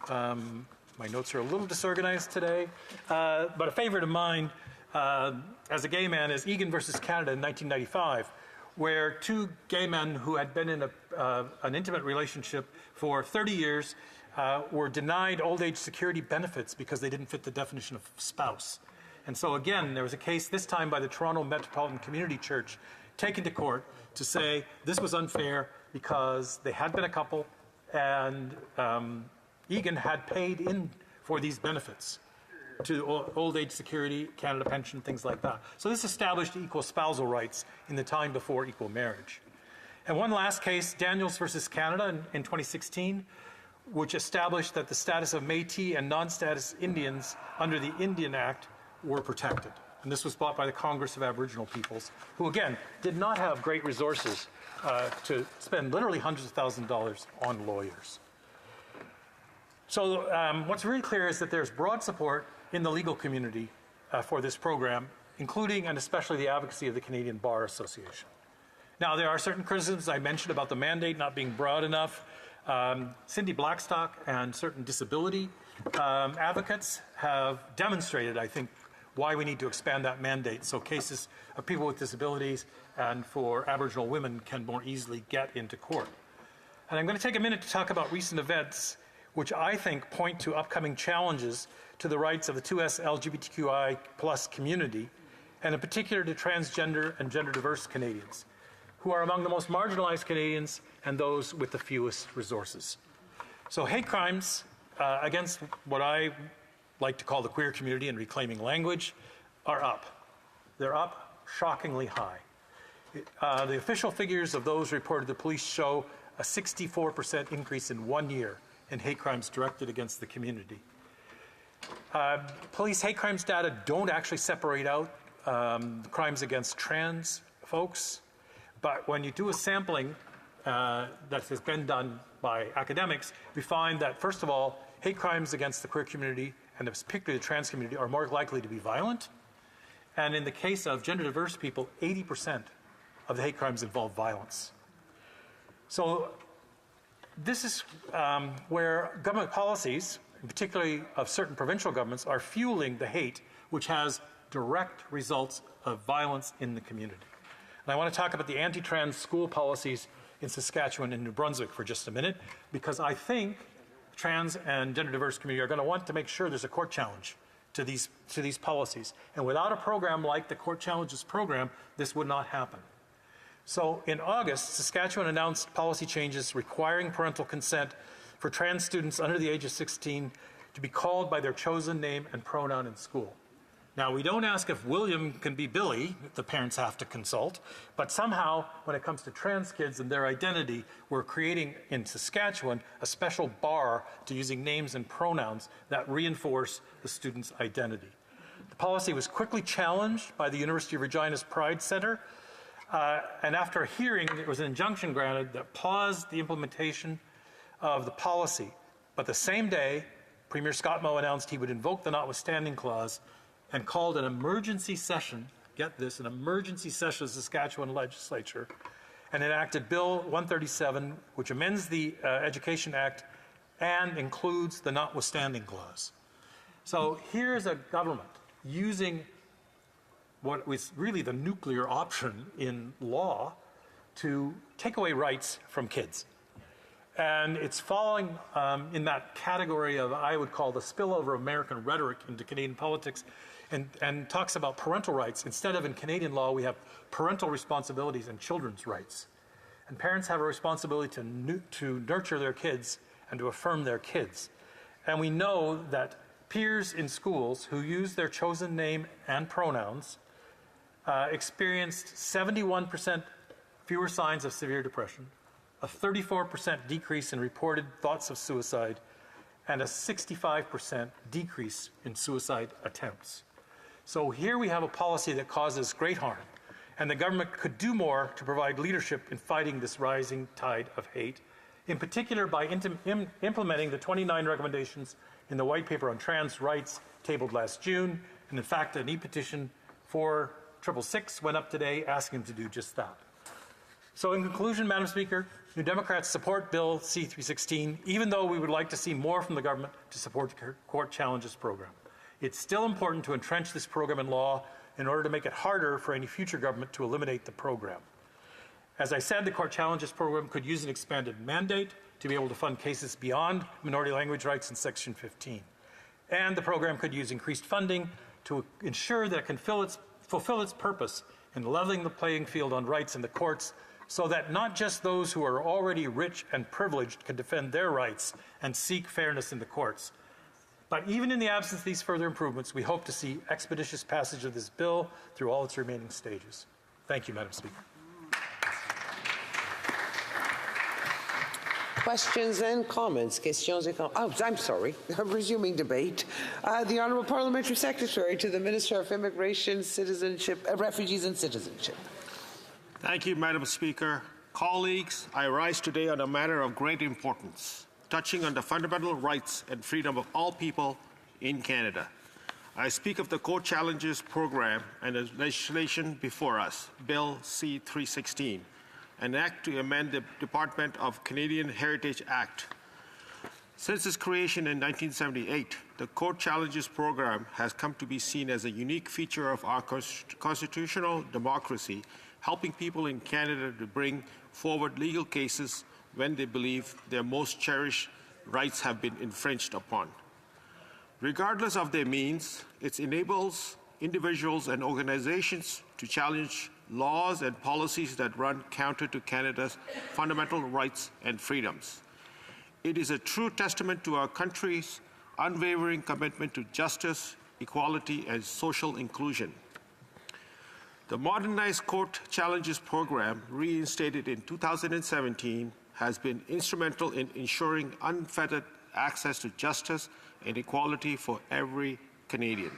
My notes are a little disorganized today, but a favorite of mine as a gay man is Egan versus Canada in 1995, where two gay men who had been in an intimate relationship for 30 years were denied old age security benefits because they didn't fit the definition of spouse. And so again, there was a case this time by the Toronto Metropolitan Community Church taken to court to say this was unfair because they had been a couple and Egan had paid in for these benefits to old age security, Canada pension, things like that. So this established equal spousal rights in the time before equal marriage. And one last case, Daniels versus Canada in 2016, which established that the status of Métis and non-status Indians under the Indian Act were protected. And this was bought by the Congress of Aboriginal Peoples, who again did not have great resources to spend literally hundreds of thousands of dollars on lawyers. So what's really clear is that there's broad support in the legal community for this program, including and especially the advocacy of the Canadian Bar Association. Now, there are certain criticisms I mentioned about the mandate not being broad enough. Cindy Blackstock and certain disability advocates have demonstrated, I think, why we need to expand that mandate so cases of people with disabilities and for Aboriginal women can more easily get into court. And I'm going to take a minute to talk about recent events which I think point to upcoming challenges to the rights of the 2S LGBTQI plus community, and in particular to transgender and gender diverse Canadians, who are among the most marginalized Canadians and those with the fewest resources. So hate crimes against what I like to call the queer community and reclaiming language are up. They're up shockingly high. The official figures of those reported to police show a 64% increase in 1 year in hate crimes directed against the community. Police hate crimes data don't actually separate out crimes against trans folks, but when you do a sampling that has been done by academics, we find that, first of all, hate crimes against the queer community and particularly the trans community are more likely to be violent. And in the case of gender diverse people, 80% of the hate crimes involve violence. So this is where government policies, particularly of certain provincial governments, are fueling the hate, which has direct results of violence in the community. And I want to talk about the anti-trans school policies in Saskatchewan and New Brunswick for just a minute, because I think trans and gender diverse community are going to want to make sure there's a court challenge to these policies. And without a program like the Court Challenges program, this would not happen. So in August, Saskatchewan announced policy changes requiring parental consent for trans students under the age of 16 to be called by their chosen name and pronoun in school. Now, we don't ask if William can be Billy, the parents have to consult, but somehow, when it comes to trans kids and their identity, we're creating in Saskatchewan a special bar to using names and pronouns that reinforce the student's identity. The policy was quickly challenged by the University of Regina's Pride Center, and after a hearing, there was an injunction granted that paused the implementation of the policy. But the same day, Premier Scott Moe announced he would invoke the notwithstanding clause and called an emergency session, get this, an emergency session of the Saskatchewan legislature, and enacted Bill 137, which amends the Education Act and includes the notwithstanding clause. So here's a government using what was really the nuclear option in law to take away rights from kids. And it's falling in that category of, I would call, the spillover of American rhetoric into Canadian politics, and talks about parental rights. Instead of, in Canadian law, we have parental responsibilities and children's rights. And parents have a responsibility to nurture their kids and to affirm their kids. And we know that peers in schools who use their chosen name and pronouns experienced 71% fewer signs of severe depression, a 34% decrease in reported thoughts of suicide, and a 65% decrease in suicide attempts. So here we have a policy that causes great harm, and the government could do more to provide leadership in fighting this rising tide of hate, in particular by implementing the 29 recommendations in the White Paper on Trans Rights tabled last June, and in fact an e-petition 4666 went up today asking them to do just that. So in conclusion, Madam Speaker, New Democrats support Bill C-316, even though we would like to see more from the government to support the Court Challenges program. It's still important to entrench this program in law in order to make it harder for any future government to eliminate the program. As I said, the Court Challenges program could use an expanded mandate to be able to fund cases beyond minority language rights in Section 15. And the program could use increased funding to ensure that it can fulfill its purpose in leveling the playing field on rights in the courts, so that not just those who are already rich and privileged can defend their rights and seek fairness in the courts. But even in the absence of these further improvements, we hope to see expeditious passage of this bill through all its remaining stages. Thank you, Madam Speaker. Questions and comments? Questions et comments. Oh, I'm sorry. I'm resuming debate. The Honourable Parliamentary Secretary to the Minister of Immigration, Citizenship, Refugees and Citizenship. Thank you, Madam Speaker. Colleagues, I rise today on a matter of great importance, touching on the fundamental rights and freedom of all people in Canada. I speak of the Court Challenges program and the legislation before us, Bill C-316, an act to amend the Department of Canadian Heritage Act. Since its creation in 1978, the Court Challenges program has come to be seen as a unique feature of our constitutional democracy, helping people in Canada to bring forward legal cases when they believe their most cherished rights have been infringed upon. Regardless of their means, it enables individuals and organizations to challenge laws and policies that run counter to Canada's fundamental rights and freedoms. It is a true testament to our country's unwavering commitment to justice, equality, and social inclusion. The modernized Court Challenges program, reinstated in 2017, has been instrumental in ensuring unfettered access to justice and equality for every Canadian.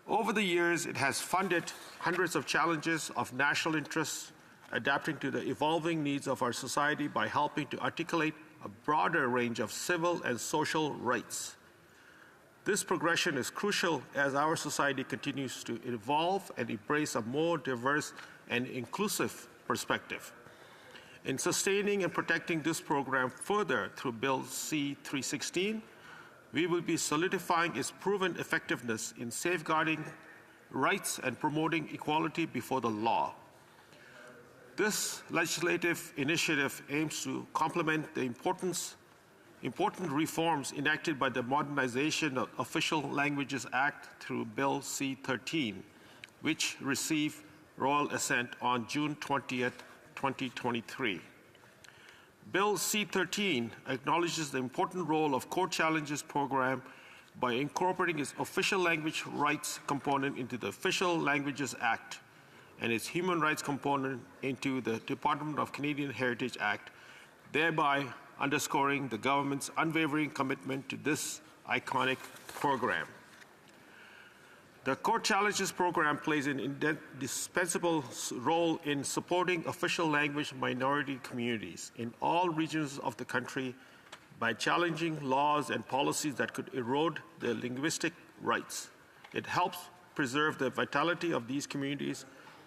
Over the years, it has funded hundreds of challenges of national interest, adapting to the evolving needs of our society by helping to articulate a broader range of civil and social rights. This progression is crucial as our society continues to evolve and embrace a more diverse and inclusive perspective. In sustaining and protecting this program further through Bill C-316, we will be solidifying its proven effectiveness in safeguarding rights and promoting equality before the law. This legislative initiative aims to complement the important reforms enacted by the Modernization of Official Languages Act through Bill C-13, which received royal assent on June 20th, 2023. Bill C-13 acknowledges the important role of Court Challenges program by incorporating its official language rights component into the Official Languages Act and its human rights component into the Department of Canadian Heritage Act, thereby underscoring the government's unwavering commitment to this iconic program. The Court Challenges program plays an indispensable role in supporting official language minority communities in all regions of the country by challenging laws and policies that could erode their linguistic rights. It helps preserve the vitality of these communities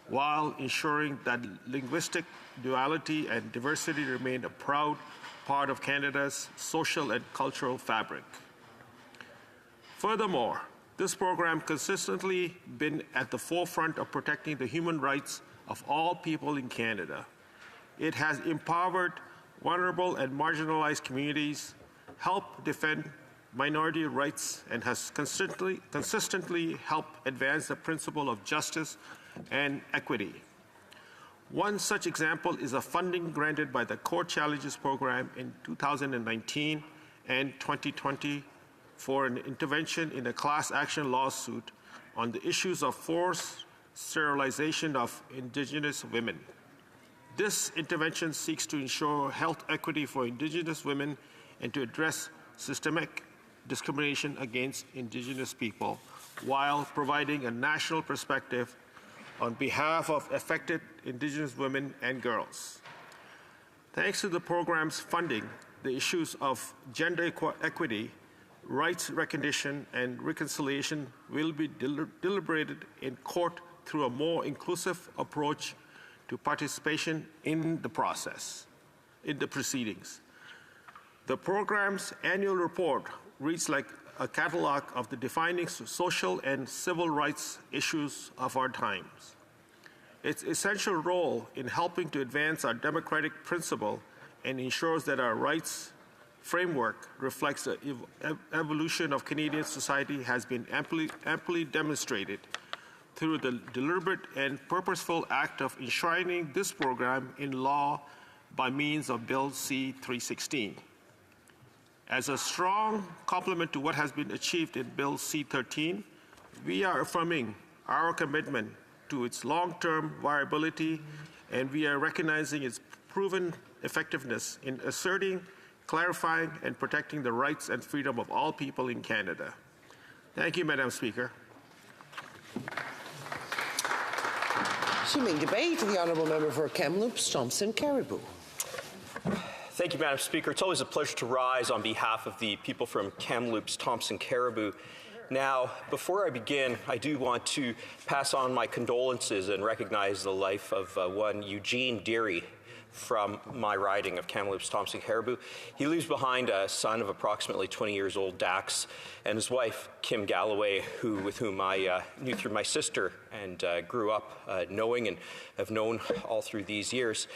while ensuring that linguistic duality and diversity remain a proud part of Canada's social and cultural fabric. Furthermore, this program consistently been at the forefront of protecting the human rights of all people in Canada. It has empowered vulnerable and marginalized communities, helped defend minority rights, and has consistently helped advance the principle of justice and equity. One such example is a funding granted by the Court Challenges Program in 2019 and 2020 for an intervention in a class action lawsuit on the issues of forced sterilization of Indigenous women. This intervention seeks to ensure health equity for Indigenous women and to address systemic discrimination against Indigenous people while providing a national perspective on behalf of affected Indigenous women and girls. Thanks to the program's funding, the issues of gender equity, rights recognition, and reconciliation will be deliberated in court through a more inclusive approach to participation in the process, in the proceedings. The program's annual report reads like a catalog of the defining social and civil rights issues of our times. Its essential role in helping to advance our democratic principle and ensures that our rights framework reflects the evolution of Canadian society has been amply demonstrated through the deliberate and purposeful act of enshrining this program in law by means of Bill C-316. As a strong complement to what has been achieved in Bill C-13, we are affirming our commitment to its long-term viability, and we are recognizing its proven effectiveness in asserting, clarifying, and protecting the rights and freedom of all people in Canada. Thank you, Madam Speaker. Resuming debate, the Honourable Member for Kamloops, Thompson Caribou. Thank you, Madam Speaker. It's always a pleasure to rise on behalf of the people from Kamloops, Thompson Caribou. Now, before I begin, I do want to pass on my condolences and recognize the life of one Eugene Deary from my riding of Kamloops, Thompson Caribou. He leaves behind a son of approximately 20 years old, Dax, and his wife, Kim Galloway, with whom I knew through my sister and grew up knowing and have known all through these years.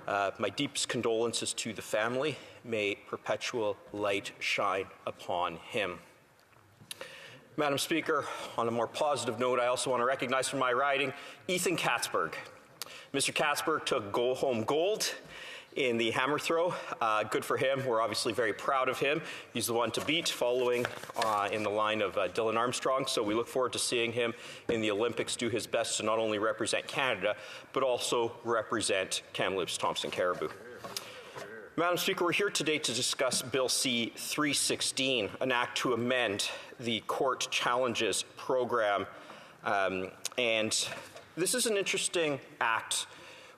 My deepest condolences to the family. May perpetual light shine upon him. Madam Speaker, on a more positive note, I also want to recognize from my riding Ethan Katzberg. Mr. Katzberg took home gold in the hammer throw. Good for him. We're obviously very proud of him. He's the one to beat, following in the line of Dylan Armstrong. So we look forward to seeing him in the Olympics do his best to not only represent Canada, but also represent Kamloops, Thompson Caribou. Madam Speaker, we're here today to discuss Bill C-316, an act to amend the Court Challenges Program. And this is an interesting act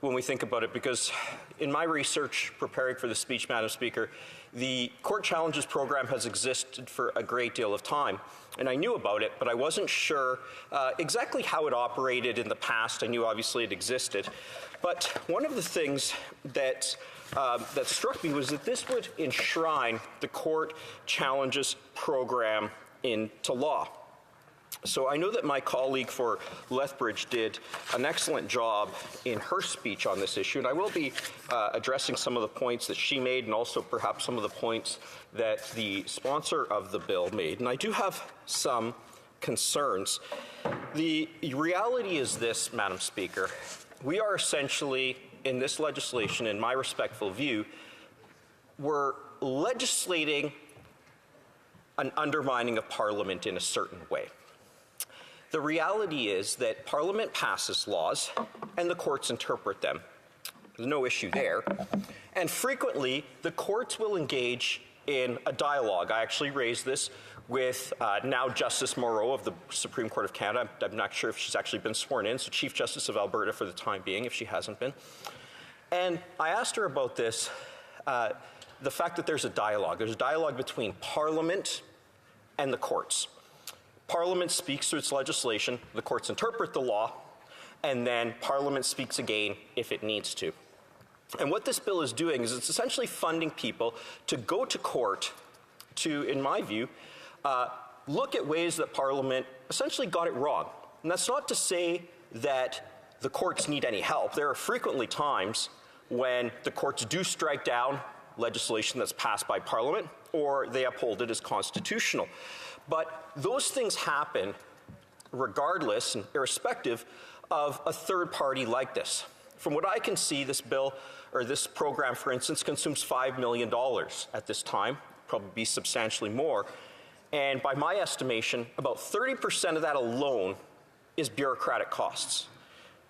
when we think about it, because in my research preparing for the speech, Madam Speaker, the Court Challenges Program has existed for a great deal of time. And I knew about it, but I wasn't sure exactly how it operated in the past. I knew obviously it existed. But one of the things that struck me was that this would enshrine the Court Challenges Program into law. So I know that my colleague for Lethbridge did an excellent job in her speech on this issue, and I will be addressing some of the points that she made and also perhaps some of the points that the sponsor of the bill made. And I do have some concerns. The reality is this, Madam Speaker. We are essentially, in this legislation, in my respectful view, we're legislating an undermining of Parliament in a certain way. The reality is that Parliament passes laws and the courts interpret them. There's no issue there. And frequently, the courts will engage in a dialogue. I actually raised this with now Justice Moreau of the Supreme Court of Canada. I'm not sure if she's actually been sworn in, so Chief Justice of Alberta for the time being, if she hasn't been. And I asked her about this, the fact that there's a dialogue. There's a dialogue between Parliament and the courts. Parliament speaks through its legislation, the courts interpret the law, and then Parliament speaks again if it needs to. And what this bill is doing is it's essentially funding people to go to court to, in my view, look at ways that Parliament essentially got it wrong. And that's not to say that the courts need any help. There are frequently times when the courts do strike down legislation that's passed by Parliament, or they uphold it as constitutional. But those things happen regardless and irrespective of a third party like this. From what I can see, this bill, or this program, for instance, consumes $5 million at this time, probably be substantially more. And by my estimation, about 30% of that alone is bureaucratic costs.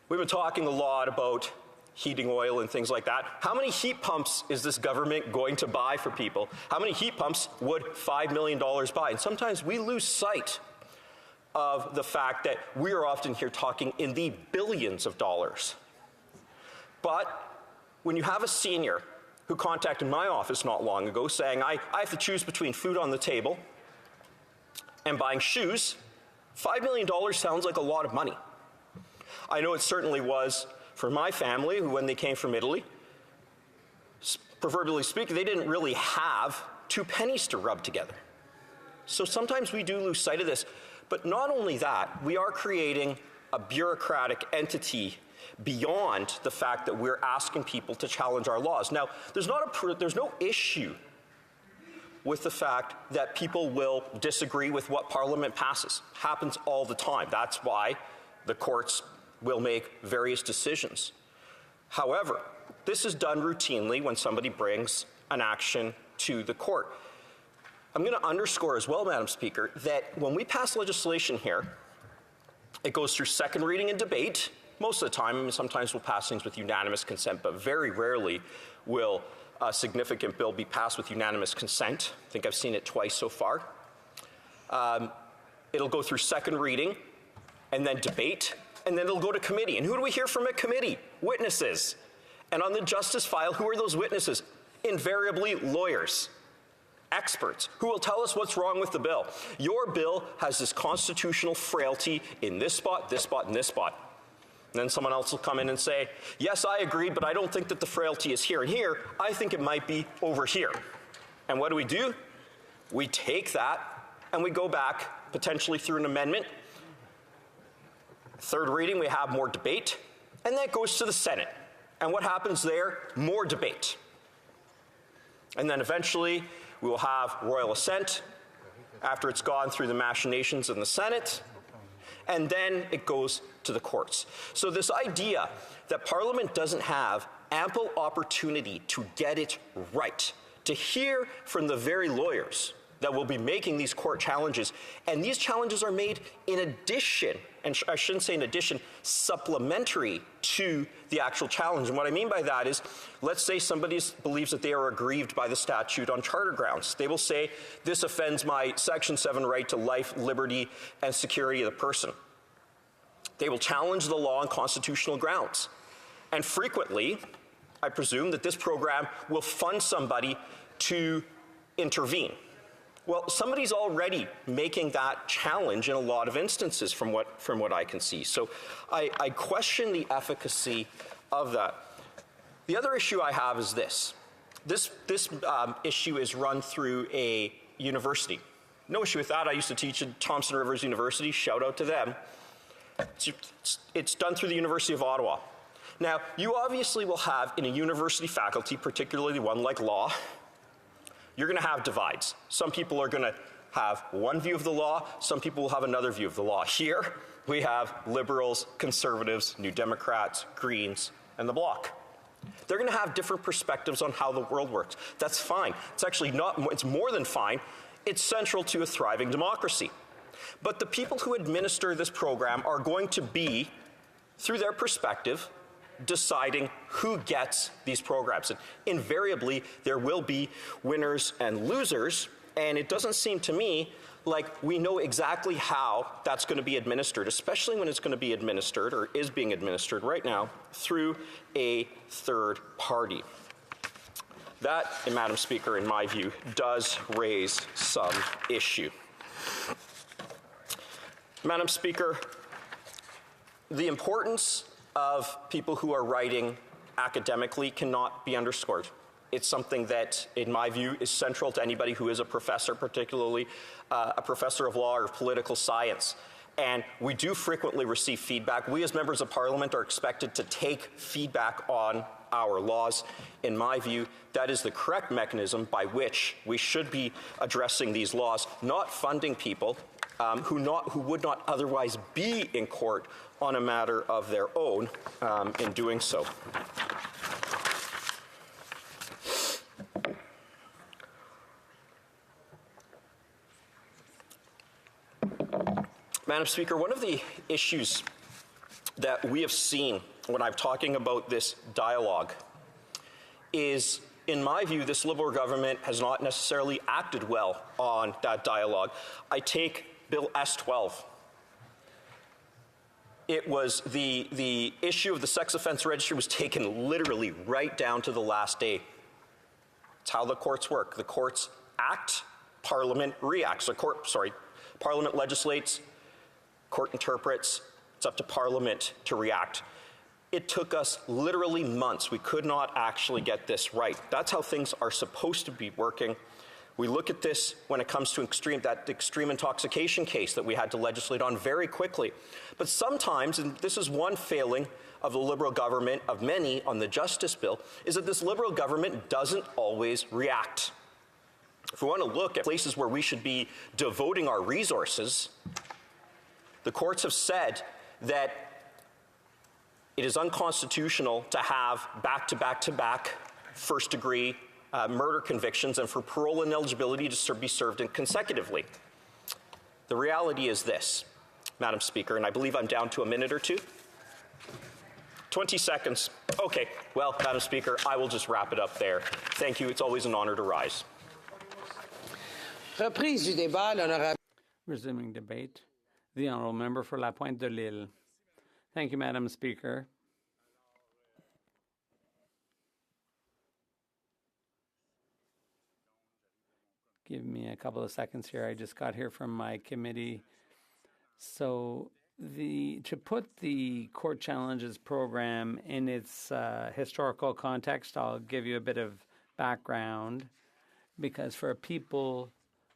We've been talking a lot about heating oil and things like that. How many heat pumps is this government going to buy for people? How many heat pumps would $5 million buy? And sometimes we lose sight of the fact that we are often here talking in the billions of dollars. But when you have a senior who contacted my office not long ago saying, I have to choose between food on the table and buying shoes, $5 million sounds like a lot of money. I know it certainly was for my family, who when they came from Italy, proverbially speaking, they didn't really have 2 pennies to rub together. So sometimes we do lose sight of this. But not only that, we are creating a bureaucratic entity beyond the fact that we're asking people to challenge our laws. Now, there's no issue with the fact that people will disagree with what Parliament passes. Happens all the time. That's why the courts will make various decisions. However, this is done routinely when somebody brings an action to the court. I'm going to underscore as well, Madam Speaker, that when we pass legislation here, it goes through second reading and debate. Most of the time, I mean, sometimes we'll pass things with unanimous consent, but very rarely will a significant bill be passed with unanimous consent. I think I've seen it twice so far. It'll go through second reading and then debate, and then it'll go to committee. And who do we hear from at committee? Witnesses. And on the justice file, who are those witnesses? Invariably lawyers, experts, who will tell us what's wrong with the bill. Your bill has this constitutional frailty in this spot, and this spot. And then someone else will come in and say, yes, I agree, but I don't think that the frailty is here and here. I think it might be over here. And what do? We take that and we go back, potentially through an amendment. Third reading, we have more debate, and that goes to the Senate. And what happens there? More debate. And then eventually, we will have royal assent after it's gone through the machinations in the Senate, and then it goes to the courts. So this idea that Parliament doesn't have ample opportunity to get it right, to hear from the very lawyers that will be making these court challenges, and these challenges are made in addition, and I shouldn't say in addition, supplementary to the actual challenge. And what I mean by that is, let's say somebody believes that they are aggrieved by the statute on charter grounds. They will say, this offends my Section 7 right to life, liberty, and security of the person. They will challenge the law on constitutional grounds. And frequently, I presume that this program will fund somebody to intervene. Well, somebody's already making that challenge in a lot of instances from what I can see. So I question the efficacy of that. The other issue I have is this. This issue is run through a university. No issue with that. I used to teach at Thompson Rivers University. Shout out to them. It's done through the University of Ottawa. Now, you obviously will have in a university faculty, particularly one like law, you're going to have divides. Some people are going to have one view of the law. Some people will have another view of the law. Here, we have Liberals, Conservatives, New Democrats, Greens, and the Bloc. They're going to have different perspectives on how the world works. That's fine. It's actually it's more than fine. It's central to a thriving democracy. But the people who administer this program are going to be, through their perspective, deciding who gets these programs. And invariably, there will be winners and losers, and it doesn't seem to me like we know exactly how that's going to be administered, especially when it's going to be administered, or is being administered right now, through a third party. That, Madam Speaker, in my view, does raise some issue. Madam Speaker, The importance of people who are writing academically cannot be underscored. It's something that, in my view, is central to anybody who is a professor, particularly a professor of law or political science. And we do frequently receive feedback. We as members of parliament are expected to take feedback on our laws. In my view, that is the correct mechanism by which we should be addressing these laws, not funding people who would not otherwise be in court on a matter of their own in doing so. Madam Speaker, one of the issues that we have seen when I'm talking about this dialogue is, in my view, this Liberal government has not necessarily acted well on that dialogue. I take Bill S-12. It was the issue of the sex offense registry was taken literally right down to the last day. It's how the courts work. The courts act, Parliament reacts. Parliament legislates, Court interprets. It's up to Parliament to react. It took us literally months. We could not actually get this right. That's how things are supposed to be working. We look at this when it comes to that extreme intoxication case that we had to legislate on very quickly. But sometimes, and this is one failing of the Liberal government, of many on the Justice Bill, is that this Liberal government doesn't always react. If we want to look at places where we should be devoting our resources, the courts have said that it is unconstitutional to have back-to-back-to-back first-degree murder convictions and for parole ineligibility to be served consecutively. The reality is this, Madam Speaker, and I believe I'm down to a minute or two. 20 seconds. Okay, well, Madam Speaker, I will just wrap it up there. Thank you. It's always an honor to rise. Reprise du débat, l'honorable. Resuming debate. The Honourable Member for La Pointe de Lille. Thank you, Madam Speaker. Give me a couple of seconds here. I just got here from my committee. So to put the Court Challenges program in its historical context, I'll give you a bit of background, because for people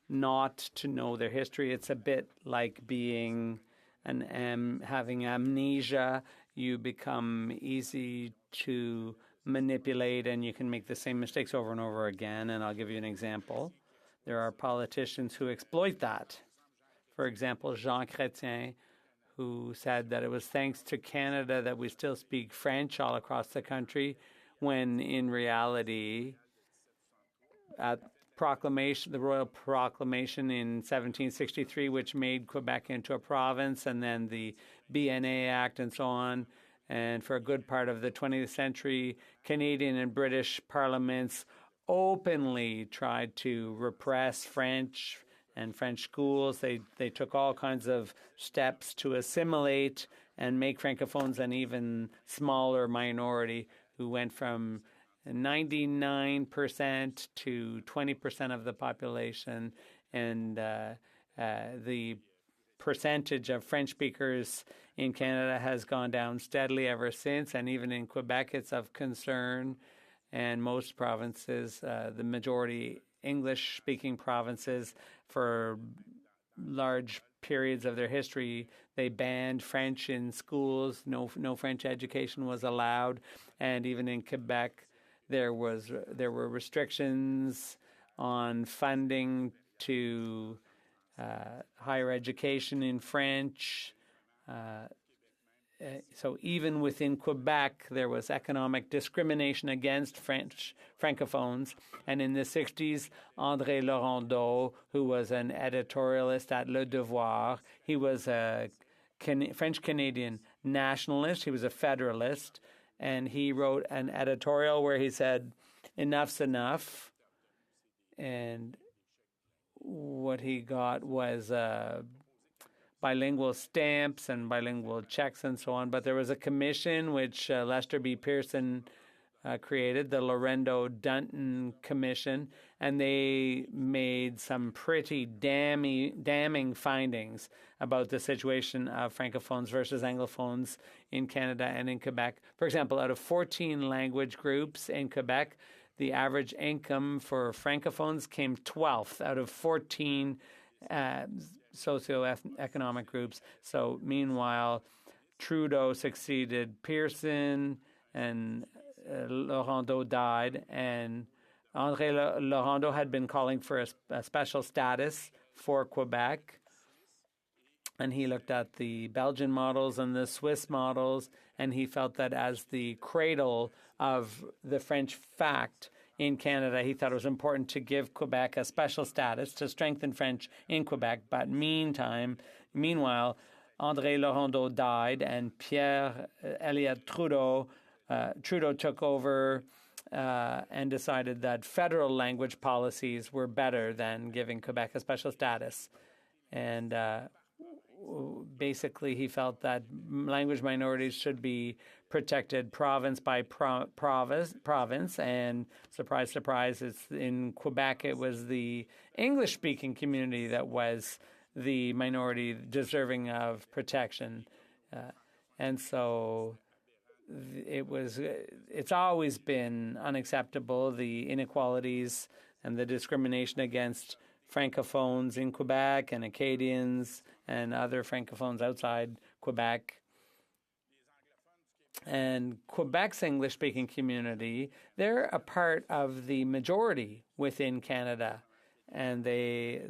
not to know their history, it's a bit like being having amnesia. You become easy to manipulate and you can make the same mistakes over and over again. And I'll give you an example. There are politicians who exploit that. For example, Jean Chrétien, who said that it was thanks to Canada that we still speak French all across the country, when in reality, at the Royal Proclamation in 1763, which made Quebec into a province, and then the BNA Act and so on. And for a good part of the 20th century, Canadian and British parliaments openly tried to repress French and French schools. They took all kinds of steps to assimilate and make Francophones an even smaller minority, who went from 99% to 20% of the population, and the percentage of French speakers in Canada has gone down steadily ever since, and even in Quebec it's of concern. And most provinces, the majority English-speaking provinces, for large periods of their history, they banned French in schools. No French education was allowed, and even in Quebec, there were restrictions on funding to higher education in French. So even within Quebec, there was economic discrimination against Francophones. And in the 60s, André Laurendeau, who was an editorialist at Le Devoir, he was a French-Canadian nationalist. He was a federalist. And he wrote an editorial where he said, enough's enough. And what he got was bilingual stamps and bilingual checks and so on. But there was a commission which Lester B. Pearson created, the Laurendo-Dunton Commission, and they made some pretty damning findings about the situation of Francophones versus Anglophones in Canada and in Quebec. For example, out of 14 language groups in Quebec, the average income for Francophones came 12th out of 14 socioeconomic groups. So meanwhile, Trudeau succeeded Pearson, and Laurendeau died, and André Laurendeau had been calling for a special status for Quebec, and he looked at the Belgian models and the Swiss models, and he felt that as the cradle of the French fact in Canada, he thought it was important to give Quebec a special status to strengthen French in Quebec. But meanwhile, André Laurendeau died, and Pierre Elliott Trudeau took over and decided that federal language policies were better than giving Quebec a special status. And basically, he felt that language minorities should be protected province by province. And surprise, surprise, in Quebec, it was the English-speaking community that was the minority deserving of protection. And so it's always been unacceptable, the inequalities and the discrimination against Francophones in Quebec and Acadians and other Francophones outside Quebec. And Quebec's English-speaking community, they're a part of the majority within Canada. And the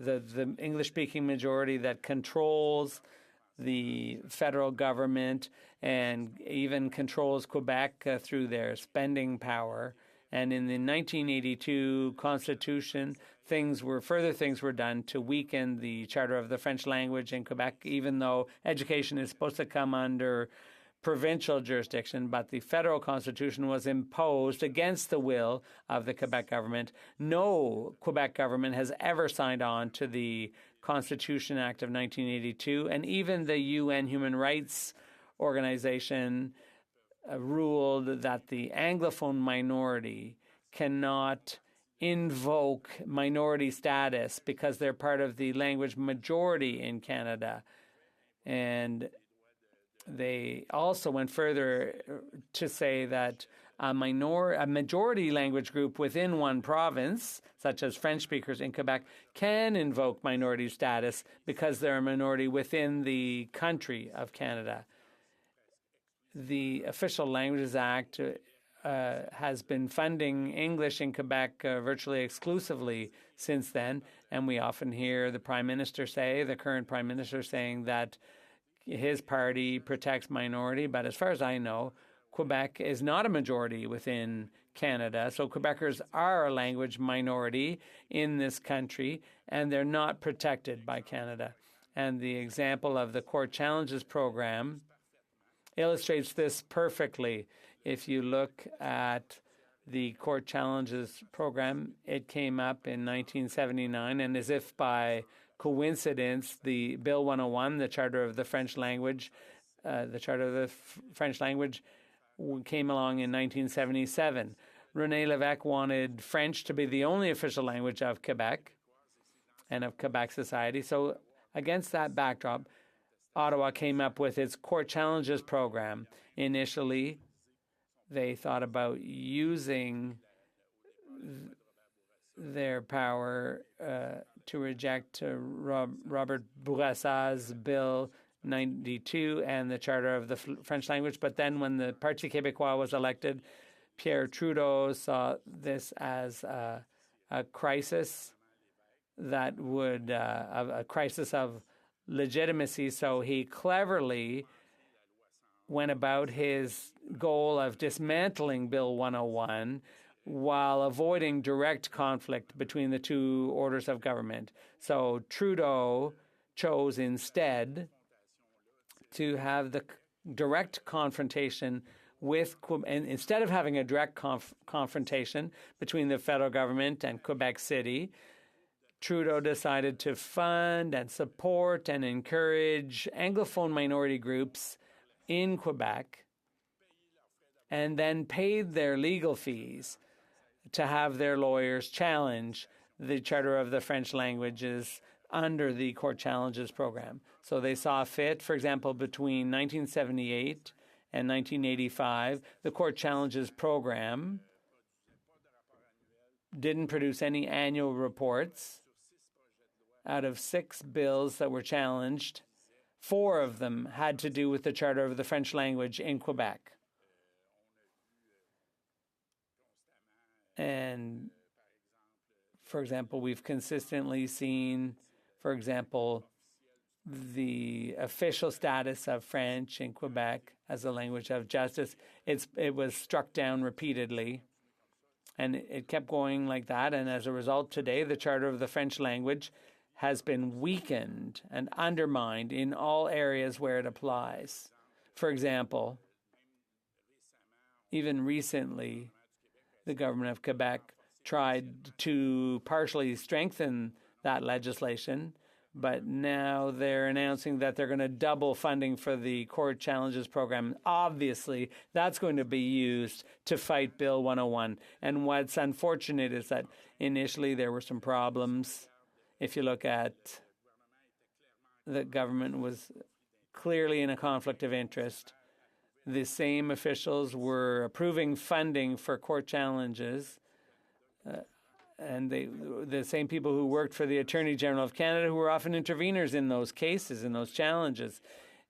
English-speaking majority that controls the federal government and even controls Quebec through their spending power. And in the 1982 Constitution, further things were done to weaken the Charter of the French language in Quebec, even though education is supposed to come under provincial jurisdiction, but the federal constitution was imposed against the will of the Quebec government. No Quebec government has ever signed on to the Constitution Act of 1982, and even the UN Human Rights Organization ruled that the Anglophone minority cannot invoke minority status because they're part of the language majority in Canada. And they also went further to say that a majority language group within one province, such as French speakers in Quebec, can invoke minority status because they're a minority within the country of Canada. The Official Languages Act has been funding English in Quebec virtually exclusively since then, and we often hear the Prime Minister the current Prime Minister saying that his party protects minority, but as far as I know, Quebec is not a majority within Canada. So Quebecers are a language minority in this country, and they're not protected by Canada. And the example of the Court Challenges program illustrates this perfectly. If you look at the Court Challenges program, it came up in 1979, and as if by coincidence, the Bill 101, the Charter of the French Language, came along in 1977. René Lévesque wanted French to be the only official language of Quebec and of Quebec society. So against that backdrop, Ottawa came up with its Court Challenges program. Initially, they thought about using their power to reject Robert Bourassa's Bill 92 and the Charter of the French language. But then when the Parti Québécois was elected, Pierre Trudeau saw this as a crisis that would, a crisis of legitimacy. So he cleverly went about his goal of dismantling Bill 101 while avoiding direct conflict between the two orders of government. So Trudeau chose instead to have the direct confrontation and instead of having a direct confrontation between the federal government and Quebec City, Trudeau decided to fund and support and encourage Anglophone minority groups in Quebec and then paid their legal fees to have their lawyers challenge the Charter of the French Languages under the Court Challenges program. So they saw fit, for example, between 1978 and 1985, the Court Challenges program didn't produce any annual reports. Out of 6 bills that were challenged, 4 of them had to do with the Charter of the French Language in Quebec. And, for example, we've consistently seen, for example, the official status of French in Quebec as a language of justice. It was struck down repeatedly, and it kept going like that. And as a result, today, the Charter of the French Language has been weakened and undermined in all areas where it applies. For example, even recently, the government of Quebec tried to partially strengthen that legislation, but now they're announcing that they're going to double funding for the Court Challenges program. Obviously, that's going to be used to fight Bill 101. And what's unfortunate is that initially there were some problems. If you look at the government was clearly in a conflict of interest. The same officials were approving funding for court challenges, and the same people who worked for the Attorney General of Canada, who were often interveners in those cases, in those challenges.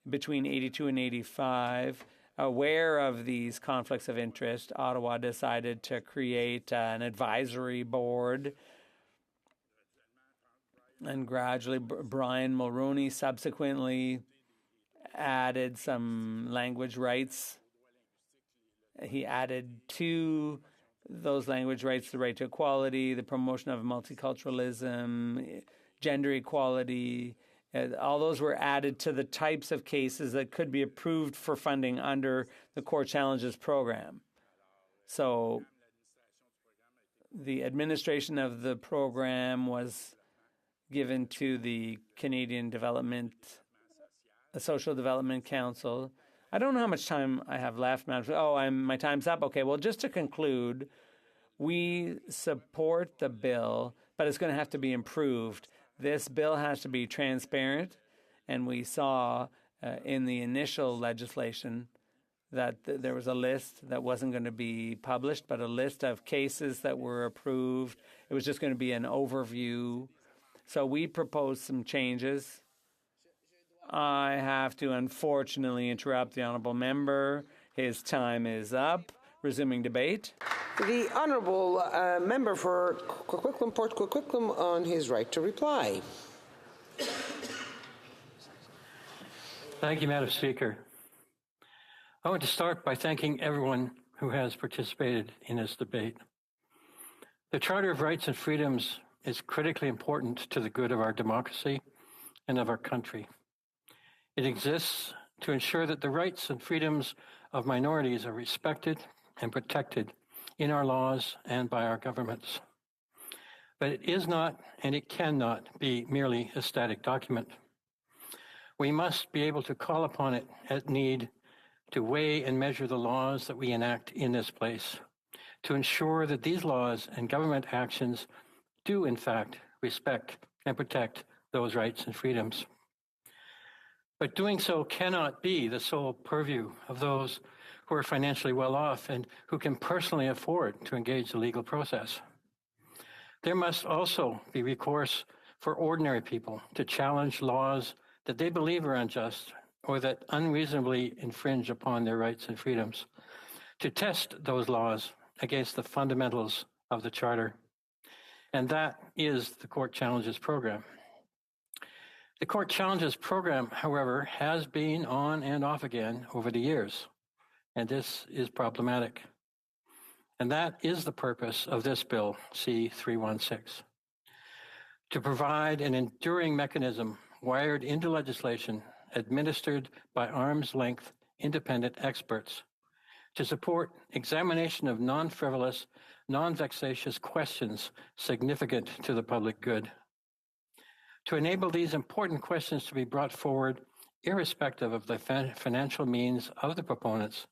Between 82 and 85, aware of these conflicts of interest, Ottawa decided to create an advisory board. And gradually, Brian Mulroney subsequently added some language rights. He added to those language rights the right to equality, the promotion of multiculturalism, gender equality. All those were added to the types of cases that could be approved for funding under the Court Challenges program. So the administration of the program was given to the Canadian Social Development Council. I don't know how much time I have left, Madam. My time's up. Okay, well, just to conclude, we support the bill, but it's going to have to be improved. This bill has to be transparent, and we saw in the initial legislation that there was a list that wasn't going to be published, but a list of cases that were approved. It was just going to be an overview. So we proposed some changes. I have to unfortunately interrupt the honourable member. His time is up. Resuming debate. The honourable member for Coquitlam, Port Coquitlam, on his right to reply. Thank you, Madam Speaker. I want to start by thanking everyone who has participated in this debate. The Charter of Rights and Freedoms is critically important to the good of our democracy and of our country. It exists to ensure that the rights and freedoms of minorities are respected and protected in our laws and by our governments. But it is not and it cannot be merely a static document. We must be able to call upon it at need to weigh and measure the laws that we enact in this place, to ensure that these laws and government actions do, in fact, respect and protect those rights and freedoms. But doing so cannot be the sole purview of those who are financially well off and who can personally afford to engage the legal process. There must also be recourse for ordinary people to challenge laws that they believe are unjust or that unreasonably infringe upon their rights and freedoms, to test those laws against the fundamentals of the Charter. And that is the Court Challenges program. The Court Challenges program, however, has been on and off again over the years, and this is problematic. And that is the purpose of this bill, C-316, to provide an enduring mechanism wired into legislation administered by arm's-length independent experts to support examination of non-frivolous, non-vexatious questions significant to the public good. To enable these important questions to be brought forward irrespective of the financial means of the proponents,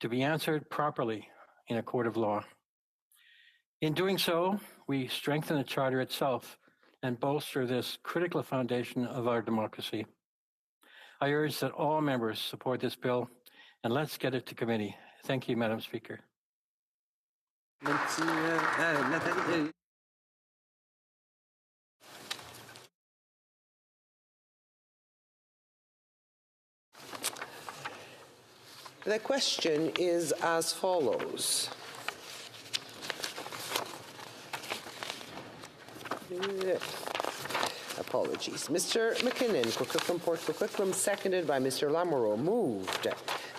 to be answered properly in a court of law. In doing so, we strengthen the Charter itself and bolster this critical foundation of our democracy. I urge that all members support this bill, and let's get it to committee. Thank you, Madam Speaker. Nathalie. The question is as follows. Apologies. Mr. McKinnon, Coquitlam, Port Coquitlam, seconded by Mr. Lamoureux, moved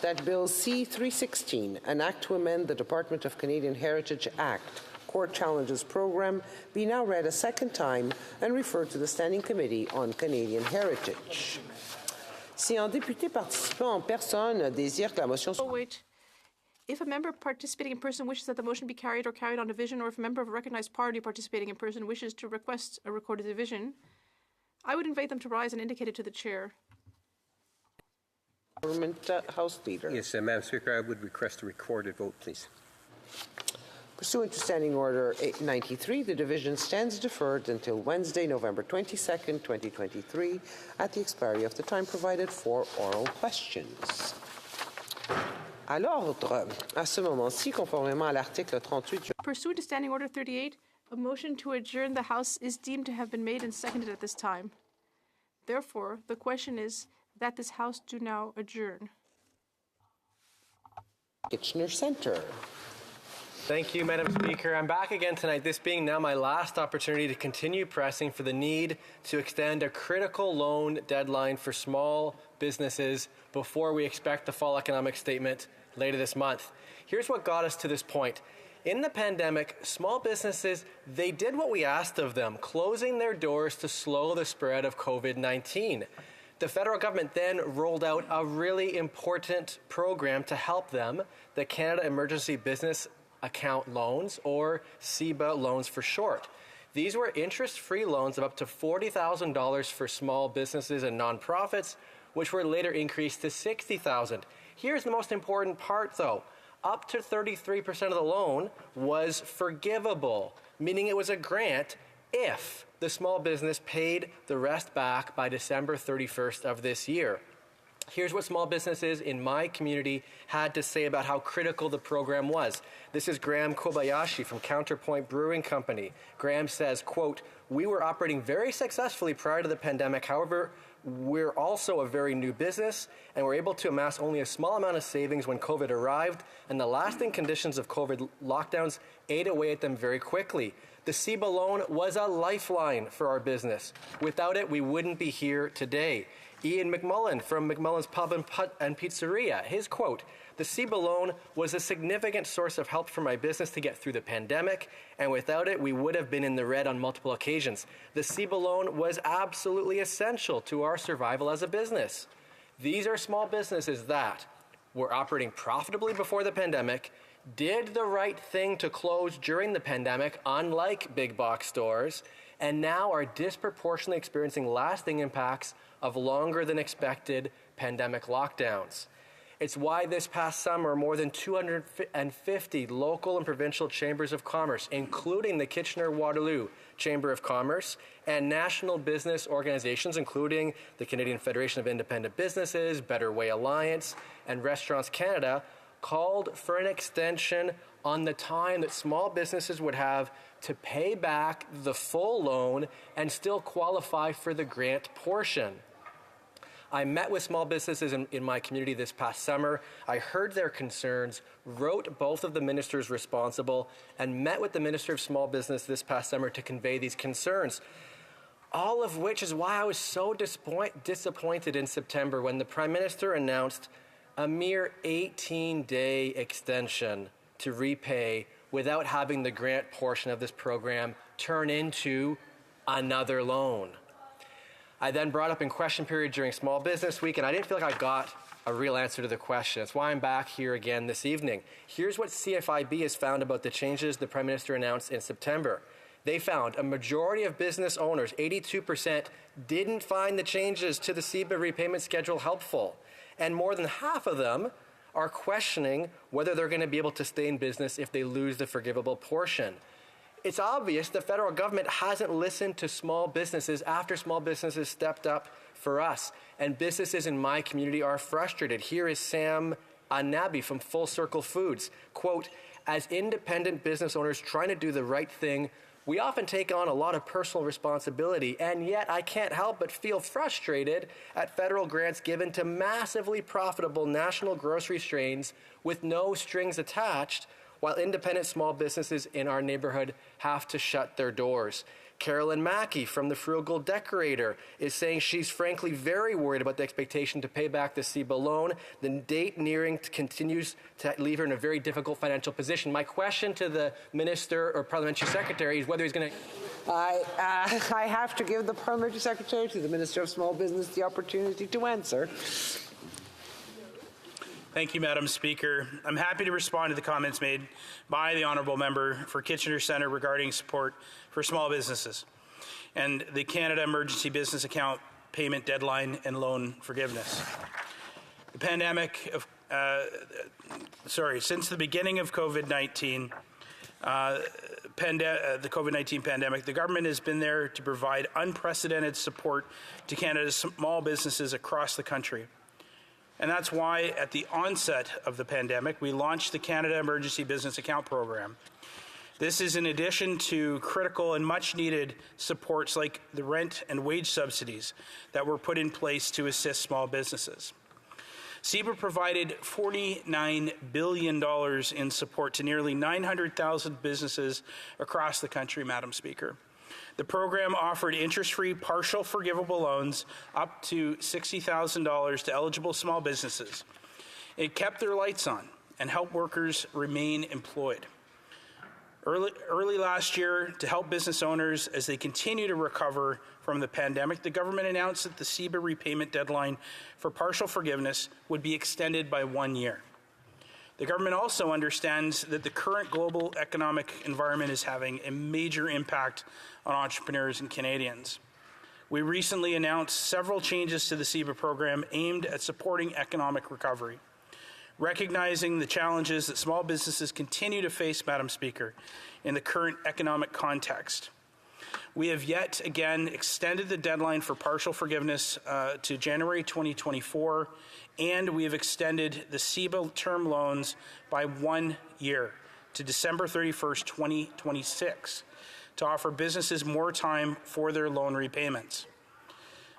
that Bill C-316, an act to amend the Department of Canadian Heritage Act, Court Challenges Program, be now read a second time and referred to the Standing Committee on Canadian Heritage. Si un député participant en personne désire que la motion soit... Oh, wait. If a member participating in person wishes that the motion be carried or carried on division, or if a member of a recognized party participating in person wishes to request a recorded division, I would invite them to rise and indicate it to the chair. Government House Leader. Yes, Madam Speaker, I would request a recorded vote, please. Pursuant to Standing Order 893, the division stands deferred until Wednesday, November 22nd, 2023, at the expiry of the time provided for oral questions. À l'ordre, à ce moment-ci, conformément à l'article 38 Pursuant to Standing Order 38, a motion to adjourn the House is deemed to have been made and seconded at this time. Therefore, the question is that this House do now adjourn. Kitchener Centre. Thank you, Madam Speaker. I'm back again tonight, this being now my last opportunity to continue pressing for the need to extend a critical loan deadline for small businesses before we expect the fall economic statement later this month. Here's what got us to this point. In the pandemic, small businesses, they did what we asked of them, closing their doors to slow the spread of COVID-19. The federal government then rolled out a really important program to help them, the Canada Emergency Business Account Loans, or CEBA loans for short. These were interest-free loans of up to $40,000 for small businesses and nonprofits, which were later increased to $60,000. Here's the most important part, though. Up to 33% of the loan was forgivable, meaning it was a grant if the small business paid the rest back by December 31st of this year. Here's what small businesses in my community had to say about how critical the program was. This is Graham Kobayashi from Counterpoint Brewing Company. Graham says, quote, "We were operating very successfully prior to the pandemic. However, we're also a very new business, and we're able to amass only a small amount of savings when COVID arrived, and the lasting conditions of COVID lockdowns ate away at them very quickly. The CEBA loan was a lifeline for our business. Without it, we wouldn't be here today." Ian McMullen from McMullen's Pub and Pizzeria, his quote, "The CEBA loan was a significant source of help for my business to get through the pandemic, and without it, we would have been in the red on multiple occasions. The CEBA loan was absolutely essential to our survival as a business." These are small businesses that were operating profitably before the pandemic, did the right thing to close during the pandemic, unlike big box stores, and now are disproportionately experiencing lasting impacts of longer than expected pandemic lockdowns. It's why this past summer, more than 250 local and provincial chambers of commerce, including the Kitchener-Waterloo Chamber of Commerce, and national business organizations, including the Canadian Federation of Independent Businesses, Better Way Alliance, and Restaurants Canada, called for an extension on the time that small businesses would have to pay back the full loan and still qualify for the grant portion. I met with small businesses in my community this past summer. I heard their concerns, wrote both of the ministers responsible, and met with the Minister of Small Business this past summer to convey these concerns. All of which is why I was so disappointed in September when the Prime Minister announced a mere 18-day extension to repay without having the grant portion of this program turn into another loan. I then brought up in question period during Small Business Week, and I didn't feel like I got a real answer to the question. That's why I'm back here again this evening. Here's what CFIB has found about the changes the Prime Minister announced in September. They found a majority of business owners, 82%, didn't find the changes to the CEBA repayment schedule helpful. And more than half of them are questioning whether they're going to be able to stay in business if they lose the forgivable portion. It's obvious the federal government hasn't listened to small businesses after small businesses stepped up for us. And businesses in my community are frustrated. Here is Sam Anabi from Full Circle Foods. Quote, as independent business owners trying to do the right thing, we often take on a lot of personal responsibility, and yet I can't help but feel frustrated at federal grants given to massively profitable national grocery chains with no strings attached, while independent small businesses in our neighborhood have to shut their doors. Carolyn Mackey from the Frugal Decorator is saying she's frankly very worried about the expectation to pay back the CEBA loan. The date nearing continues to leave her in a very difficult financial position. My question to the Minister or Parliamentary Secretary is whether he's going to... I have to give the Parliamentary Secretary to the Minister of Small Business the opportunity to answer. Thank you, Madam Speaker. I'm happy to respond to the comments made by the Honourable Member for Kitchener Centre regarding support for small businesses and the Canada Emergency Business Account Payment Deadline and Loan Forgiveness. The pandemic since the beginning of COVID-19, the COVID-19 pandemic, the government has been there to provide unprecedented support to Canada's small businesses across the country. And that's why at the onset of the pandemic, we launched the Canada Emergency Business Account Program. This is in addition to critical and much needed supports like the rent and wage subsidies that were put in place to assist small businesses. CEBA provided $49 billion in support to nearly 900,000 businesses across the country, Madam Speaker. The program offered interest-free partial forgivable loans up to $60,000 to eligible small businesses. It kept their lights on and helped workers remain employed. Early last year, to help business owners as they continue to recover from the pandemic, the government announced that the CEBA repayment deadline for partial forgiveness would be extended by 1 year. The government also understands that the current global economic environment is having a major impact on entrepreneurs and Canadians. We recently announced several changes to the CEBA program aimed at supporting economic recovery. Recognizing the challenges that small businesses continue to face, Madam Speaker, in the current economic context, we have yet again extended the deadline for partial forgiveness to January 2024, and we have extended the CEBA term loans by 1 year to December 31st, 2026, to offer businesses more time for their loan repayments.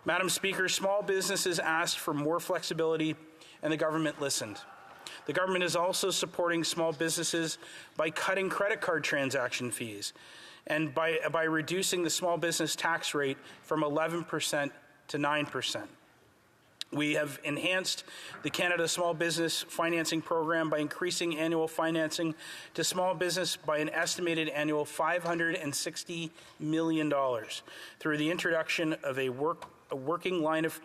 Madam Speaker, small businesses asked for more flexibility, and the government listened. The government is also supporting small businesses by cutting credit card transaction fees and by reducing the small business tax rate from 11% to 9%. We have enhanced the Canada Small Business Financing Program by increasing annual financing to small business by an estimated annual $560 million through the introduction of a working line of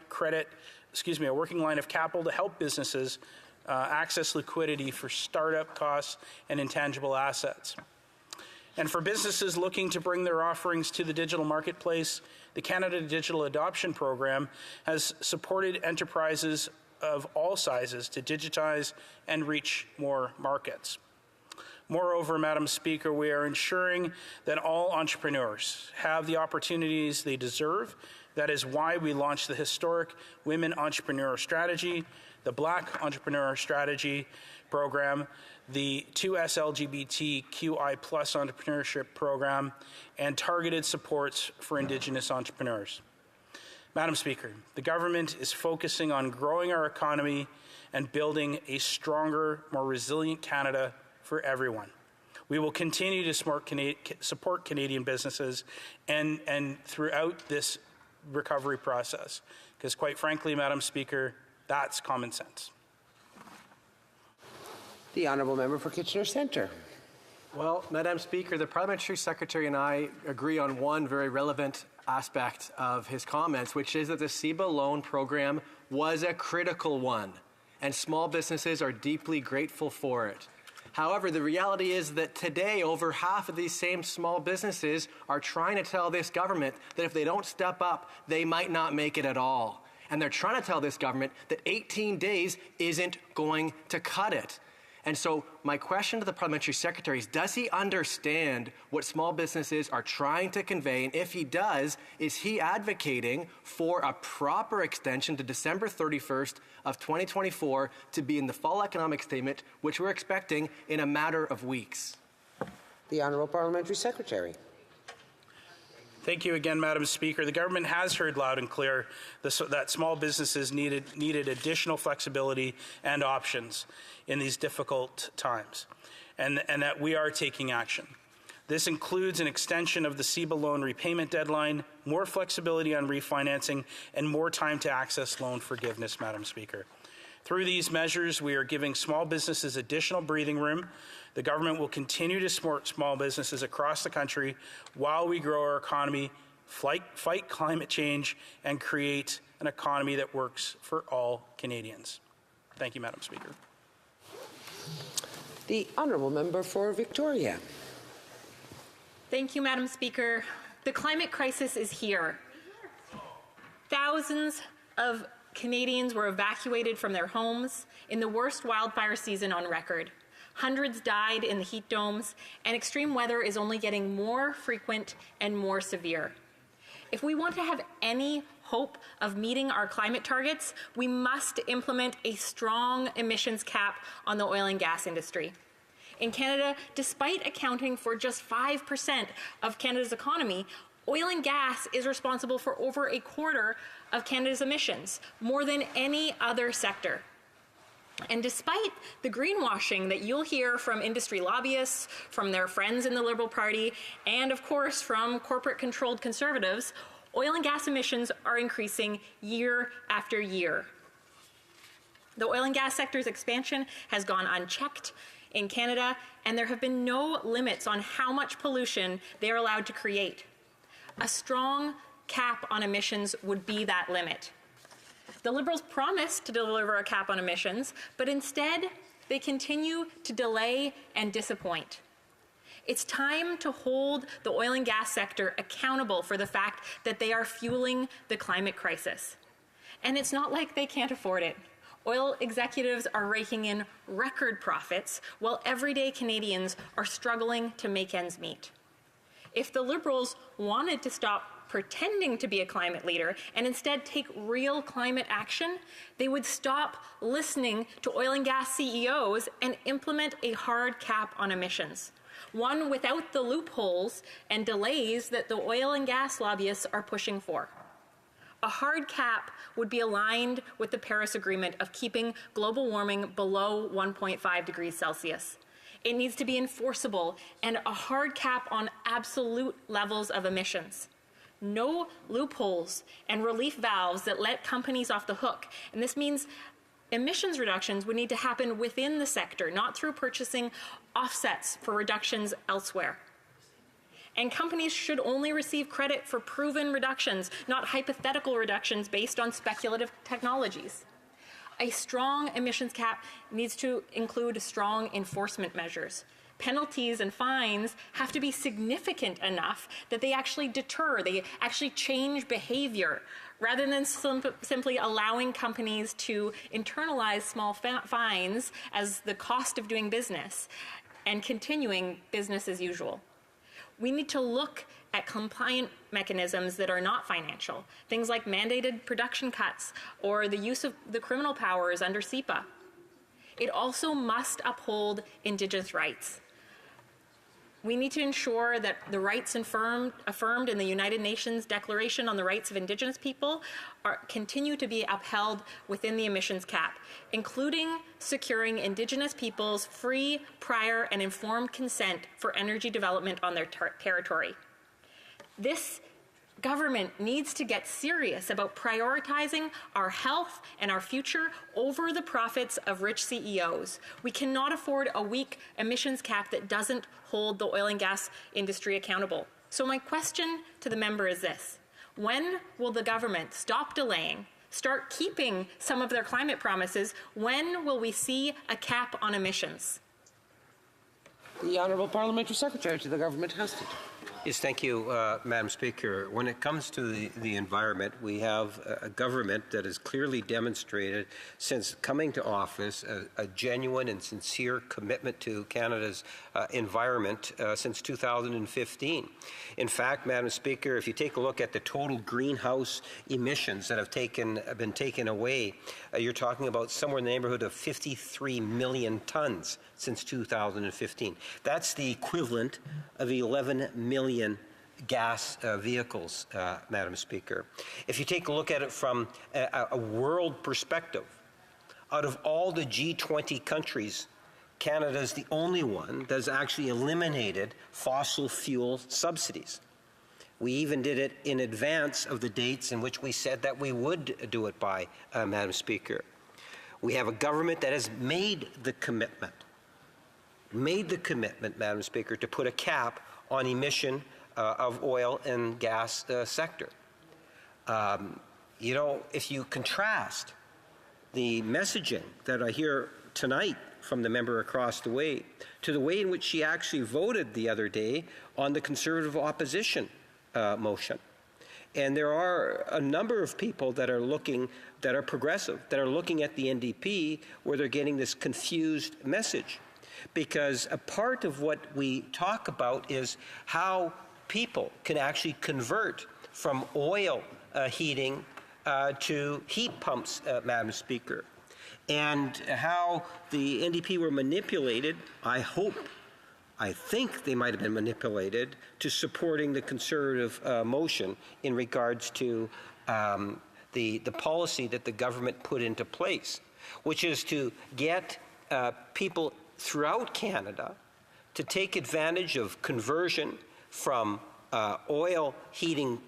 capital to help businesses access liquidity for startup costs and intangible assets. And for businesses looking to bring their offerings to the digital marketplace, the Canada Digital Adoption Program has supported enterprises of all sizes to digitize and reach more markets. Moreover, Madam Speaker, we are ensuring that all entrepreneurs have the opportunities they deserve. That is why we launched the historic Women Entrepreneur Strategy, the Black Entrepreneur Strategy Program, the 2S LGBTQI+ Entrepreneurship Program, and targeted supports for Indigenous entrepreneurs. Madam Speaker, the government is focusing on growing our economy and building a stronger, more resilient Canada for everyone. We will continue to support Canadian businesses and throughout this recovery process, because quite frankly, Madam Speaker, that's common sense. The Honourable Member for Kitchener Centre. Well, Madam Speaker, the Parliamentary Secretary and I agree on one very relevant aspect of his comments, which is that the CEBA loan program was a critical one, and small businesses are deeply grateful for it. However, the reality is that today, over half of these same small businesses are trying to tell this government that if they don't step up, they might not make it at all. and they're trying to tell this government that 18 days isn't going to cut it. And so my question to the parliamentary secretary is, does he understand what small businesses are trying to convey? And if he does, is he advocating for a proper extension to December 31st of 2024 to be in the fall economic statement, which we're expecting in a matter of weeks? The Honourable Parliamentary Secretary. Thank you again, Madam Speaker. The government has heard loud and clear that small businesses needed additional flexibility and options in these difficult times, and that we are taking action. This includes an extension of the CEBA loan repayment deadline, more flexibility on refinancing, and more time to access loan forgiveness, Madam Speaker. Through these measures, we are giving small businesses additional breathing room. The government will continue to support small businesses across the country while we grow our economy, fight climate change, and create an economy that works for all Canadians. Thank you, Madam Speaker. The Honourable Member for Victoria. Thank you, Madam Speaker. The climate crisis is here. Thousands of Canadians were evacuated from their homes in the worst wildfire season on record. Hundreds died in the heat domes, and extreme weather is only getting more frequent and more severe. If we want to have any hope of meeting our climate targets, we must implement a strong emissions cap on the oil and gas industry. In Canada, despite accounting for just 5% of Canada's economy, oil and gas is responsible for over a quarter of Canada's emissions, more than any other sector. And despite the greenwashing that you'll hear from industry lobbyists, from their friends in the Liberal Party, and of course from corporate-controlled Conservatives, oil and gas emissions are increasing year after year. The oil and gas sector's expansion has gone unchecked in Canada, and there have been no limits on how much pollution they are allowed to create. A strong cap on emissions would be that limit. The Liberals promised to deliver a cap on emissions, but instead they continue to delay and disappoint. It's time to hold the oil and gas sector accountable for the fact that they are fueling the climate crisis. And it's not like they can't afford it. Oil executives are raking in record profits while everyday Canadians are struggling to make ends meet. If the Liberals wanted to stop pretending to be a climate leader and instead take real climate action, they would stop listening to oil and gas CEOs and implement a hard cap on emissions, one without the loopholes and delays that the oil and gas lobbyists are pushing for. A hard cap would be aligned with the Paris Agreement of keeping global warming below 1.5 degrees Celsius. It needs to be enforceable and a hard cap on absolute levels of emissions. No loopholes and relief valves that let companies off the hook. And this means emissions reductions would need to happen within the sector, not through purchasing offsets for reductions elsewhere. And companies should only receive credit for proven reductions, not hypothetical reductions based on speculative technologies. A strong emissions cap needs to include strong enforcement measures. Penalties and fines have to be significant enough that they actually deter, they actually change behavior, rather than simply allowing companies to internalize small fines as the cost of doing business and continuing business as usual. We need to look at compliant mechanisms that are not financial, things like mandated production cuts or the use of the criminal powers under CEPA. It also must uphold Indigenous rights. We need to ensure that the rights affirmed in the United Nations Declaration on the Rights of Indigenous People continue to be upheld within the emissions cap, including securing Indigenous peoples free, prior, and informed consent for energy development on their territory. This government needs to get serious about prioritizing our health and our future over the profits of rich CEOs. We cannot afford a weak emissions cap that doesn't hold the oil and gas industry accountable. So my question to the member is this: when will the government stop delaying, start keeping some of their climate promises? When will we see a cap on emissions? The Honourable Parliamentary Secretary to the Government has it. Yes, thank you, Madam Speaker. When it comes to the environment, we have a government that has clearly demonstrated since coming to office a genuine and sincere commitment to Canada's environment since 2015. In fact, Madam Speaker, if you take a look at the total greenhouse emissions that have been taken away, you're talking about somewhere in the neighborhood of 53 million tons since 2015. That's the equivalent of 11 million gas vehicles, Madam Speaker. If you take a look at it from a world perspective, out of all the G20 countries, Canada is the only one that has actually eliminated fossil fuel subsidies. We even did it in advance of the dates in which we said that we would do it by, Madam Speaker. We have a government that has made the commitment, Madam Speaker, to put a cap on emission of oil and gas sector. You know, if you contrast the messaging that I hear tonight from the member across the way to the way in which she actually voted the other day on the Conservative opposition motion. And there are a number of people that are progressive, that are looking at the NDP where they're getting this confused message. Because a part of what we talk about is how people can actually convert from oil heating to heat pumps, Madam Speaker. And how the NDP were manipulated, I think they might have been manipulated to supporting the Conservative motion in regards to the policy that the government put into place, which is to get people throughout Canada to take advantage of conversion from oil heating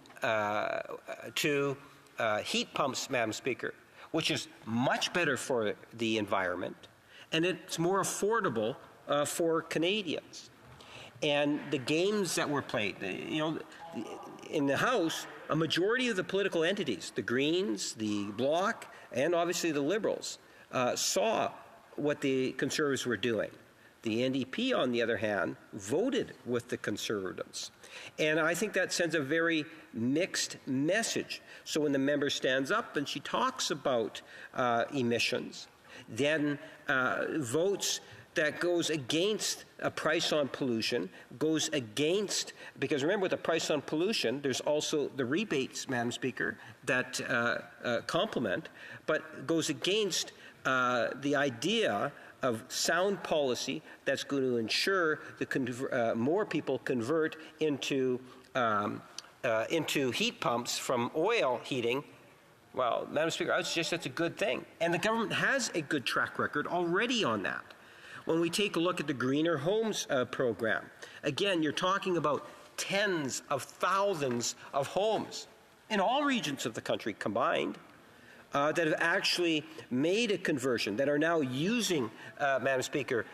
to heat pumps, Madam Speaker, which is much better for the environment, and it's more affordable for Canadians. And the games that were played, you know, in the House, a majority of the political entities, the Greens, the Bloc, and obviously the Liberals, saw what the Conservatives were doing. The NDP, on the other hand, voted with the Conservatives. And I think that sends a very mixed message. So when the member stands up and she talks about emissions, then votes that goes against a price on pollution, goes against, because remember with the price on pollution, there's also the rebates, Madam Speaker, that complement, but goes against the idea of sound policy that's going to ensure more people convert into heat pumps from oil heating. Well, Madam Speaker, I would suggest that's a good thing. And the government has a good track record already on that. When we take a look at the Greener Homes program, again, you're talking about tens of thousands of homes in all regions of the country combined that have actually made a conversion, that are now using, Madam Speaker,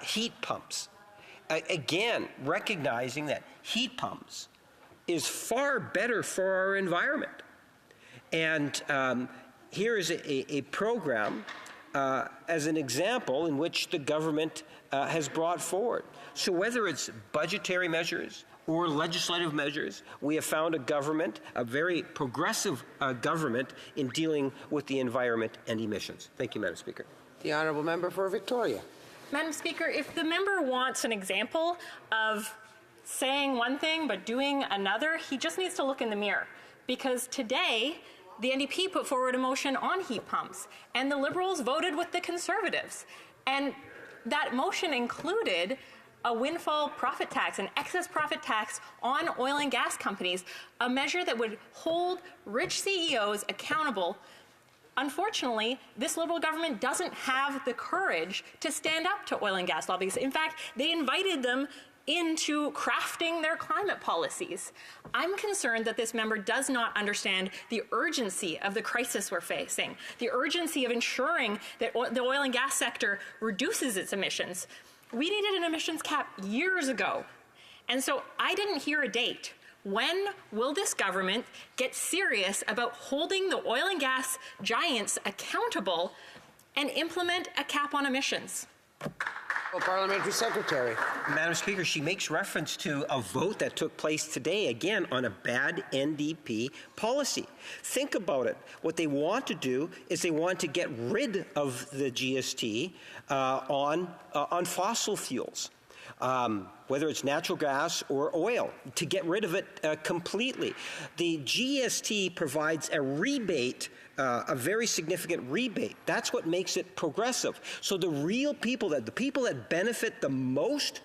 heat pumps. Again, recognizing that heat pumps is far better for our environment. And here is a program as an example in which the government has brought forward. So whether it's budgetary measures or legislative measures, we have found a government, a very progressive government in dealing with the environment and emissions. Thank you, Madam Speaker. The Honourable Member for Victoria. Madam Speaker, if the member wants an example of saying one thing but doing another, he just needs to look in the mirror. Because today, the NDP put forward a motion on heat pumps, and the Liberals voted with the Conservatives. And that motion included a windfall profit tax, an excess profit tax on oil and gas companies, a measure that would hold rich CEOs accountable. Unfortunately, this Liberal government doesn't have the courage to stand up to oil and gas lobbies. In fact, they invited them into crafting their climate policies. I'm concerned that this member does not understand the urgency of the crisis we're facing, the urgency of ensuring that the oil and gas sector reduces its emissions. We needed an emissions cap years ago, and so I didn't hear a date. When will this government get serious about holding the oil and gas giants accountable and implement a cap on emissions? Parliamentary Secretary. Madam Speaker, she makes reference to a vote that took place today, again, on a bad NDP policy. Think about it. What they want to do is they want to get rid of the GST on fossil fuels. Whether it's natural gas or oil, to get rid of it completely. The GST provides a rebate, a very significant rebate. That's what makes it progressive. So the real people, the people that benefit the most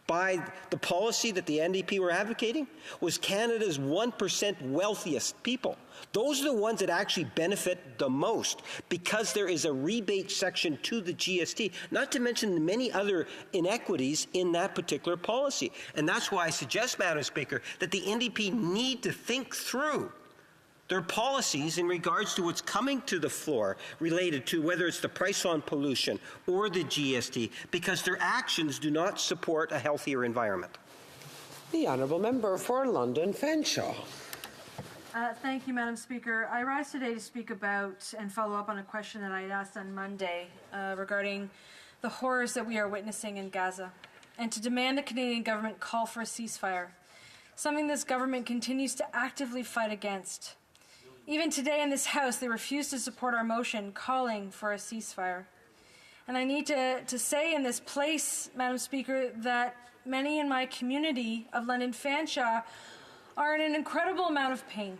by the policy that the NDP were advocating was Canada's 1% wealthiest people. Those are the ones that actually benefit the most because there is a rebate section to the GST, not to mention the many other inequities in that particular policy. And that's why I suggest, Madam Speaker, that the NDP need to think through their policies in regards to what's coming to the floor related to whether it's the price on pollution or the GST, because their actions do not support a healthier environment. The Honourable Member for London Fanshawe. Thank you, Madam Speaker. I rise today to speak about and follow up on a question that I had asked on Monday regarding the horrors that we are witnessing in Gaza, and to demand the Canadian government call for a ceasefire, something this government continues to actively fight against. Even today in this House, they refuse to support our motion calling for a ceasefire. And I need to say in this place, Madam Speaker, that many in my community of London Fanshawe are in an incredible amount of pain.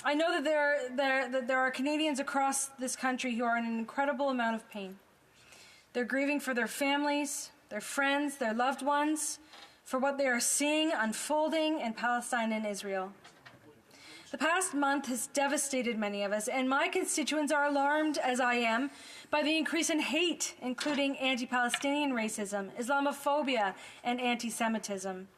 I know that there are Canadians across this country who are in an incredible amount of pain. They're grieving for their families, their friends, their loved ones, for what they are seeing unfolding in Palestine and Israel. The past month has devastated many of us, and my constituents are alarmed, as I am, by the increase in hate, including anti-Palestinian racism, Islamophobia, and anti-Semitism.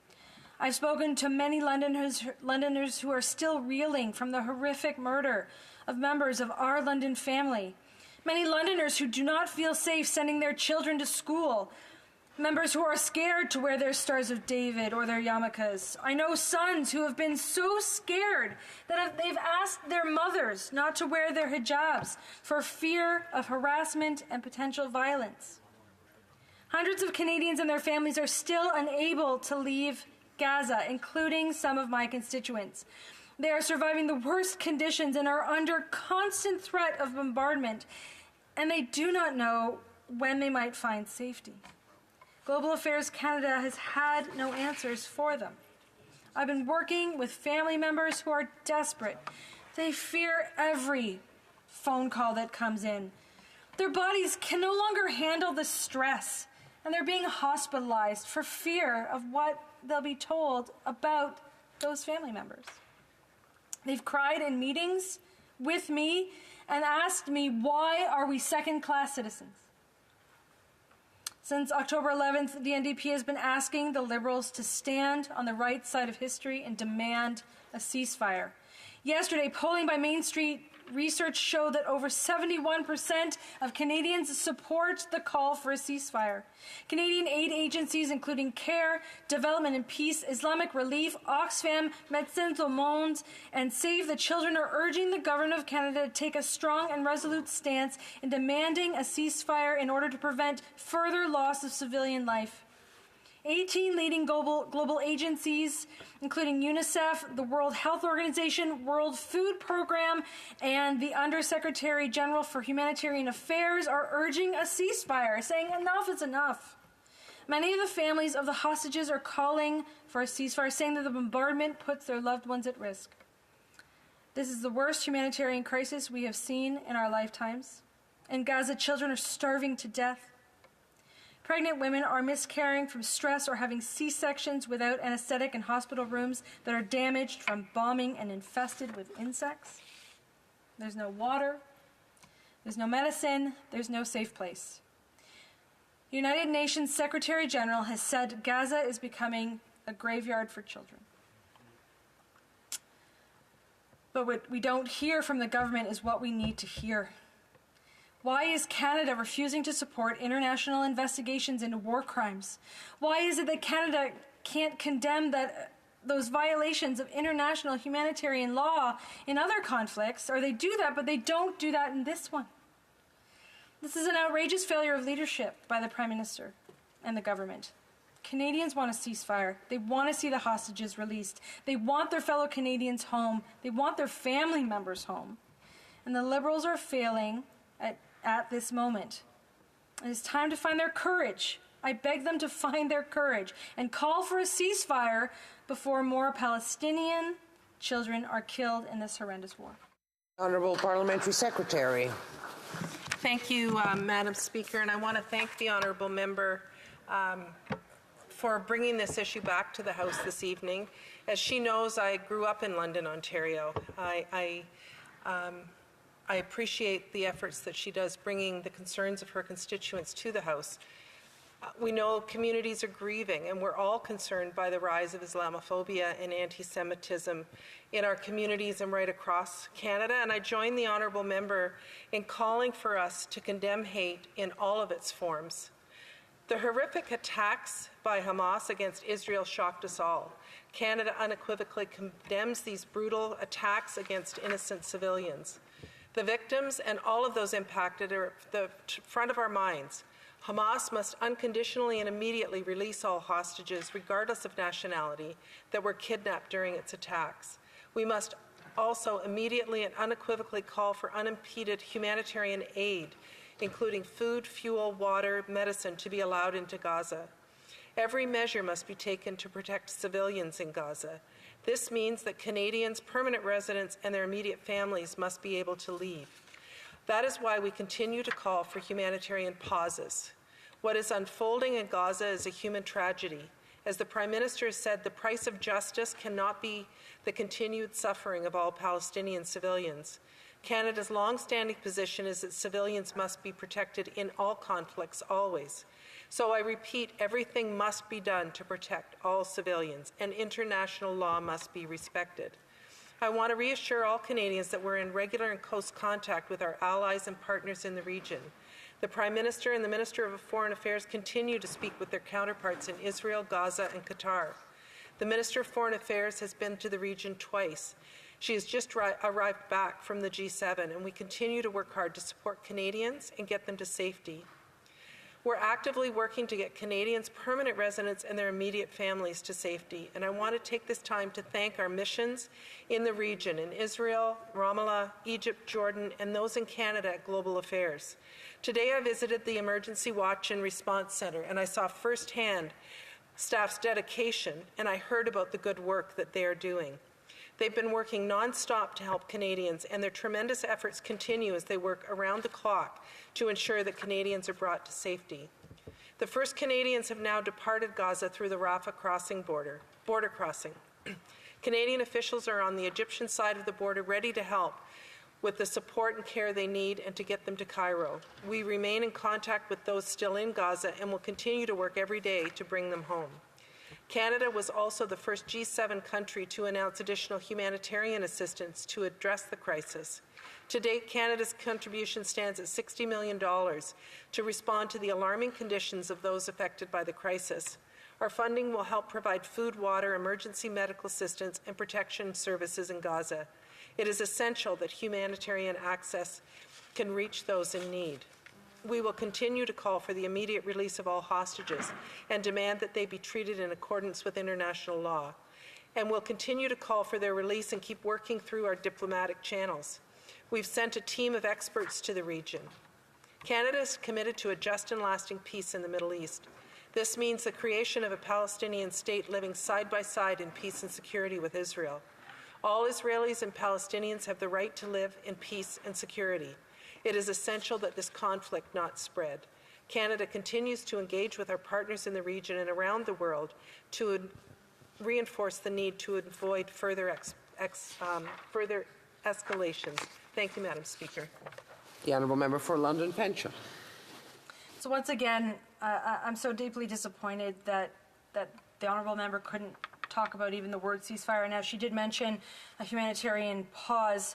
I've spoken to many Londoners who are still reeling from the horrific murder of members of our London family. Many Londoners who do not feel safe sending their children to school. Members who are scared to wear their Stars of David or their yarmulkes. I know sons who have been so scared that they've asked their mothers not to wear their hijabs for fear of harassment and potential violence. Hundreds of Canadians and their families are still unable to leave Gaza, including some of my constituents. They are surviving the worst conditions and are under constant threat of bombardment, and they do not know when they might find safety. Global Affairs Canada has had no answers for them. I've been working with family members who are desperate. They fear every phone call that comes in. Their bodies can no longer handle the stress, and they're being hospitalized for fear of what they'll be told about those family members. They've cried in meetings with me and asked me, why are we second-class citizens? Since October 11th, the NDP has been asking the Liberals to stand on the right side of history and demand a ceasefire. Yesterday, polling by Main Street research showed that over 71% of Canadians support the call for a ceasefire. Canadian aid agencies, including CARE, Development and Peace, Islamic Relief, Oxfam, Médecins du Monde, and Save the Children, are urging the Government of Canada to take a strong and resolute stance in demanding a ceasefire in order to prevent further loss of civilian life. 18 leading global agencies, including UNICEF, the World Health Organization, World Food Program, and the Undersecretary General for Humanitarian Affairs, are urging a ceasefire, saying enough is enough. Many of the families of the hostages are calling for a ceasefire, saying that the bombardment puts their loved ones at risk. This is the worst humanitarian crisis we have seen in our lifetimes. In Gaza, children are starving to death. Pregnant women are miscarrying from stress or having C-sections without anesthetic in hospital rooms that are damaged from bombing and infested with insects. There's no water. There's no medicine. There's no safe place. The United Nations Secretary General has said Gaza is becoming a graveyard for children. But what we don't hear from the government is what we need to hear. Why is Canada refusing to support international investigations into war crimes? Why is it that Canada can't condemn those violations of international humanitarian law in other conflicts? Or they do that, but they don't do that in this one. This is an outrageous failure of leadership by the Prime Minister. and the government. Canadians want a ceasefire. They want to see the hostages released. They want their fellow Canadians home. They want their family members home. And the Liberals are failing at this moment. It is time to find their courage. I beg them to find their courage and call for a ceasefire before more Palestinian children are killed in this horrendous war. Honourable Parliamentary Secretary. Thank you, Madam Speaker, and I want to thank the honourable member for bringing this issue back to the House this evening. As she knows, I grew up in London, Ontario. I appreciate the efforts that she does bringing the concerns of her constituents to the House. We know communities are grieving, and we're all concerned by the rise of Islamophobia and anti-Semitism in our communities and right across Canada. And I join the honourable member in calling for us to condemn hate in all of its forms. The horrific attacks by Hamas against Israel shocked us all. Canada unequivocally condemns these brutal attacks against innocent civilians. The victims and all of those impacted are at the front of our minds. Hamas must unconditionally and immediately release all hostages, regardless of nationality, that were kidnapped during its attacks. We must also immediately and unequivocally call for unimpeded humanitarian aid, including food, fuel, water, medicine, to be allowed into Gaza. Every measure must be taken to protect civilians in Gaza. This means that Canadians, permanent residents, and their immediate families must be able to leave. That is why we continue to call for humanitarian pauses. What is unfolding in Gaza is a human tragedy. As the Prime Minister said, the price of justice cannot be the continued suffering of all Palestinian civilians. Canada's long-standing position is that civilians must be protected in all conflicts, always. So I repeat, everything must be done to protect all civilians, and international law must be respected. I want to reassure all Canadians that we're in regular and close contact with our allies and partners in the region. The Prime Minister and the Minister of Foreign Affairs continue to speak with their counterparts in Israel, Gaza, and Qatar. The Minister of Foreign Affairs has been to the region twice. She has just arrived back from the G7, and we continue to work hard to support Canadians and get them to safety. We're actively working to get Canadians, permanent residents, and their immediate families to safety. And I want to take this time to thank our missions in the region, in Israel, Ramallah, Egypt, Jordan, and those in Canada at Global Affairs. Today I visited the Emergency Watch and Response Centre, and I saw firsthand staff's dedication, and I heard about the good work that they are doing. They've been working nonstop to help Canadians, and their tremendous efforts continue as they work around the clock to ensure that Canadians are brought to safety. The first Canadians have now departed Gaza through the Rafah border crossing. Canadian officials are on the Egyptian side of the border ready to help with the support and care they need and to get them to Cairo. We remain in contact with those still in Gaza and will continue to work every day to bring them home. Canada was also the first G7 country to announce additional humanitarian assistance to address the crisis. To date, Canada's contribution stands at $60 million to respond to the alarming conditions of those affected by the crisis. Our funding will help provide food, water, emergency medical assistance, and protection services in Gaza. It is essential that humanitarian access can reach those in need. We will continue to call for the immediate release of all hostages and demand that they be treated in accordance with international law. And we'll continue to call for their release and keep working through our diplomatic channels. We've sent a team of experts to the region. Canada is committed to a just and lasting peace in the Middle East. This means the creation of a Palestinian state living side by side in peace and security with Israel. All Israelis and Palestinians have the right to live in peace and security. It is essential that this conflict not spread. Canada continues to engage with our partners in the region and around the world to reinforce the need to avoid further escalations. Thank you, Madam Speaker. The Honourable Member for London Pension. So once again, I'm so deeply disappointed that the Honourable Member couldn't talk about even the word ceasefire. Now, she did mention a humanitarian pause,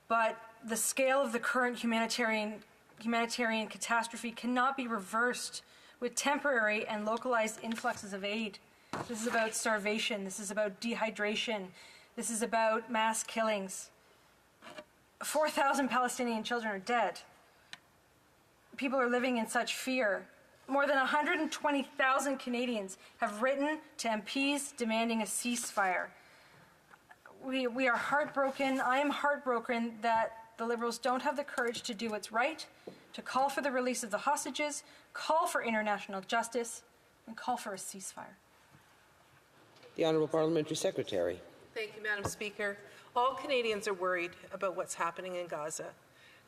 but the scale of the current humanitarian catastrophe cannot be reversed with temporary and localized influxes of aid. This is about starvation. This is about dehydration. This is about mass killings. 4,000 Palestinian children are dead. People are living in such fear. More than 120,000 Canadians have written to MPs demanding a ceasefire. We are heartbroken. I am heartbroken that the Liberals don't have the courage to do what's right, to call for the release of the hostages, call for international justice, and call for a ceasefire. The Honourable Parliamentary Secretary. Thank you, Madam Speaker. All Canadians are worried about what's happening in Gaza.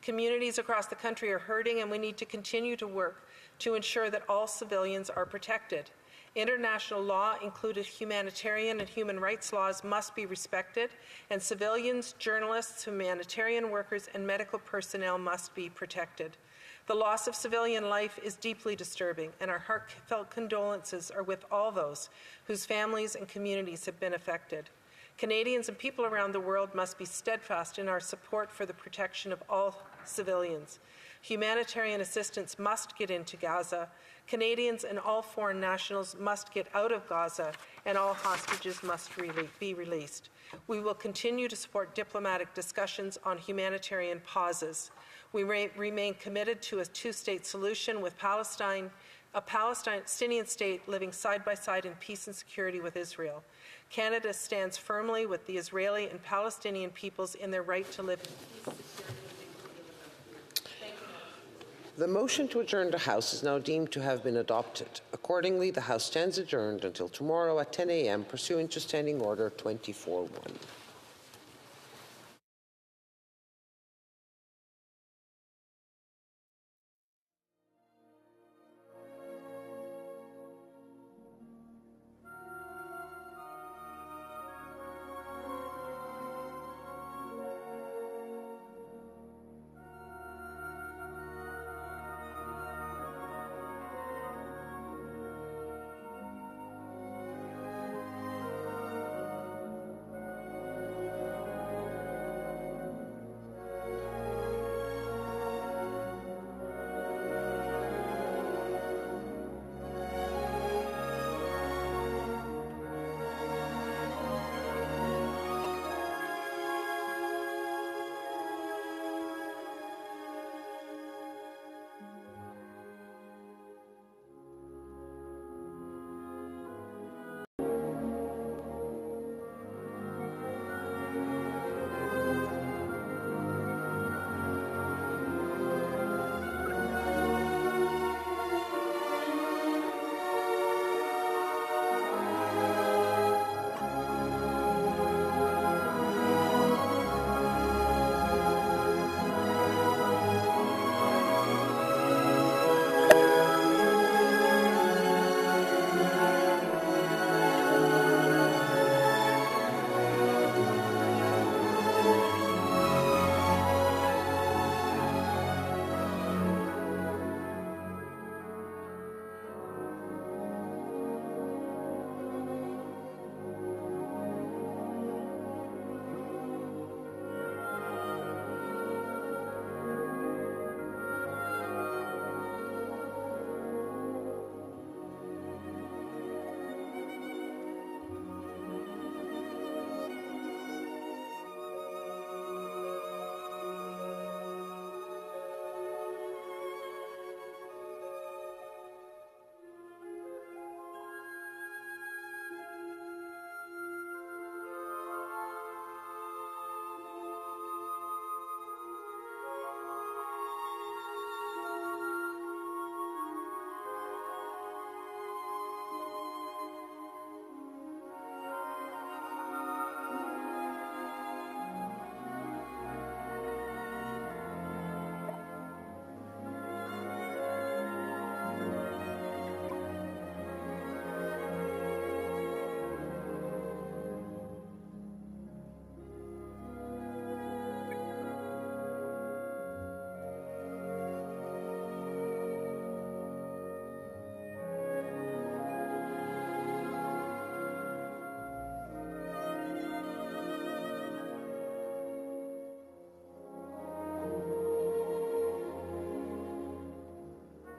Communities across the country are hurting, and we need to continue to work to ensure that all civilians are protected. International law, including humanitarian and human rights laws, must be respected, and civilians, journalists, humanitarian workers, and medical personnel must be protected. The loss of civilian life is deeply disturbing, and our heartfelt condolences are with all those whose families and communities have been affected. Canadians and people around the world must be steadfast in our support for the protection of all civilians. Humanitarian assistance must get into Gaza. Canadians and all foreign nationals must get out of Gaza, and all hostages must be released. We will continue to support diplomatic discussions on humanitarian pauses. We remain committed to a two-state solution with Palestine, a Palestinian state living side by side in peace and security with Israel. Canada stands firmly with the Israeli and Palestinian peoples in their right to live in peace, security. The motion to adjourn the House is now deemed to have been adopted. Accordingly, the House stands adjourned until tomorrow at 10 a.m. pursuant to Standing Order 24-1.